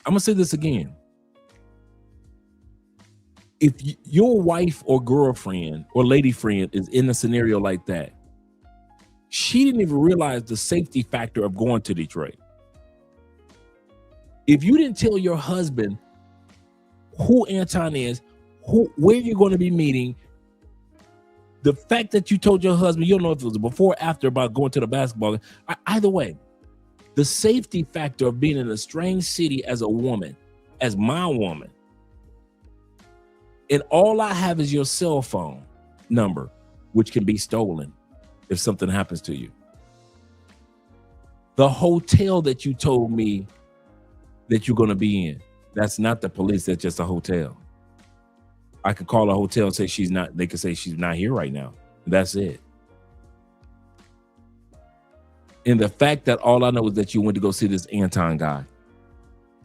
I'm going to say this again. If your wife or girlfriend or lady friend is in a scenario like that, she didn't even realize the safety factor of going to Detroit. If you didn't tell your husband who Anton is, where you're going to be meeting, the fact that you told your husband, you don't know if it was before or after about going to the basketball. Either way, the safety factor of being in a strange city as a woman, as my woman, and all I have is your cell phone number, which can be stolen if something happens to you. The hotel that you told me that you're going to be in, that's not the police, that's just a hotel. I could call a hotel and say she's not, they could say she's not here right now. That's it. And the fact that all I know is that you went to go see this Anton guy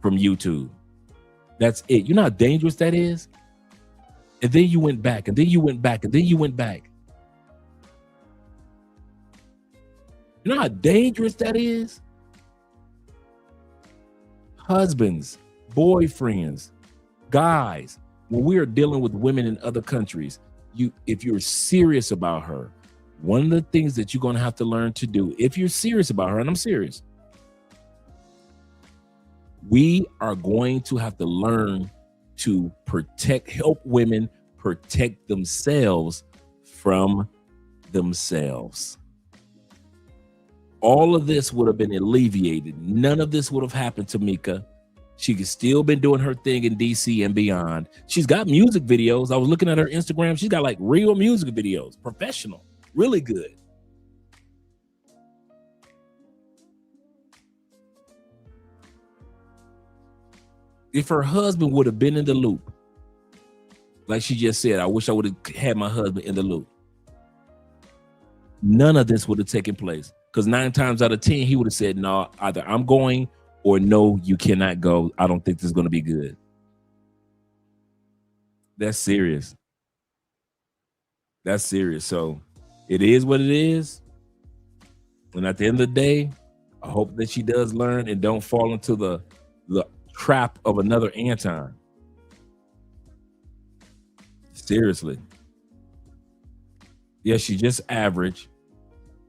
from YouTube. That's it. You know how dangerous that is? And then you went back, and then you went back, and then you went back. You know how dangerous that is? Husbands, boyfriends, guys, when we are dealing with women in other countries, if you're serious about her, one of the things that you're going to have to learn to do, if you're serious about her, and I'm serious, we are going to have to learn to help women protect themselves from themselves. All of this would have been alleviated. None of this would have happened to Micca. She could still been doing her thing in DC and beyond. She's got music videos. I was looking at her Instagram. She's got like real music videos, professional, really good. If her husband would have been in the loop, like she just said, I wish I would have had my husband in the loop. None of this would have taken place, because 9 times out of 10, he would have said, no, either I'm going or no, you cannot go. I don't think this is going to be good. That's serious. That's serious. So it is what it is. And at the end of the day, I hope that she does learn and don't fall into the trap of another Anton. Seriously. Yeah, she just average,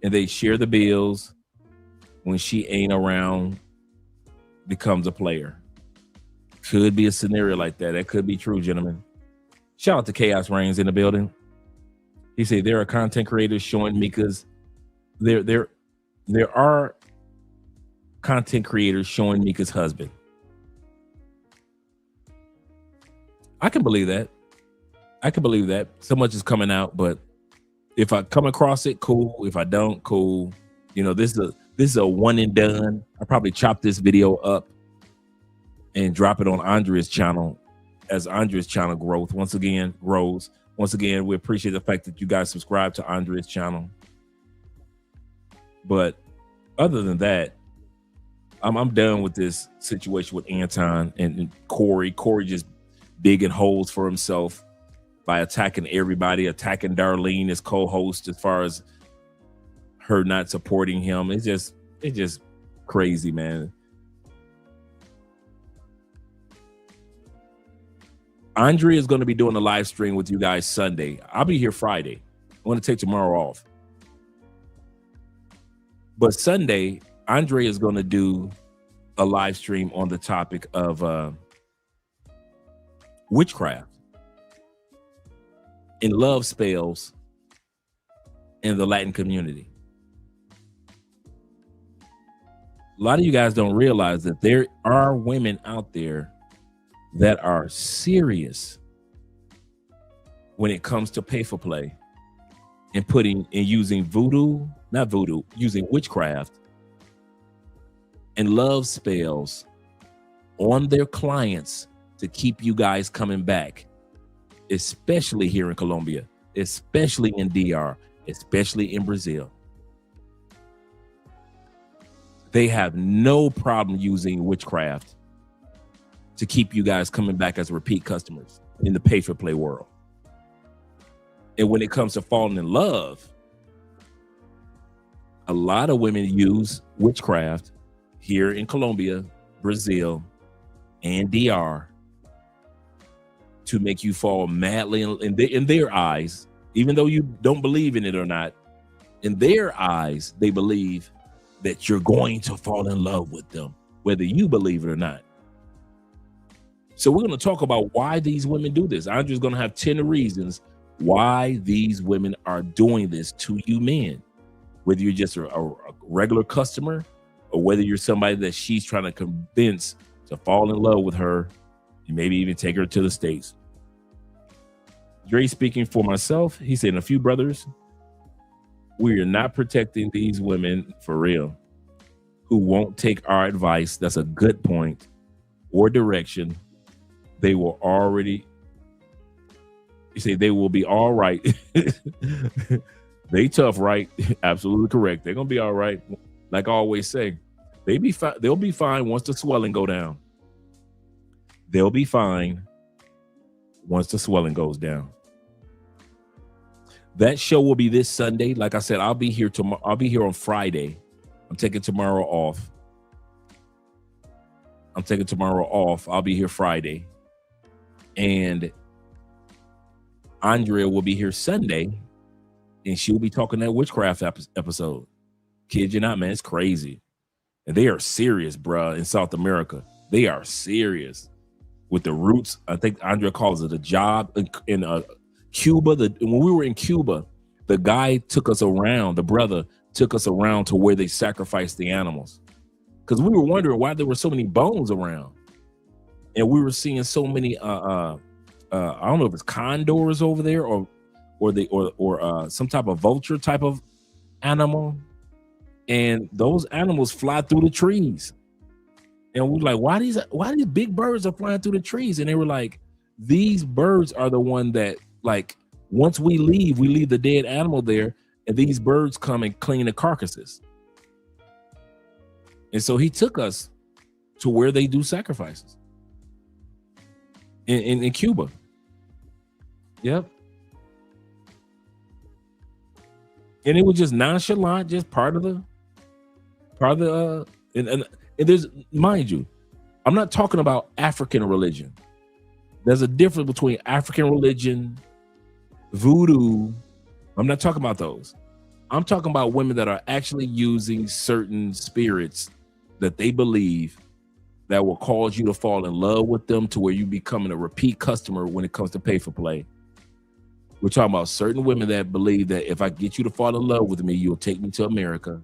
and they share the bills. When she ain't around, becomes a player. Could be a scenario like that. That could be true, gentlemen. Shout out to Chaos Reigns in the building. He said there are content creators showing Micca's. There are content creators showing Micca's husband. I can believe that. I can believe that. So much is coming out, but if I come across it, cool. If I don't, cool. You know, this is a one and done. I probably chop this video up and drop it on Andrea's channel as Andrea's channel grows. Once again, we appreciate the fact that you guys subscribe to Andrea's channel. But other than that, I'm done with this situation with Anton and Corey. Corey just digging holes for himself by attacking everybody, attacking Darlene as co-host as far as her not supporting him. It's just crazy, man. Andrea is going to be doing a live stream with you guys Sunday. I'll be here Friday. I want to take tomorrow off. But Sunday, Andrea is going to do a live stream on the topic of witchcraft and love spells in the Latin community. A lot of you guys don't realize that there are women out there that are serious when it comes to pay for play and using using witchcraft and love spells on their clients to keep you guys coming back, especially here in Colombia, especially in DR, especially in Brazil. They have no problem using witchcraft to keep you guys coming back as repeat customers in the pay for play world. And when it comes to falling in love, a lot of women use witchcraft here in Colombia, Brazil, and DR to make you fall madly in their eyes, even though you don't believe in it or not. In their eyes, they believe that you're going to fall in love with them, whether you believe it or not. So we're going to talk about why these women do this. Andrea's going to have 10 reasons why these women are doing this to you men, whether you're just a regular customer or whether you're somebody that she's trying to convince to fall in love with her and maybe even take her to the States. Dre speaking for myself, he said, a few brothers, we are not protecting these women for real who won't take our advice. That's a good point, or direction. They will already, you say they will be all right. They tough, right? Absolutely correct. They're going to be all right. Like I always say, they'll be fine once the swelling go down. They'll be fine once the swelling goes down. That show will be this Sunday. Like I said, I'll be here tomorrow. I'll be here on Friday. I'm taking tomorrow off. I'll be here Friday. And Andrea will be here Sunday, and she'll be talking that witchcraft episode. Kid you not, man, it's crazy. And they are serious, bruh, in South America. They are serious with the roots. I think Andrea calls it a job in Cuba, when we were in Cuba, the guy took us around, the brother took us around to where they sacrificed the animals. Because we were wondering why there were so many bones around. And we were seeing so many I don't know if it's condors over there or some type of vulture type of animal. And those animals fly through the trees. And we're like, why these big birds are flying through the trees? And they were like, these birds are the one that, like, once we leave the dead animal there, and these birds come and clean the carcasses. And so he took us to where they do sacrifices in Cuba. Yep. And it was just nonchalant, just part of the and there's, mind you, I'm not talking about African religion. There's a difference between African religion, voodoo. I'm not talking about those. I'm talking about women that are actually using certain spirits that they believe that will cause you to fall in love with them to where you becoming a repeat customer when it comes to pay for play. We're talking about certain women that believe that if I get you to fall in love with me, you'll take me to America.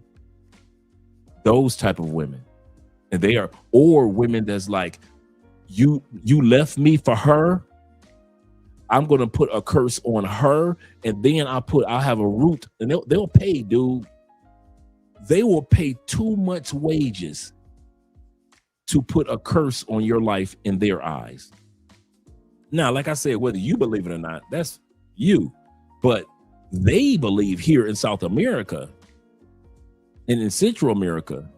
Those type of women. And they are, or women that's like, you left me for her. I'm gonna put a curse on her, and then I'll have a root, and they'll pay, dude. They will pay too much wages to put a curse on your life in their eyes. Now, like I said, whether you believe it or not, that's you. But they believe here in South America and in Central America,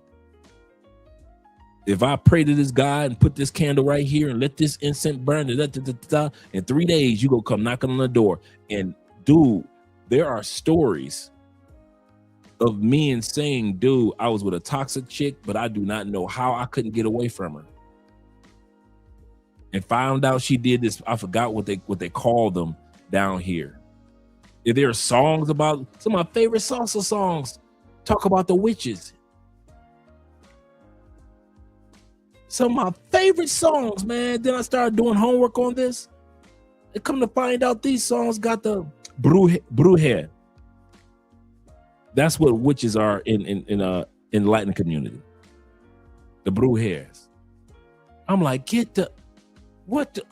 if I pray to this guy and put this candle right here and let this incense burn, in 3 days, you go come knocking on the door. And dude, there are stories of men saying, dude, I was with a toxic chick, but I do not know how I couldn't get away from her. And found out she did this. I forgot what they call them down here. If there are songs about, some of my favorite salsa songs talk about the witches. Some of my favorite songs, man. Then I started doing homework on this. And come to find out, these songs got the bruja. That's what witches are in Latin community. The brujas. I'm like, what the?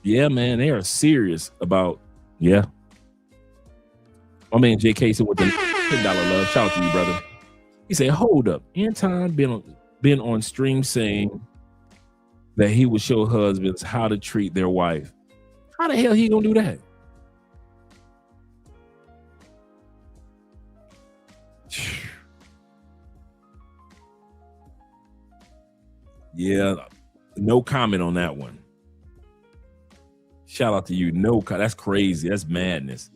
Yeah, man, they are serious about, yeah. My man JK said with the $10 love. Shout out to you, brother. He said, hold up. Anton been on stream saying that he would show husbands how to treat their wife. How the hell he gonna do that? Yeah, no comment on that one. Shout out to you. No, that's crazy. That's madness.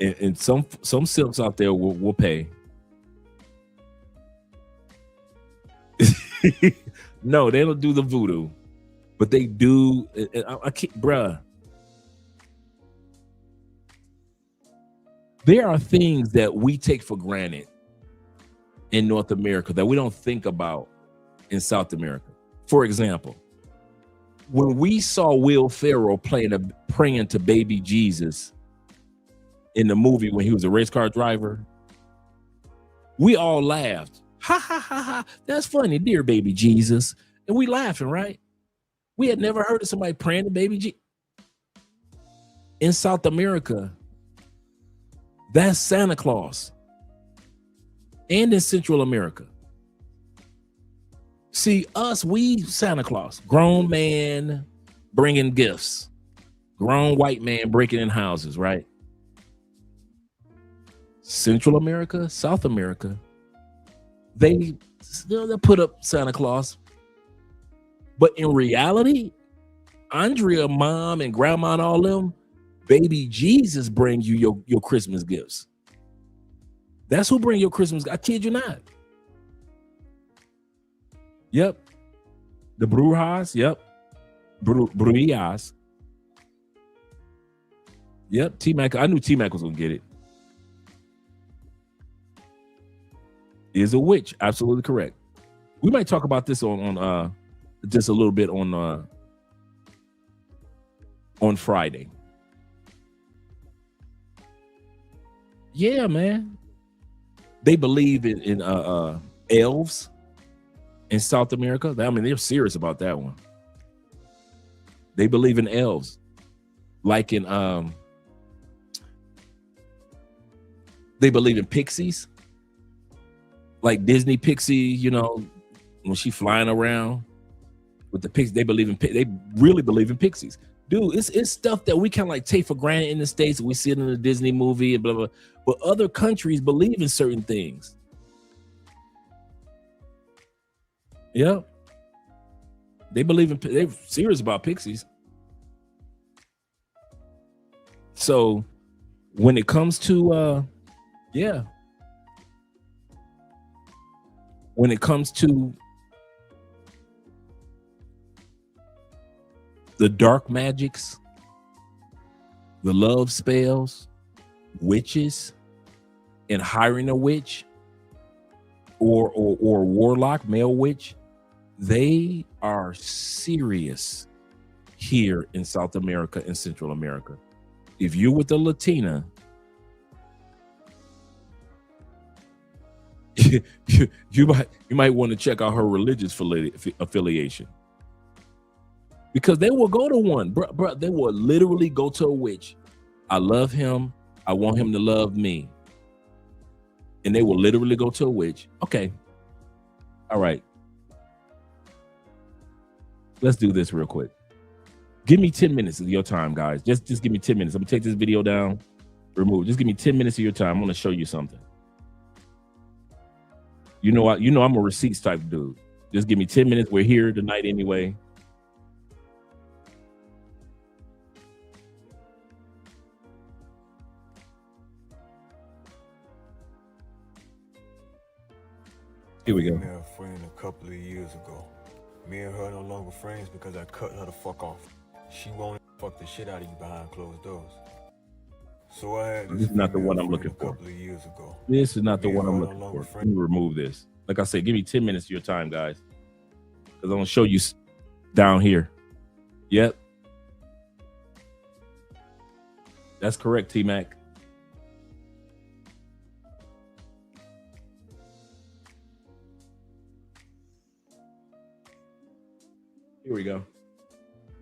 And some simps out there will pay. No, they don't do the voodoo, but they do. I can't, bruh. There are things that we take for granted in North America that we don't think about in South America. For example, when we saw Will Ferrell praying to baby Jesus in the movie when he was a race car driver, we all laughed. Ha ha ha ha! That's funny, dear baby Jesus, and we laughing, right? We had never heard of somebody praying to baby Jesus. In South America, that's Santa Claus, and in Central America. See, we Santa Claus, grown man bringing gifts, grown white man breaking in houses, right? Central America, South America, they put up Santa Claus. But in reality, Andrea, mom, and grandma and all them, baby Jesus bring you your Christmas gifts. That's who bring your Christmas. I kid you not. Yep. The brujas. Yep. Brujas. Yep. T-Mac. I knew T-Mac was going to get it. Is a witch. Absolutely correct. We might talk about this on just a little bit on on Friday. Yeah, man. They believe in elves in South America. I mean, they're serious about that one. They believe in elves, like in they believe in pixies, like Disney pixie. You know, when she flying around with the pixies, they really believe in pixies. Dude, it's stuff that we kind of like take for granted in the States. We see it in a Disney movie and blah, blah, but other countries believe in certain things. Yeah. They're serious about pixies. So when it comes to, when it comes to the dark magics, the love spells, witches, and hiring a witch or warlock, male witch, they are serious here in South America and Central America. If you're with a Latina, you might want to check out her religious affiliation. Because they will go to one, bro. They will literally go to a witch. I love him. I want him to love me. And they will literally go to a witch. Okay. All right. Let's do this real quick. Give me 10 minutes of your time, guys. Just give me 10 minutes. I'm gonna take this video down, remove. Just give me 10 minutes of your time. I'm gonna show you something. You know I'm a receipts type dude. Just give me 10 minutes. We're here tonight anyway. Here we go. Me and a friend a couple of years ago. Me and her no longer friends because I cut her the fuck off. She won't fuck the shit out of you behind closed doors. So I had This is not the one I'm looking for. This is not the one I'm looking for. Let me remove this. Like I said, give me 10 minutes of your time, guys. Because I'm going to show you down here. Yep. That's correct, T-Mac. Here we go.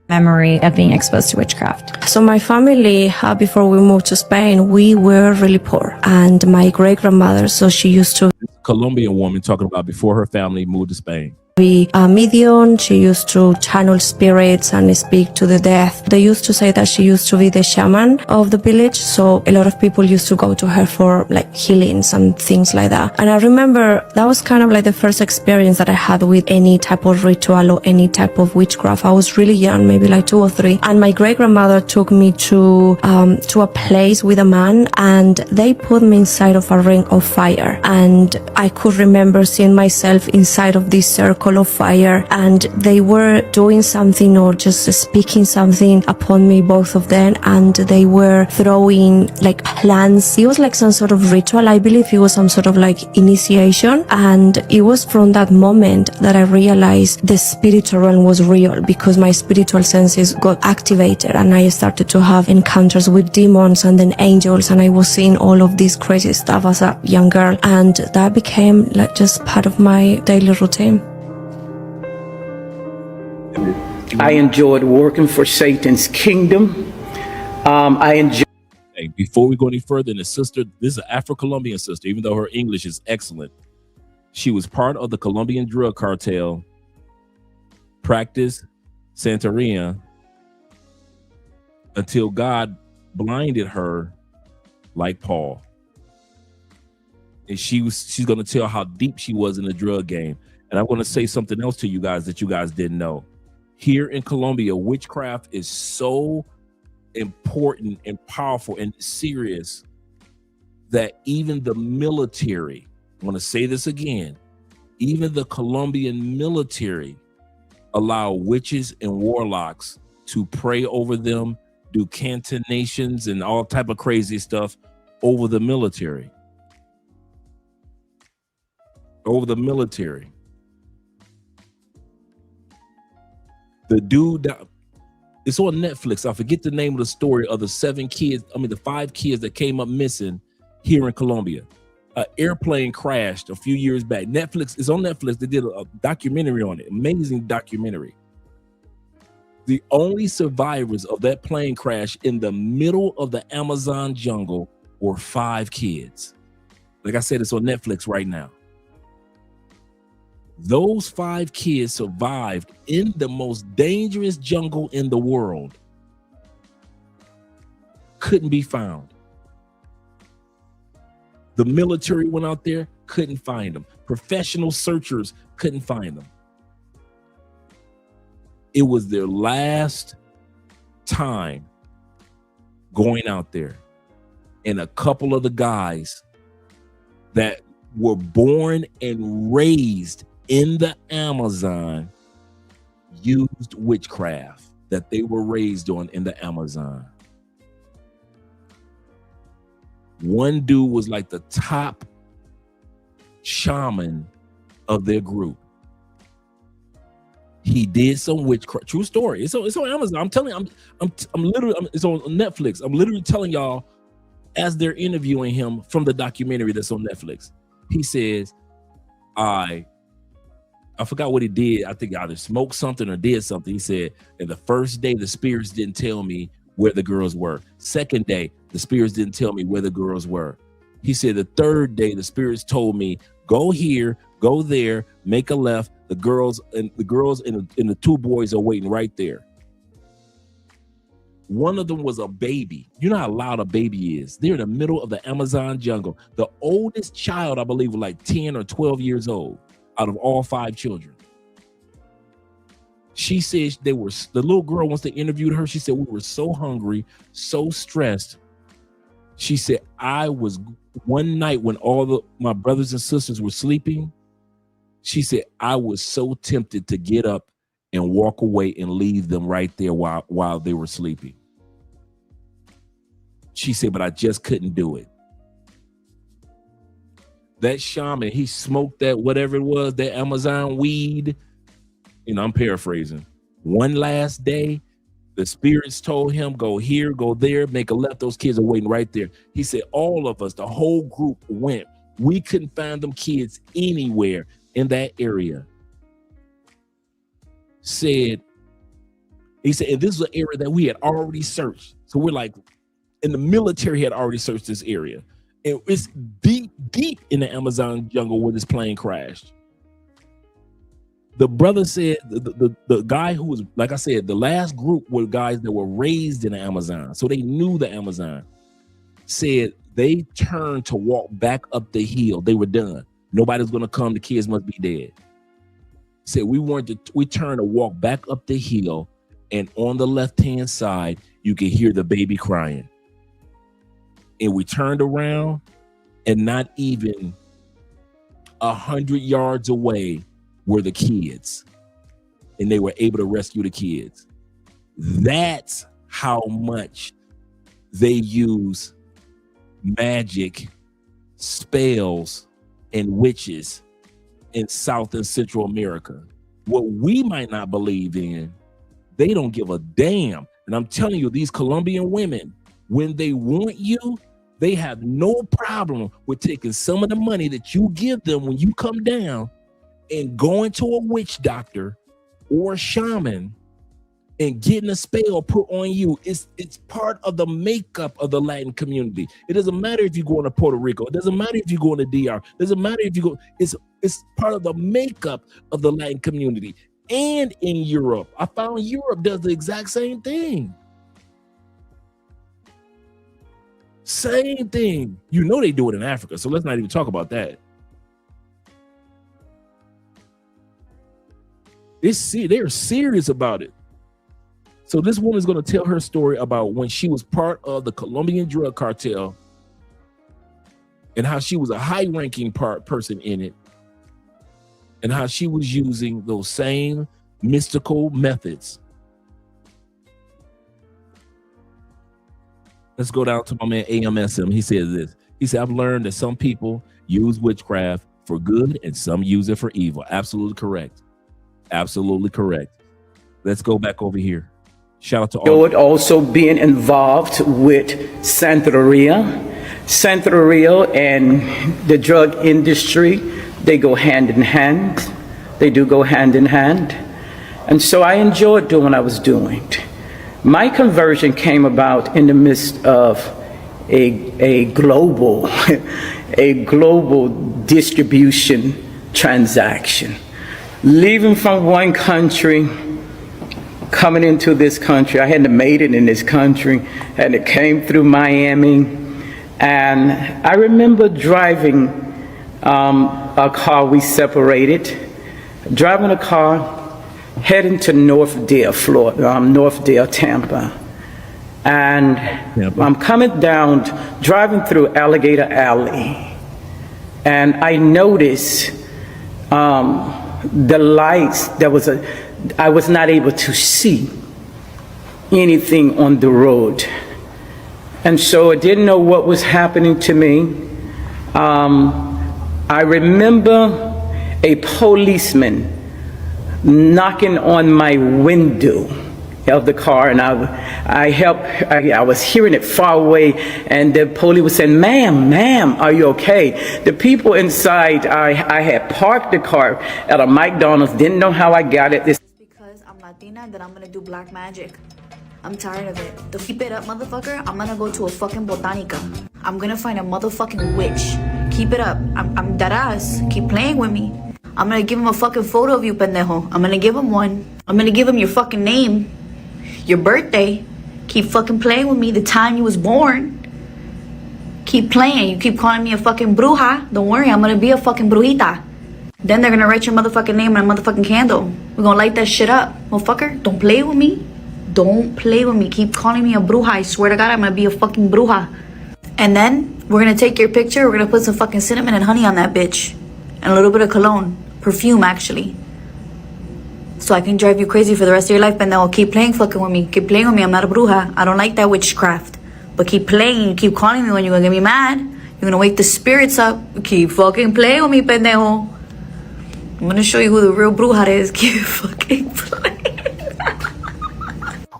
Memory of being exposed to witchcraft. So my family, before we moved to Spain, we were really poor. And my great-grandmother, so she used to... Colombian woman talking about before her family moved to Spain. be a medium. She used to channel spirits and speak to the dead. They used to say that she used to be the shaman of the village, so a lot of people used to go to her for like healings and things like that. And I remember that was kind of like the first experience that I had with any type of ritual or any type of witchcraft. I was really young, maybe like 2 or 3, and my great-grandmother took me to a place with a man, and they put me inside of a ring of fire, and I could remember seeing myself inside of this circle of fire, and they were doing something or just speaking something upon me, both of them, and they were throwing like plants. It was like some sort of ritual. I believe it was some sort of like initiation, and it was from that moment that I realized the spiritual realm was real, because my spiritual senses got activated and I started to have encounters with demons and then angels, and I was seeing all of this crazy stuff as a young girl, and that became like just part of my daily routine. I enjoyed working for Satan's kingdom. I enjoyed. Hey, before we go any further, the sister, this is an Afro-Colombian sister, even though her English is excellent. She was part of the Colombian drug cartel, practiced Santeria until God blinded her like Paul. And she's going to tell how deep she was in the drug game. And I'm going to say something else to you guys that you guys didn't know. Here in Colombia, witchcraft is so important and powerful and serious that even the military, I want to say this again, even the Colombian military allow witches and warlocks to pray over them, do cantonations and all type of crazy stuff over the military. Over the military. The dude, It's on Netflix. I forget the name of the story of the 5 kids that came up missing here in Colombia. An airplane crashed a few years back. Netflix is on Netflix. They did a documentary on it. Amazing documentary. The only survivors of that plane crash in the middle of the Amazon jungle were 5 kids. Like I said, it's on Netflix right now. Those 5 kids survived in the most dangerous jungle in the world. Couldn't be found. The military went out there, couldn't find them. Professional searchers couldn't find them. It was their last time going out there. And a couple of the guys that were born and raised in the Amazon used witchcraft that they were raised on in the Amazon. One dude was like the top shaman of their group. He did some witchcraft. True story. It's on Amazon. I'm telling you, I'm literally, it's on Netflix. I'm literally telling y'all as they're interviewing him from the documentary that's on Netflix. He says, I forgot what he did. I think either smoked something or did something. He said, and the first day the spirits didn't tell me where the girls were. Second day, the spirits didn't tell me where the girls were. He said the third day, the spirits told me, go here, go there, make a left. The girls and the 2 boys are waiting right there. One of them was a baby. You know how loud a baby is. They're in the middle of the Amazon jungle. The oldest child, I believe, was like 10 or 12 years old out of all 5 children. She said the little girl, once they interviewed her, she said, we were so hungry, so stressed. She said, I was one night when my brothers and sisters were sleeping. She said, I was so tempted to get up and walk away and leave them right there while they were sleeping. She said, but I just couldn't do it. That shaman, he smoked that whatever it was, that Amazon weed. You know, I'm paraphrasing. One last day, the spirits told him, go here, go there, make a left. Those kids are waiting right there. He said, all of us, the whole group went. We couldn't find them kids anywhere in that area. He said, and this was an area that we had already searched. So we're like, and the military had already searched this area. And it's deep in the Amazon jungle where this plane crashed. The brother said, the guy who was, like I said, the last group were guys that were raised in the Amazon. So they knew the Amazon. Said they turned to walk back up the hill. They were done. Nobody's going to come. The kids must be dead. Said we turned to walk back up the hill, and on the left-hand side, you could hear the baby crying. And we turned around, and not even 100 yards away were the kids, and they were able to rescue the kids. That's how much they use magic, spells, and witches in South and Central America. What we might not believe in, they don't give a damn. And I'm telling you, these Colombian women, when they want you, they have no problem with taking some of the money that you give them when you come down and going to a witch doctor or a shaman and getting a spell put on you. It's part of the makeup of the Latin community. It doesn't matter if you're going to Puerto Rico. It doesn't matter if you're going to DR. It doesn't matter if you go. It's part of the makeup of the Latin community. And in Europe, I found Europe does the exact same thing. Same thing. You know they do it in Africa, so let's not even talk about that. They're serious about it. So this woman's going to tell her story about when she was part of the Colombian drug cartel and how she was a high-ranking person in it and how she was using those same mystical methods. Let's go down to my man AMSM. He says this. He said, I've learned that some people use witchcraft for good and some use it for evil. Absolutely correct. Absolutely correct. Let's go back over here. Shout out to all. Enjoyed also being involved with Santeria. Santeria and the drug industry, they go hand in hand. They do go hand in hand. And so I enjoyed doing what I was doing. My conversion came about in the midst of a global distribution transaction. Leaving from one country, coming into this country. I hadn't made it in this country, and it came through Miami. And I remember driving a car, we separated, driving a car, heading to Northdale, Florida, Northdale, Tampa. And I'm coming down, driving through Alligator Alley, and I noticed the lights, I was not able to see anything on the road. And so I didn't know what was happening to me. I remember a policeman knocking on my window of the car, and I was hearing it far away, and the police was saying, ma'am, are you okay? The people inside, I had parked the car at a McDonald's, didn't know how I got it. Because I'm Latina, then I'm gonna do black magic. I'm tired of it. To keep it up, motherfucker, I'm gonna go to a fucking botanica. I'm gonna find a motherfucking witch. Keep it up. I'm dead ass. Keep playing with me. I'm gonna give him a fucking photo of you, pendejo. I'm gonna give him one. I'm gonna give him your fucking name, your birthday. Keep fucking playing with me, the time you was born. Keep playing. You keep calling me a fucking bruja. Don't worry, I'm gonna be a fucking brujita. Then they're gonna write your motherfucking name on a motherfucking candle. We're gonna light that shit up. Motherfucker, don't play with me. Don't play with me. Keep calling me a bruja. I swear to God, I'm gonna be a fucking bruja. And then we're gonna take your picture. We're gonna put some fucking cinnamon and honey on that bitch. And a little bit of cologne. Perfume, actually. So I can drive you crazy for the rest of your life, and they'll keep playing fucking with me. Keep playing with me. I'm not a bruja. I don't like that witchcraft. But keep playing. You keep calling me when you're gonna get me mad. You're gonna wake the spirits up. Keep fucking playing with me, pendejo. I'm gonna show you who the real bruja is. Keep fucking playing.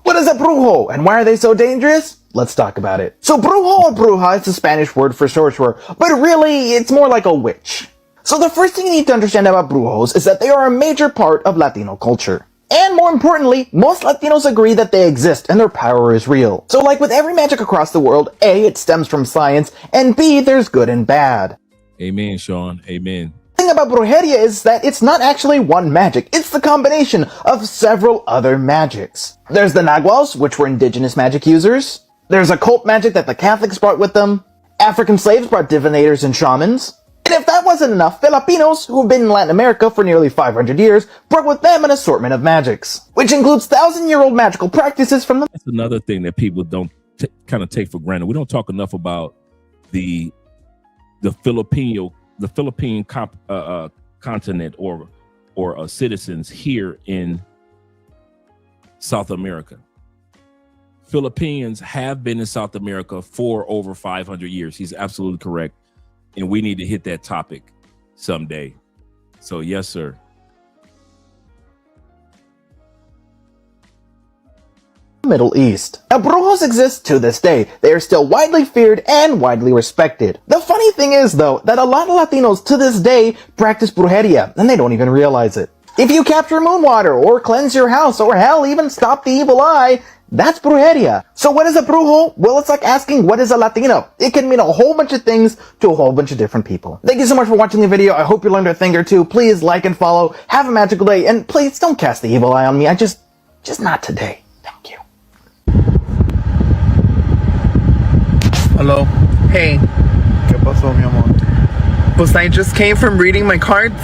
What is a brujo, and why are they so dangerous? Let's talk about it. So brujo or bruja is a Spanish word for sorcerer, but really it's more like a witch. So the first thing you need to understand about brujos is that they are a major part of Latino culture. And more importantly, most Latinos agree that they exist and their power is real. So like with every magic across the world, A, it stems from science, and B, there's good and bad. Amen, Sean. Amen. The thing about brujeria is that it's not actually one magic, it's the combination of several other magics. There's the Naguals, which were indigenous magic users. There's occult magic that the Catholics brought with them. African slaves brought divinators and shamans. And if that wasn't enough, Filipinos, who have been in Latin America for nearly 500 years, brought with them an assortment of magics, which includes 1,000-year-old magical practices from the... That's another thing that people don't kind of take for granted. We don't talk enough about the Philippine continent or citizens here in South America. Filipinos have been in South America for over 500 years. He's absolutely correct. And we need to hit that topic someday. So yes, sir. Middle East. Now, brujos exist to this day. They are still widely feared and widely respected. The funny thing is, though, that a lot of Latinos to this day practice brujeria, and they don't even realize it. If you capture moon water, or cleanse your house, or hell, even stop the evil eye, that's brujeria. So what is a brujo? Well, it's like asking what is a Latino. It can mean a whole bunch of things to a whole bunch of different people. Thank you so much for watching the video. I hope you learned a thing or two. Please like and follow. Have a magical day, and please don't cast the evil eye on me. Just not today. Thank you. Hello. Hey. ¿Qué pasó, mi amor? Pues I just came from reading my cards.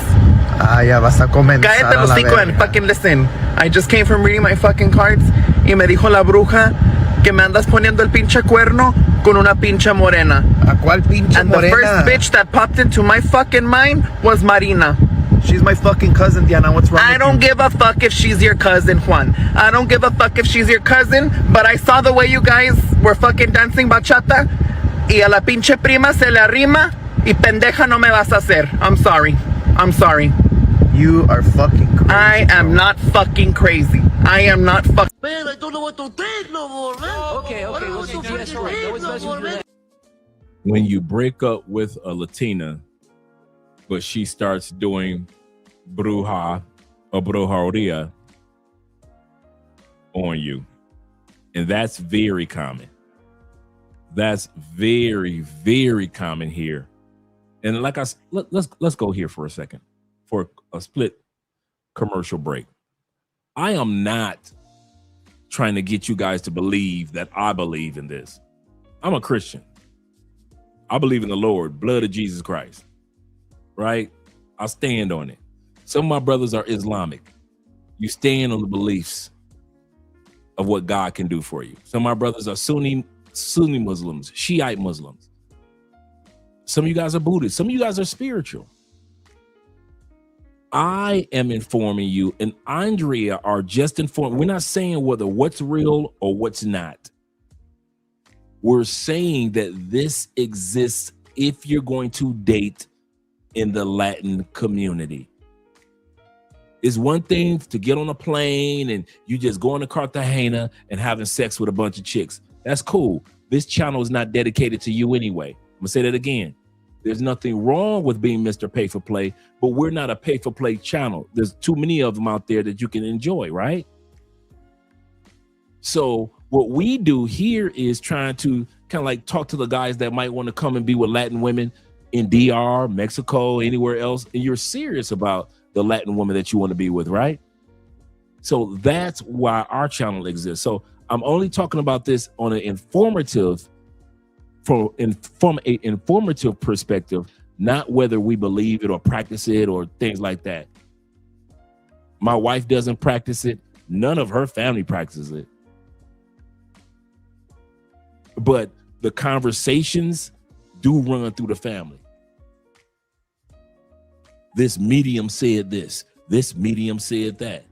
Ah, ya vas a comenzar. Cállate los hocico and fucking listen. I just came from reading my fucking cards y me dijo la bruja que me andas poniendo el pinche cuerno con una pinche morena. ¿A cuál pinche and morena? And the first bitch that popped into my fucking mind was Marina. She's my fucking cousin, Diana. What's wrong with you? I don't give a fuck if she's your cousin, Juan. I don't give a fuck if she's your cousin, but I saw the way you guys were fucking dancing bachata y a la pinche prima se le arrima y pendeja no me vas a hacer. I'm sorry. I'm sorry. You are fucking crazy. I am not fucking crazy. I am not fucking. Man, I don't know what to think no more, man. Okay, well, that's right. When you break up with a Latina, but she starts doing bruja or brujeria on you, and that's very common. That's very, very common here. And like let's go here for a second for a split commercial break. I am not trying to get you guys to believe that I believe in this. I'm a Christian. I believe in the Lord, blood of Jesus Christ, right? I stand on it. Some of my brothers are Islamic. You stand on the beliefs of what God can do for you. Some of my brothers are Sunni Muslims, Shiite Muslims. Some of you guys are Buddhists. Some of you guys are spiritual. I am informing you, and Andrea are just informing. We're not saying whether what's real or what's not. We're saying that this exists if you're going to date in the Latin community. It's one thing to get on a plane and you just going to Cartagena and having sex with a bunch of chicks. That's cool. This channel is not dedicated to you anyway. I'm gonna say that again. There's nothing wrong with being Mr. Pay for Play, but we're not a pay for play channel. There's too many of them out there that you can enjoy, right? So what we do here is trying to kind of like talk to the guys that might want to come and be with Latin women in DR, Mexico, anywhere else, and you're serious about the Latin woman that you want to be with, right? So that's why our channel exists. So I'm only talking about this on an informative, from an informative perspective, not whether we believe it or practice it or things like that. My wife doesn't practice it. None of her family practices it. But the conversations do run through the family. This medium said this. This medium said that.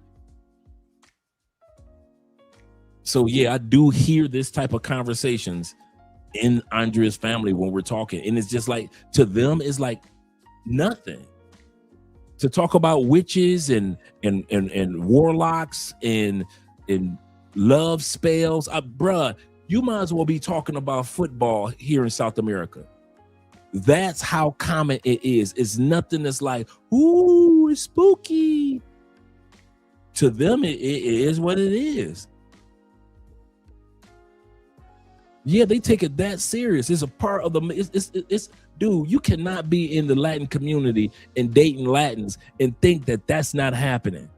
So yeah, I do hear this type of conversations in Andrea's family when we're talking. And it's just like, to them, it's like nothing. To talk about witches and warlocks and love spells, bruh, you might as well be talking about football here in South America. That's how common it is. It's nothing that's like, ooh, it's spooky. To them, it is what it is. Yeah, they take it that serious. It's a part of the, it's dude, you cannot be in the Latin community and dating Latins and think that that's not happening.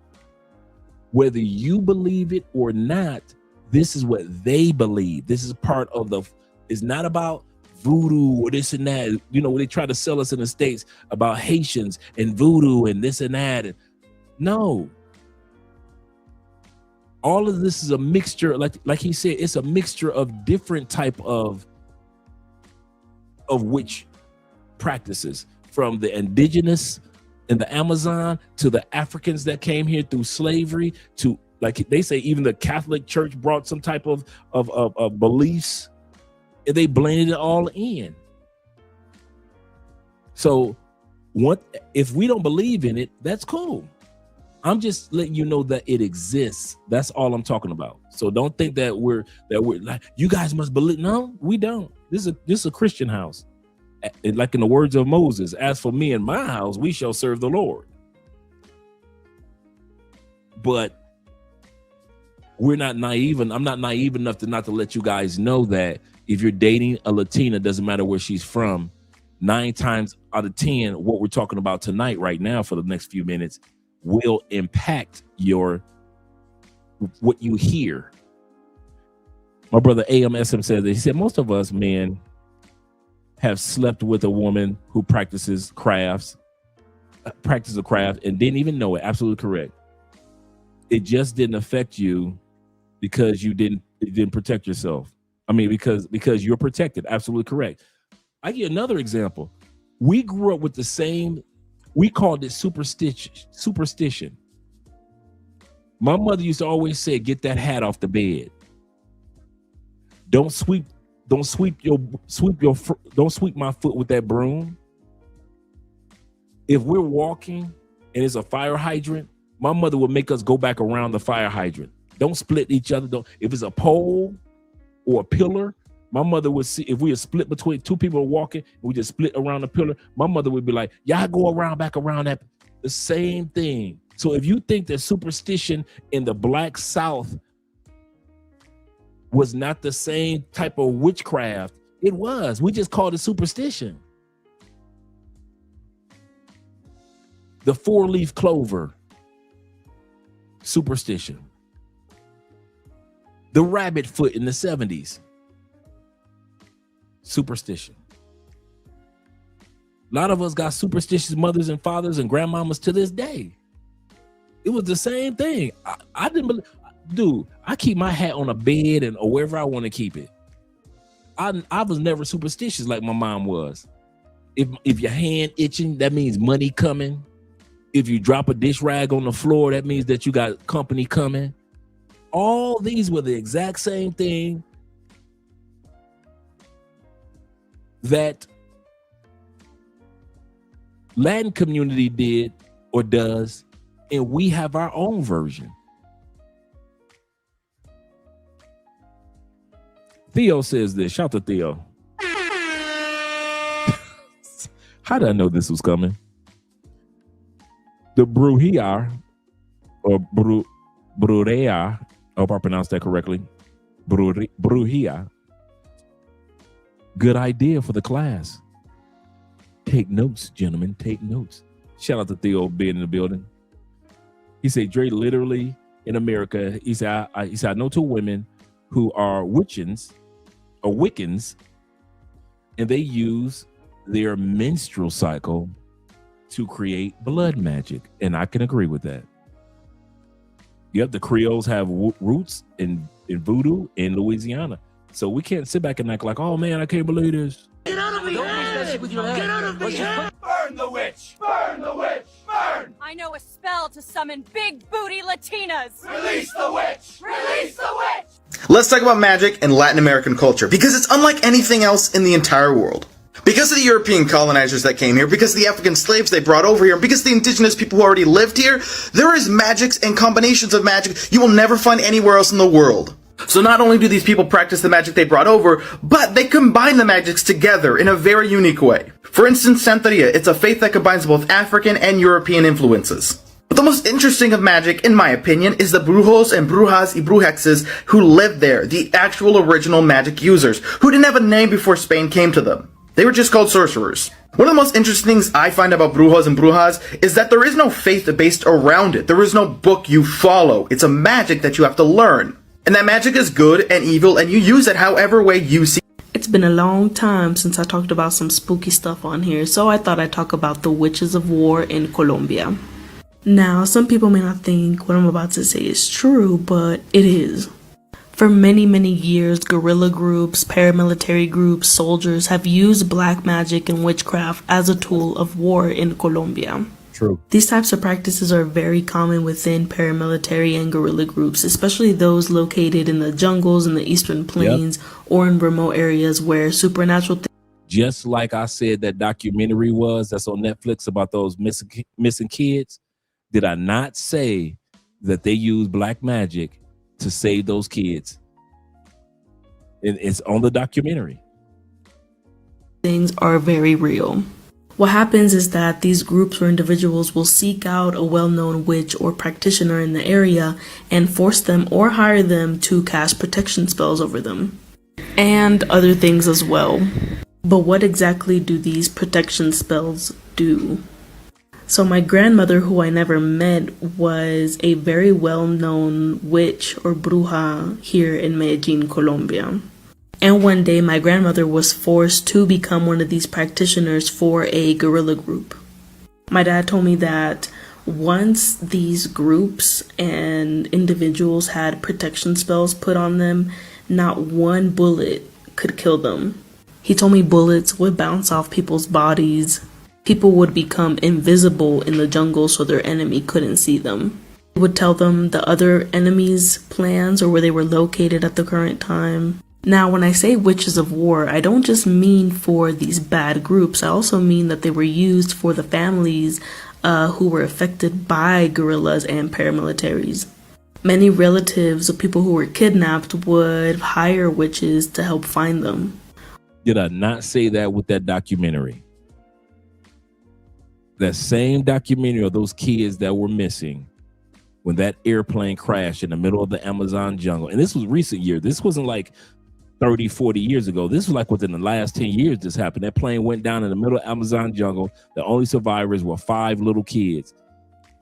Whether you believe it or not, this is what they believe. This is part of the, it's not about voodoo or this and that. You know, when they try to sell us in the States about Haitians and voodoo and this and that. No. All of this is a mixture, like he said, it's a mixture of different type of witch practices, from the indigenous in the Amazon to the Africans that came here through slavery to, like they say, even the Catholic Church brought some type of beliefs, and they blended it all in. So if we don't believe in it, that's cool. I'm just letting you know that it exists. That's all I'm talking about. So don't think that we're like, you guys must believe. No, we don't. This is a Christian house. Like in the words of Moses, as for me and my house, we shall serve the Lord. But we're not naive, and I'm not naive enough to not to let you guys know that if you're dating a Latina, doesn't matter where she's from, 9 times out of 10, what we're talking about tonight, right now, for the next few minutes, will impact what you hear. My brother AMSM said that. He said most of us men have slept with a woman who practices a craft and didn't even know it. Absolutely correct. It just didn't affect you because you didn't protect yourself. I mean, because you're protected. Absolutely correct. I give another example. We grew up with the same, we called it superstition. My mother used to always say, get that hat off the bed. Don't sweep my foot with that broom. If we're walking and it's a fire hydrant, my mother would make us go back around the fire hydrant. Don't split each other. Don't. If it's a pole or a pillar, my mother would see, if we had split between two people walking, we just split around the pillar, my mother would be like, y'all go back around that. The same thing. So if you think that superstition in the Black South was not the same type of witchcraft, it was. We just called it superstition. The 4-leaf clover, superstition. The rabbit foot in the 70s, superstition. A lot of us got superstitious mothers and fathers and grandmamas to this day. It was the same thing. I didn't believe, dude, I keep my hat on a bed and or wherever I want to keep it. I was never superstitious like my mom was. If your hand itching, that means money coming. If you drop a dish rag on the floor, that means that you got company coming. All these were the exact same thing that Latin community did or does, and we have our own version. Theo says this. Shout to Theo. How did I know this was coming? The brujeria, or brujeria, I hope I pronounced that correctly. Brujeria. Good idea for the class. Take notes, gentlemen. Take notes. Shout out to Theo being in the building. He said, Dre, literally in America, he said, I know two women who are Wiccans, and they use their menstrual cycle to create blood magic. And I can agree with that. Yep, the Creoles have roots in voodoo in Louisiana. So we can't sit back and act like, oh man, I can't believe this. Get out of me! Get out of me! Burn the witch! Burn the witch! Burn! I know a spell to summon big booty Latinas! Release the witch! Release the witch! Let's talk about magic and Latin American culture, because it's unlike anything else in the entire world. Because of the European colonizers that came here, because of the African slaves they brought over here, because of the indigenous people who already lived here, there is magics and combinations of magic you will never find anywhere else in the world. So not only do these people practice the magic they brought over, but they combine the magics together in a very unique way. For instance, Santeria, it's a faith that combines both African and European influences. But the most interesting of magic, in my opinion, is the brujos and brujas y brujexes who lived there, the actual original magic users, who didn't have a name before Spain came to them. They were just called sorcerers. One of the most interesting things I find about brujos and brujas is that there is no faith based around it. There is no book you follow. It's a magic that you have to learn. And that magic is good and evil, and you use it however way you see. It's been a long time since I talked about some spooky stuff on here, so I thought I'd talk about the witches of war in Colombia. Now, some people may not think what I'm about to say is true, but it is. For many, many years, guerrilla groups, paramilitary groups, soldiers have used black magic and witchcraft as a tool of war in Colombia. True. These types of practices are very common within paramilitary and guerrilla groups, especially those located in the jungles in the eastern plains or in remote areas where supernatural just like I said that documentary that's on Netflix about those missing kids, did I not say that they use black magic to save those kids? And it's on the documentary. Things are very real. What happens is that these groups or individuals will seek out a well-known witch or practitioner in the area and force them or hire them to cast protection spells over them. And other things as well. But what exactly do these protection spells do? So my grandmother, who I never met, was a very well-known witch or bruja here in Medellin, Colombia. And one day my grandmother was forced to become one of these practitioners for a guerrilla group. My dad told me that once these groups and individuals had protection spells put on them, not one bullet could kill them. He told me bullets would bounce off people's bodies. People would become invisible in the jungle so their enemy couldn't see them. He would tell them the other enemy's plans or where they were located at the current time. Now, when I say witches of war, I don't just mean for these bad groups. I also mean that they were used for the families who were affected by guerrillas and paramilitaries. Many relatives of people who were kidnapped would hire witches to help find them. Did I not say that with that documentary? That same documentary of those kids that were missing when that airplane crashed in the middle of the Amazon jungle. And this was recent years. This wasn't like 30, 40 years ago. This was like within the last 10 years this happened. That plane went down in the middle of Amazon jungle. The only survivors were 5 little kids.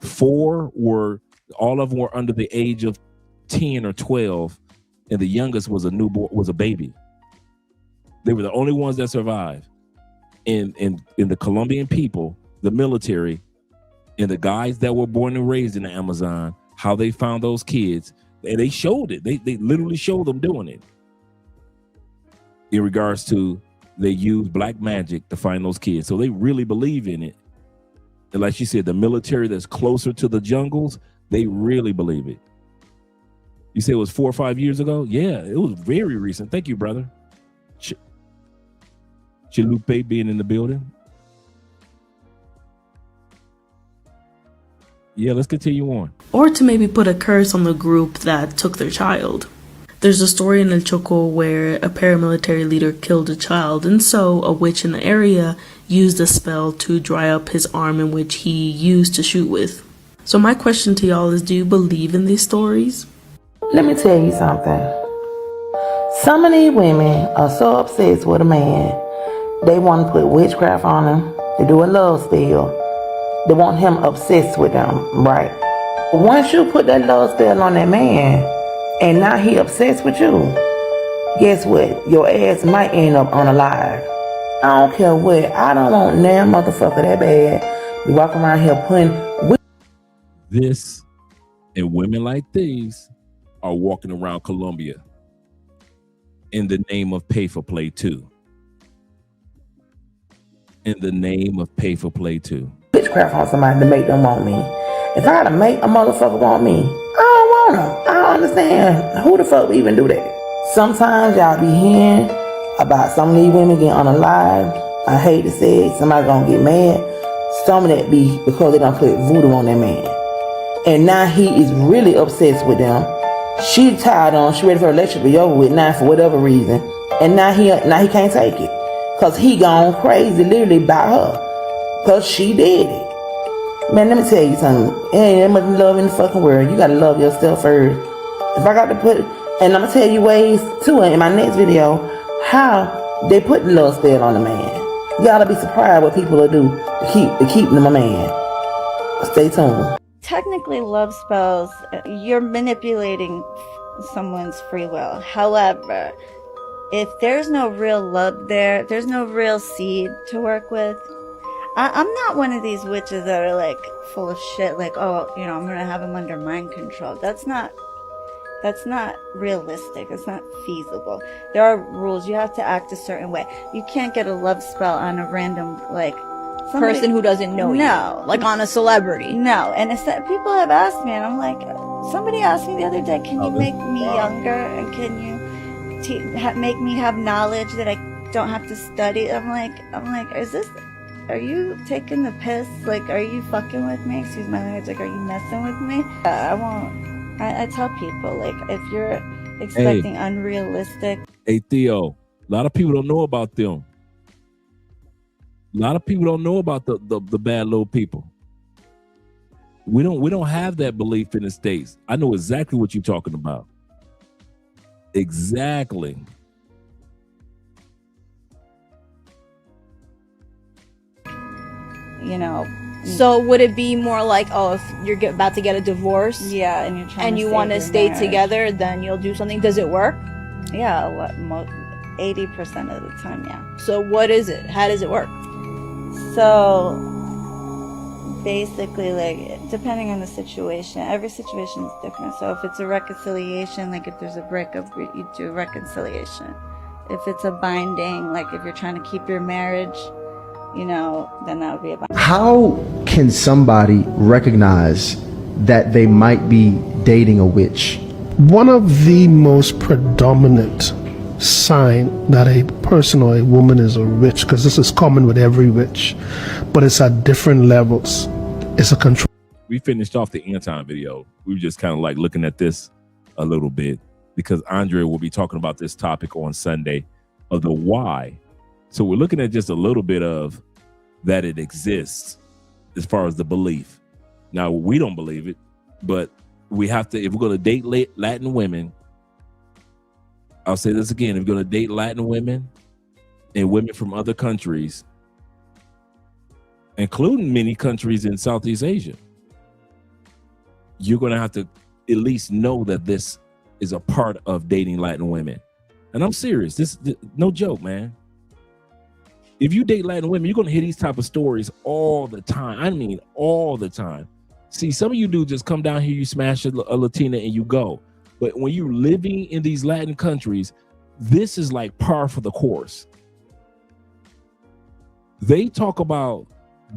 4 were, all of them were under the age of 10 or 12. And the youngest was a newborn, was a baby. They were the only ones that survived. And the Colombian people, the military, and the guys that were born and raised in the Amazon, how they found those kids, and they showed it. They literally showed them doing it. In regards to, they used black magic to find those kids. So they really believe in it. And like she said, the military that's closer to the jungles, they really believe it. You say it was 4 or 5 years ago? Yeah, it was very recent. Thank you, brother. Chalupe being in the building. Yeah, let's continue on. Or to maybe put a curse on the group that took their child. There's a story in El Choco where a paramilitary leader killed a child, and so a witch in the area used a spell to dry up his arm in which he used to shoot with. So my question to y'all is, do you believe in these stories? Let me tell you something. Some of these women are so obsessed with a man, they want to put witchcraft on him, to do a love spell. They want him obsessed with them, right? But once you put that love spell on that man, and now he obsessed with you, guess what? Your ass might end up unalive. I don't care what. I don't want damn motherfucker that bad. We walk around here putting... This and women like these are walking around Colombia in the name of pay for play too. In the name of pay for play too. Witchcraft on somebody to make them want me. If I gotta make a motherfucker want me, I don't want them. I don't understand. Who the fuck would even do that? Sometimes y'all be hearing about some of these women getting unalived. I hate to say it, somebody gonna get mad. Some of that be because they done put voodoo on that man. And now he is really obsessed with them. She tired on, she ready for a relationship to be over with now for whatever reason. And now he can't take it. Cause he gone crazy literally by her. Cause she did it. Man, let me tell you something. Ain't that much love in the fucking world. You gotta love yourself first. If I got to put, and I'm gonna tell you ways too in my next video, how they put the love spell on the man. You gotta be surprised what people will do to keep them a man. Stay tuned. Technically, love spells, you're manipulating someone's free will. However, if there's no real love there, there's no real seed to work with. I'm not one of these witches that are like full of shit, like, oh, you know, I'm gonna have him under mind control. That's not realistic. It's not feasible. There are rules. You have to act a certain way. You can't get a love spell on a random, like, person who doesn't know you. Like on a celebrity. No. And it's that people have asked me, and I'm like, somebody asked me the other day, can you make me younger, and can you make me have knowledge that I don't have to study? I'm like, are you taking the piss? Like, are you fucking with me? Excuse my language. Like, are you messing with me? I won't. I tell people, like, if you're expecting unrealistic. Hey, Theo, a lot of people don't know about them. A lot of people don't know about the bad little people. We don't have that belief in the States. I know exactly what you're talking about. Exactly. You know. So would it be more like, oh, if you're about to get a divorce, yeah, and you're trying and to you want to stay marriage together, then you'll do something? Does it work? Yeah, 80% of the time, yeah. So what is it? How does it work? So basically, like, depending on the situation, every situation is different. So if it's a reconciliation, like if there's a breakup, you do reconciliation. If it's a binding, like if you're trying to keep your marriage, you know, then that would be a binding. How can somebody recognize that they might be dating a witch? One of the most predominant sign that a person or a woman is a witch, because this is common with every witch, but it's at different levels. It's a control. We finished off the Anton video. We were just kind of like looking at this a little bit because Andre will be talking about this topic on Sunday of the why. So we're looking at just a little bit of that it exists as far as the belief. Now, we don't believe it, but we have to, if we're going to date Latin women, I'll say this again, if you're going to date Latin women and women from other countries, including many countries in Southeast Asia, you're going to have to at least know that this is a part of dating Latin women. And I'm serious. This no joke, man. If you date Latin women, you're going to hear these type of stories all the time. I mean, all the time. See, some of you do just come down here, you smash a Latina and you go. But when you're living in these Latin countries, this is like par for the course. They talk about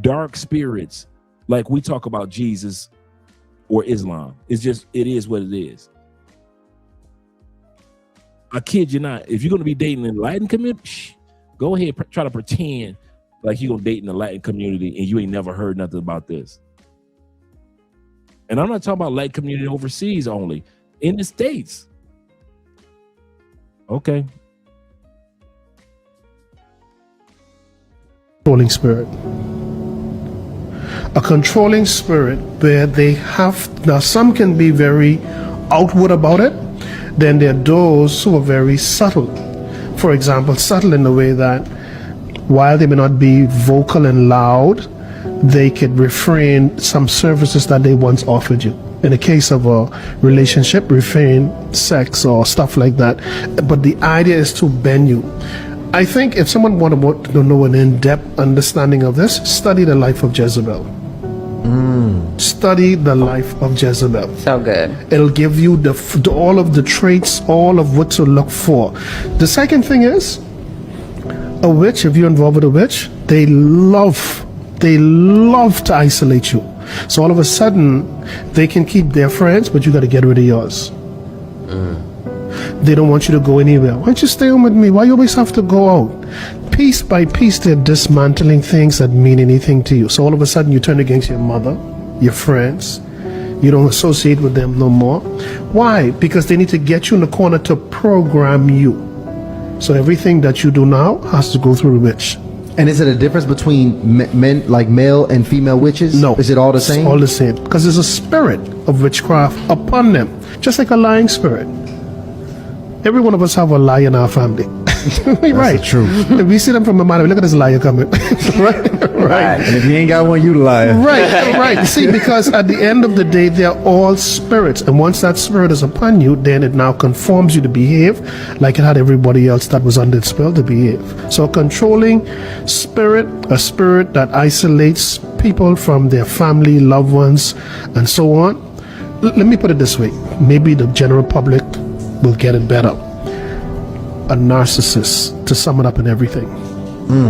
dark spirits like we talk about Jesus or Islam. It's just, it is what it is. I kid you not. If you're going to be dating in the Latin community, go ahead, try to pretend like you're going to date in the Latin community and you ain't never heard nothing about this. And I'm not talking about Latin community overseas only, in the States. Okay. Controlling spirit. A controlling spirit where they have, now some can be very outward about it, then there are those who are very subtle. For example, subtle in the way that while they may not be vocal and loud, they could refrain some services that they once offered you. In the case of a relationship, refrain sex or stuff like that. But the idea is to bend you. I think if someone want to know an in-depth understanding of this, study the life of Jezebel. Study the life of Jezebel. So good. It'll give you all of the traits, all of what to look for. The second thing is, a witch, if you're involved with a witch, they love to isolate you. So all of a sudden, they can keep their friends, but you got to get rid of yours. They don't want you to go anywhere. Why don't you stay home with me? Why you always have to go out? Piece by piece, they're dismantling things that mean anything to you. So all of a sudden, you turn against your mother, your friends. You don't associate with them no more. Why? Because they need to get you in the corner to program you. So everything that you do now has to go through the witch. And is it a difference between men, like male and female witches? No. Is it all the same? It's all the same. Because there's a spirit of witchcraft upon them. Just like a lying spirit. Every one of us have a lie in our family. Right. True. If we see them from a mile, look at this liar coming. right. And if you ain't got one, you lie. Right. See, because at the end of the day, they're all spirits. And once that spirit is upon you, then it now conforms you to behave like it had everybody else that was under its spell to behave. So a controlling spirit, a spirit that isolates people from their family, loved ones, and so on. Let me put it this way. Maybe the general public will get it better. A narcissist, to sum it up in everything.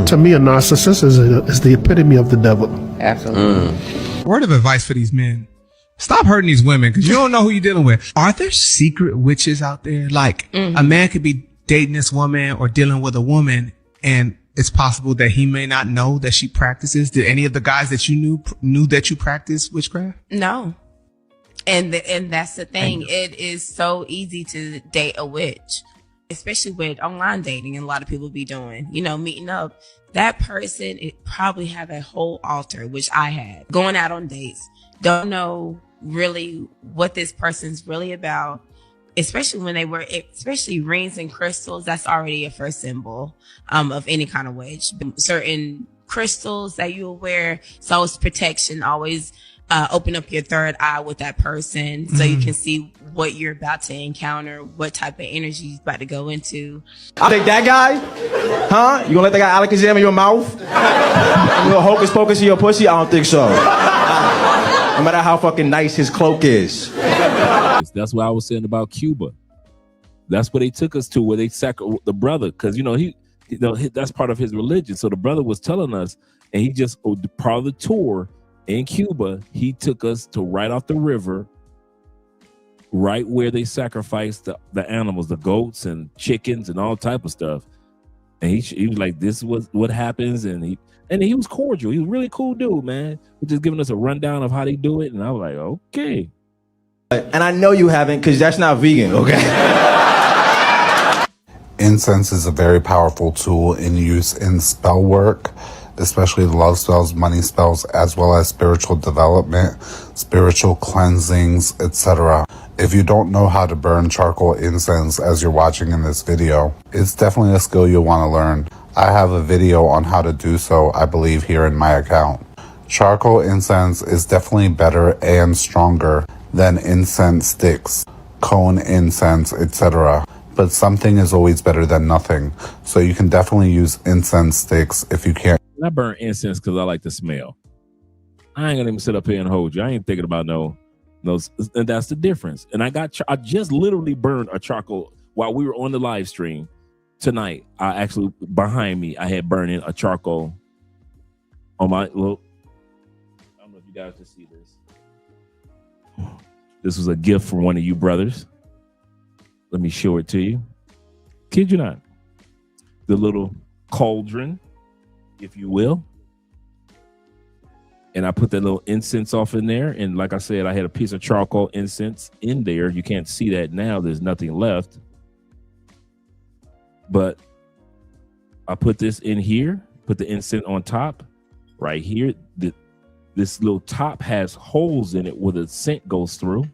To me, a narcissist is the epitome of the devil. Absolutely. Word of advice for these men. Stop hurting these women because you don't know who you're dealing with. Are there secret witches out there? Like a man could be dating this woman or dealing with a woman and it's possible that he may not know that she practices. Did any of the guys that you knew that you practiced witchcraft? No. And that's the thing. It is so easy to date a witch, especially with online dating. And a lot of people be doing, meeting up. That person, it probably have a whole altar, which I had, going out on dates. Don't know really what this person's really about, especially when especially rings and crystals. That's already a first symbol of any kind of witch. Certain crystals that you'll wear, so it's protection. Always open up your third eye with that person so you can see what you're about to encounter, what type of energy you're about to go into. I think that guy, huh? You gonna let that guy Alakazam in your mouth? A little hocus pocus in your pussy? I don't think so. No matter how fucking nice his cloak is. That's what I was saying about Cuba. That's where they took us to, where they sacrificed the brother, because that's part of his religion. So the brother was telling us, and he just part of the tour. In Cuba, he took us to right off the river, right where they sacrificed the animals, the goats and chickens and all type of stuff. And he was like, this was what happens. And he was cordial. He was a really cool dude, man. He just giving us a rundown of how they do it. And I was like, okay. And I know you haven't, because that's not vegan, okay? Incense is a very powerful tool in use in spell work, especially love spells, money spells, as well as spiritual development, spiritual cleansings, etc. If you don't know how to burn charcoal incense as you're watching in this video, it's definitely a skill you'll want to learn. I have a video on how to do so, I believe, here in my account. Charcoal incense is definitely better and stronger than incense sticks, cone incense, etc. But something is always better than nothing. So you can definitely use incense sticks if you can't. I burn incense because I like the smell. I ain't gonna even sit up here and hold you. I ain't thinking about no, and that's the difference. And I just literally burned a charcoal while we were on the live stream tonight. I actually, behind me, I had burning a charcoal on my look. I don't know if you guys can see this. This was a gift from one of you brothers. Let me show it to you. Kid you not. The little cauldron, if you will. And I put that little incense off in there. And like I said, I had a piece of charcoal incense in there. You can't see that now. There's nothing left. But I put this in here, put the incense on top right here. This little top has holes in it where the scent goes through.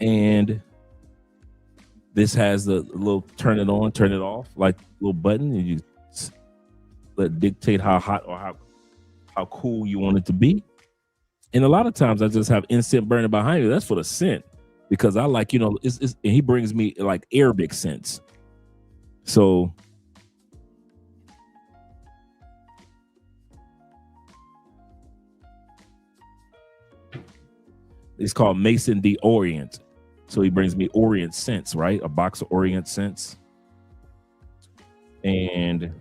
And this has the little turn it on, turn it off, like little button. And you let it dictate how hot or how cool you want it to be. And a lot of times I just have incense burning behind me. That's for the scent, because I like, and he brings me like Arabic scents. So it's called Mason de Orient. So he brings me Orient scents, right? A box of Orient scents. And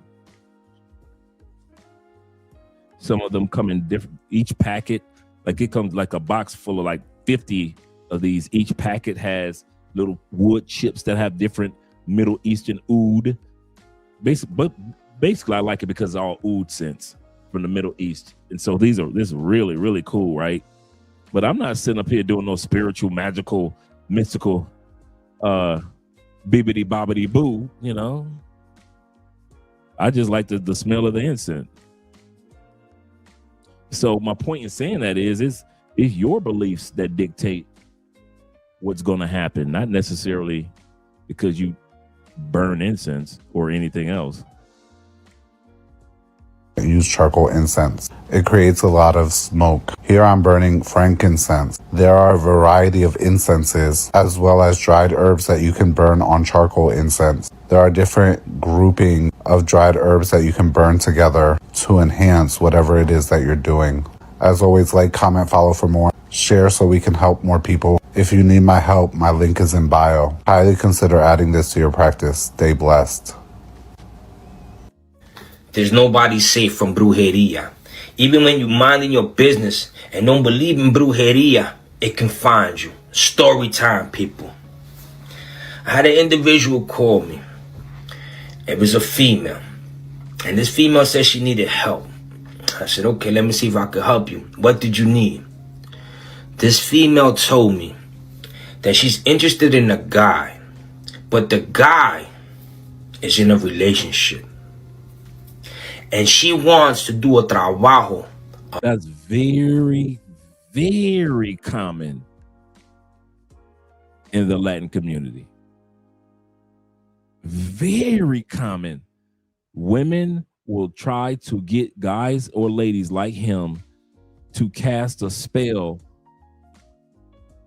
some of them come in different, each packet, like it comes like a box full of like 50 of these. Each packet has little wood chips that have different Middle Eastern oud. Basically, I like it because it's all oud scents from the Middle East. And so this is really, really cool, right? But I'm not sitting up here doing no spiritual, magical, mystical, bibbity bobbity boo, I just like the smell of the incense. So my point in saying that is it's your beliefs that dictate what's going to happen, not necessarily because you burn incense or anything else. Use charcoal incense. It creates a lot of smoke. Here I'm burning frankincense. There are a variety of incenses as well as dried herbs that you can burn on charcoal incense. There are different grouping of dried herbs that you can burn together to enhance whatever it is that you're doing. As always, like, comment, follow for more. Share so we can help more people. If you need my help, my link is in bio. Highly consider adding this to your practice. Stay blessed. There's nobody safe from brujeria. Even when you're minding your business and don't believe in brujeria, it can find you. Story time, people. I had an individual call me. It was a female. And this female said she needed help. I said, okay, let me see if I could help you. What did you need? This female told me that she's interested in a guy, but the guy is in a relationship. And she wants to do a trabajo. That's very, very common in the Latin community. Very common. Women will try to get guys or ladies like him to cast a spell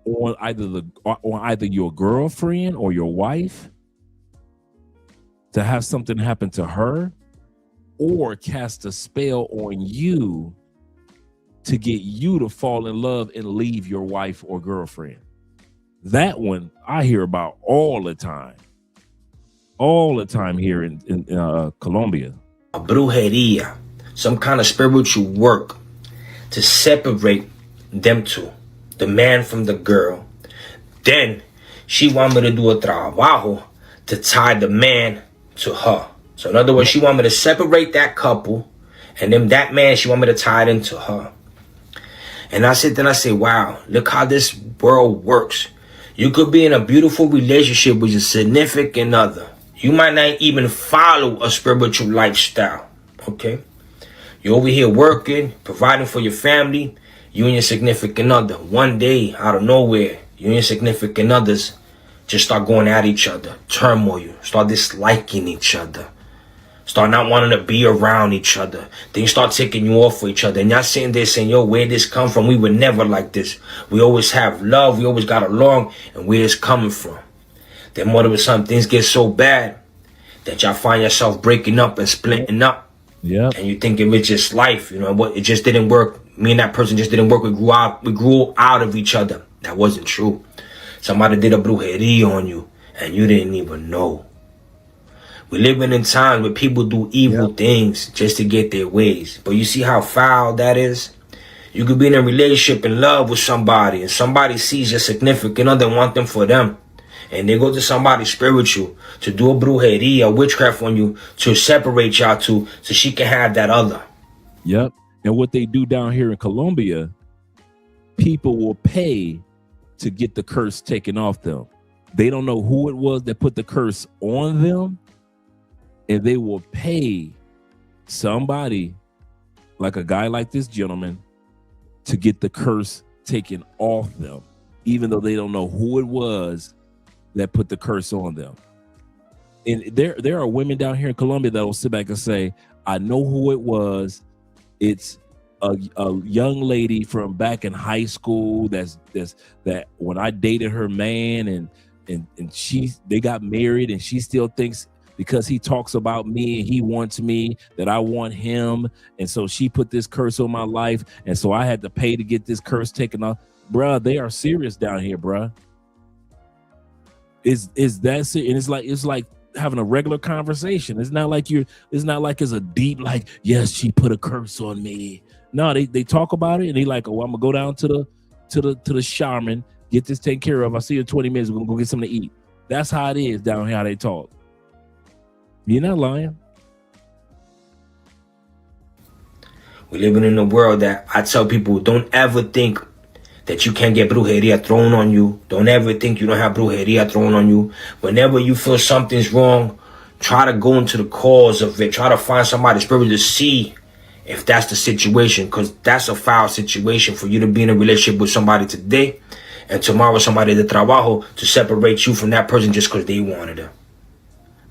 on either your girlfriend or your wife, to have something happen to her, or cast a spell on you to get you to fall in love and leave your wife or girlfriend. That one I hear about all the time here in Colombia. A brujeria, some kind of spiritual work to separate them two, the man from the girl. Then she want me to do a trabajo to tie the man to her. So in other words, she want me to separate that couple, and then that man, she want me to tie it into her. And I sit there and I say, wow, look how this world works. You could be in a beautiful relationship with your significant other. You might not even follow a spiritual lifestyle, okay? You're over here working, providing for your family, you and your significant other. One day, out of nowhere, you and your significant others just start going at each other, turmoil, start disliking each other, start not wanting to be around each other. Then you start taking you off for each other. And y'all sitting there saying, yo, where this come from? We were never like this. We always have love. We always got along. And where it's coming from? Then more of a sudden, things get so bad that y'all find yourself breaking up and splitting up. Yeah. And you think it's just life. You know what? It just didn't work. Me and that person just didn't work. We grew out of each other. That wasn't true. Somebody did a brujeria on you and you didn't even know. We're living in times where people do evil things just to get their ways. But you see how foul that is? You could be in a relationship in love with somebody and somebody sees your significant other and want them for them. And they go to somebody spiritual to do a brujeria, witchcraft on you to separate y'all two so she can have that other. Yep. And what they do down here in Colombia, people will pay to get the curse taken off them. They don't know who it was that put the curse on them, and they will pay somebody, like a guy like this gentleman, to get the curse taken off them, even though they don't know who it was that put the curse on them. And there are women down here in Colombia that will sit back and say, I know who it was. It's a young lady from back in high school that when I dated her man and they got married, and she still thinks because he talks about me and he wants me that I want him, and so she put this curse on my life, and so I had to pay to get this curse taken off. Bruh, they are serious down here, bruh. Is that serious? And it's like having a regular conversation. It's not like it's a deep, like, yes, she put a curse on me. No, they talk about it and they like, oh, I'm gonna go down to the shaman, get this taken care of. I'll see you in 20 minutes. We're gonna go get something to eat. That's how it is down here, how they talk. You're not lying. We're living in a world that I tell people, don't ever think that you can't get brujeria thrown on you. Don't ever think you don't have brujeria thrown on you. Whenever you feel something's wrong, try to go into the cause of it. Try to find somebody spiritual to see if that's the situation, because that's a foul situation for you to be in a relationship with somebody today and tomorrow somebody de trabajo to separate you from that person just because they wanted it.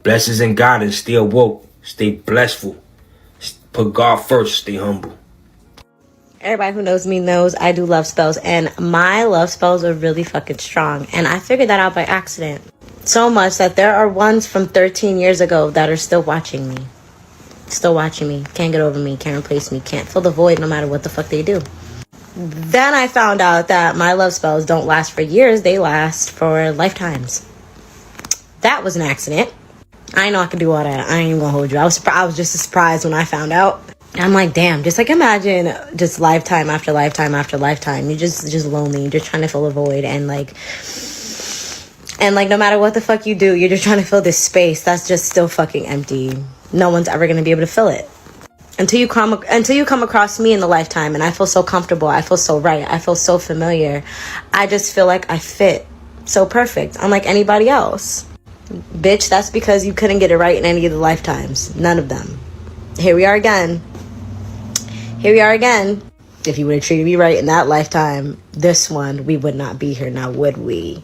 Blessings in God and stay woke. Stay blessful. Put God first. Stay humble. Everybody who knows me knows I do love spells, and my love spells are really fucking strong. And I figured that out by accident. So much that there are ones from 13 years ago that are still watching me. Still watching me. Can't get over me. Can't replace me. Can't fill the void no matter what the fuck they do. Then I found out that my love spells don't last for years. They last for lifetimes. That was an accident. I know I can do all that. I ain't even gonna hold you. I was just as surprised when I found out. I'm like, damn, just like imagine just lifetime after lifetime after lifetime. You're just lonely. You're just trying to fill a void, and like no matter what the fuck you do, you're just trying to fill this space that's just still fucking empty. No one's ever gonna be able to fill it. Until you come across me in the lifetime, and I feel so comfortable, I feel so right, I feel so familiar. I just feel like I fit so perfect, unlike anybody else. Bitch, that's because you couldn't get it right in any of the lifetimes. None of them. Here we are again. If you would have treated me right in that lifetime, this one, we would not be here now, would we?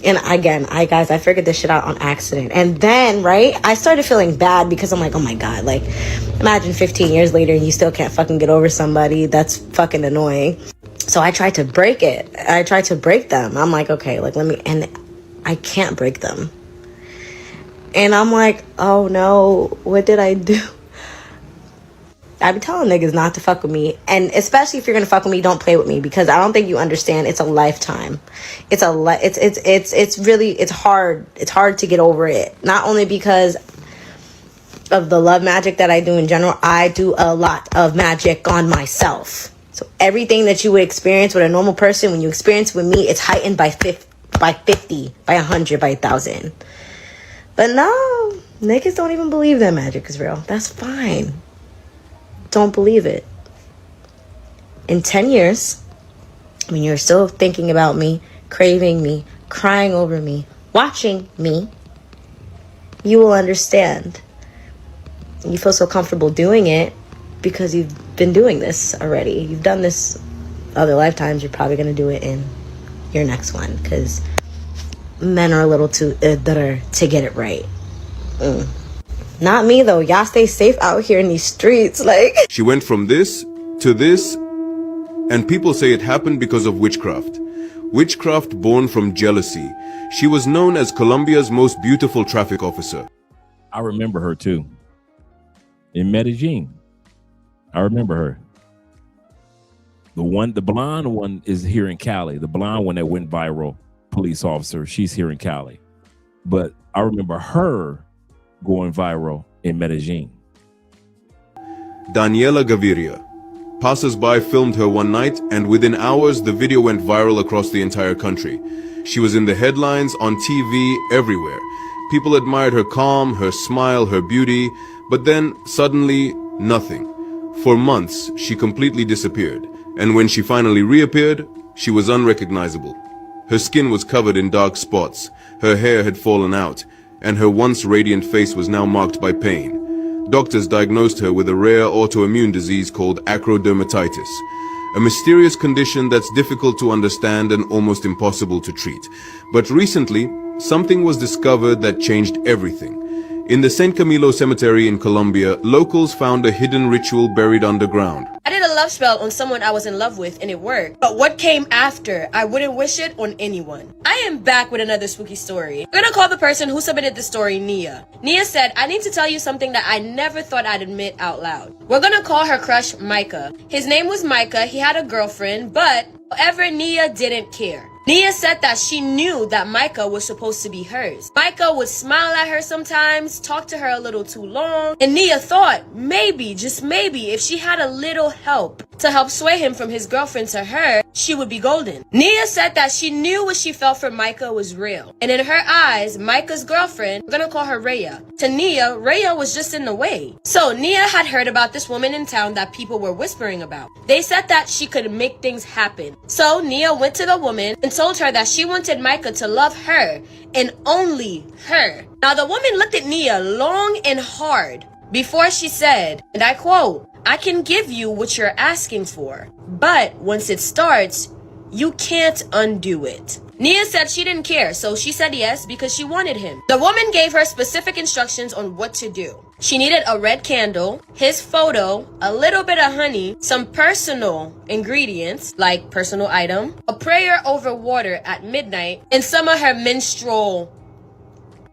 And again, I figured this shit out on accident. And then, right, I started feeling bad because I'm like, oh my God, like, imagine 15 years later and you still can't fucking get over somebody. That's fucking annoying. So I tried to break it. I tried to break them. I'm like, okay, like, and I can't break them. And I'm like, oh no, what did I do? I be telling niggas not to fuck with me. And especially if you're gonna fuck with me, don't play with me, because I don't think you understand it's a lifetime. It's hard. It's hard to get over it. Not only because of the love magic that I do in general, I do a lot of magic on myself. So everything that you would experience with a normal person, when you experience with me, it's heightened by 50, by 100, by 1,000. But no, Niggas don't even believe that magic is real. That's fine. Don't believe it. In 10 years, when you're still thinking about me, craving me, crying over me, watching me, you will understand. You feel so comfortable doing it because you've been doing this already. You've done this other lifetimes. You're probably going to do it in your next one because men are a little too bitter to get it right. Not me though. Y'all stay safe out here in these streets. Like, she went from this to this, and people say it happened because of witchcraft. Witchcraft born from jealousy. She was known as Colombia's most beautiful traffic officer. I remember her too. In Medellin. I remember her. The blonde one is here in Cali. The blonde one that went viral, police officer, she's here in Cali. But I remember her going viral in Medellin. Daniela Gaviria. Passers-by filmed her one night, and within hours, the video went viral across the entire country. She was in the headlines, on TV, everywhere. People admired her calm, her smile, her beauty, but then, suddenly, nothing. For months, she completely disappeared, and when she finally reappeared, she was unrecognizable. Her skin was covered in dark spots, her hair had fallen out, and her once radiant face was now marked by pain. Doctors diagnosed her with a rare autoimmune disease called acrodermatitis, a mysterious condition that's difficult to understand and almost impossible to treat. But recently, something was discovered that changed everything. In the San Camilo Cemetery in Colombia, locals found a hidden ritual buried underground. I did a love spell on someone I was in love with and it worked. But what came after, I wouldn't wish it on anyone. I am back with another spooky story. I'm gonna call the person who submitted the story Nia. Nia said, I need to tell you something that I never thought I'd admit out loud. We're gonna call her crush Micca. His name was Micca, he had a girlfriend, but however, Nia didn't care. Nia said that she knew that Micca was supposed to be hers. Micca would smile at her sometimes, talk to her a little too long, and Nia thought maybe, just maybe, if she had a little help to help sway him from his girlfriend to her, she would be golden. Nia said that she knew what she felt for Micca was real. And in her eyes, Micca's girlfriend, we're gonna call her Rhea. To Nia, Rhea was just in the way. So Nia had heard about this woman in town that people were whispering about. They said that she could make things happen. So Nia went to the woman and told her that she wanted Micca to love her and only her. Now the woman looked at Nia long and hard before she said, and I quote, I can give you what you're asking for, but once it starts, you can't undo it. Nia said she didn't care, so she said yes because she wanted him. The woman gave her specific instructions on what to do. She needed a red candle, his photo, a little bit of honey, some personal ingredients, like personal item, a prayer over water at midnight, and some of her menstrual.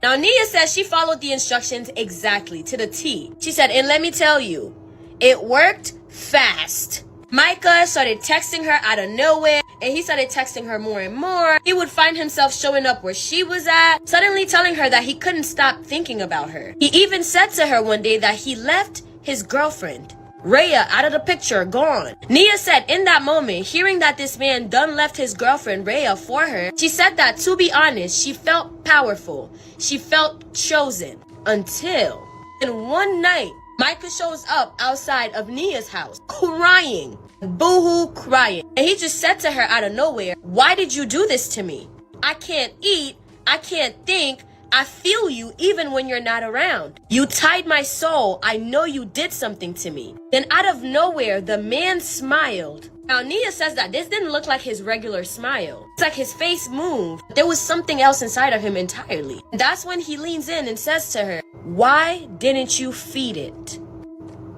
Now Nia says she followed the instructions exactly to the T. She said, and let me tell you, it worked fast. Micca started texting her out of nowhere, and he started texting her more and more. He would find himself showing up where she was at, suddenly telling her that he couldn't stop thinking about her. He even said to her one day that he left his girlfriend, Rhea, out of the picture, gone. Nia said in that moment, hearing that this man done left his girlfriend Rhea for her, she said that, to be honest, she felt powerful. She felt chosen. Until, in one night, Micah shows up outside of Nia's house, crying, boo-hoo crying. And he just said to her out of nowhere, why did you do this to me? I can't eat, I can't think, I feel you even when you're not around. You tied my soul, I know you did something to me. Then out of nowhere, the man smiled. Now Nia says that this didn't look like his regular smile. It's like his face moved. There was something else inside of him entirely. That's when he leans in and says to her, why didn't you feed it?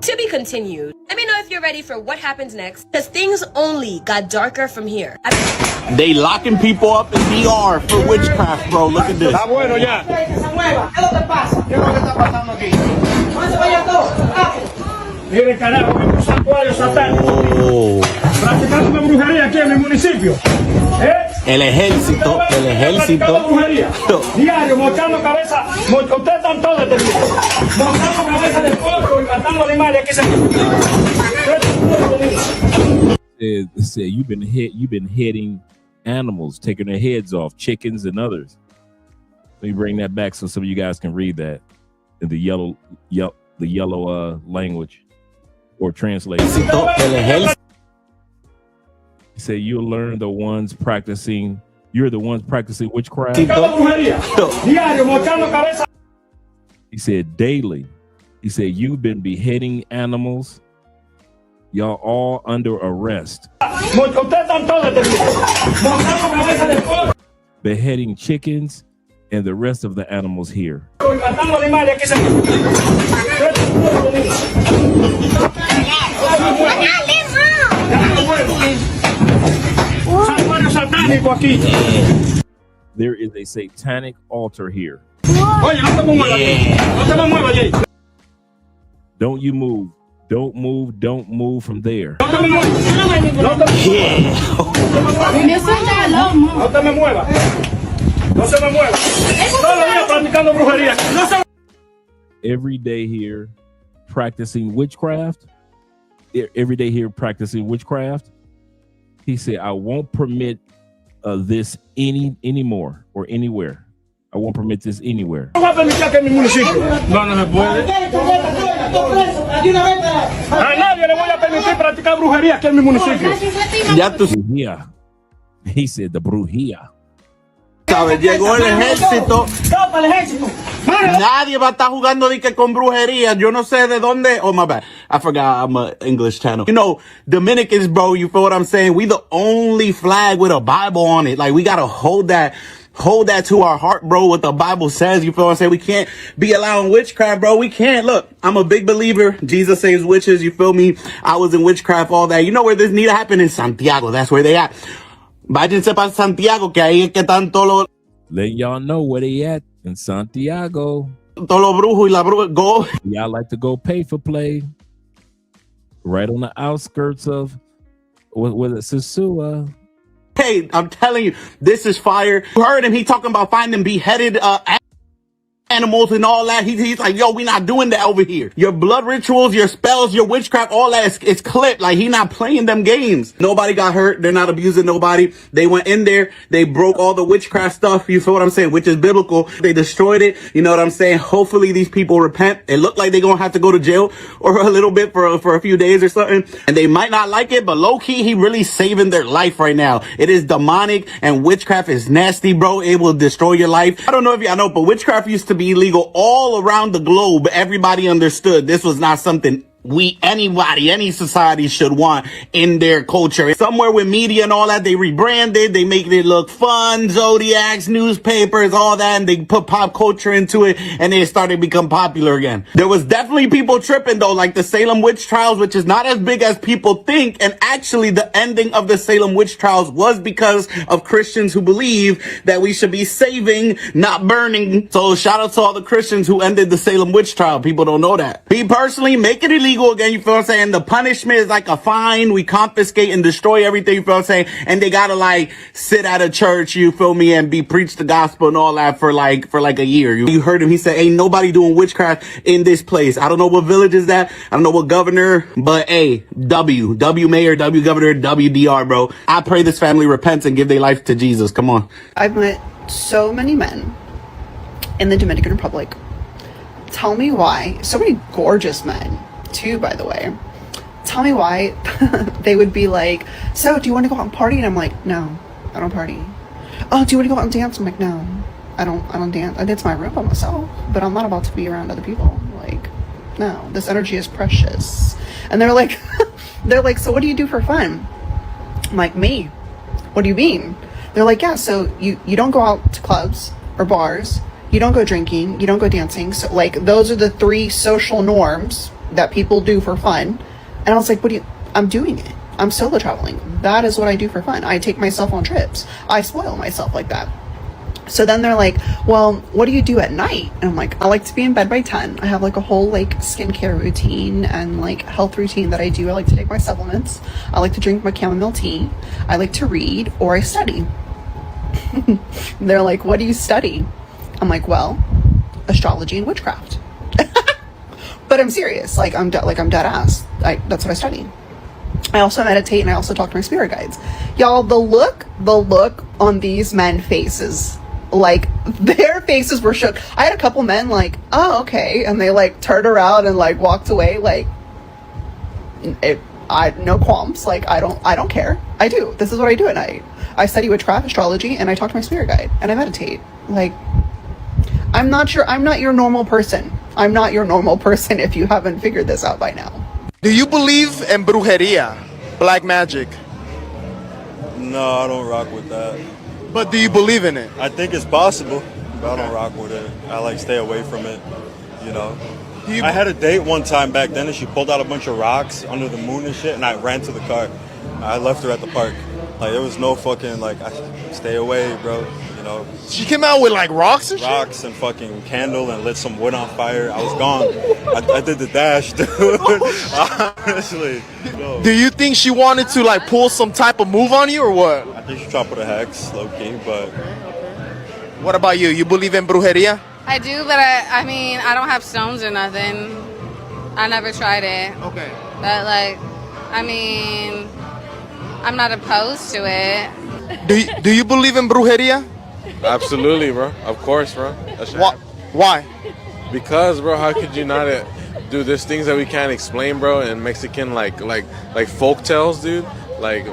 To be continued. Let me know if you're ready for what happens next, because things only got darker from here. They locking people up in DR for witchcraft, bro. Look at this. Está bueno ya. ¿Qué es lo que pasa? ¿Qué es lo que está pasando aquí? ¿Dónde se vaya todo? Miren, carajo, que un santuario satánico. Practicando una brujería aquí en el municipio. El ejército, el ejército. Diario, montando cabeza. Ustedes están todos detenidos. Montando cabeza de pollo y matando animales aquí Said you've been hitting animals, taking their heads off, chickens and others. Let me bring that back so some of you guys can read that. in the yellow language or translate. He said you'll learn the ones practicing. You're the ones practicing witchcraft. He said daily. He said you've been beheading animals. Y'all all under arrest. Beheading chickens and the rest of the animals here. There is a satanic altar here. Don't you move. Don't move. Don't move from there. Every day here practicing witchcraft. Every day here practicing witchcraft. He said, I won't permit this anymore or anywhere. I won't permit this anywhere. Yeah. He said the brujía. Llegó el ejército. Nadie va a estar jugando de que con brujería. Yo no sé de dónde. Oh, my bad. I forgot I'm an English channel. You know, Dominicans, bro, you feel what I'm saying? We the only flag with a Bible on it. Like, we got to hold that to our heart, bro, what the Bible says. You feel what I'm saying? We can't be allowing witchcraft, bro. We can't. Look, I'm a big believer. Jesus saves witches. You feel me? I was in witchcraft, all that. You know where this need to happen? In Santiago. That's where they at. Váyanse para Santiago, que ahí es que están todos los... Letting y'all know where they at in Santiago. Todos los brujos y la bruja go. Y'all like to go pay for play. Right on the outskirts of, was it Sisua? Hey, I'm telling you, this is fire. You heard him. He talking about finding beheaded animals and all that. He's like, yo, we not doing that over here. Your blood rituals, your spells, your witchcraft, all that is clipped. Like, he not playing them games. Nobody got hurt. They're not abusing nobody. They went in there. They broke all the witchcraft stuff. You feel what I'm saying? Which is biblical. They destroyed it. You know what I'm saying? Hopefully these people repent. It looked like they're going to have to go to jail or a little bit for a few days or something. And they might not like it, but low key, he really saving their life right now. It is demonic and witchcraft is nasty, bro. It will destroy your life. I don't know if y'all know, but witchcraft used to be illegal all around the globe. Everybody understood this was not something any society should want in their culture. Somewhere with media and all that, they rebranded, they make it look fun, zodiacs, newspapers, all that, and they put pop culture into it, and they started to become popular again. There was definitely people tripping though, like the Salem witch trials, which is not as big as people think, and actually the ending of the Salem witch trials was because of Christians who believe that we should be saving, not burning. So shout out to all the Christians who ended the Salem witch trial. People don't know that. Me personally, make it illegal again, you feel what I'm saying? The punishment is like a fine. We confiscate and destroy everything, you feel what I'm saying? And they gotta like sit at a church, you feel me, and preach the gospel and all that for like a year. You heard him, he said, ain't nobody doing witchcraft in this place. I don't know what village is that, I don't know what governor, but hey, W mayor, W governor, WDR, bro. I pray this family repents and give their life to Jesus. Come on. I've met so many men in the Dominican Republic. Tell me why, so many gorgeous men too, by the way. Tell me why they would be like, so do you want to go out and party? And I'm like, no, I don't party. Oh, do you want to go out and dance? I'm like, no, I don't dance. I dance my room by myself, but I'm not about to be around other people. Like, no, this energy is precious. And they're like, so what do you do for fun? I'm like, me. What do you mean? They're like, yeah, so you don't go out to clubs or bars, you don't go drinking, you don't go dancing. So like, those are the 3 social norms that people do for fun. And I was like, I'm doing it. I'm solo traveling. That is what I do for fun. I take myself on trips. I spoil myself like that. So then they're like, well, what do you do at night? And I'm like, I like to be in bed by 10. I have like a whole like skincare routine and like health routine that I do. I like to take my supplements. I like to drink my chamomile tea. I like to read or I study. They're like, what do you study? I'm like, well, astrology and witchcraft. But I'm serious. Like I'm dead ass. That's what I study. I also meditate and I also talk to my spirit guides. Y'all, the look on these men's faces, like their faces were shook. I had a couple men like, oh, okay, and they like turned around and like walked away. Like, no qualms. Like, I don't care. I do. This is what I do at night. I study witchcraft, astrology, and I talk to my spirit guide, and I meditate. Like, I'm not your normal person. I'm not your normal person if you haven't figured this out by now. Do you believe in brujeria, black magic? No, I don't rock with that. But do you believe in it? I think it's possible, but I don't rock with it. I like stay away from it, you know. I had a date one time back then and she pulled out a bunch of rocks under the moon and shit and I ran to the car. I left her at the park. Like, there was no fucking, like, stay away, bro, you know. She came out with like rocks and shit? Rocks and fucking candle and lit some wood on fire. I was gone. I did the dash, dude. Honestly. No. Do you think she wanted to like pull some type of move on you or what? I think she tried to put a hex, low key, but. What about you? You believe in brujeria? I do, but I mean, I don't have stones or nothing. I never tried it. Okay. But like, I mean, I'm not opposed to it. Do you believe in brujeria? Absolutely, bro. Of course, bro. Why? Because, bro, how could you not do there's things that we can't explain, bro, in Mexican like folk tales, dude. Like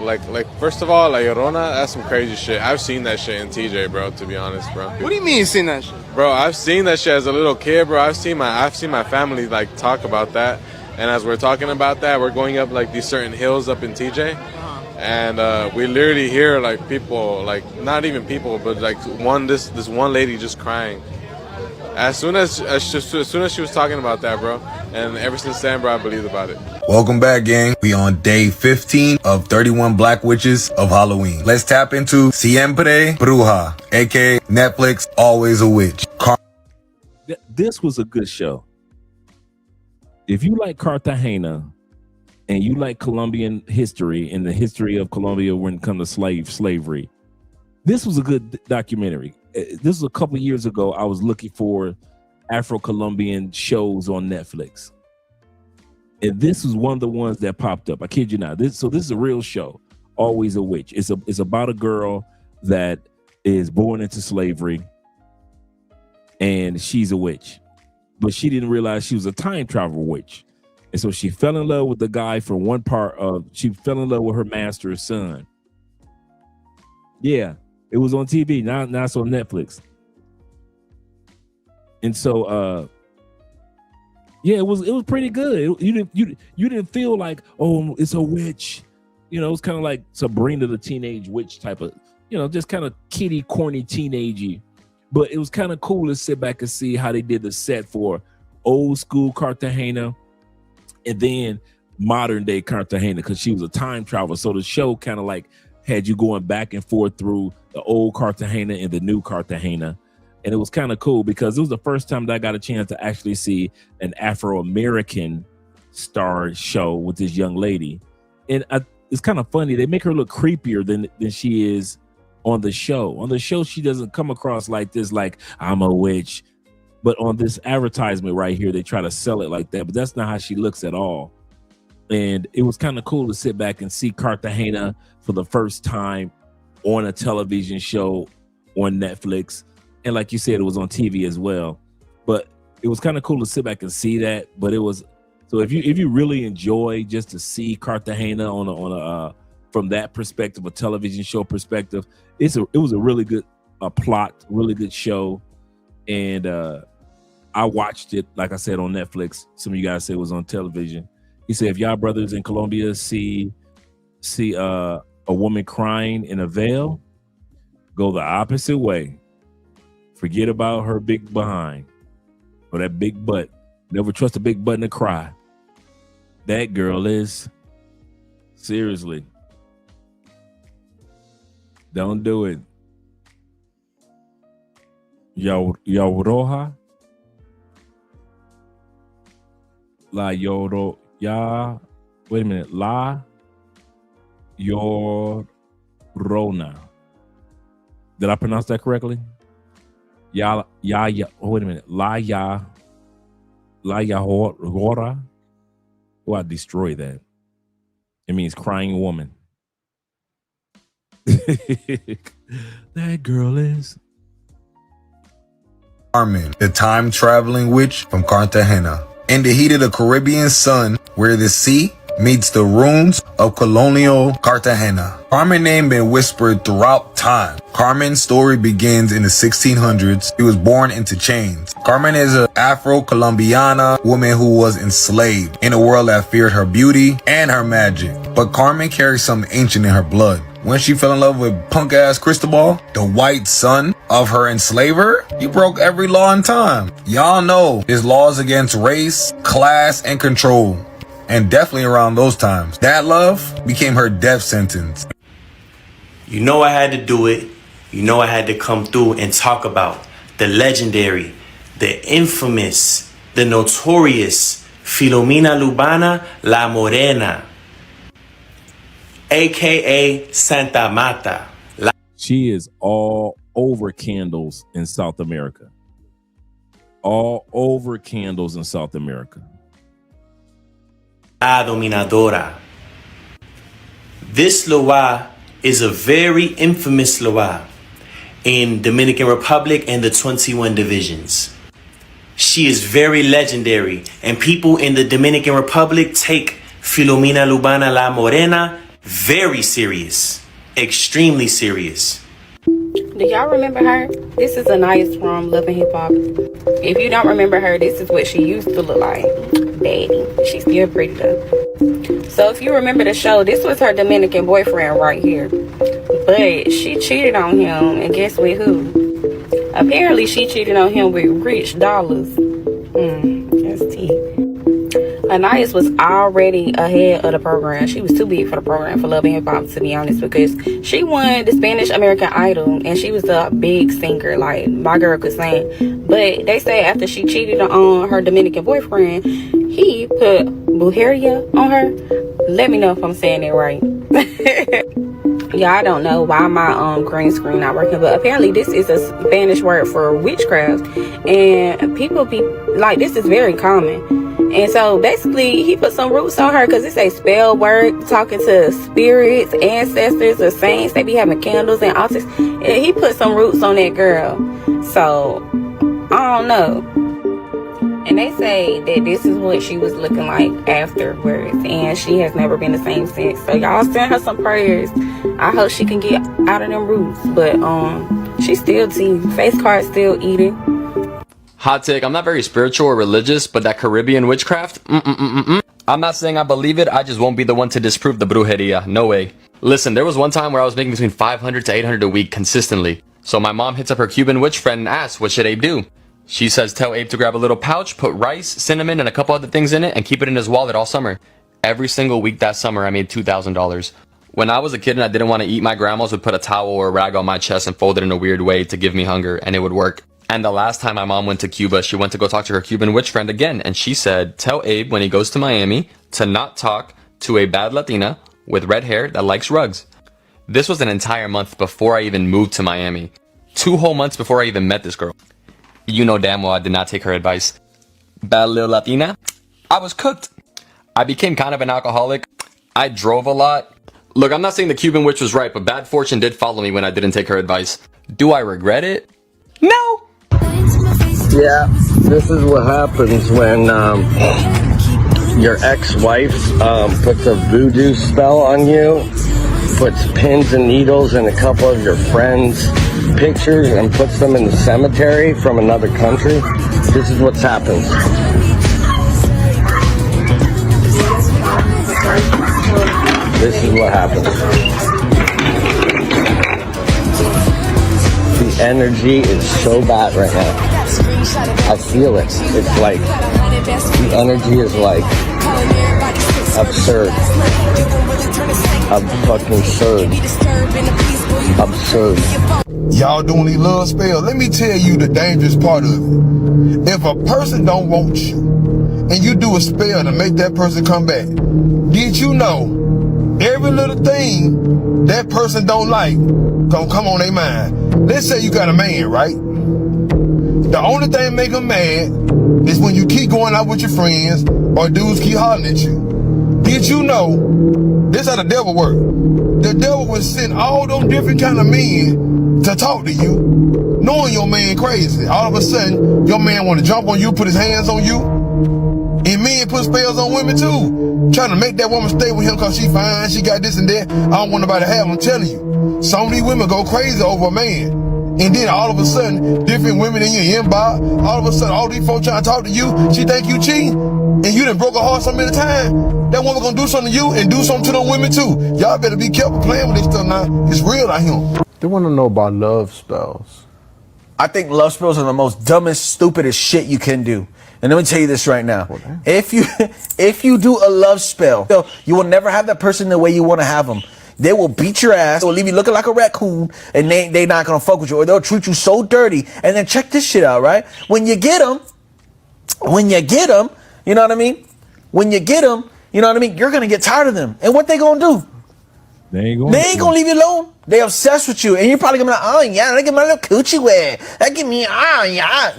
first of all, La Llorona, that's some crazy shit. I've seen that shit in TJ, bro, to be honest, bro. What do you mean you seen that shit? Bro, I've seen that shit as a little kid, bro. I've seen my family like talk about that. And as we're talking about that, we're going up like these certain hills up in TJ. And we literally hear like people, like not even people, but like this one lady just crying. As soon as she was talking about that, bro, and ever since then, bro, I believed about it. Welcome back, gang. We on day 15 of 31 Black Witches of Halloween. Let's tap into Siempre Bruja, aka Netflix, Always a Witch. This was a good show. If you like Cartagena and you like Colombian history and the history of Colombia when it comes to slavery, this was a good documentary. This was a couple years ago. I was looking for Afro-Colombian shows on Netflix. And this was one of the ones that popped up. I kid you not. This is a real show. Always a Witch. It's about a girl that is born into slavery and she's a witch. But she didn't realize she was a time travel witch. And so she fell in love with the guy from she fell in love with her master's son. Yeah. It was on TV, now it's on Netflix. And so yeah, it was pretty good. You didn't feel like, oh, it's a witch. You know, it was kind of like Sabrina the Teenage Witch type of, you know, just kind of kiddie, corny, teenagey. But it was kind of cool to sit back and see how they did the set for old school Cartagena and then modern day Cartagena, because she was a time traveler. So the show kind of like had you going back and forth through the old Cartagena and the new Cartagena. And it was kind of cool because it was the first time that I got a chance to actually see an Afro-American star show with this young lady. And it's kind of funny. They make her look creepier than she is on the show. On the show, she doesn't come across like this, like, I'm a witch. But on this advertisement right here, they try to sell it like that. But that's not how she looks at all. And it was kind of cool to sit back and see Cartagena for the first time on a television show on Netflix. And like you said, it was on TV as well. But it was kind of cool to sit back and see that. But it was, so if you really enjoy just to see Cartagena on a from that perspective, a television show perspective, it was a really good plot, really good show. And I watched it, like I said, on Netflix. Some of you guys said it was on television. He said, if y'all brothers in Colombia see a woman crying in a veil, go the opposite way. Forget about her big behind or that big butt. Never trust a big butt to cry. That girl is, seriously. Don't do it. Lloroja. La Lloro. Ya. Wait a minute. La Llorona. Did I pronounce that correctly? Ya. Oh, wait a minute. La Llorona. Oh, I destroy that. It means crying woman. That girl is. Carmen, the time-traveling witch from Cartagena. In the heat of the Caribbean sun, where the sea meets the ruins of colonial Cartagena. Carmen's name been whispered throughout time. Carmen's story begins in the 1600s. She was born into chains. Carmen is an Afro-Colombiana woman who was enslaved in a world that feared her beauty and her magic. But Carmen carries something ancient in her blood. When she fell in love with punk-ass Cristobal, the white son of her enslaver, he broke every law in time. Y'all know his laws against race, class, and control. And definitely around those times. That love became her death sentence. You know I had to do it. You know I had to come through and talk about the legendary, the infamous, the notorious Filomena Lubana La Morena, aka Santa Mata. She is all over candles in South America. All over candles in South America. La Dominadora. This Loa is a very infamous Loa in Dominican Republic and the 21 divisions. She is very legendary, and people in the Dominican Republic take Filomena Lubana La Morena very serious, extremely serious. Do y'all remember her? This is Anais from Love and Hip Hop. If you don't remember her, this is what she used to look like. Daddy. She's still pretty though. So if you remember the show, this was her Dominican boyfriend right here. But she cheated on him, and guess with who? Apparently she cheated on him with Rich Dollars. That's tea. Anais was already ahead of the program. She was too big for the program for Love and Hip Hop, to be honest, because she won the Spanish American Idol and she was a big singer, like my girl could sing. But they say after she cheated on her Dominican boyfriend, he put brujeria on her. Let me know if I'm saying it right. Yeah, I don't know why my green screen not working, but apparently this is a Spanish word for witchcraft, and people be like, this is very common. And so basically he put some roots on her, because it's a spell work, talking to spirits, ancestors, or saints. They be having candles and altars, and he put some roots on that girl. So I don't know. And they say that this is what she was looking like afterwards, and she has never been the same since. So y'all send her some prayers. I hope she can get out of them roots. But she's still tea. Face card still eating. Hot take, I'm not very spiritual or religious, but that Caribbean witchcraft, I'm not saying I believe it, I just won't be the one to disprove the brujeria. No way. Listen, there was one time where I was making between 500 to 800 a week consistently. So my mom hits up her Cuban witch friend and asks, what should Abe do? She says, tell Abe to grab a little pouch, put rice, cinnamon, and a couple other things in it, and keep it in his wallet all summer. Every single week that summer, I made $2,000. When I was a kid and I didn't want to eat, my grandmas would put a towel or a rag on my chest and fold it in a weird way to give me hunger, and it would work. And the last time my mom went to Cuba, she went to go talk to her Cuban witch friend again, and she said, tell Abe when he goes to Miami to not talk to a bad Latina with red hair that likes rugs. This was an entire month before I even moved to Miami. 2 whole months before I even met this girl. You know damn well I did not take her advice. Bad little Latina? I was cooked. I became kind of an alcoholic. I drove a lot. Look, I'm not saying the Cuban witch was right, but bad fortune did follow me when I didn't take her advice. Do I regret it? No! Yeah, this is what happens when your ex-wife puts a voodoo spell on you, puts pins and needles in a couple of your friends' pictures and puts them in the cemetery from another country. This is what happens. This is what happens. The energy is so bad right now. I feel it. It's like, the energy is like absurd. Absurd. Y'all doing these love spells. Let me tell you the dangerous part of it. If a person don't want you, and you do a spell to make that person come back, did you know every little thing that person don't like gonna come on their mind? Let's say you got a man, right? The only thing make him mad is when you keep going out with your friends or dudes keep hollering at you. Did you know this how the devil work? The devil would send all those different kind of men to talk to you, knowing your man crazy. All of a sudden, your man want to jump on you, put his hands on you. And men put spells on women too. Trying to make that woman stay with him because she fine, she got this and that. I don't want nobody to have. I'm telling you. Some of these women go crazy over a man. And then all of a sudden, different women in your inbox, all of a sudden, all these folks trying to talk to you, she think you cheating, and you done broke her heart so many times. That woman gonna do something to you and do something to them women too. Y'all better be careful playing with this stuff now. It's real out here. They want to know about love spells. I think love spells are the most dumbest, stupidest shit you can do. And let me tell you this right now. If you do a love spell, you will never have that person the way you want to have them. They will beat your ass. They will leave you looking like a raccoon, and they not gonna fuck with you, or they'll treat you so dirty. And then check this shit out, right? When you get them, you know what I mean? When you get them, you know what I mean? You're gonna get tired of them. And what they gonna do? They ain't gonna leave you alone. They obsessed with you, and you're probably gonna be like, oh yeah, they get my little coochie wet. That give me yeah.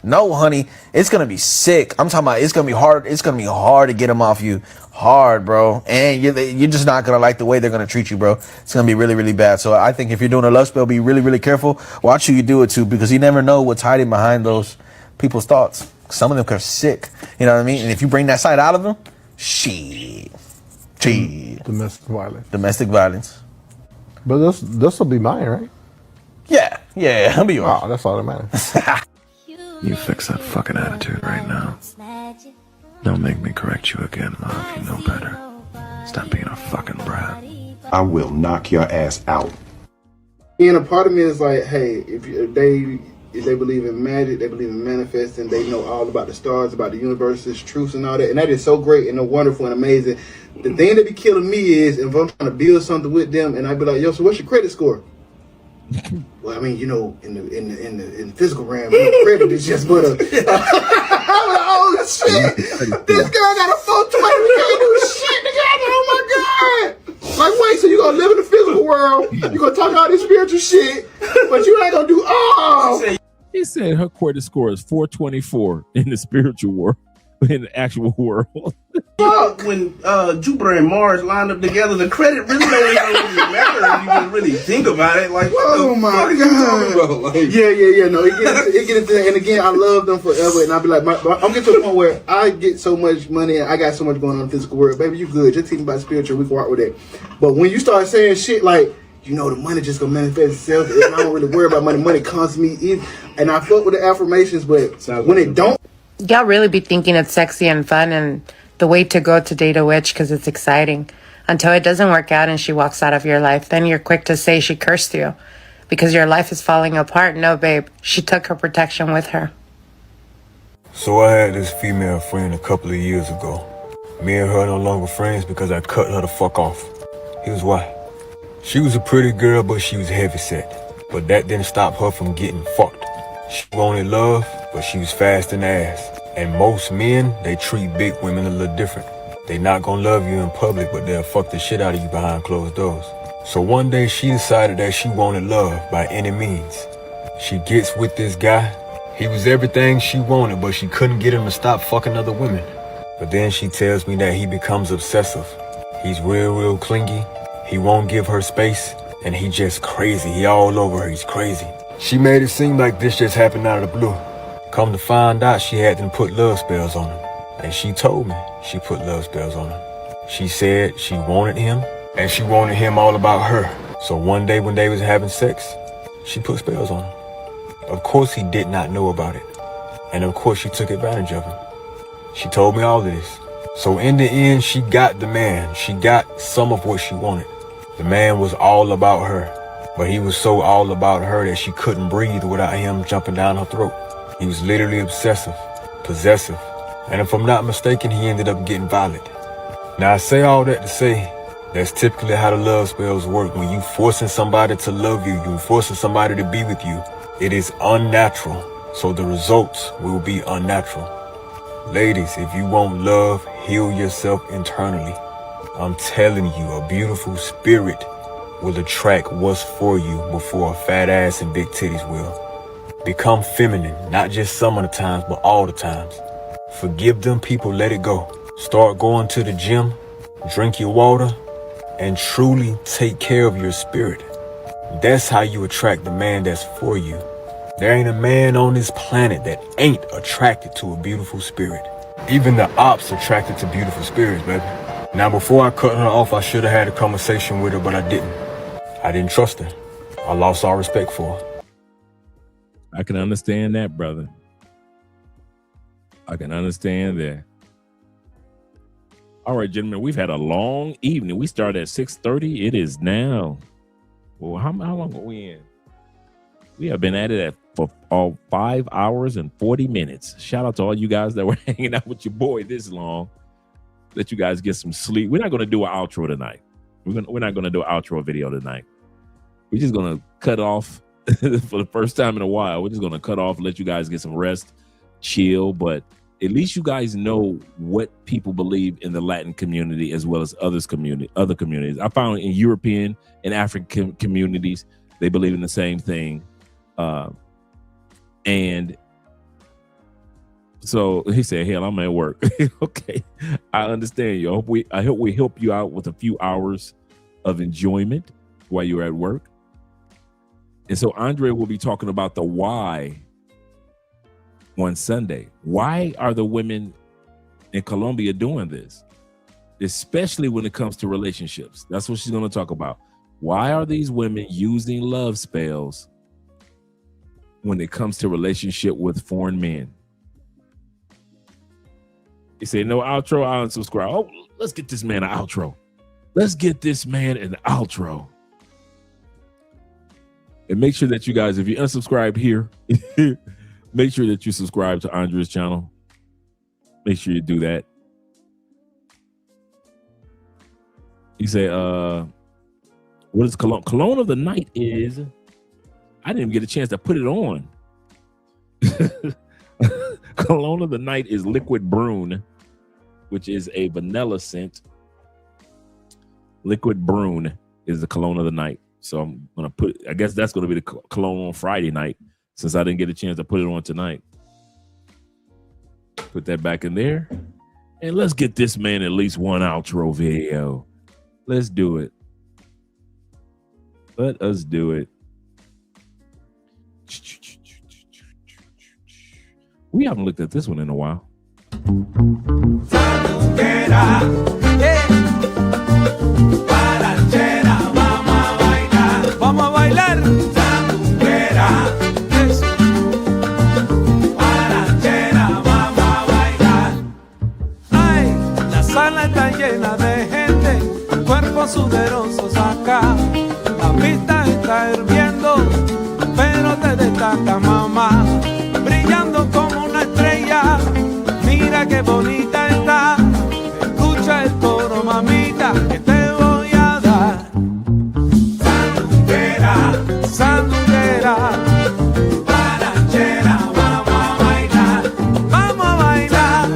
No, honey, it's gonna be sick. I'm talking about it's gonna be hard. It's gonna be hard to get them off you. Hard, bro. And you're just not gonna like the way they're gonna treat you, bro. It's gonna be really, really bad. So I think if you're doing a love spell, be really, really careful. Watch who you do it to, because you never know what's hiding behind those people's thoughts. Some of them are sick. You know what I mean? And if you bring that side out of them, shit. Domestic violence. Domestic violence. But this will be mine, right? Yeah, I'll be yours. Oh, that's all that matters. You fix that fucking attitude right now. Don't make me correct you again, Mom. You know better. Stop being a fucking brat. I will knock your ass out. And a part of me is like, hey, if they believe in magic, they believe in manifesting, they know all about the stars, about the universe's truths and all that, and that is so great and wonderful and amazing. The thing that be killing me is if I'm trying to build something with them, and I be like, yo, so what's your credit score? Well, I mean, you know, in the physical realm, credit is just but a. Oh shit! This girl got a 420. We can't do shit together. Oh my god! Like, wait, so you gonna live in the physical world? You gonna talk all this spiritual shit, but you ain't gonna do all. He said her credit score is 424 in the spiritual world, in the actual world. Fuck, when Jupiter and Mars lined up together, the credit really don't really matter if you can really think about it. Like, what oh the my fuck are you talking about? Like, yeah. No, it get into that. And again, I love them forever. And I'll be like, I'm getting to a point where I get so much money and I got so much going on in the physical world. Baby, you good. Just teach me about spiritual. We can work with it. But when you start saying shit like, you know, the money just gonna manifest itself, and I don't really worry about money. Money comes to me. And I fuck with the affirmations, but when it don't. Y'all really be thinking it's sexy and fun and the way to go to date a witch because it's exciting. Until it doesn't work out and she walks out of your life, then you're quick to say she cursed you because your life is falling apart. No, babe, she took her protection with her. So I had this female friend a couple of years ago. Me and her no longer friends because I cut her the fuck off. Here's why. She was a pretty girl, but she was heavyset. But that didn't stop her from getting fucked. She wanted love, but she was fast in the ass. And most men, they treat big women a little different. They not gonna love you in public, but they'll fuck the shit out of you behind closed doors. So one day she decided that she wanted love by any means. She gets with this guy. He was everything she wanted, but she couldn't get him to stop fucking other women. But then she tells me that he becomes obsessive. He's real clingy. He won't give her space, and he just crazy. He all over her, he's crazy. She made it seem like this just happened out of the blue. Come to find out, she had them put love spells on him. And she told me she put love spells on him. She said she wanted him, and she wanted him all about her. So one day when they was having sex, she put spells on him. Of course he did not know about it. And of course she took advantage of him. She told me all of this. So in the end, she got the man. She got some of what she wanted. The man was all about her. But he was so all about her that she couldn't breathe without him jumping down her throat. He was literally obsessive, possessive, and if I'm not mistaken, he ended up getting violent. Now I say all that to say, that's typically how the love spells work. When you forcing somebody to love you, you forcing somebody to be with you, it is unnatural, so the results will be unnatural. Ladies, if you want love, heal yourself internally. I'm telling you, a beautiful spirit will attract what's for you before a fat ass and big titties will. Become feminine, not just some of the times, but all the times. Forgive them people, let it go. Start going to the gym, drink your water, and truly take care of your spirit. That's how you attract the man that's for you. There ain't a man on this planet that ain't attracted to a beautiful spirit. Even the ops attracted to beautiful spirits, baby. Now, before I cut her off, I should have had a conversation with her, but I didn't. I didn't trust her. I lost all respect for her. I can understand that, brother. I can understand that. All right, gentlemen, we've had a long evening. We started at 6:30. It is now. Well, how long are we in? We have been at it for all 5 hours and 40 minutes. Shout out to all you guys that were hanging out with your boy this long. Let you guys get some sleep. We're not going to do an outro tonight. We're not going to do an outro video tonight. We're just going to cut off for the first time in a while. We're just going to cut off, let you guys get some rest, chill. But at least you guys know what people believe in the Latin community as well as other communities. I found in European and African communities, they believe in the same thing. And so he said, hell, I'm at work. Okay, I understand you. I hope we help you out with a few hours of enjoyment while you're at work. And so Andre will be talking about the why on Sunday. Why are the women in Colombia doing this? Especially when it comes to relationships. That's what she's going to talk about. Why are these women using love spells when it comes to relationship with foreign men? He said, no outro, I'll unsubscribe. Oh, let's get this man an outro. Let's get this man an outro. And make sure that you guys, if you unsubscribe here, make sure that you subscribe to Andre's channel. Make sure you do that. He said, what is Cologne? Cologne of the night is, I didn't even get a chance to put it on. Cologne of the night is Liquid Brune, which is a vanilla scent. Liquid Brune is the cologne of the night. So I'm going to I guess that's going to be the cologne on Friday night, since I didn't get a chance to put it on tonight. Put that back in there. And let's get this man at least one outro video. Let's do it. Let us do it. We haven't looked at this one in a while. Vamos a bailar. Ay, la sala está llena de gente, cuerpos sudorosos acá. La pista está hirviendo, pero te destaca, mamá, brillando como una estrella. Mira qué bonita está. Escucha el coro, mamita, que te voy a dar. Sandunguera, ranchera, vamos a bailar, vamos a bailar.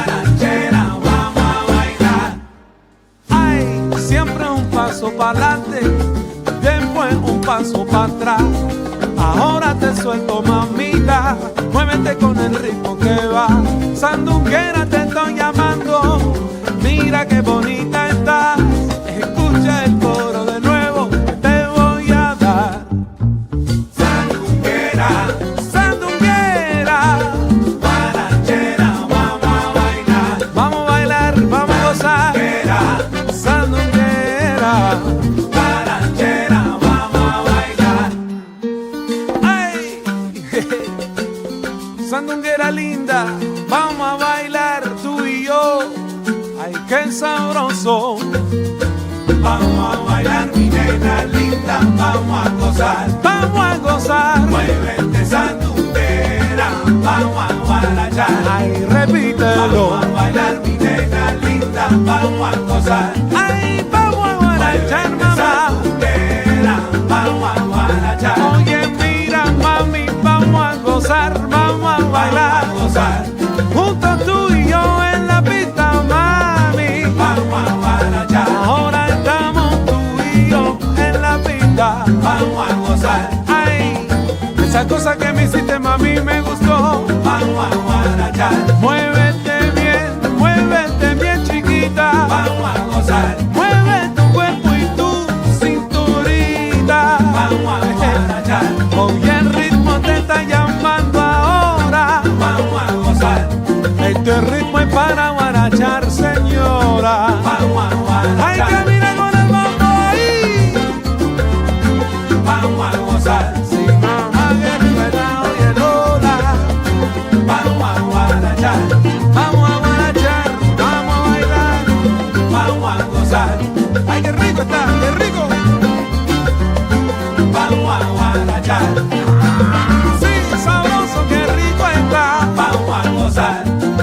Ranchera, vamos a bailar. Ay, siempre un paso para adelante, después un paso para atrás. Ahora te suelto, mamita, muévete con el ritmo que va. Sandunguera, te estoy llamando, mira qué bonita estás. Escucha el coro de nuevo, que te voy a dar. Sandunguera, sandunguera, ranchera, vamos a bailar. Vamos a bailar, vamos a gozar. Sandunguera, ranchera, vamos a bailar. Ay, sandunguera linda, vamos a bailar tú y yo. Ay, qué sabroso. Vamos a bailar, mi nena linda, vamos a gozar. Vamos a gozar. Muévete, sandunguera, vamos a guarachar. Ay, repítelo. Vamos a bailar, mi nena linda, vamos a gozar. Ay, vamos a guarachar, mamá. Sandunguera, vamos a guarachar. Oye, mira, mami, vamos a gozar, vamos a bailar. Vamos a gozar. Juntos tú y yo en la pista, mami. Vamos a guarachar. Ahora vamos a gozar. Ay, esa cosa que me hiciste, mami, me gustó. Vamos a guarachar. Muévete bien, chiquita. Vamos a gozar. qué ritmo hay para guarachar, señora. Vamos a guarachar. Ay, camina con el mambo ahí. Vamos a gozar. Si mamá Guerrera oye Lola. Vamos a guarachar. Vamos a guarachar. Vamos a bailar. Vamos a gozar. Ay, qué rico está, qué rico. Vamos a guarachar.